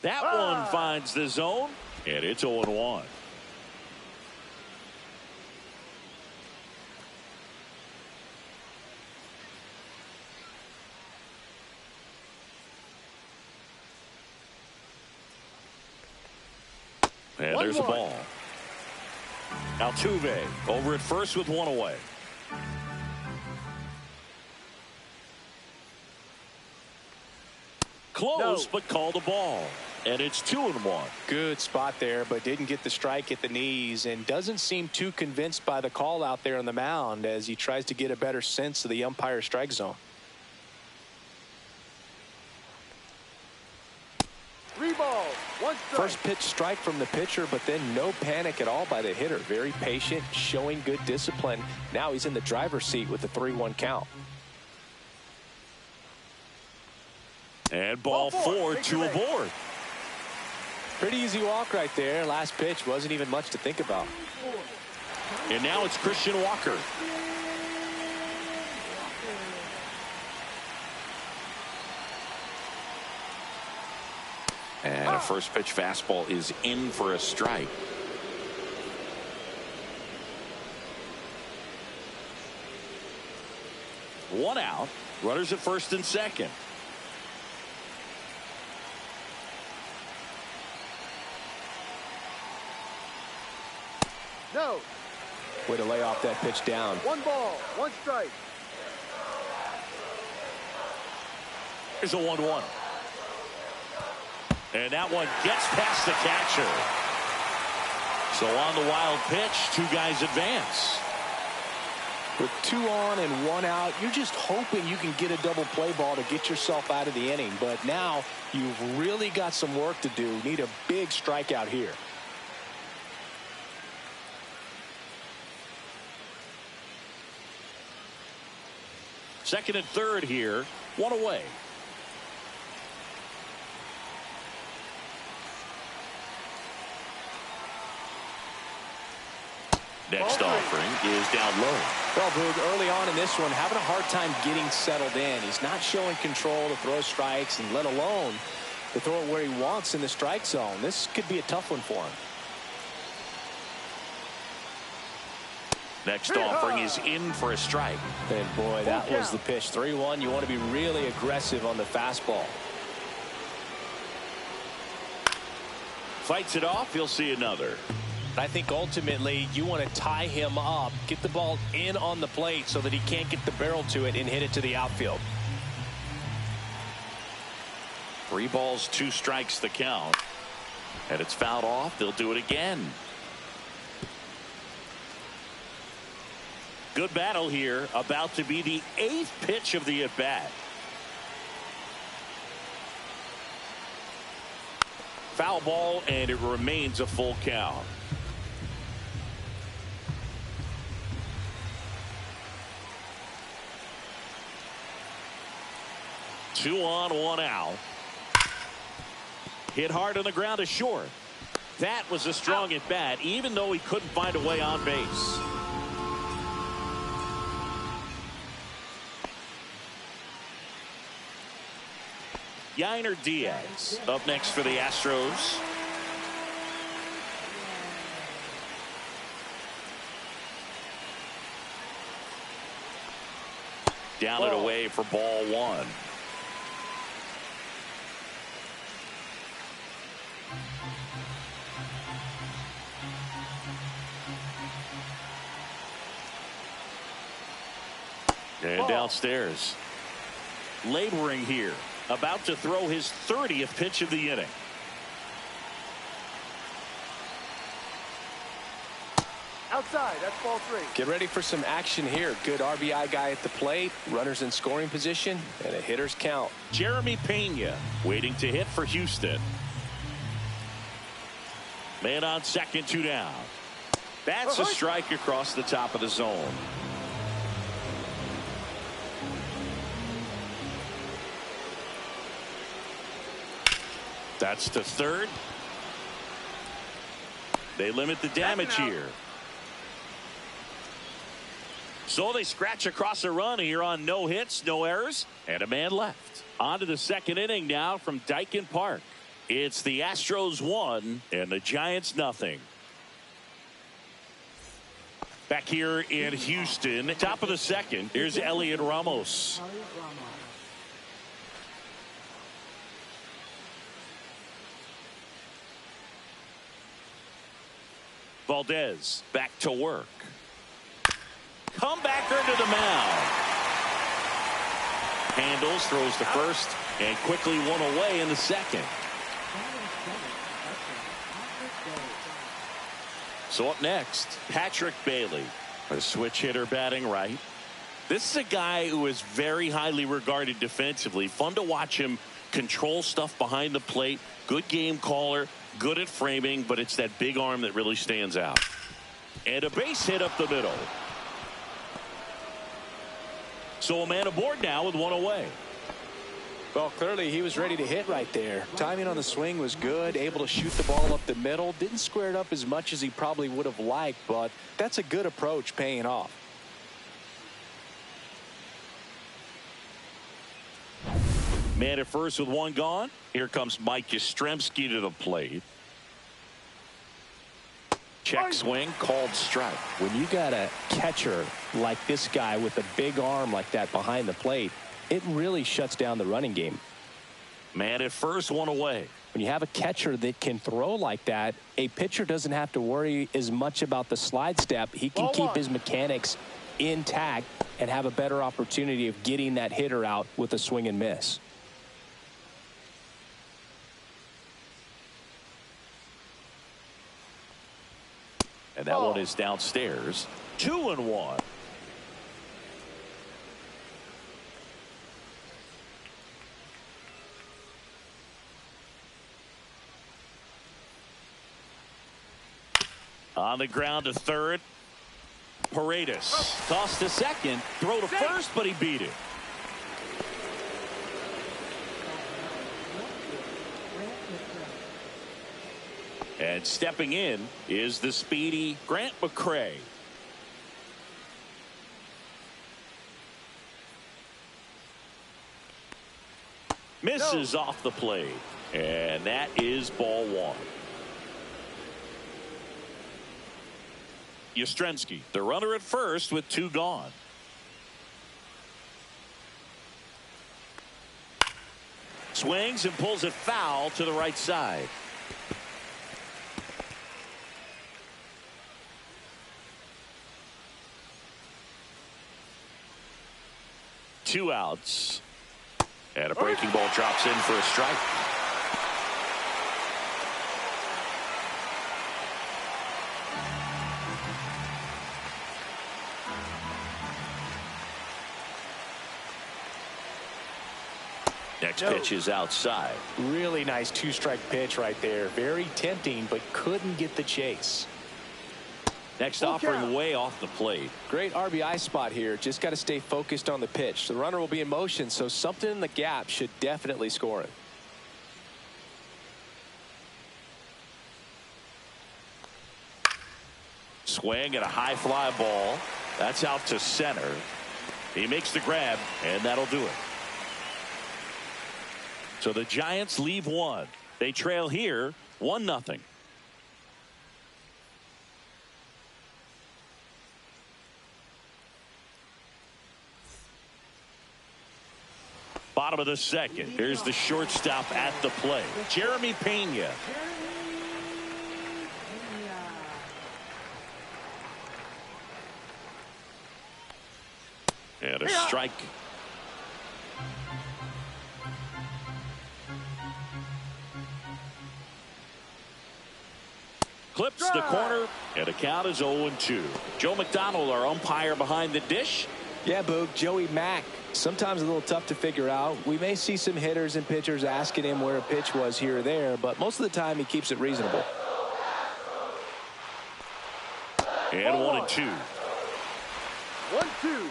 That one finds the zone, and it's 0-1. And there's a ball. Altuve over at first with one away. Close, but called a ball. And it's 2-1. Good spot there, but didn't get the strike at the knees and doesn't seem too convinced by the call out there on the mound as he tries to get a better sense of the umpire strike zone. 3 balls, 1 strike. First pitch strike from the pitcher, but then no panic at all by the hitter. Very patient, showing good discipline. Now he's in the driver's seat with the 3-1 count. And ball 4, 2 aboard. Pretty easy walk right there. Last pitch wasn't even much to think about. And now it's Christian Walker. And a first pitch fastball is in for a strike. One out. Runners at first and second. No. Way to lay off that pitch down. 1 ball, 1 strike. Here's a 1-1. And that one gets past the catcher. So on the wild pitch, 2 guys advance. With 2 on and 1 out, you're just hoping you can get a double play ball to get yourself out of the inning. But now you've really got some work to do. Need a big strikeout here. Second and third here. 1 away. Next offering is down low. Well, Boog, early on in this one, having a hard time getting settled in. He's not showing control to throw strikes, and let alone to throw it where he wants in the strike zone. This could be a tough one for him. Next offering is in for a strike. And boy, that was the pitch. 3-1. You want to be really aggressive on the fastball. Fights it off. He'll see another. I think ultimately you want to tie him up, get the ball in on the plate so that he can't get the barrel to it and hit it to the outfield. 3 balls, 2 strikes the count. And it's fouled off. They'll do it again. Good battle here. About to be the 8th pitch of the at-bat. Foul ball, and it remains a full count. Two on, 1 out. Hit hard on the ground to short. That was a strong at bat, even though he couldn't find a way on base. Yainer Diaz up next for the Astros. Down and away for ball 1. And downstairs. Laboring here. About to throw his 30th pitch of the inning. outside. That's ball 3. Get ready for some action here. Good RBI guy at the plate. Runners in scoring position. And a hitter's count. Jeremy Pena waiting to hit for Houston. Man on second, 2 down. That's a strike across the top of the zone. That's to third. They limit the damage here. So they scratch across a run here on no hits, no errors, and a man left. On to the second inning now from Dyken Park. It's the Astros 1 and the Giants nothing. Back here in Houston, top of the second, here's Elliot Ramos. Valdez back to work. Comebacker to the mound. Handles, throws to first, and quickly one away in the second. So up next, Patrick Bailey, a switch hitter batting right. This is a guy who is very highly regarded defensively. Fun to watch him control stuff behind the plate. Good game caller, good at framing, but it's that big arm that really stands out. And a base hit up the middle. So a man aboard now with one away. Well, clearly he was ready to hit right there. Timing on the swing was good, able to shoot the ball up the middle. Didn't square it up as much as he probably would have liked, but that's a good approach paying off. Man at first with one gone. Here comes Mike Yastrzemski to the plate. Check swing, called strike. When you got a catcher like this guy with a big arm like that behind the plate, it really shuts down the running game. Man at first, one away. When you have a catcher that can throw like that, a pitcher doesn't have to worry as much about the slide step. He can keep his mechanics intact and have a better opportunity of getting that hitter out with a swing and miss. And that one is downstairs. 2-1. On the ground to third. Paredes tossed to second. Throw to first, but he beat it. And stepping in is the speedy Grant McCray. Misses off the plate. And that is ball 1. Yastrzemski, the runner at first with 2 gone. Swings and pulls it foul to the right side. Two outs. And a breaking ball drops in for a strike. Next pitch is outside. Really nice 2-strike pitch right there. Very tempting, but couldn't get the chase. Next offering way off the plate. Great RBI spot here. Just got to stay focused on the pitch. The runner will be in motion, so something in the gap should definitely score it. Swing and a high fly ball. That's out to center. He makes the grab, and that'll do it. So the Giants leave one. They trail here 1-0. Bottom of the second. Here's the shortstop at the plate. Jeremy Pena. And a strike. clips the corner, and the count is 0-2. Joe McDonald, our umpire behind the dish. Yeah, Boog, Joey Mack, sometimes a little tough to figure out. We may see some hitters and pitchers asking him where a pitch was here or there, but most of the time he keeps it reasonable. And 1-2. 1-2.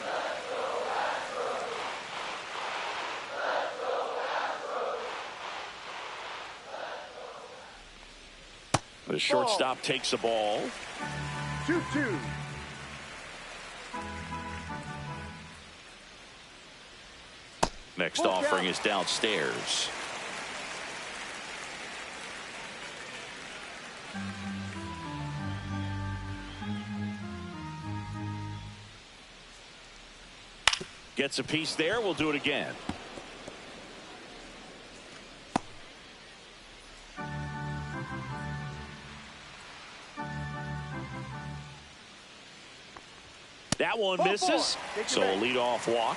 The shortstop takes the ball. 2-2. Next offering is downstairs. Gets a piece there. We'll do it again. That one misses. So a leadoff walk.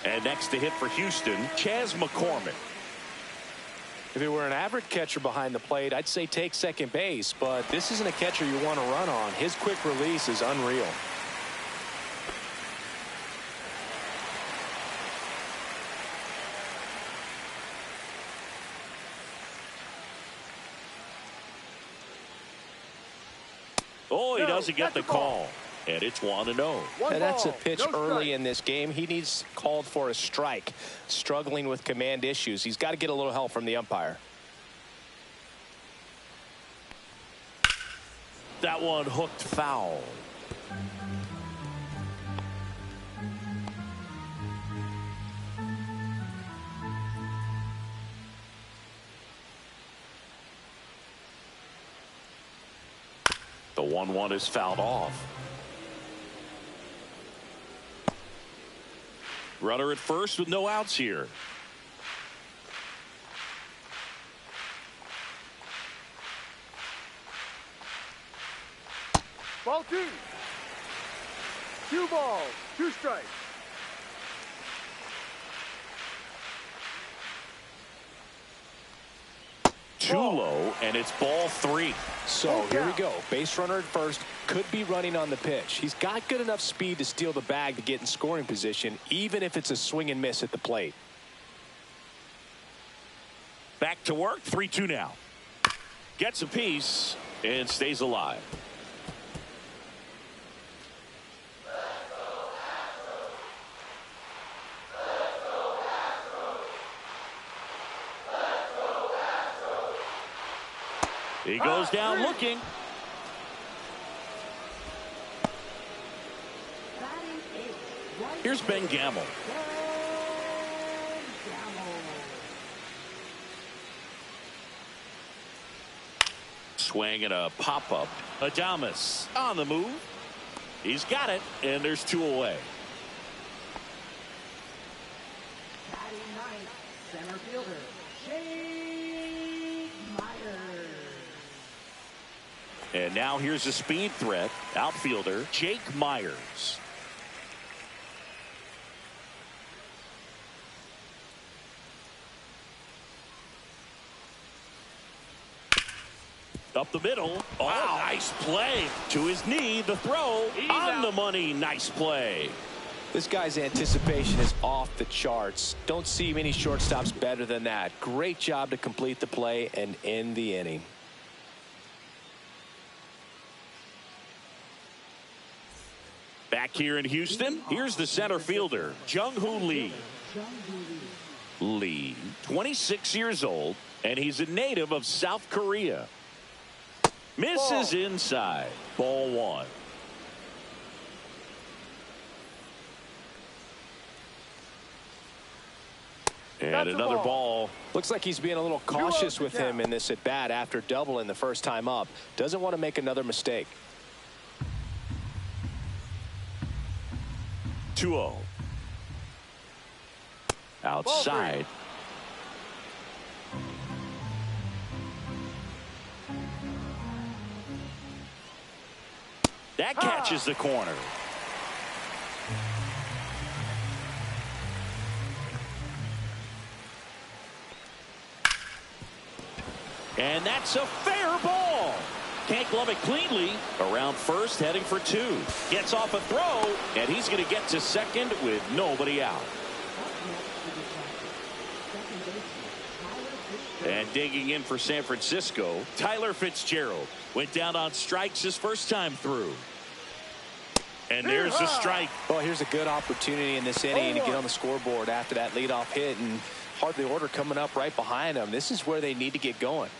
And next to hit for Houston, Chas McCormick. If it were an average catcher behind the plate, I'd say take second base, but this isn't a catcher you want to run on. His quick release is unreal. Oh, he doesn't get the call. And it's 1-0. And that's a pitch early in this game. He needs called for a strike. Struggling with command issues. He's got to get a little help from the umpire. That one hooked foul. The 1-1 is fouled off. Runner at first with no outs here. Ball 2. 2 balls, 2 strikes. Too low, and it's ball 3. So here we go. Base runner at first, could be running on the pitch. He's got good enough speed to steal the bag to get in scoring position, even if it's a swing and miss at the plate. Back to work, 3-2 now. Gets a piece and stays alive. He goes down looking. Here's Ben Gamble. Swing and a pop-up. Adames on the move. He's got it, and there's 2 away. Batting ninth, center fielder, And now here's a speed threat. Outfielder Jake Myers. Up the middle. Oh, nice play. To his knee, the throw. On the money. Nice play. This guy's anticipation is off the charts. Don't see many shortstops better than that. Great job to complete the play and end the inning. Back here in Houston, here's the center fielder, Jung-Hoo Lee. Lee, 26 years old, and he's a native of South Korea. Misses inside. Ball 1. And another ball. Looks like he's being a little cautious with him in this at bat after doubling the first time up. Doesn't want to make another mistake. 2-0. Outside. That catches the corner. And that's a fair ball. Can't glove it cleanly. Around first, heading for two. Gets off a throw, and he's going to get to second with nobody out. And digging in for San Francisco, Tyler Fitzgerald went down on strikes his first time through. And there's a strike. Well, here's a good opportunity in this inning to get on the scoreboard after that leadoff hit, and hardly order coming up right behind them. This is where they need to get going.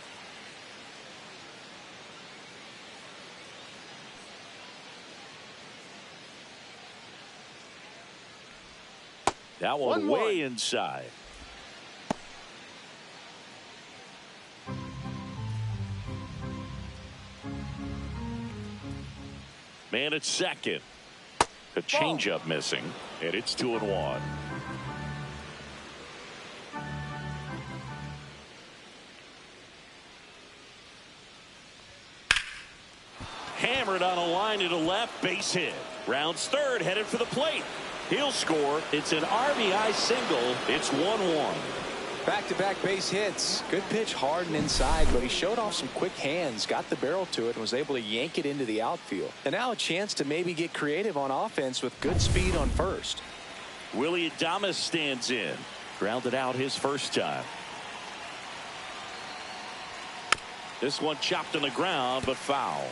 That one way inside. Man at second. A changeup missing, and it's 2-1. Hammered on a line to the left, base hit. Rounds third, headed for the plate. He'll score. It's an RBI single. It's 1-1. Back-to-back base hits. Good pitch hard and inside, but he showed off some quick hands, got the barrel to it, and was able to yank it into the outfield. And now a chance to maybe get creative on offense with good speed on first. Willie Adames stands in. Grounded out his first time. This one chopped on the ground, but foul.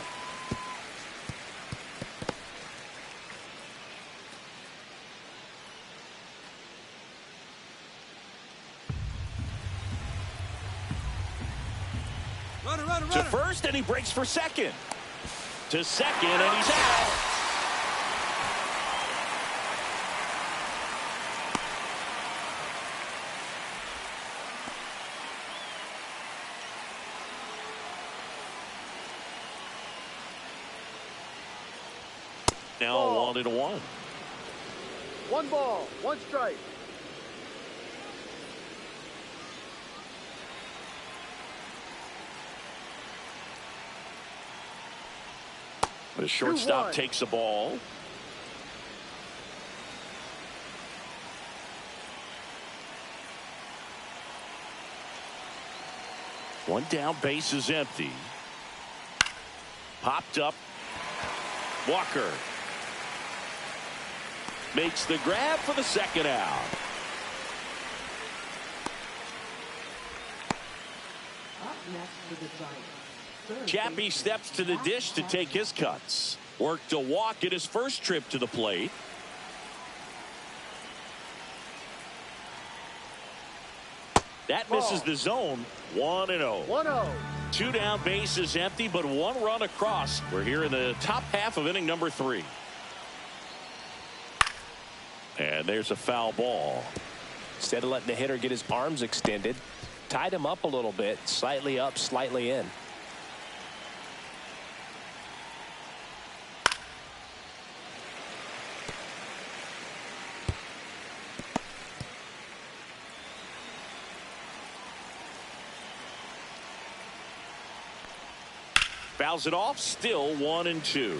To first, and he breaks for second. To second, and he's out. Now 1-1. 1 ball, 1 strike. The shortstop takes the ball. One down, base is empty. Popped up. Walker makes the grab for the second out. Up next for the Giants. Chappie steps to the dish to take his cuts. Worked a walk at his first trip to the plate. That misses the zone. 1-0. 1-0. 2 down, base is empty, but 1 run across. We're here in the top half of inning number 3. And there's a foul ball. Instead of letting the hitter get his arms extended, tied him up a little bit, slightly up, slightly in. Fouls it off, still 1-2.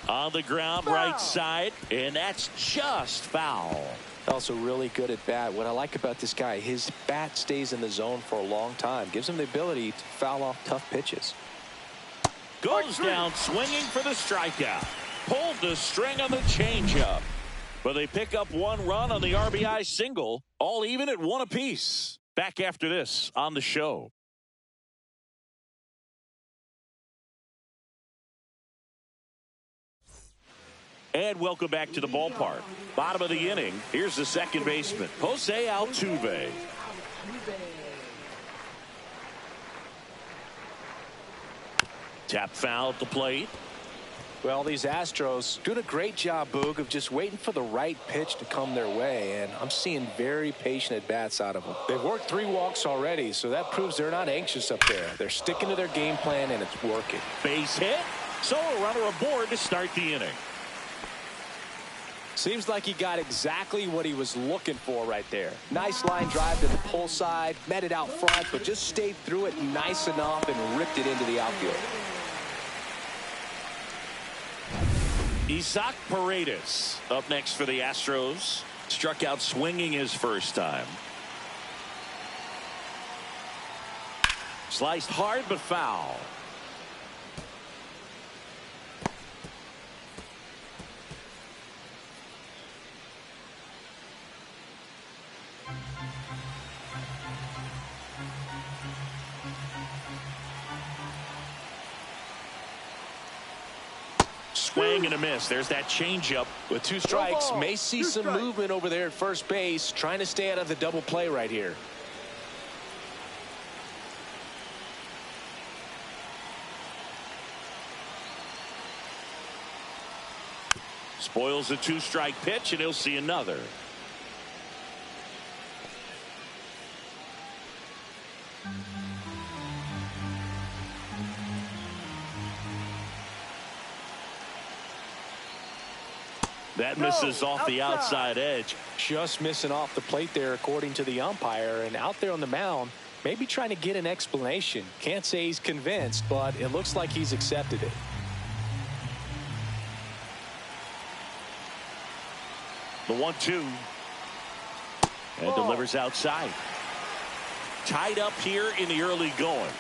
On the ground, foul. Right side, and that's just foul. Also really good at bat. What I like about this guy, his bat stays in the zone for a long time. Gives him the ability to foul off tough pitches. Goes down swinging for the strikeout. Pulled the string on the changeup. But they pick up 1 run on the RBI single. All even at 1 apiece. Back after this on the show. And welcome back to the ballpark. Bottom of the inning. Here's the second baseman, Jose Altuve. Tap foul at the plate. Well, these Astros doing a great job, Boog, of just waiting for the right pitch to come their way, and I'm seeing very patient at-bats out of them. They've worked 3 walks already, so that proves they're not anxious up there. They're sticking to their game plan, and it's working. Base hit, so a runner aboard to start the inning. Seems like he got exactly what he was looking for right there. Nice line drive to the pull side, met it out front, but just stayed through it nice enough and ripped it into the outfield. Isaac Paredes up next for the Astros. Struck out swinging his first time. Sliced hard but foul. Swing and a miss. There's that changeup. With 2 strikes, may see some movement over there at first base, trying to stay out of the double play right here. Spoils a 2-strike pitch, and he'll see another. That misses off the outside edge. Just missing off the plate there, according to the umpire. And out there on the mound, maybe trying to get an explanation. Can't say he's convinced, but it looks like he's accepted it. The 1-2. And delivers outside. Tied up here in the early going.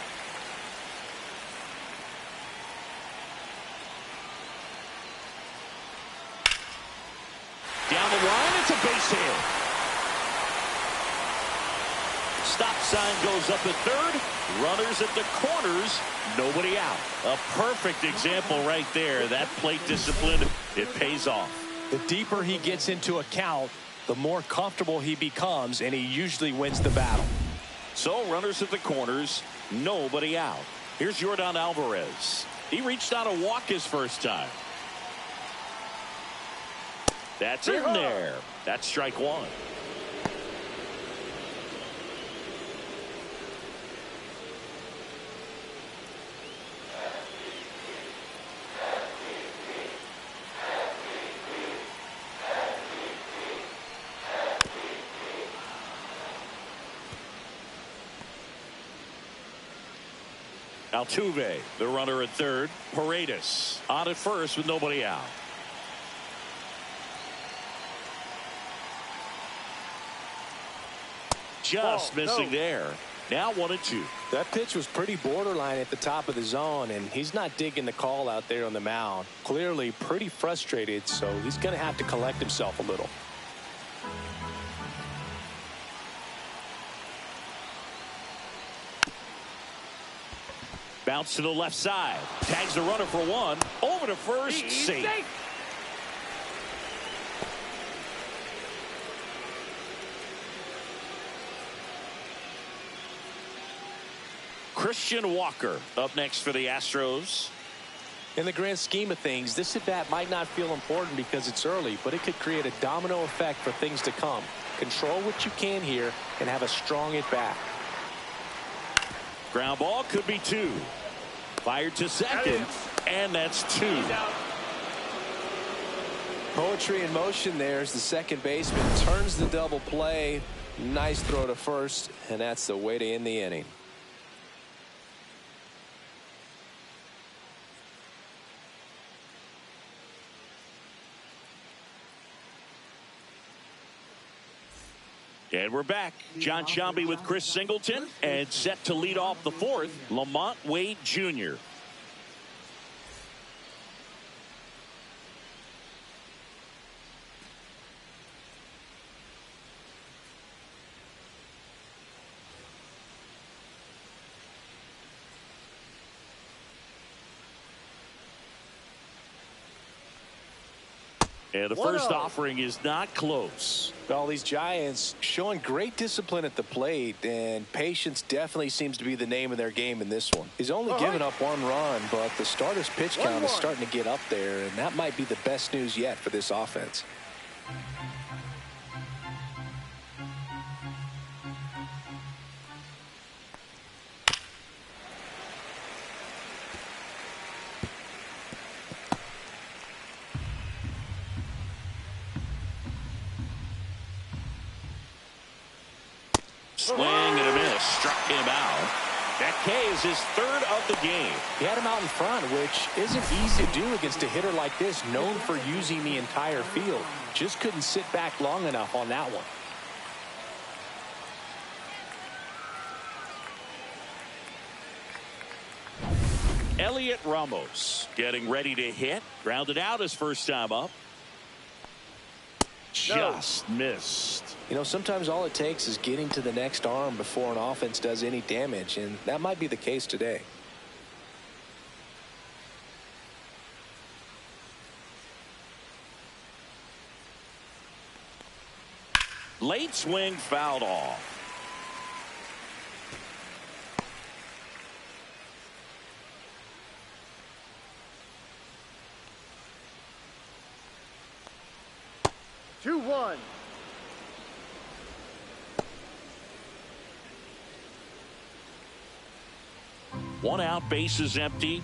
Down the line, it's a base hit. Stop sign goes up at third. Runners at the corners. Nobody out. A perfect example right there. That plate discipline, it pays off. The deeper he gets into a count, the more comfortable he becomes, and he usually wins the battle. So runners at the corners, nobody out. Here's Yordan Alvarez. He reached out a walk his first time. That's in there. That's strike 1. Altuve, the runner at third. Paredes on at first with nobody out. Just missing there. Now 1-2. That pitch was pretty borderline at the top of the zone, and he's not digging the call out there on the mound. Clearly pretty frustrated, so he's going to have to collect himself a little. Bounce to the left side. Tags the runner for 1. Over to first. Safe. Christian Walker up next for the Astros. In the grand scheme of things, this at-bat might not feel important because it's early, but it could create a domino effect for things to come. Control what you can here and have a strong at-bat. Ground ball could be 2. Fired to second, and that's 2. Poetry in motion there as the second baseman turns the double play. Nice throw to first, and that's the way to end the inning. And we're back. John Sciambi with Chris Singleton, and set to lead off the 4th, Lamont Wade Jr. And the first offering is not close. Well, these Giants showing great discipline at the plate, and patience definitely seems to be the name of their game in this one. He's only given up 1 run, but the starter's pitch count is starting to get up there, and that might be the best news yet for this offense. Swing and a miss. Struck him out. That K is his third of the game. He had him out in front, which isn't easy to do against a hitter like this, known for using the entire field. Just couldn't sit back long enough on that one. Elliot Ramos getting ready to hit. Grounded out his first time up. Just missed. You know, sometimes all it takes is getting to the next arm before an offense does any damage, and that might be the case today. Late swing fouled off. Two, one. One out, base is empty.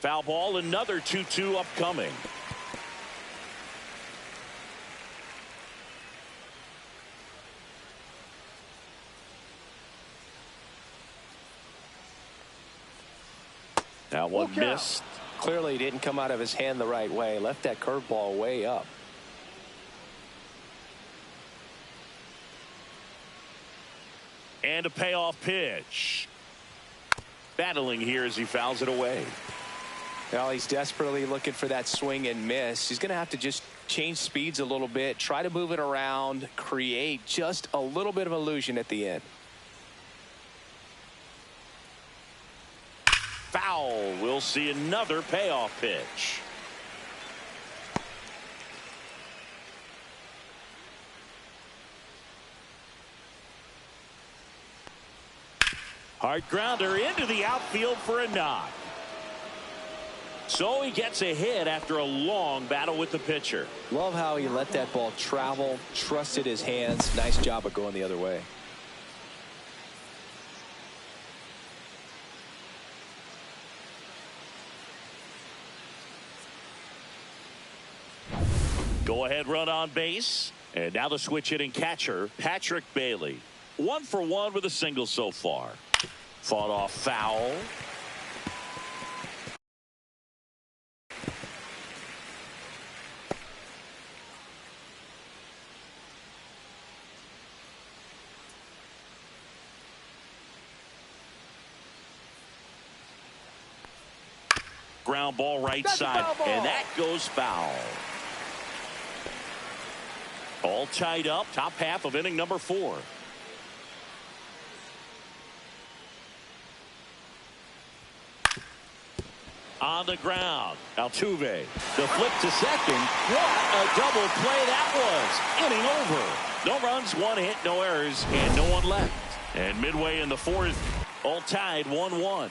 Foul ball, another 2-2 upcoming. That one missed. Clearly didn't come out of his hand the right way. Left that curveball way up. And a payoff pitch. Battling here as he fouls it away. Well, he's desperately looking for that swing and miss. He's going to have to just change speeds a little bit, try to move it around, create just a little bit of illusion at the end. Foul. We'll see another payoff pitch. Hard grounder into the outfield for a knock. So he gets a hit after a long battle with the pitcher. Love how he let that ball travel, trusted his hands. Nice job of going the other way. Go ahead run on base. And now the switch hitting catcher, Patrick Bailey. 1 for 1 with a single so far. Fought off foul. Ground ball right side, and that goes foul. All tied up, top half of inning number 4. On the ground, Altuve. The flip to second. What a double play that was. Inning over. No runs, 1 hit, no errors, and no one left. And midway in the 4th, all tied 1-1.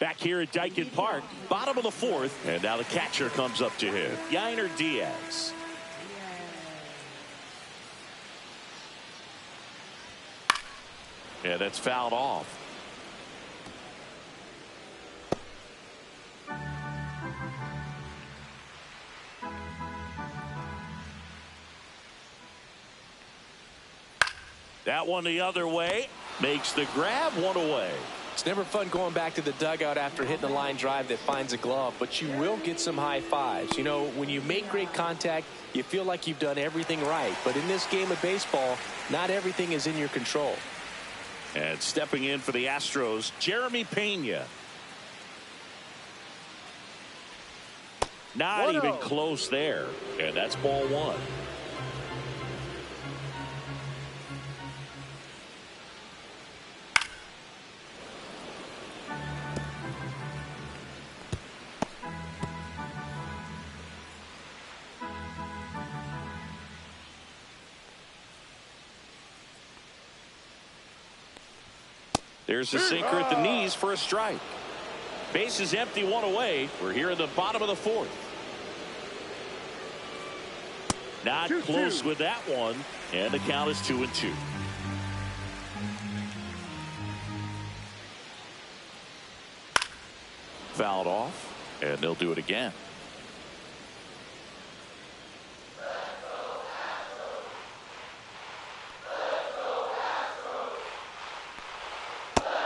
Back here at Dyken Park, bottom of the 4th, and now the catcher comes up to him, Yainer Diaz. Yeah, that's fouled off. That one the other way, makes the grab, 1 away. It's never fun going back to the dugout after hitting a line drive that finds a glove, but you will get some high fives. You know, when you make great contact, you feel like you've done everything right. But in this game of baseball, not everything is in your control. And stepping in for the Astros, Jeremy Pena. Not even close there. And that's ball 1. There's a sinker at the knees for a strike. Base is empty, one away. We're here in the bottom of the fourth. Not close with that one. And the count is 2-2. Fouled off. And they'll do it again.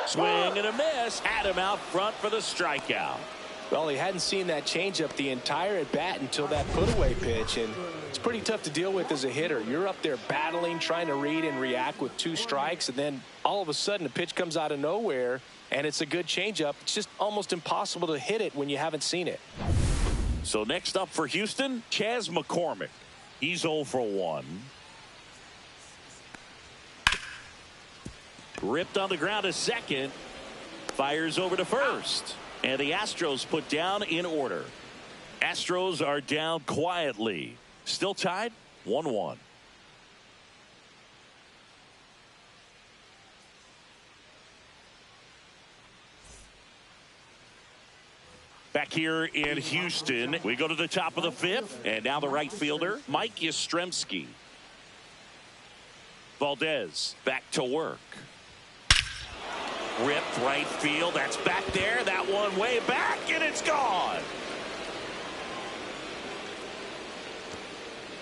Swing and a miss. Had him out front for the strikeout. Well, he hadn't seen that changeup the entire at bat until that put-away pitch, and it's pretty tough to deal with as a hitter. You're up there battling, trying to read and react with 2 strikes, and then all of a sudden a pitch comes out of nowhere, and it's a good changeup. It's just almost impossible to hit it when you haven't seen it. So next up for Houston, Chas McCormick. He's 0 for 1. Ripped on the ground to second. Fires over to first. And the Astros put down in order. Astros are down quietly. Still tied 1-1. Back here in Houston, we go to the top of the 5th. And now the right fielder, Mike Yastrzemski. Valdez back to work. Ripped right field. That's back there. That one way back, and it's gone.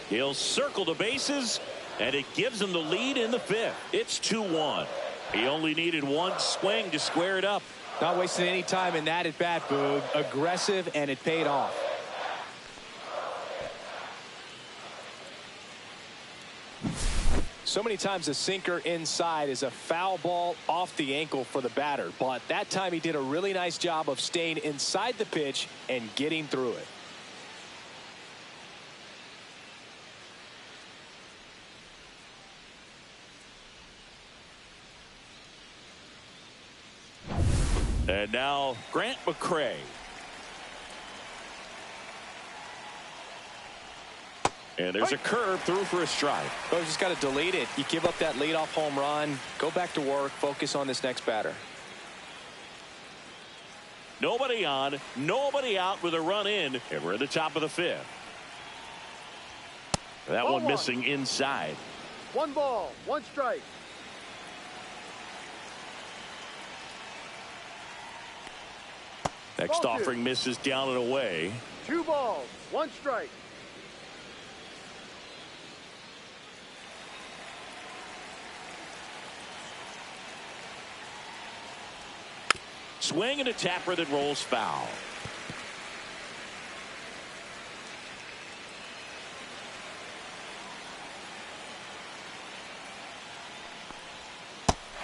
He'll circle the bases, and it gives him the lead in the 5th. It's 2-1. He only needed one swing to square it up. Not wasting any time in that at bat, Boog. Aggressive, and it paid off. So many times a sinker inside is a foul ball off the ankle for the batter, but that time he did a really nice job of staying inside the pitch and getting through it. And now Grant McCray. And there's a curve through for a strike. Oh, you just got to delete it. You give up that leadoff home run. Go back to work. Focus on this next batter. Nobody on, nobody out with a run in, and we're at the top of the 5th. That one missing inside. 1 ball, 1 strike. Next offering misses down and away. 2 balls, 1 strike. Swing and a tapper that rolls foul.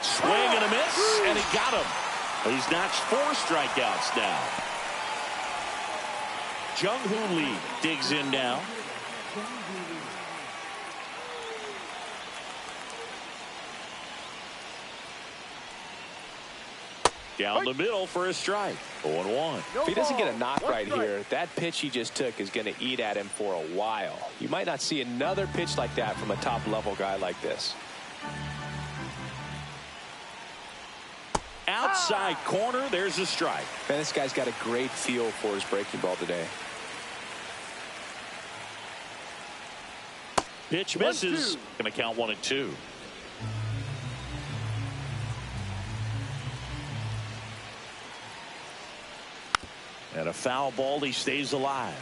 Swing and a miss, and he got him. He's notched 4 strikeouts now. Jung-Hoo Lee digs in now. Down the middle for a strike. 0-1. If he doesn't get a knock right here, that pitch he just took is going to eat at him for a while. You might not see another pitch like that from a top-level guy like this. Outside corner, there's a strike. Man, this guy's got a great feel for his breaking ball today. Pitch misses. Going to count 1-2. And a foul ball, he stays alive.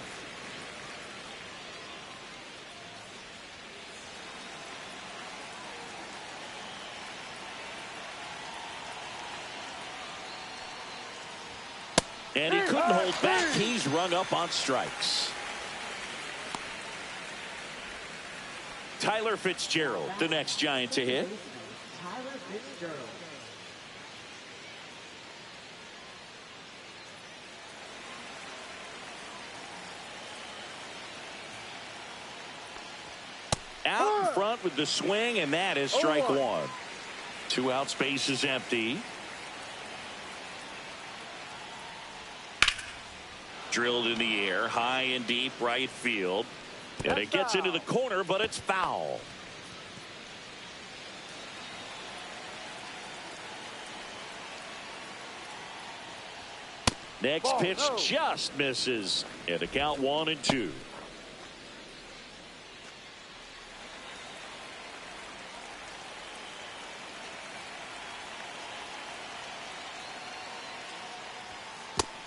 And he couldn't hold back. He's rung up on strikes. Tyler Fitzgerald, the next Giant to hit. Tyler Fitzgerald. Out in front with the swing, and that is strike 1. 2 out, space is empty. Drilled in the air, high and deep right field. And it gets into the corner, but it's foul. Next Ball, pitch no. just misses. And the count 1-2.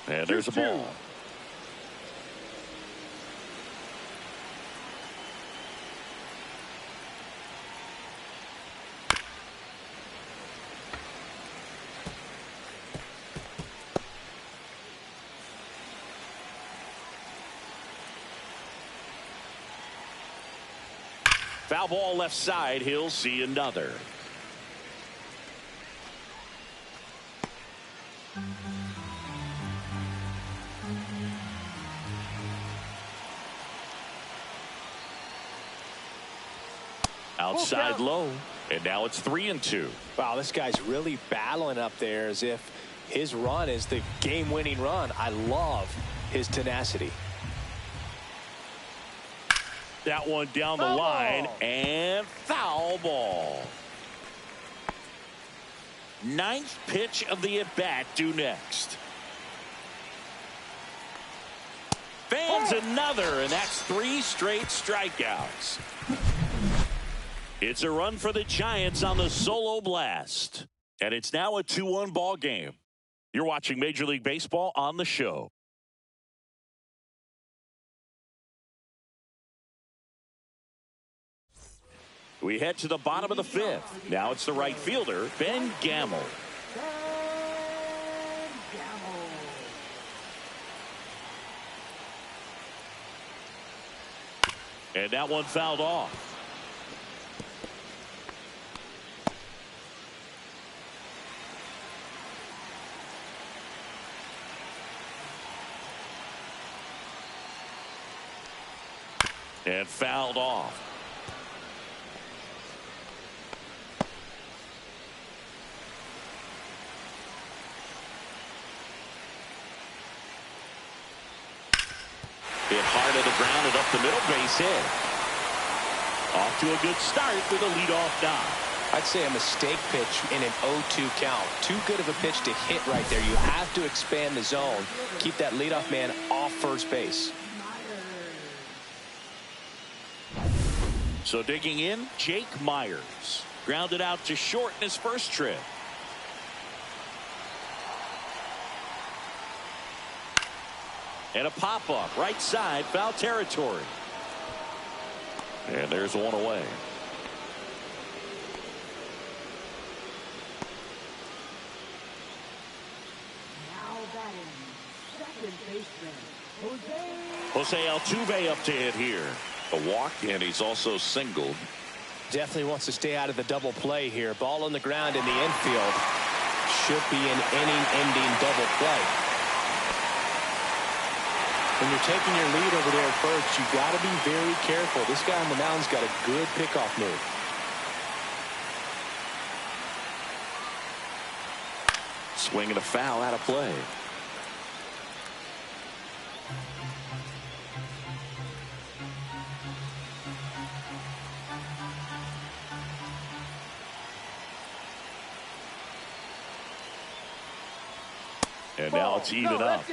And there's a ball. Foul ball left side. He'll see another. Outside low. And now it's 3-2. Wow, this guy's really battling up there as if his run is the game-winning run. I love his tenacity. That one down the line and foul ball. Ninth pitch of the at-bat due next. Fans another, and that's 3 straight strikeouts. It's a run for the Giants on the solo blast. And it's now a 2-1 ball game. You're watching Major League Baseball on the show. We head to the bottom of the 5th. Now it's the right fielder, Ben Gamel. And that one fouled off. And fouled off. Hit hard at the ground and up the middle, base hit. Off to a good start with a leadoff knock. I'd say a mistake pitch in an 0-2 count. Too good of a pitch to hit right there. You have to expand the zone. Keep that leadoff man off first base. So digging in, Jake Myers. Grounded out to short in his first trip. And a pop-up, right side, foul territory. And there's one away. Now batting, second baseman, Jose Altuve up to hit here. A walk, and he's also singled. Definitely wants to stay out of the double play here. Ball on the ground in the infield. Should be an inning-ending double play. When you're taking your lead over there at first, you got to be very careful. This guy on the mound's got a good pickoff move. Swing and a foul out of play. And now it's even up.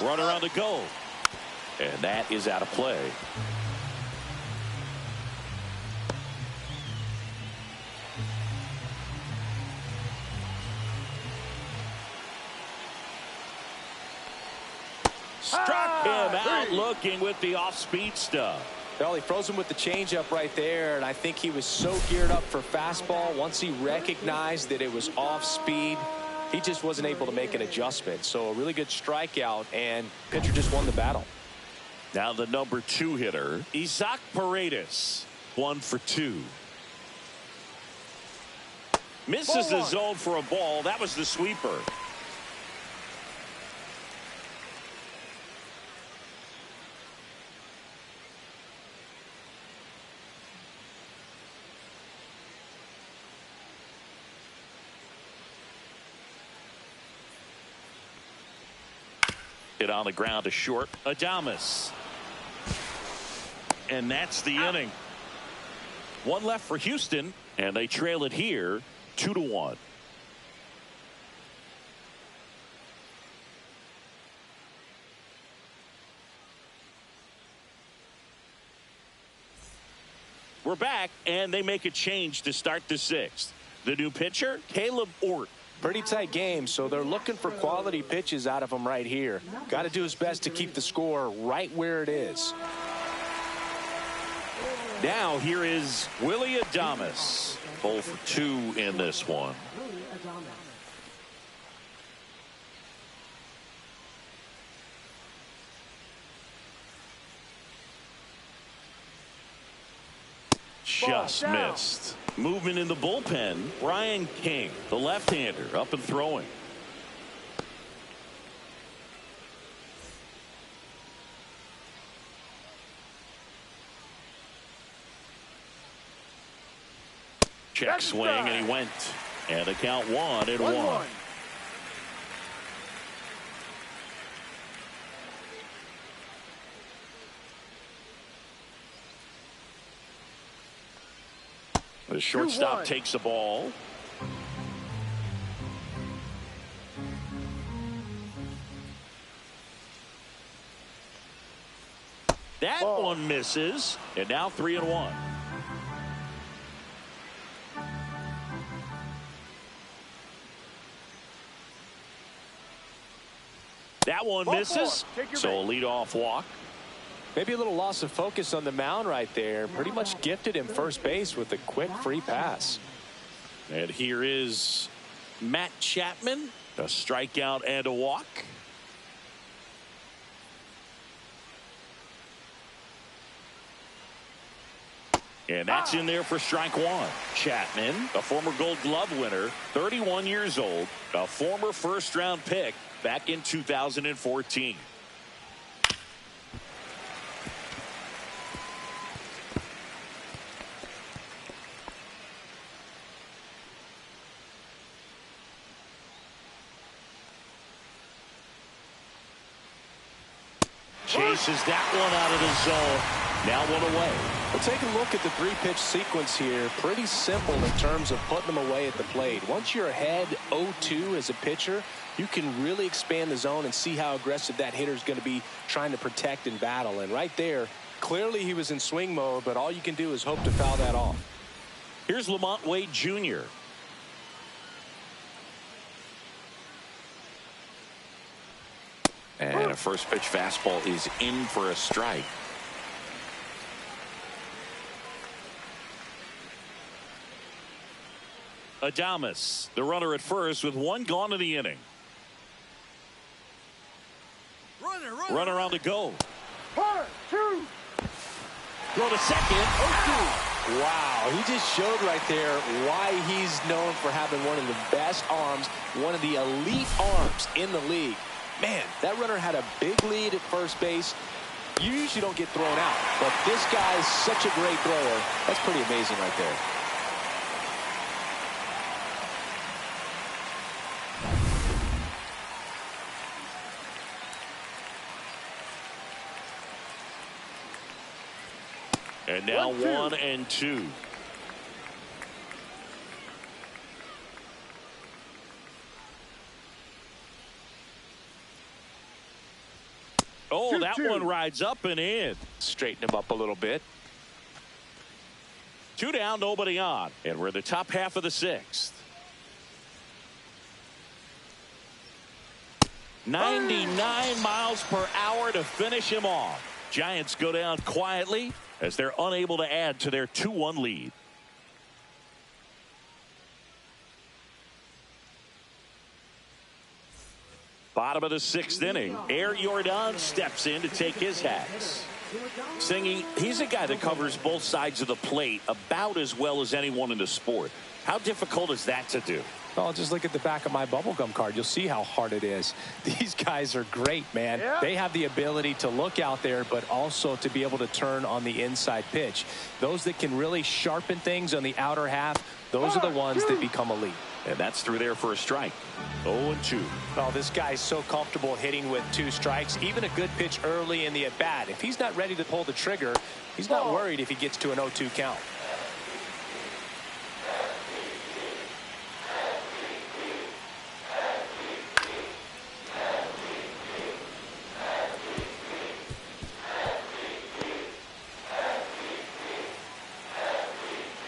Runner on the go. And that is out of play. Struck him out looking with the off-speed stuff. Well, he froze him with the changeup right there, and I think he was so geared up for fastball. Once he recognized that it was off speed, he just wasn't able to make an adjustment. So a really good strikeout, and pitcher just won the battle. Now the number 2 hitter, Isaac Paredes, 1 for 2. Misses the zone for a ball. That was the sweeper. Hit on the ground to short. Adames. and that's the inning. One left for Houston, and they trail it here 2-1. We're back, and they make a change to start the sixth. The new pitcher, Caleb Ort. Pretty tight game, so they're looking for quality pitches out of him right here. Got to do his best to keep the score right where it is. Now here is Willie Adames. 0 for 2 in this one. Just missed. Movement in the bullpen. Brian King, the left-hander, up and throwing. Check swing, and he went. And the count 1-1. The shortstop takes the ball. That one misses, and now 3-1. That one misses, so a leadoff walk. Maybe a little loss of focus on the mound right there. Pretty much gifted him first base with a quick free pass. And here is Matt Chapman. A strikeout and a walk. And that's in there for strike one. Chapman, a former Gold Glove winner, 31 years old, a former first-round pick back in 2014. Chases that one out of the zone. Now one away. Well, take a look at the three-pitch sequence here. Pretty simple in terms of putting them away at the plate. Once you're ahead 0-2 as a pitcher, you can really expand the zone and see how aggressive that hitter is going to be trying to protect and battle. And right there, clearly he was in swing mode, but all you can do is hope to foul that off. Here's Lamont Wade Jr. And a first pitch fastball is in for a strike. Adames, the runner at first with one gone in the inning. Runner on the go. 1, 2. Throw to second. 0-2. Wow, he just showed right there why he's known for having one of the best arms, one of the elite arms in the league. Man, that runner had a big lead at first base. You usually don't get thrown out, but this guy's such a great thrower. That's pretty amazing right there. And now 1-2. Oh, that one rides up and in. Straighten him up a little bit. 2 down, nobody on. And we're in the top half of the sixth. 99 miles per hour to finish him off. Giants go down quietly as they're unable to add to their 2-1 lead. Bottom of the sixth inning. Air Jordan steps in to take his hats. Singy, he's a guy that covers both sides of the plate about as well as anyone in the sport. How difficult is that to do? Oh, just look at the back of my bubblegum card. You'll see how hard it is. These guys are great, man. Yeah. They have the ability to look out there, but also to be able to turn on the inside pitch. Those that can really sharpen things on the outer half, those are the ones that become elite. And that's through there for a strike. 0-2. Oh, this guy's so comfortable hitting with 2 strikes. Even a good pitch early in the at-bat. If he's not ready to pull the trigger, he's not worried if he gets to an 0-2 count.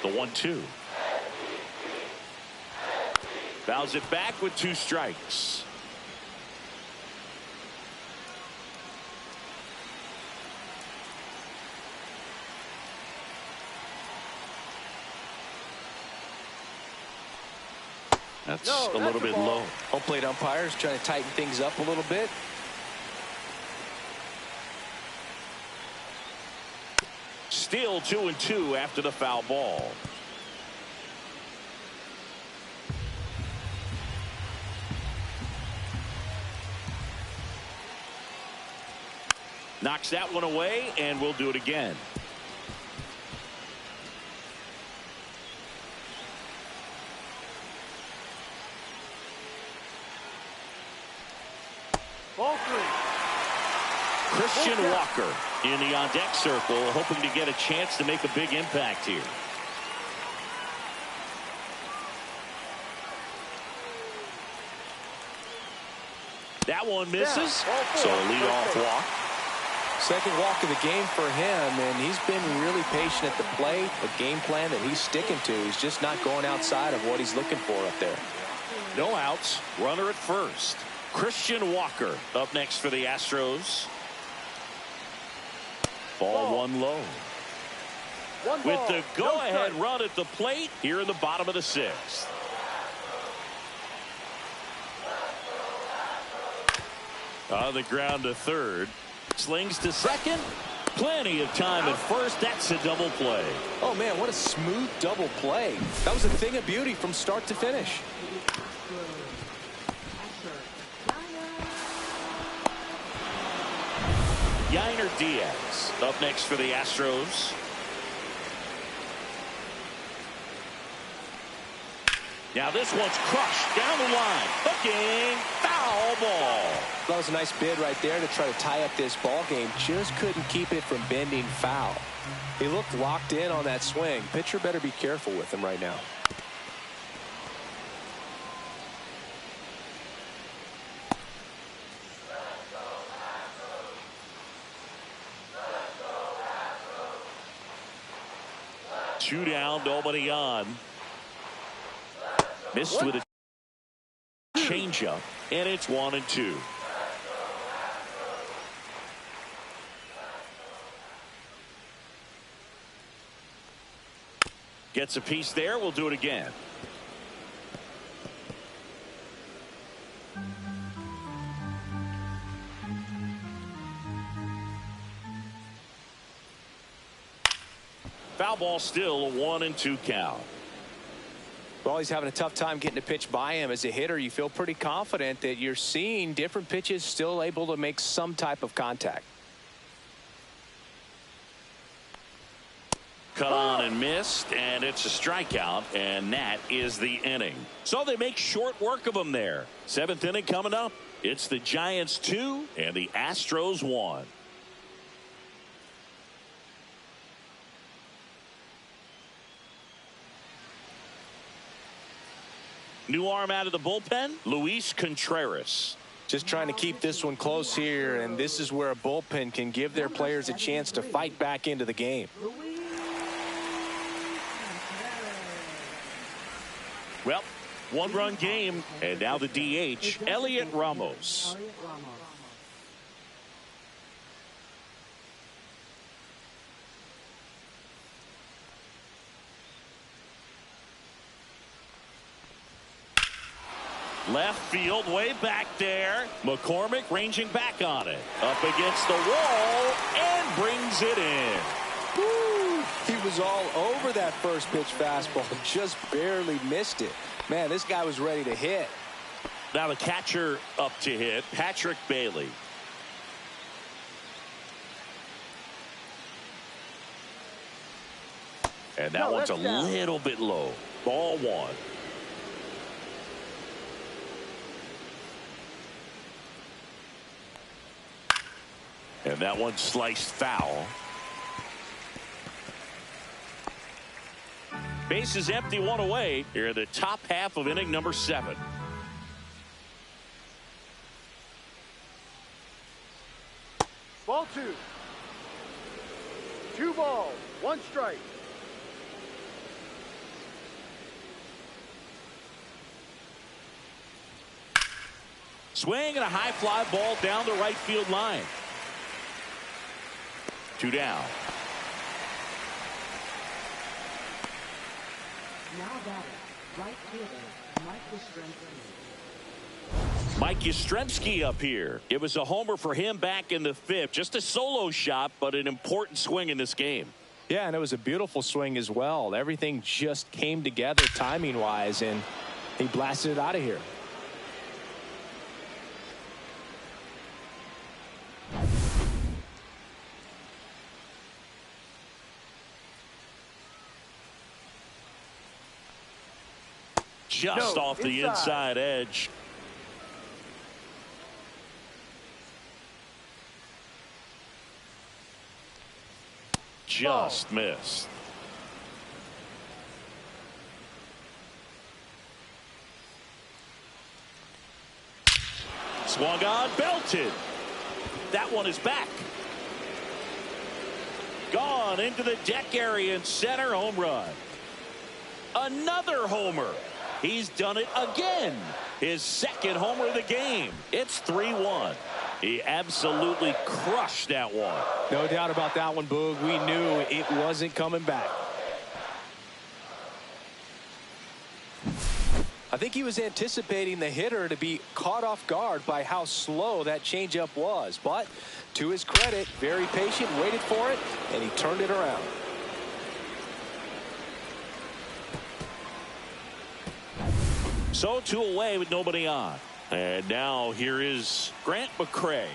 The 1-2. Fouls it back with 2 strikes. That's a little bit low. Home plate umpires trying to tighten things up a little bit. Still 2-2 after the foul ball. Knocks that one away, and we'll do it again. Ball 3. Christian Walker in the on-deck circle, hoping to get a chance to make a big impact here. That one misses, so a leadoff walk. Second walk of the game for him, and he's been really patient at the plate. A game plan that he's sticking to. He's just not going outside of what he's looking for up there. No outs, runner at first. Christian Walker up next for the Astros. Ball 1 low. With the go-ahead run at the plate here in the bottom of the 6th. On the ground to third. Slings to second. Plenty of time at first. That's a double play. Oh, man, what a smooth double play. That was a thing of beauty from start to finish. Yainer Diaz up next for the Astros. Now this one's crushed down the line. Hooking, foul ball. That was a nice bid right there to try to tie up this ball game. Just couldn't keep it from bending foul. He looked locked in on that swing. Pitcher better be careful with him right now. Two down, nobody on. Missed with a changeup, and it's 1-2. Gets a piece there. We'll do it again. Foul ball, still a 1-2 count. Well, he's having a tough time getting a pitch by him. As a hitter, you feel pretty confident that you're seeing different pitches still able to make some type of contact. Cut on and missed, and it's a strikeout, and that is the inning. So they make short work of him there. 7th inning coming up. It's the Giants 2 and the Astros 1. New arm out of the bullpen, Luis Contreras. Just trying to keep this one close here, and this is where a bullpen can give their players a chance to fight back into the game. Well, 1-run game, and now the DH, Elliot Ramos. Left field, way back there. McCormick ranging back on it. Up against the wall, and brings it in. Woo! He was all over that first pitch fastball, just barely missed it. Man, this guy was ready to hit. Now the catcher up to hit, Patrick Bailey. And that one's a little bit low. Ball one. And that one sliced foul. Base is empty, one away. Here in the top half of inning number 7. Ball 2. 2 balls, 1 strike. Swing and a high fly ball down the right field line. 2 down. Now batting, right fielder, Mike Yastrzemski. Mike Yastrzemski up here. It was a homer for him back in the 5th. Just a solo shot, but an important swing in this game. Yeah, and it was a beautiful swing as well. Everything just came together timing-wise, and he blasted it out of here. Just off the inside edge. Just missed. Swung on, belted. That one is back. Gone into the deck area in center, home run. Another homer. He's done it again. His second homer of the game. It's 3-1. He absolutely crushed that one. No doubt about that one, Boog. We knew it wasn't coming back. I think he was anticipating the hitter to be caught off guard by how slow that changeup was. But to his credit, very patient, waited for it, and he turned it around. So 2 away with nobody on. And now here is Grant McCray.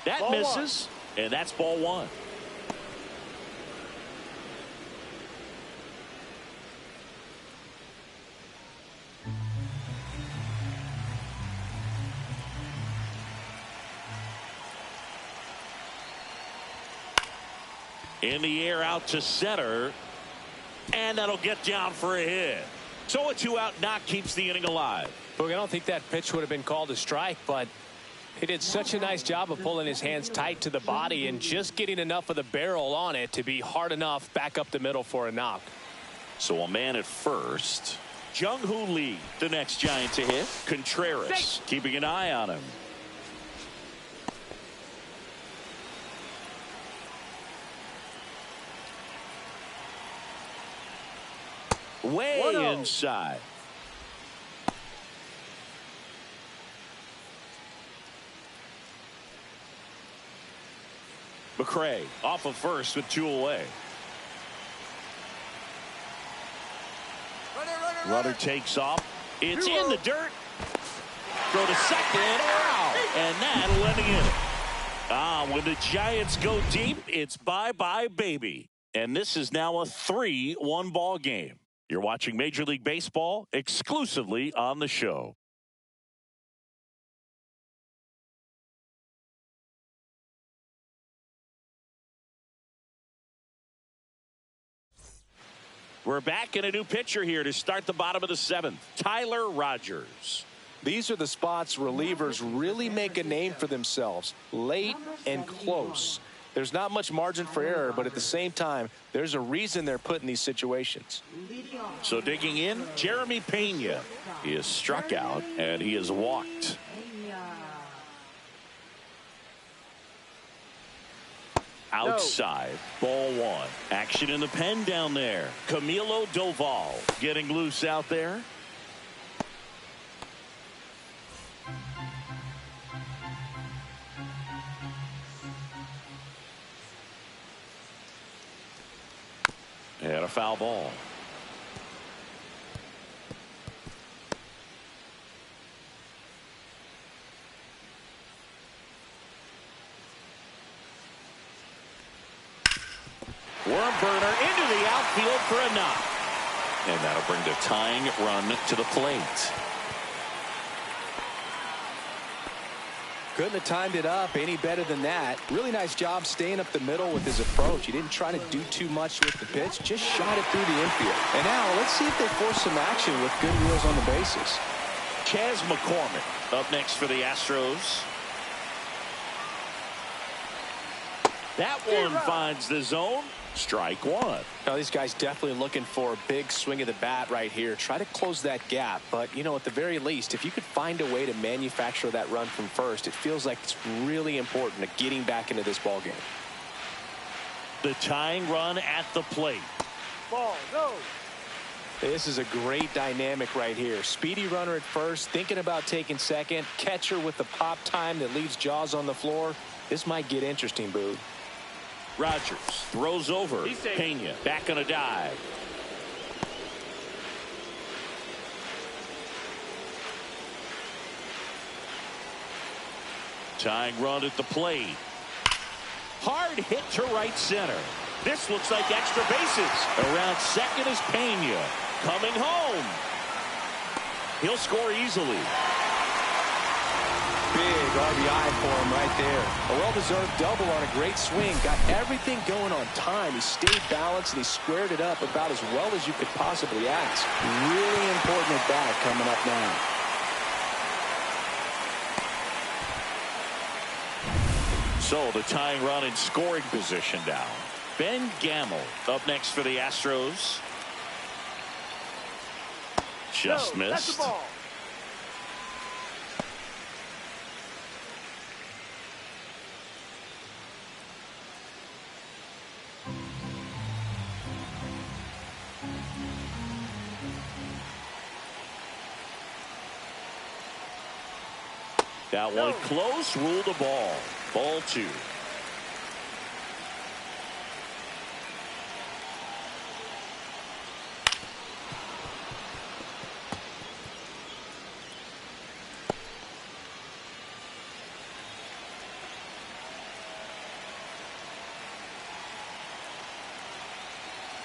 That Ball misses, and that's ball 1. In the air out to center. And that'll get down for a hit. So a 2-out knock keeps the inning alive. Look, I don't think that pitch would have been called a strike, but he did such a nice job of pulling his hands tight to the body and just getting enough of the barrel on it to be hard enough back up the middle for a knock. So a man at first. Jung-Hoo Lee, the next Giant to hit. Contreras keeping an eye on him. Way inside. McCray off of first with 2 away. Runner takes off. It's in the dirt. Throw to second. Ow! And that'll end the inning. When the Giants go deep, it's bye-bye, baby. And this is now a 3-1 ball game. You're watching Major League Baseball exclusively on the show. We're back in a new pitcher here to start the bottom of the 7th. Tyler Rogers. These are the spots relievers really make a name for themselves. Late and close. There's not much margin for error, but at the same time, there's a reason they're put in these situations. So digging in, Jeremy Pena. He is struck out, and he is walked. Outside, ball 1. Action in the pen down there. Camilo Doval getting loose out there. And a foul ball. Worm burner into the outfield for a knock. And that'll bring the tying run to the plate. Couldn't have timed it up any better than that. Really nice job staying up the middle with his approach. He didn't try to do too much with the pitch, just shot it through the infield. And now let's see if they force some action with good wheels on the bases. Chas McCormick up next for the Astros. That one finds the zone. Strike one. Now these guys definitely looking for a big swing of the bat right here. Try to close that gap. But, you know, at the very least, if you could find a way to manufacture that run from first, it feels like it's really important to getting back into this ball game. The tying run at the plate. Ball, go. This is a great dynamic right here. Speedy runner at first, thinking about taking second. Catcher with the pop time that leaves Jaws on the floor. This might get interesting, Boog. Rogers throws over. Pena back on a dive. Tying run at the plate. Hard hit to right center. This looks like extra bases. Around second is Pena. Coming home. He'll score easily. Big RBI for him right there. A well-deserved double on a great swing. Got everything going on time. He stayed balanced and he squared it up about as well as you could possibly ask. Really important at bat coming up now. So the tying run in scoring position now. Ben Gamel up next for the Astros. Just missed. That's the ball. That one close, ruled a ball. Ball two.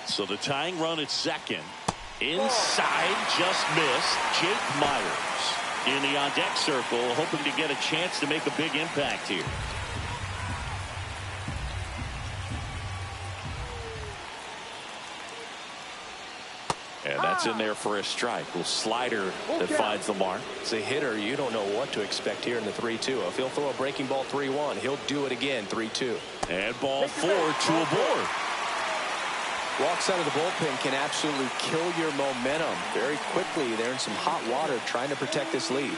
So the tying run at second. Inside, just missed. Jake Myers in the on-deck circle, hoping to get a chance to make a big impact here. And that's in there for a strike. Little slider that finds the mark. As a hitter, you don't know what to expect here in the 3-2. If he'll throw a breaking ball 3-1, he'll do it again 3-2. And ball four to a board. Walks out of the bullpen can absolutely kill your momentum very quickly. They're in some hot water trying to protect this lead.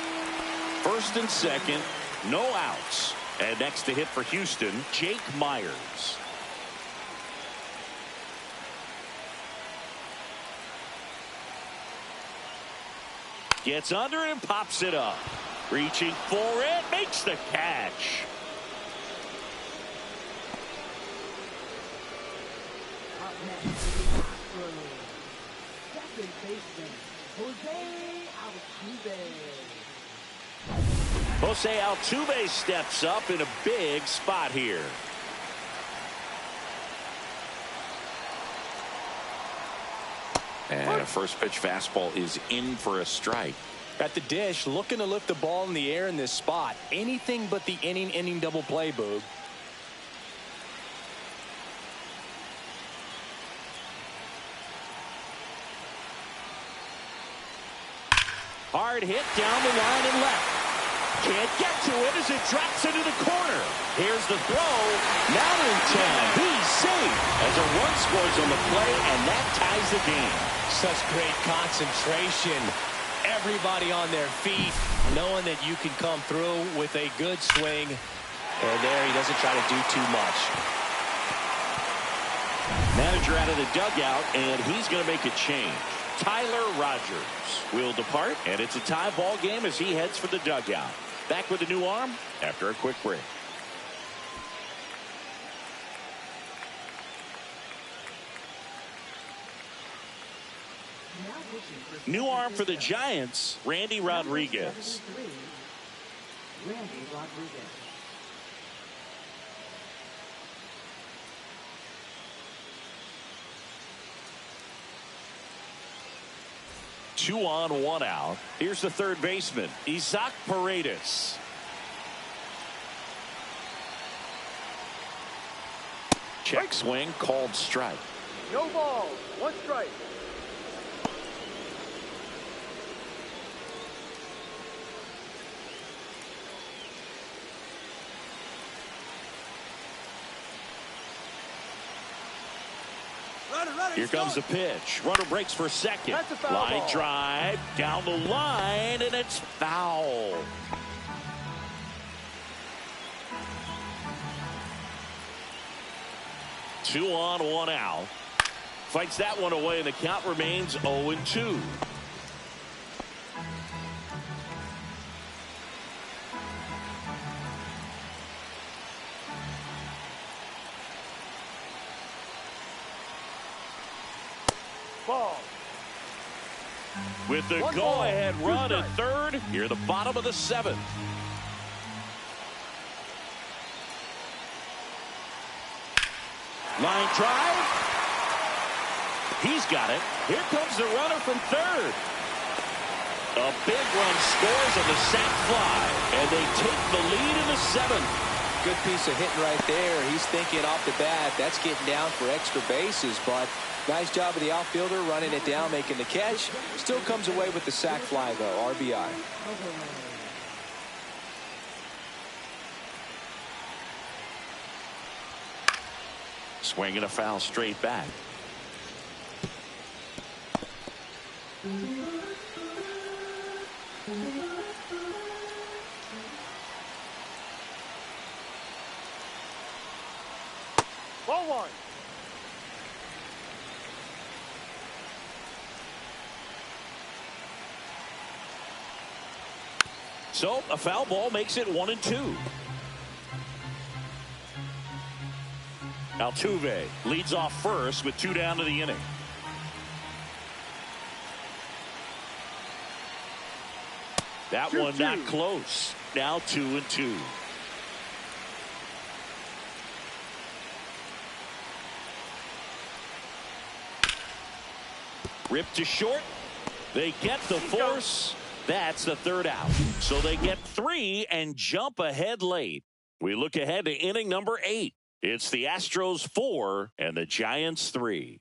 First and second, no outs. And next to hit for Houston, Jake Myers. Gets under it and pops it up. Reaching for it, makes the catch. Up next for the Astros, second baseman, Jose Altuve. Jose Altuve steps up in a big spot here. And a first pitch fastball is in for a strike. At the dish, looking to lift the ball in the air in this spot. Anything but the inning double play, Boog. Hard hit down the line and left. Can't get to it as it drops into the corner. Here's the throw. Not in time. He's safe as a run scores on the play, and that ties the game. Such great concentration. Everybody on their feet, knowing that you can come through with a good swing. And there he doesn't try to do too much. Manager out of the dugout, and he's going to make a change. Tyler Rogers will depart, and it's a tie ball game as he heads for the dugout. Back with a new arm after a quick break. New arm for the Giants, Randy Rodriguez. Randy Rodriguez. 2 on, 1 out. Here's the third baseman, Isaac Paredes. Check swing, called strike. No ball. 1 strike. Here comes the pitch. Runner breaks for second. That's a foul Line ball. drive down the line, and it's foul. Two on, 1 out. Fights that one away, and the count remains 0-2. Ball. With the 1 go-ahead ball, 2 run at strikes. third, near the bottom of the 7th. Line drive. He's got it. Here comes the runner from third. A big run scores on the sac fly, and they take the lead in the 7th. Good piece of hitting right there. He's thinking off the bat, that's getting down for extra bases, but nice job of the outfielder running it down, making the catch. Still comes away with the sac fly, though. RBI. Swinging a foul straight back. Ball 1. So a foul ball makes it 1-2. Altuve leads off first with 2 down to the inning. That one not close. Now 2-2. Ripped to short. They get the force. That's the third out. So they get 3 and jump ahead late. We look ahead to inning number 8. It's the Astros 4 and the Giants 3.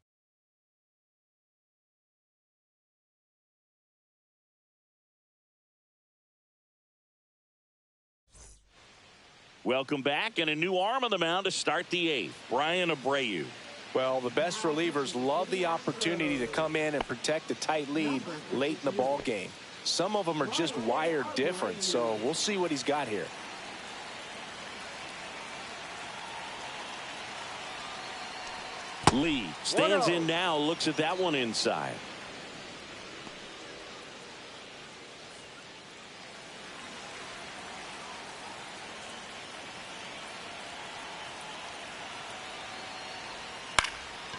Welcome back, and a new arm on the mound to start the 8th. Brian Abreu. Well, the best relievers love the opportunity to come in and protect a tight lead late in the ball game. Some of them are just wired different, so we'll see what he's got here. Lee stands in now, looks at that one inside.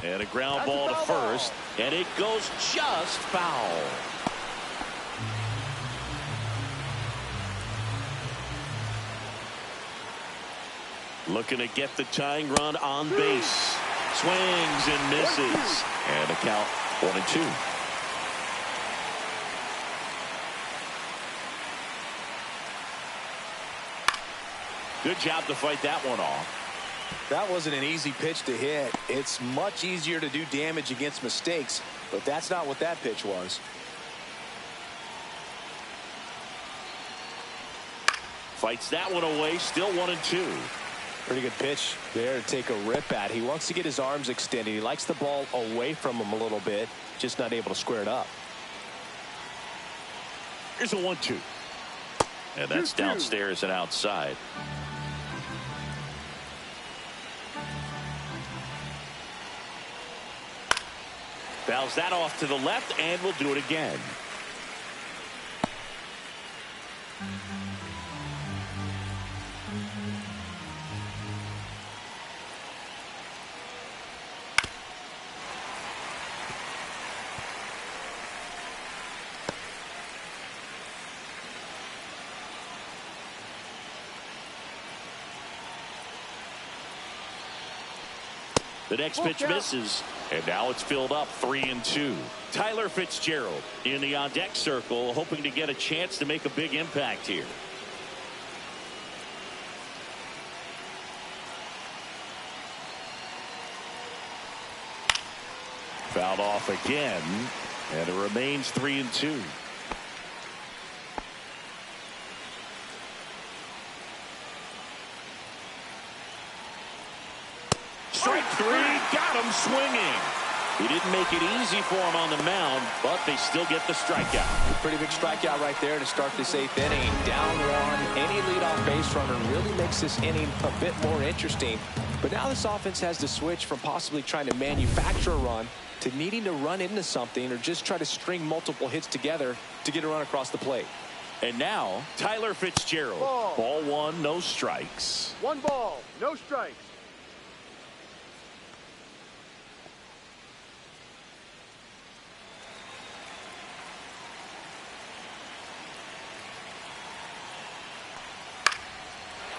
And a ground ball to first, and it goes just foul. Looking to get the tying run on base. Swings and misses. And a count 1-2. Good job to fight that one off. That wasn't an easy pitch to hit. It's much easier to do damage against mistakes, but that's not what that pitch was. Fights that one away, still 1-2. Pretty good pitch there to take a rip at. He wants to get his arms extended. He likes the ball away from him a little bit, just not able to square it up. Here's a 1-2. And that's downstairs and outside. Fouls that off to the left, and we'll do it again. The next pitch misses, and now it's filled up 3-2. Tyler Fitzgerald in the on-deck circle, hoping to get a chance to make a big impact here. Fouled off again, and it remains 3-2. Strike three, got him swinging. He didn't make it easy for him on the mound, but they still get the strikeout. Pretty big strikeout right there to start this 8th inning. Down one, any leadoff base runner really makes this inning a bit more interesting. But now this offense has to switch from possibly trying to manufacture a run to needing to run into something or just try to string multiple hits together to get a run across the plate. And now, Tyler Fitzgerald. Ball one, no strikes. 1 ball, no strikes.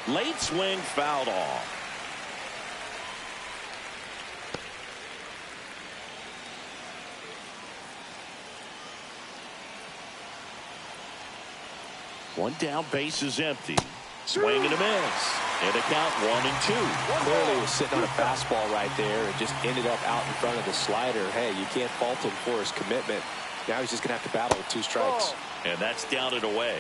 Late swing, fouled off. One down, base is empty. Swing and a miss. And a count 1-2. Clearly was sitting on a fastball right there and just ended up out in front of the slider. Hey, you can't fault him for his commitment. Now he's just going to have to battle with 2 strikes. And that's down and away.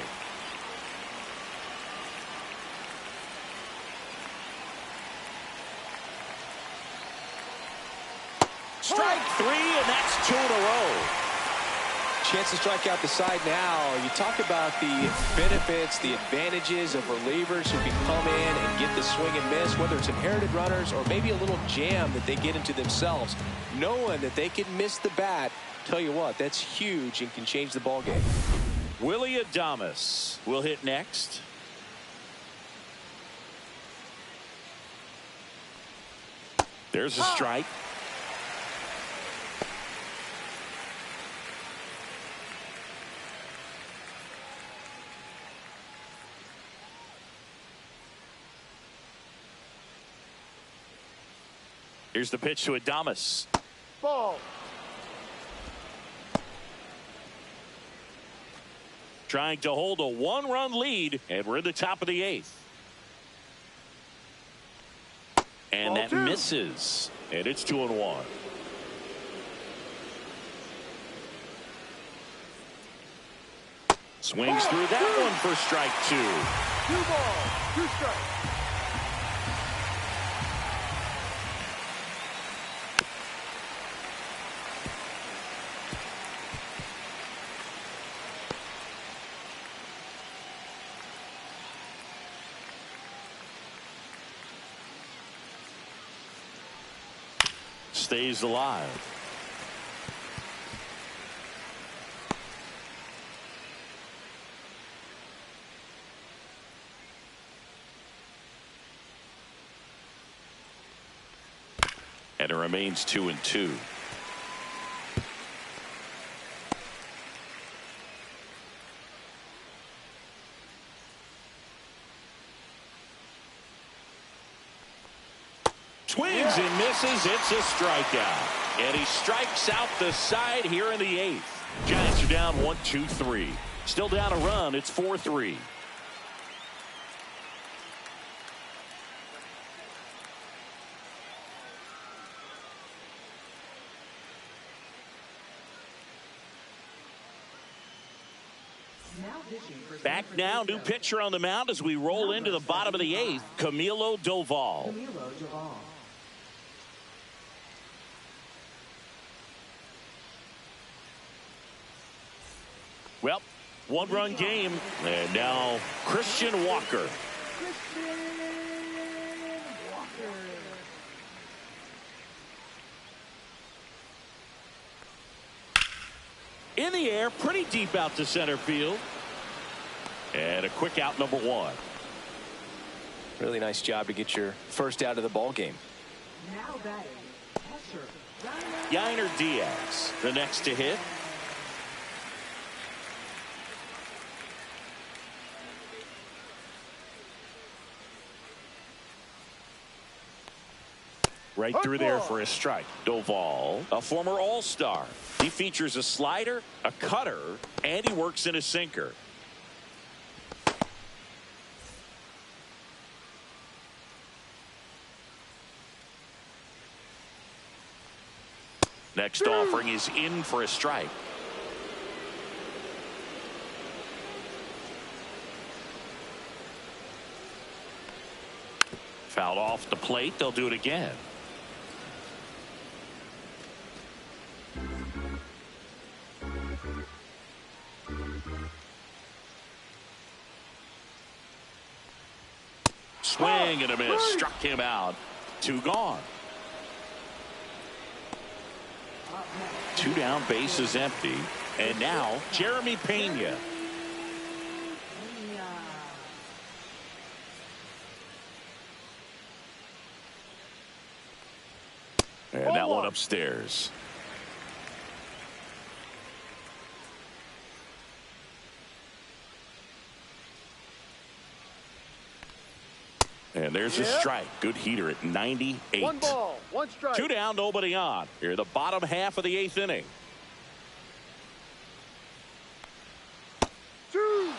Strike 3, and that's 2 in a row. Chance to strike out the side now. You talk about the benefits, the advantages of relievers who can come in and get the swing and miss, whether it's inherited runners or maybe a little jam that they get into themselves. Knowing that they can miss the bat, tell you what, that's huge and can change the ball game. Willie Adames will hit next. There's a strike. Here's the pitch to Adames. Ball. Trying to hold a 1-run lead, and we're in the top of the 8th. And Ball that 2. misses, and it's 2-1. Swings through that one for strike 2. 2 balls, 2 strikes. Stays alive. And it remains 2-2. Swings and misses. It's a strikeout. And he strikes out the side here in the 8th. Giants are down 1-2-3. Still down a run. It's 4-3. Back now, new pitcher on the mound as we roll into the bottom of the 8th, Camilo Doval. Well, 1-run game, and now Christian Walker. In the air, pretty deep out to center field. And a quick out, number 1. Really nice job to get your first out of the ball game. Now batting, catcher, Yainer Diaz, the next to hit. Right through there for a strike. Doval, a former All-Star. He features a slider, a cutter, and he works in a sinker. Next offering is in for a strike. Fouled off the plate. They'll do it again. Swing and a miss. Struck him out. 2 gone. 2 down, bases empty. And now Jeremy Pena. And that one upstairs. And there's a strike. Good heater at 98. 1 ball, 1 strike. 2 down, nobody on. Here, the bottom half of the 8th inning. 2.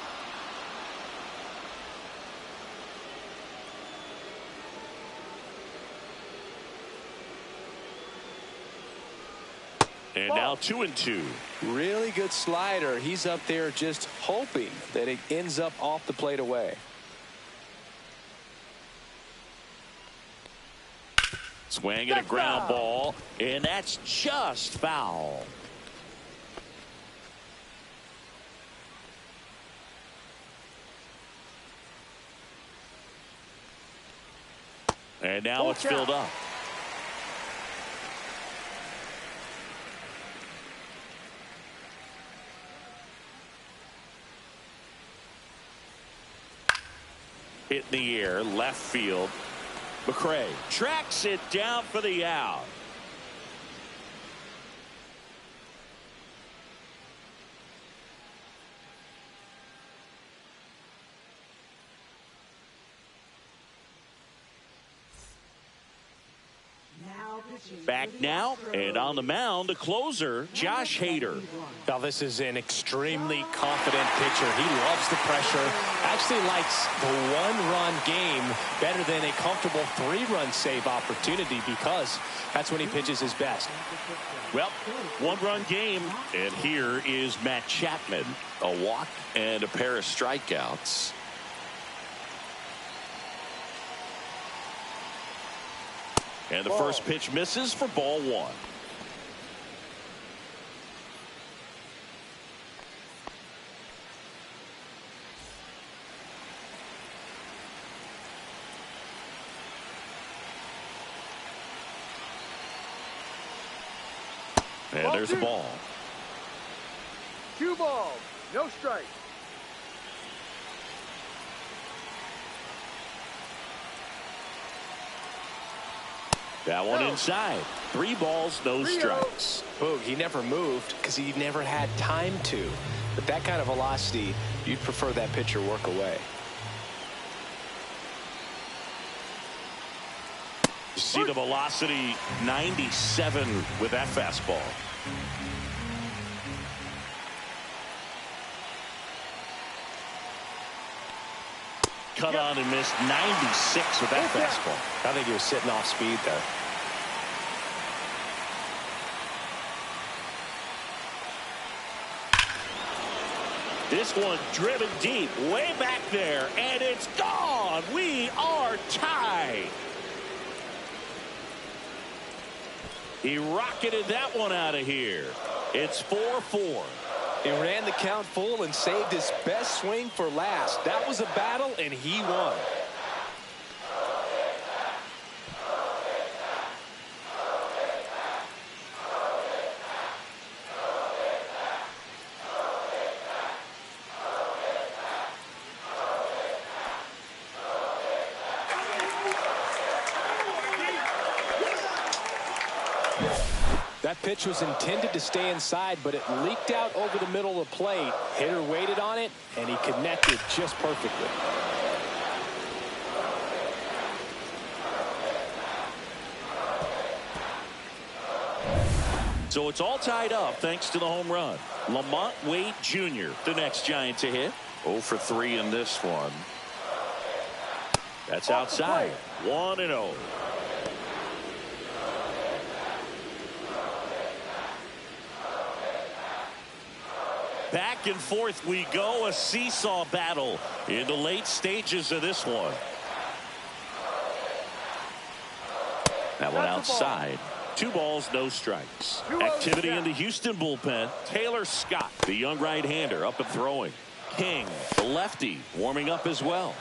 And now 2-2. Really good slider. He's up there just hoping that it ends up off the plate away. Swing and a ground ball, and that's just foul. And now it's filled up. Hit in the air, left field. McRae tracks it down for the out. Back now, and on the mound, the closer, Josh Hader. Now, this is an extremely confident pitcher. He loves the pressure. Actually likes the 1-run game better than a comfortable 3-run save opportunity because that's when he pitches his best. Well, 1-run game, and here is Matt Chapman. A walk and a pair of strikeouts. And the first pitch misses for ball 1. And there's a ball. 2 balls, no strike. That one inside. 3 balls, no strikes. Boog, he never moved because he never had time to. But that kind of velocity, you'd prefer that pitcher work away. You see the velocity 97 with that fastball. Cut on and missed 96 with that fastball. I think he was sitting off speed there. This one driven deep, way back there, and it's gone. We are tied. He rocketed that one out of here. It's 4-4. He ran the count full and saved his best swing for last. That was a battle, and he won. That pitch was intended to stay inside, but it leaked out over the middle of the plate. Hitter waited on it, and he connected just perfectly. So it's all tied up thanks to the home run. Lamont Wade Jr., the next Giant to hit. 0 for 3 in this one. That's outside. 1-0. Back and forth we go. A seesaw battle in the late stages of this one. That one outside. 2 balls, no strikes. Activity in the Houston bullpen. Taylor Scott, the young right-hander, up and throwing. King, the lefty, warming up as well.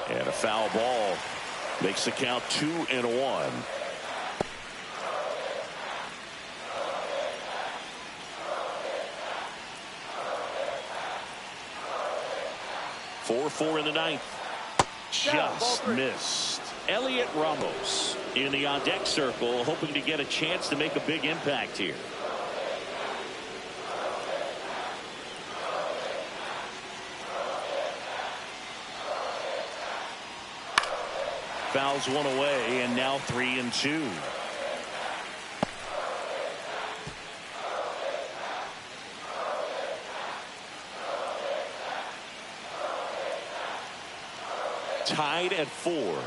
And a foul ball makes the count 2-1. Four in the ninth. Just missed. Elliot Ramos in the on-deck circle, hoping to get a chance to make a big impact here. Fouls one away, and now 3-2. Tied at 4.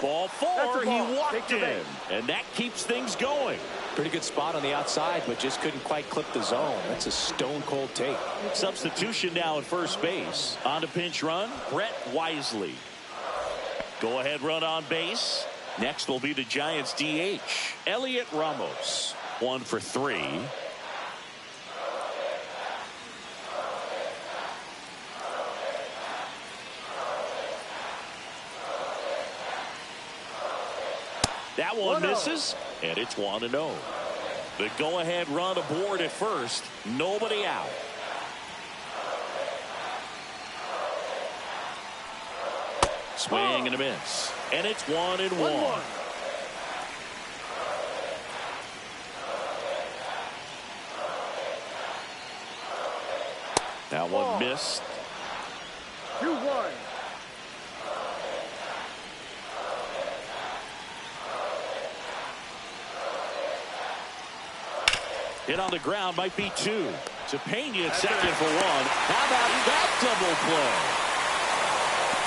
Ball 4. He walked in, and that keeps things going. Pretty good spot on the outside, but just couldn't quite clip the zone. That's a stone-cold take. Substitution now at first base. On to pinch run, Brett Wisely. Go-ahead run on base. Next will be the Giants' DH, Elliot Ramos. 1 for 3. That one misses, and it's 1-0. The go-ahead run aboard at first. Nobody out. Swing and a miss. And it's 1-1. That one missed. 2-1. Hit on the ground, might be 2. Tepena at second for 1. How about that double play?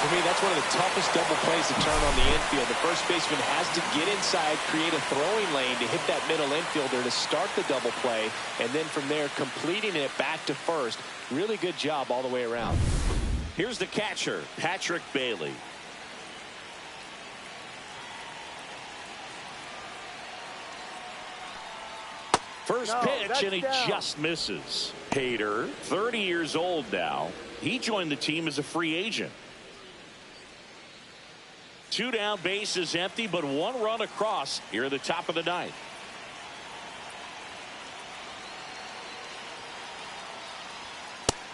For me, that's one of the toughest double plays to turn on the infield. The first baseman has to get inside, create a throwing lane to hit that middle infielder to start the double play, and then from there completing it back to first. Really good job all the way around. Here's the catcher, Patrick Bailey. First pitch, and he just misses. Hader, 30 years old now. He joined the team as a free agent. 2 down, bases empty, but 1 run across here at the top of the ninth.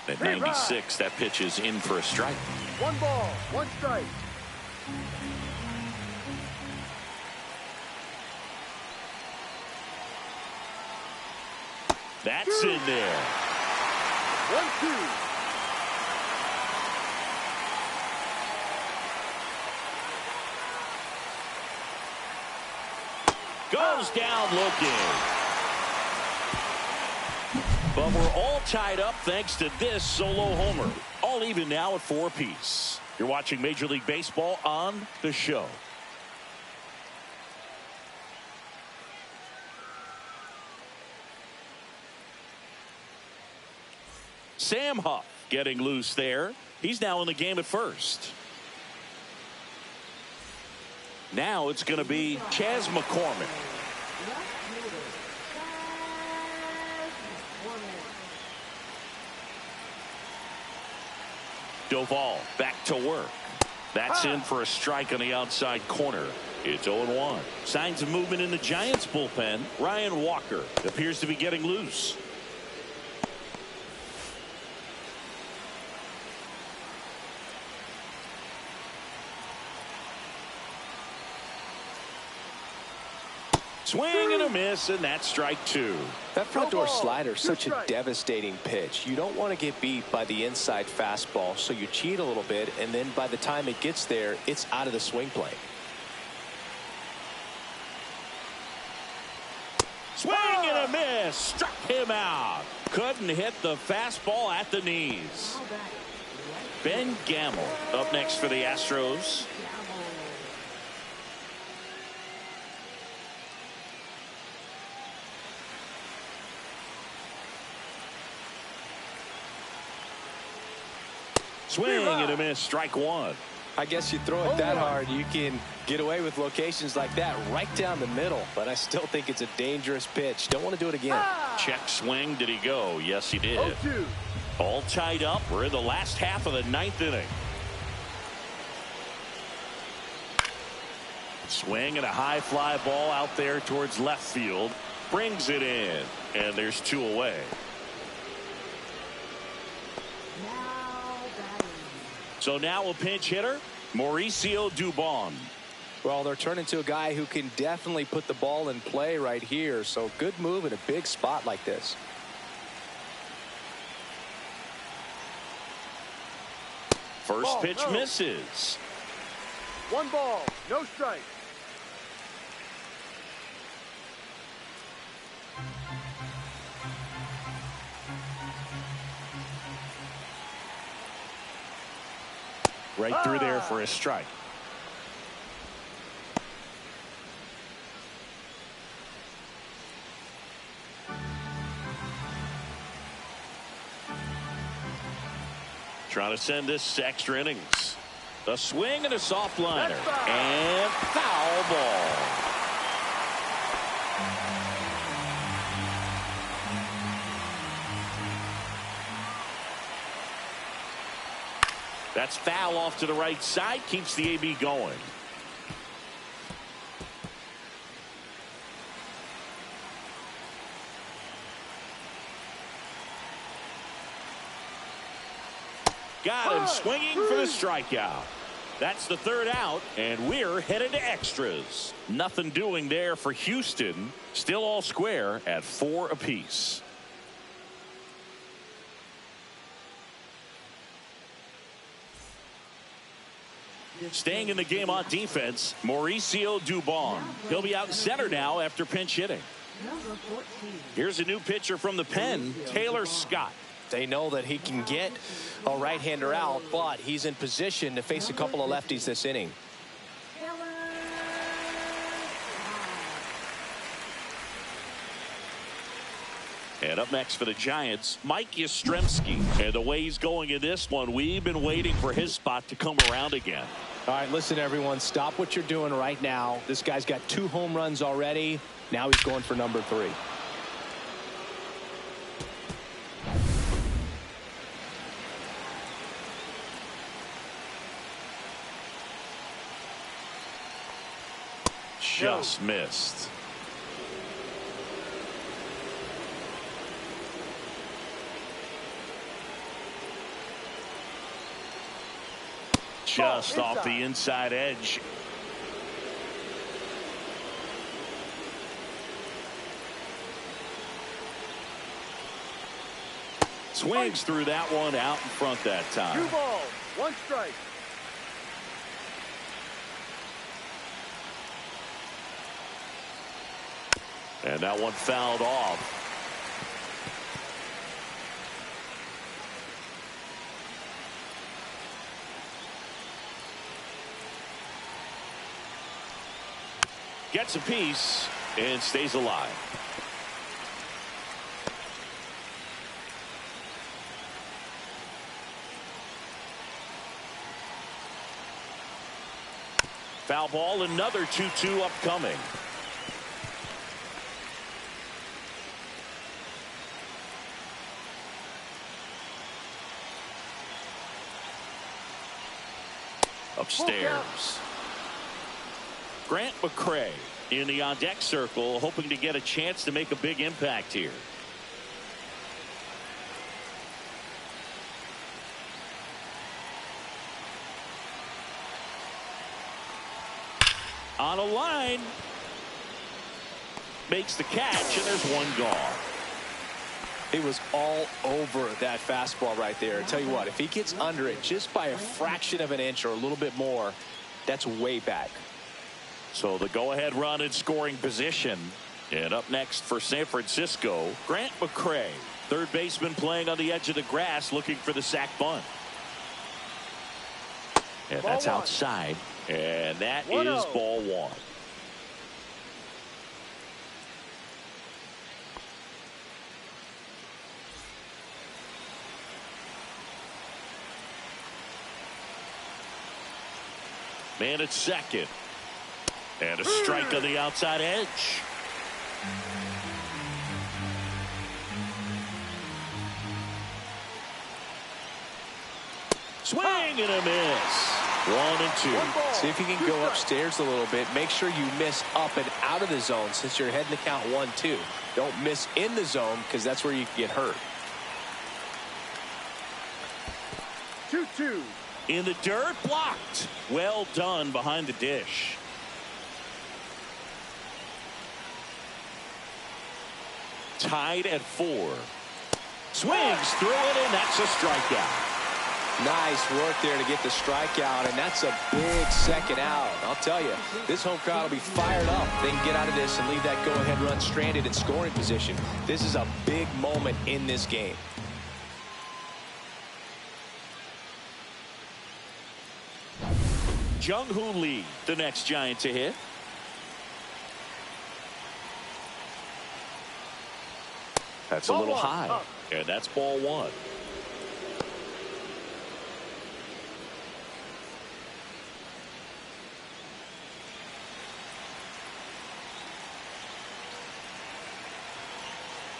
At 96, that pitch is in for a strike. 1 ball, 1 strike. That's in there. 1-2. Goes down looking. But we're all tied up thanks to this solo homer. All even now at 4 apiece. You're watching Major League Baseball on The Show. Sam Huff getting loose there. He's now in the game at first. Now it's going to be Chas McCormick. Doval back to work. That's in for a strike on the outside corner. It's 0-1. Signs of movement in the Giants bullpen. Ryan Walker appears to be getting loose. Swing and a miss, and that's strike two. That front door ball, slider is two such a strikes. devastating pitch. You don't want to get beat by the inside fastball, so you cheat a little bit, and then by the time it gets there, it's out of the swing plane. Swing and a miss. Struck him out. Couldn't hit the fastball at the knees. Now batting, Ben Gamble up next for the Astros. Swing and a miss. Strike one. I guess you throw it that hard, you can get away with locations like that right down the middle. But I still think it's a dangerous pitch. Don't want to do it again. Check swing. Did he go? Yes, he did. 0-2. All tied up. We're in the last half of the ninth inning. Swing and a high fly ball out there towards left field. Brings it in. And there's two away. now batting. So now a pinch hitter, Mauricio Dubon. Well, they're turning to a guy who can definitely put the ball in play right here. So good move in a big spot like this. First Ball, pitch no. misses. 1 ball, no strike. Right through there for a strike. Trying to send this to extra innings. A swing and a soft liner. That's foul. And foul ball. That's foul off to the right side. Keeps the AB going. Got him swinging for the strikeout. That's the third out, and we're headed to extras. Nothing doing there for Houston. Still all square at 4 apiece. Staying in the game on defense, Mauricio Dubon. He'll be out in center now after pinch hitting. Number 14. Here's a new pitcher from the pen, Taylor Scott. They know that he can get a right-hander out, but he's in position to face a couple of lefties this inning. And up next for the Giants, Mike Yastrzemski. And the way he's going in this one, we've been waiting for his spot to come around again. All right, listen, everyone, stop what you're doing right now. This guy's got 2 home runs already. Now he's going for number 3. Just missed. Just off the inside edge. Swings through that one out in front that 2 time. balls, 1 strike. And that one fouled off. Gets a piece and stays alive. Foul ball, another 2-2 upcoming. Upstairs. Grant McCray in the on-deck circle, hoping to get a chance to make a big impact here. On a line. makes the catch, and there's one gone. He was all over that fastball right there. I tell you what, if he gets under it just by a fraction of an inch or a little bit more, that's way back. So the go-ahead run in scoring position. And up next for San Francisco, Grant McCray, third baseman playing on the edge of the grass, looking for the sac bunt. And that's outside. And that is ball one. Man at second. And a strike on the outside edge. Swing and a miss. 1-2. See if you can go upstairs a little bit. Make sure you miss up and out of the zone since you're heading to count 1-2. Don't miss in the zone because that's where you can get hurt. 2-2. In the dirt, blocked. Well done behind the dish. Tied at 4. Swings through it, and that's a strikeout. Nice work there to get the strikeout, and that's a big second out. I'll tell you, this home crowd will be fired up. They can get out of this and leave that go-ahead run stranded in scoring position. This is a big moment in this game. Jung-Hoo Lee, the next Giant to hit. That's a little high, and that's ball one.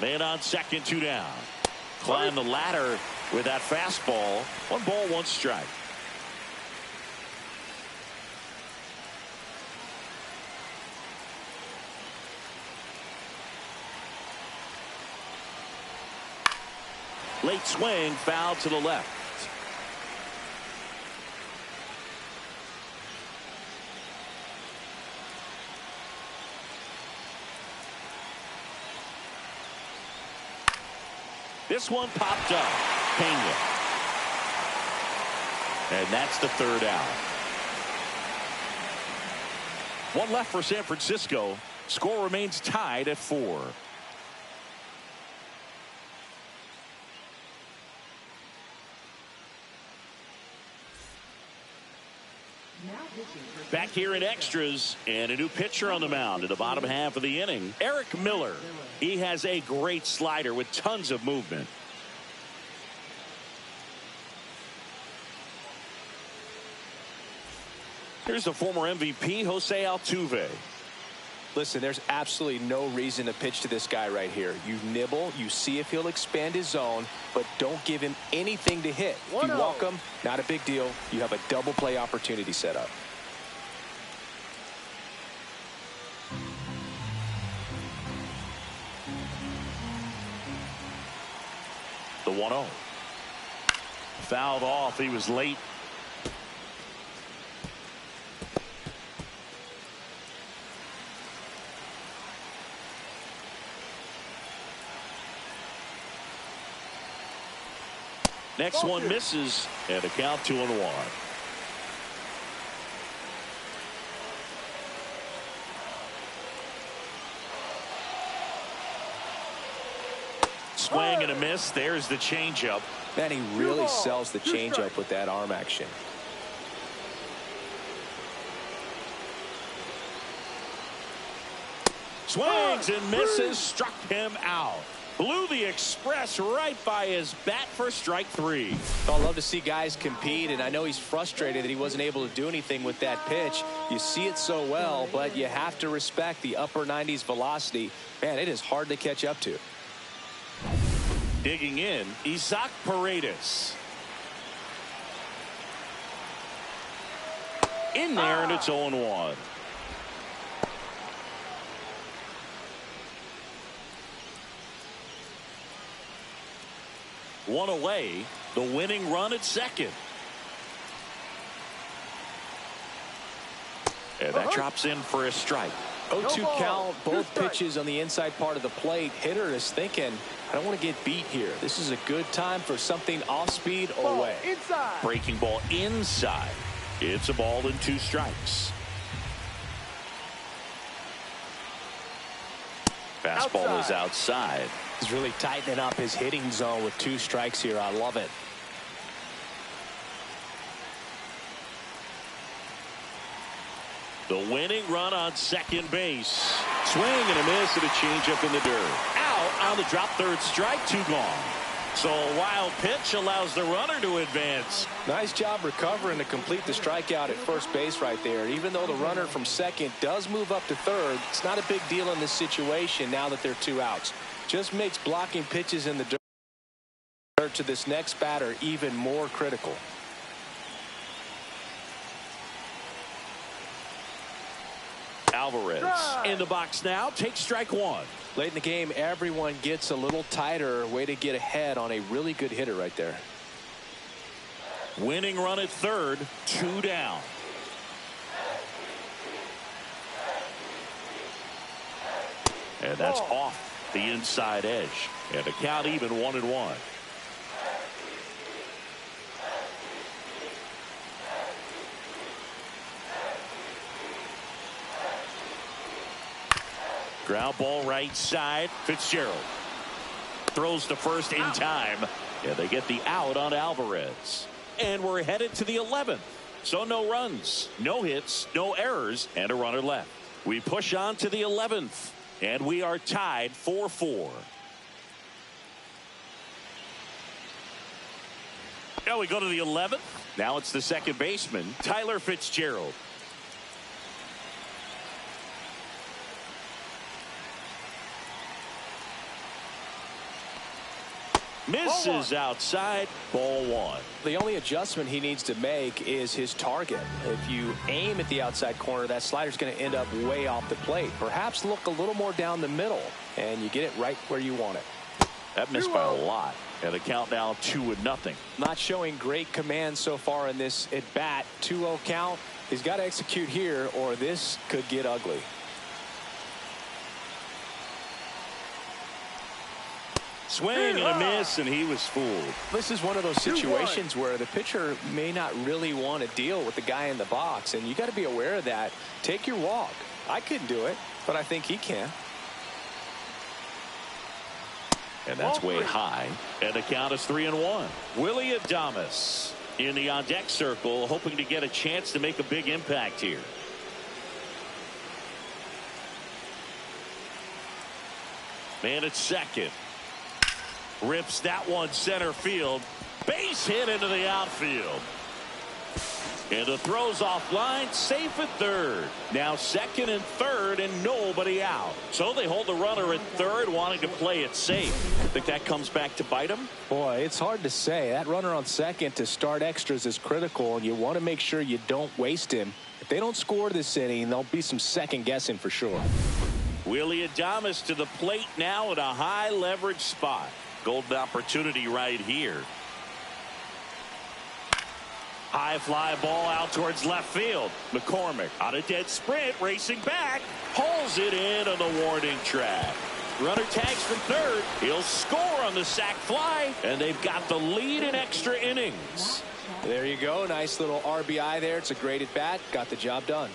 Man on second, 2 down. Climb the ladder with that fastball. 1 ball, 1 strike. Late swing, foul to the left. This one popped up. Pena. And that's the 3rd out. 1 left for San Francisco. Score remains tied at 4. Back here in extras, and a new pitcher on the mound in the bottom half of the inning. Eric Miller. He has a great slider with tons of movement. Here's the former MVP, Jose Altuve. Listen, there's absolutely no reason to pitch to this guy right here. You nibble, you see if he'll expand his zone, but don't give him anything to hit. If you walk him, not a big deal. You have a double play opportunity set up. The 1-0. Fouled off. He was late. Next one misses, and a count 2-1. Swing and a miss. There's the changeup. Man, he really sells the changeup with that arm action. Swings and misses. Struck him out. Blew the express right by his bat for strike 3. I love to see guys compete, and I know he's frustrated that he wasn't able to do anything with that pitch. You see it so well, but you have to respect the upper 90s velocity. Man, it is hard to catch up to. Digging in, Isaac Paredes. In there, and it's 0-1. One away, the winning run at second. And that drops in for a strike. 0-2 ball, count, 2 both strikes. pitches on the inside part of the plate. Hitter is thinking, I don't want to get beat here. This is a good time for something off speed Ball away. inside. Breaking ball inside. It's a ball and 2 strikes. Fastball is outside. He's really tightening up his hitting zone with 2 strikes here. I love it. The winning run on second base. Swing and a miss and a changeup in the dirt. Out on the drop, third strike, 2 gone. So a wild pitch allows the runner to advance. Nice job recovering to complete the strikeout at first base right there. Even though the runner from second does move up to third, it's not a big deal in this situation now that they're 2 outs. Just makes blocking pitches in the dirt to this next batter even more critical. Alvarez in the box now, takes strike 1. Late in the game, everyone gets a little tighter. Way to get ahead on a really good hitter right there. Winning run at third, 2 down. And that's off the inside edge. And the count even 1-1. Ground ball right side. Fitzgerald throws to first in time. Yeah, they get the out on Alvarez. And we're headed to the 11th. So no runs, no hits, no errors, and a runner left. We push on to the 11th. And we are tied 4-4. Now we go to the 11th. Now it's the second baseman, Tyler Fitzgerald. Misses outside, ball 1. The only adjustment he needs to make is his target. If you aim at the outside corner, that slider's going to end up way off the plate. Perhaps look a little more down the middle, and you get it right where you want it. That missed by a lot. And the count now 2-0. Not showing great command so far in this at bat. 2-0 count. He's got to execute here, or this could get ugly. Swing and a miss, and he was fooled. This is one of those situations where the pitcher may not really want to deal with the guy in the box, and you got to be aware of that. Take your walk. I couldn't do it, but I think he can. And that's way high. And the count is 3-1. Willie Adames in the on-deck circle, hoping to get a chance to make a big impact here. Man at second. Rips that one center field. Base hit into the outfield. And the throw's offline, safe at third. Now second and third and nobody out. So they hold the runner at third, wanting to play it safe. Think that comes back to bite them? Boy, it's hard to say. That runner on second to start extras is critical, and you want to make sure you don't waste him. If they don't score this inning, there'll be some second guessing for sure. Willie Adames to the plate now in a high leverage spot. Golden opportunity right here. High fly ball out towards left field. McCormick on a dead sprint, racing back, hauls it in on the warning track. Runner tags from third. He'll score on the sac fly, and they've got the lead in extra innings. There you go. Nice little RBI there. It's a great at bat. Got the job done.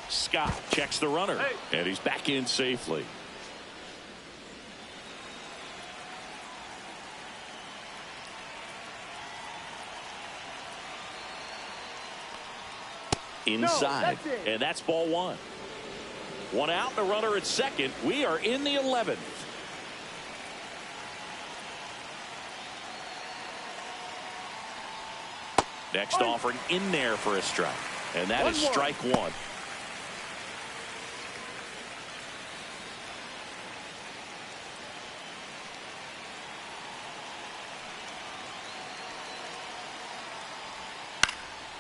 Scott checks the runner, and he's back in safely. Inside, and that's ball 1. 1 out, the runner at second. We are in the 11th. Next offering in there for a strike, and that is strike 1.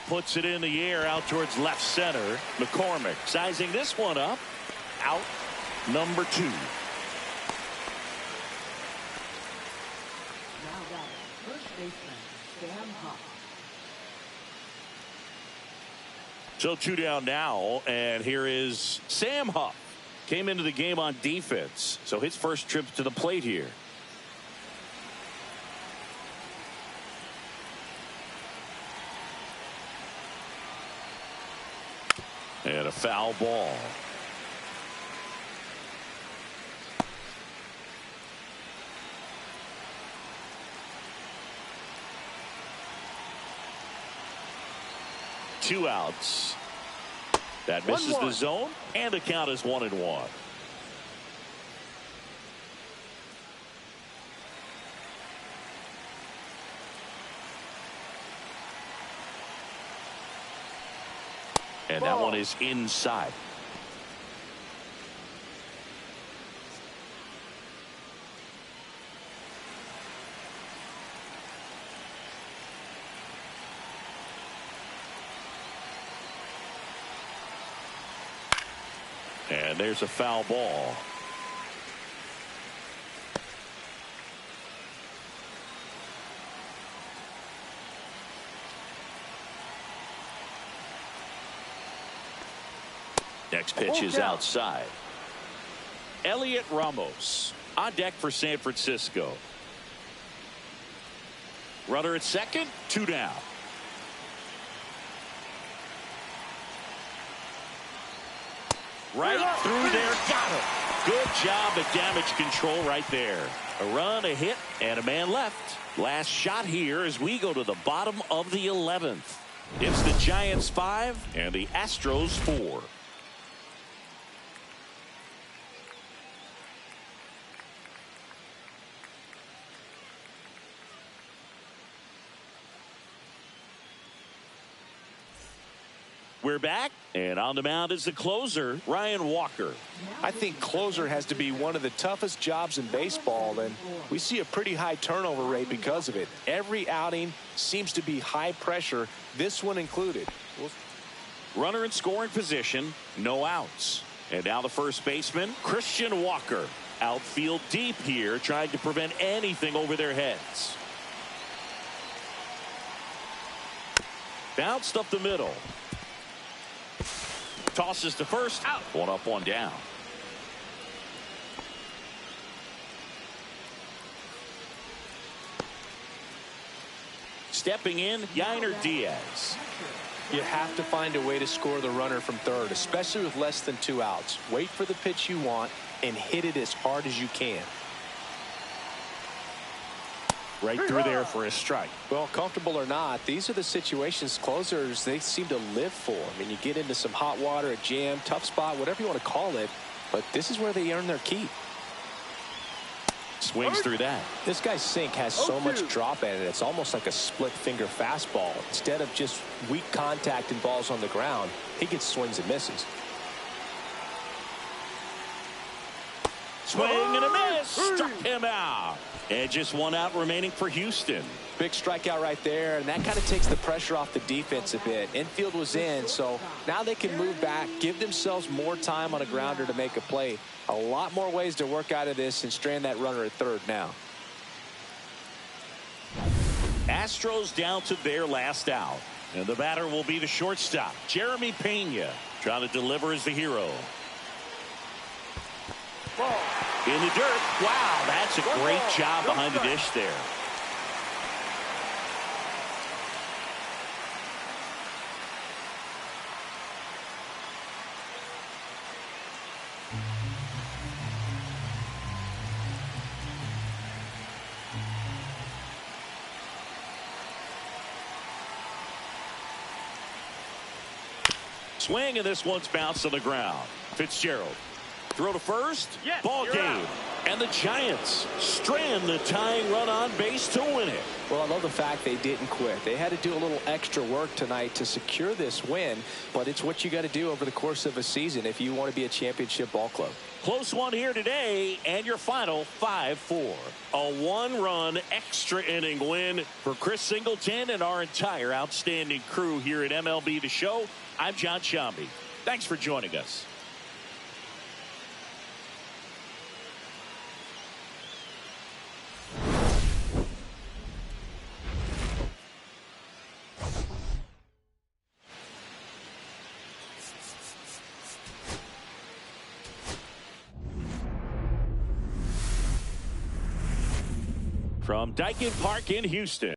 puts it in the air out towards left center. McCormick sizing this one up. Out number 2. Now that first baseman, Sam Huff. So 2 down now, and here is Sam Huff. Came into the game on defense, so his first trip to the plate here. And a foul ball. Two outs. That misses the zone, and the count is 1-1. And that one is inside. And there's a foul ball. Next pitch is outside. Elliot Ramos on deck for San Francisco. Runner at second, 2 down. Right through there, got him. Good job at damage control right there. A run, a hit, and a man left. Last shot here as we go to the bottom of the 11th. It's the Giants 5 and the Astros 4. We're back, and on the mound is the closer, Ryan Walker. I think closer has to be one of the toughest jobs in baseball, and we see a pretty high turnover rate because of it. Every outing seems to be high pressure, this one included. Runner in scoring position, no outs. And now the first baseman, Christian Walker. Outfield deep here, trying to prevent anything over their heads. Bounced up the middle. Tosses to first, out. 1 up, 1 down. Stepping in, Yainer Diaz. You have to find a way to score the runner from third, especially with less than 2 outs. Wait for the pitch you want and hit it as hard as you can. Right through there for a strike. Well, comfortable or not, these are the situations closers they seem to live for. I mean, you get into some hot water, a jam, tough spot, whatever you want to call it, but this is where they earn their keep. Swings through that. This guy's sink has so much drop in it. It's almost like a split finger fastball. Instead of just weak contact and balls on the ground, he gets swings and misses. Swing and a miss. Struck him out. And just 1 out remaining for Houston. Big strikeout right there, and that kind of takes the pressure off the defense a bit. Infield was in, so now they can move back, give themselves more time on a grounder to make a play. A lot more ways to work out of this and strand that runner at third now. Astros down to their last out. And the batter will be the shortstop, Jeremy Pena. Trying to deliver as the hero. In the dirt. Wow, that's a great job behind the dish there. Swing, and this one's bounced on the ground. Fitzgerald. Throw to first. Yes, ball game. Out. And the Giants strand the tying run on base to win it. Well, I love the fact they didn't quit. They had to do a little extra work tonight to secure this win, but it's what you got to do over the course of a season if you want to be a championship ball club. Close one here today, and your final 5-4. A one-run extra inning win for Chris Singleton and our entire outstanding crew here at MLB The Show. I'm John Shambi. Thanks for joining us. From Dyken Park in Houston.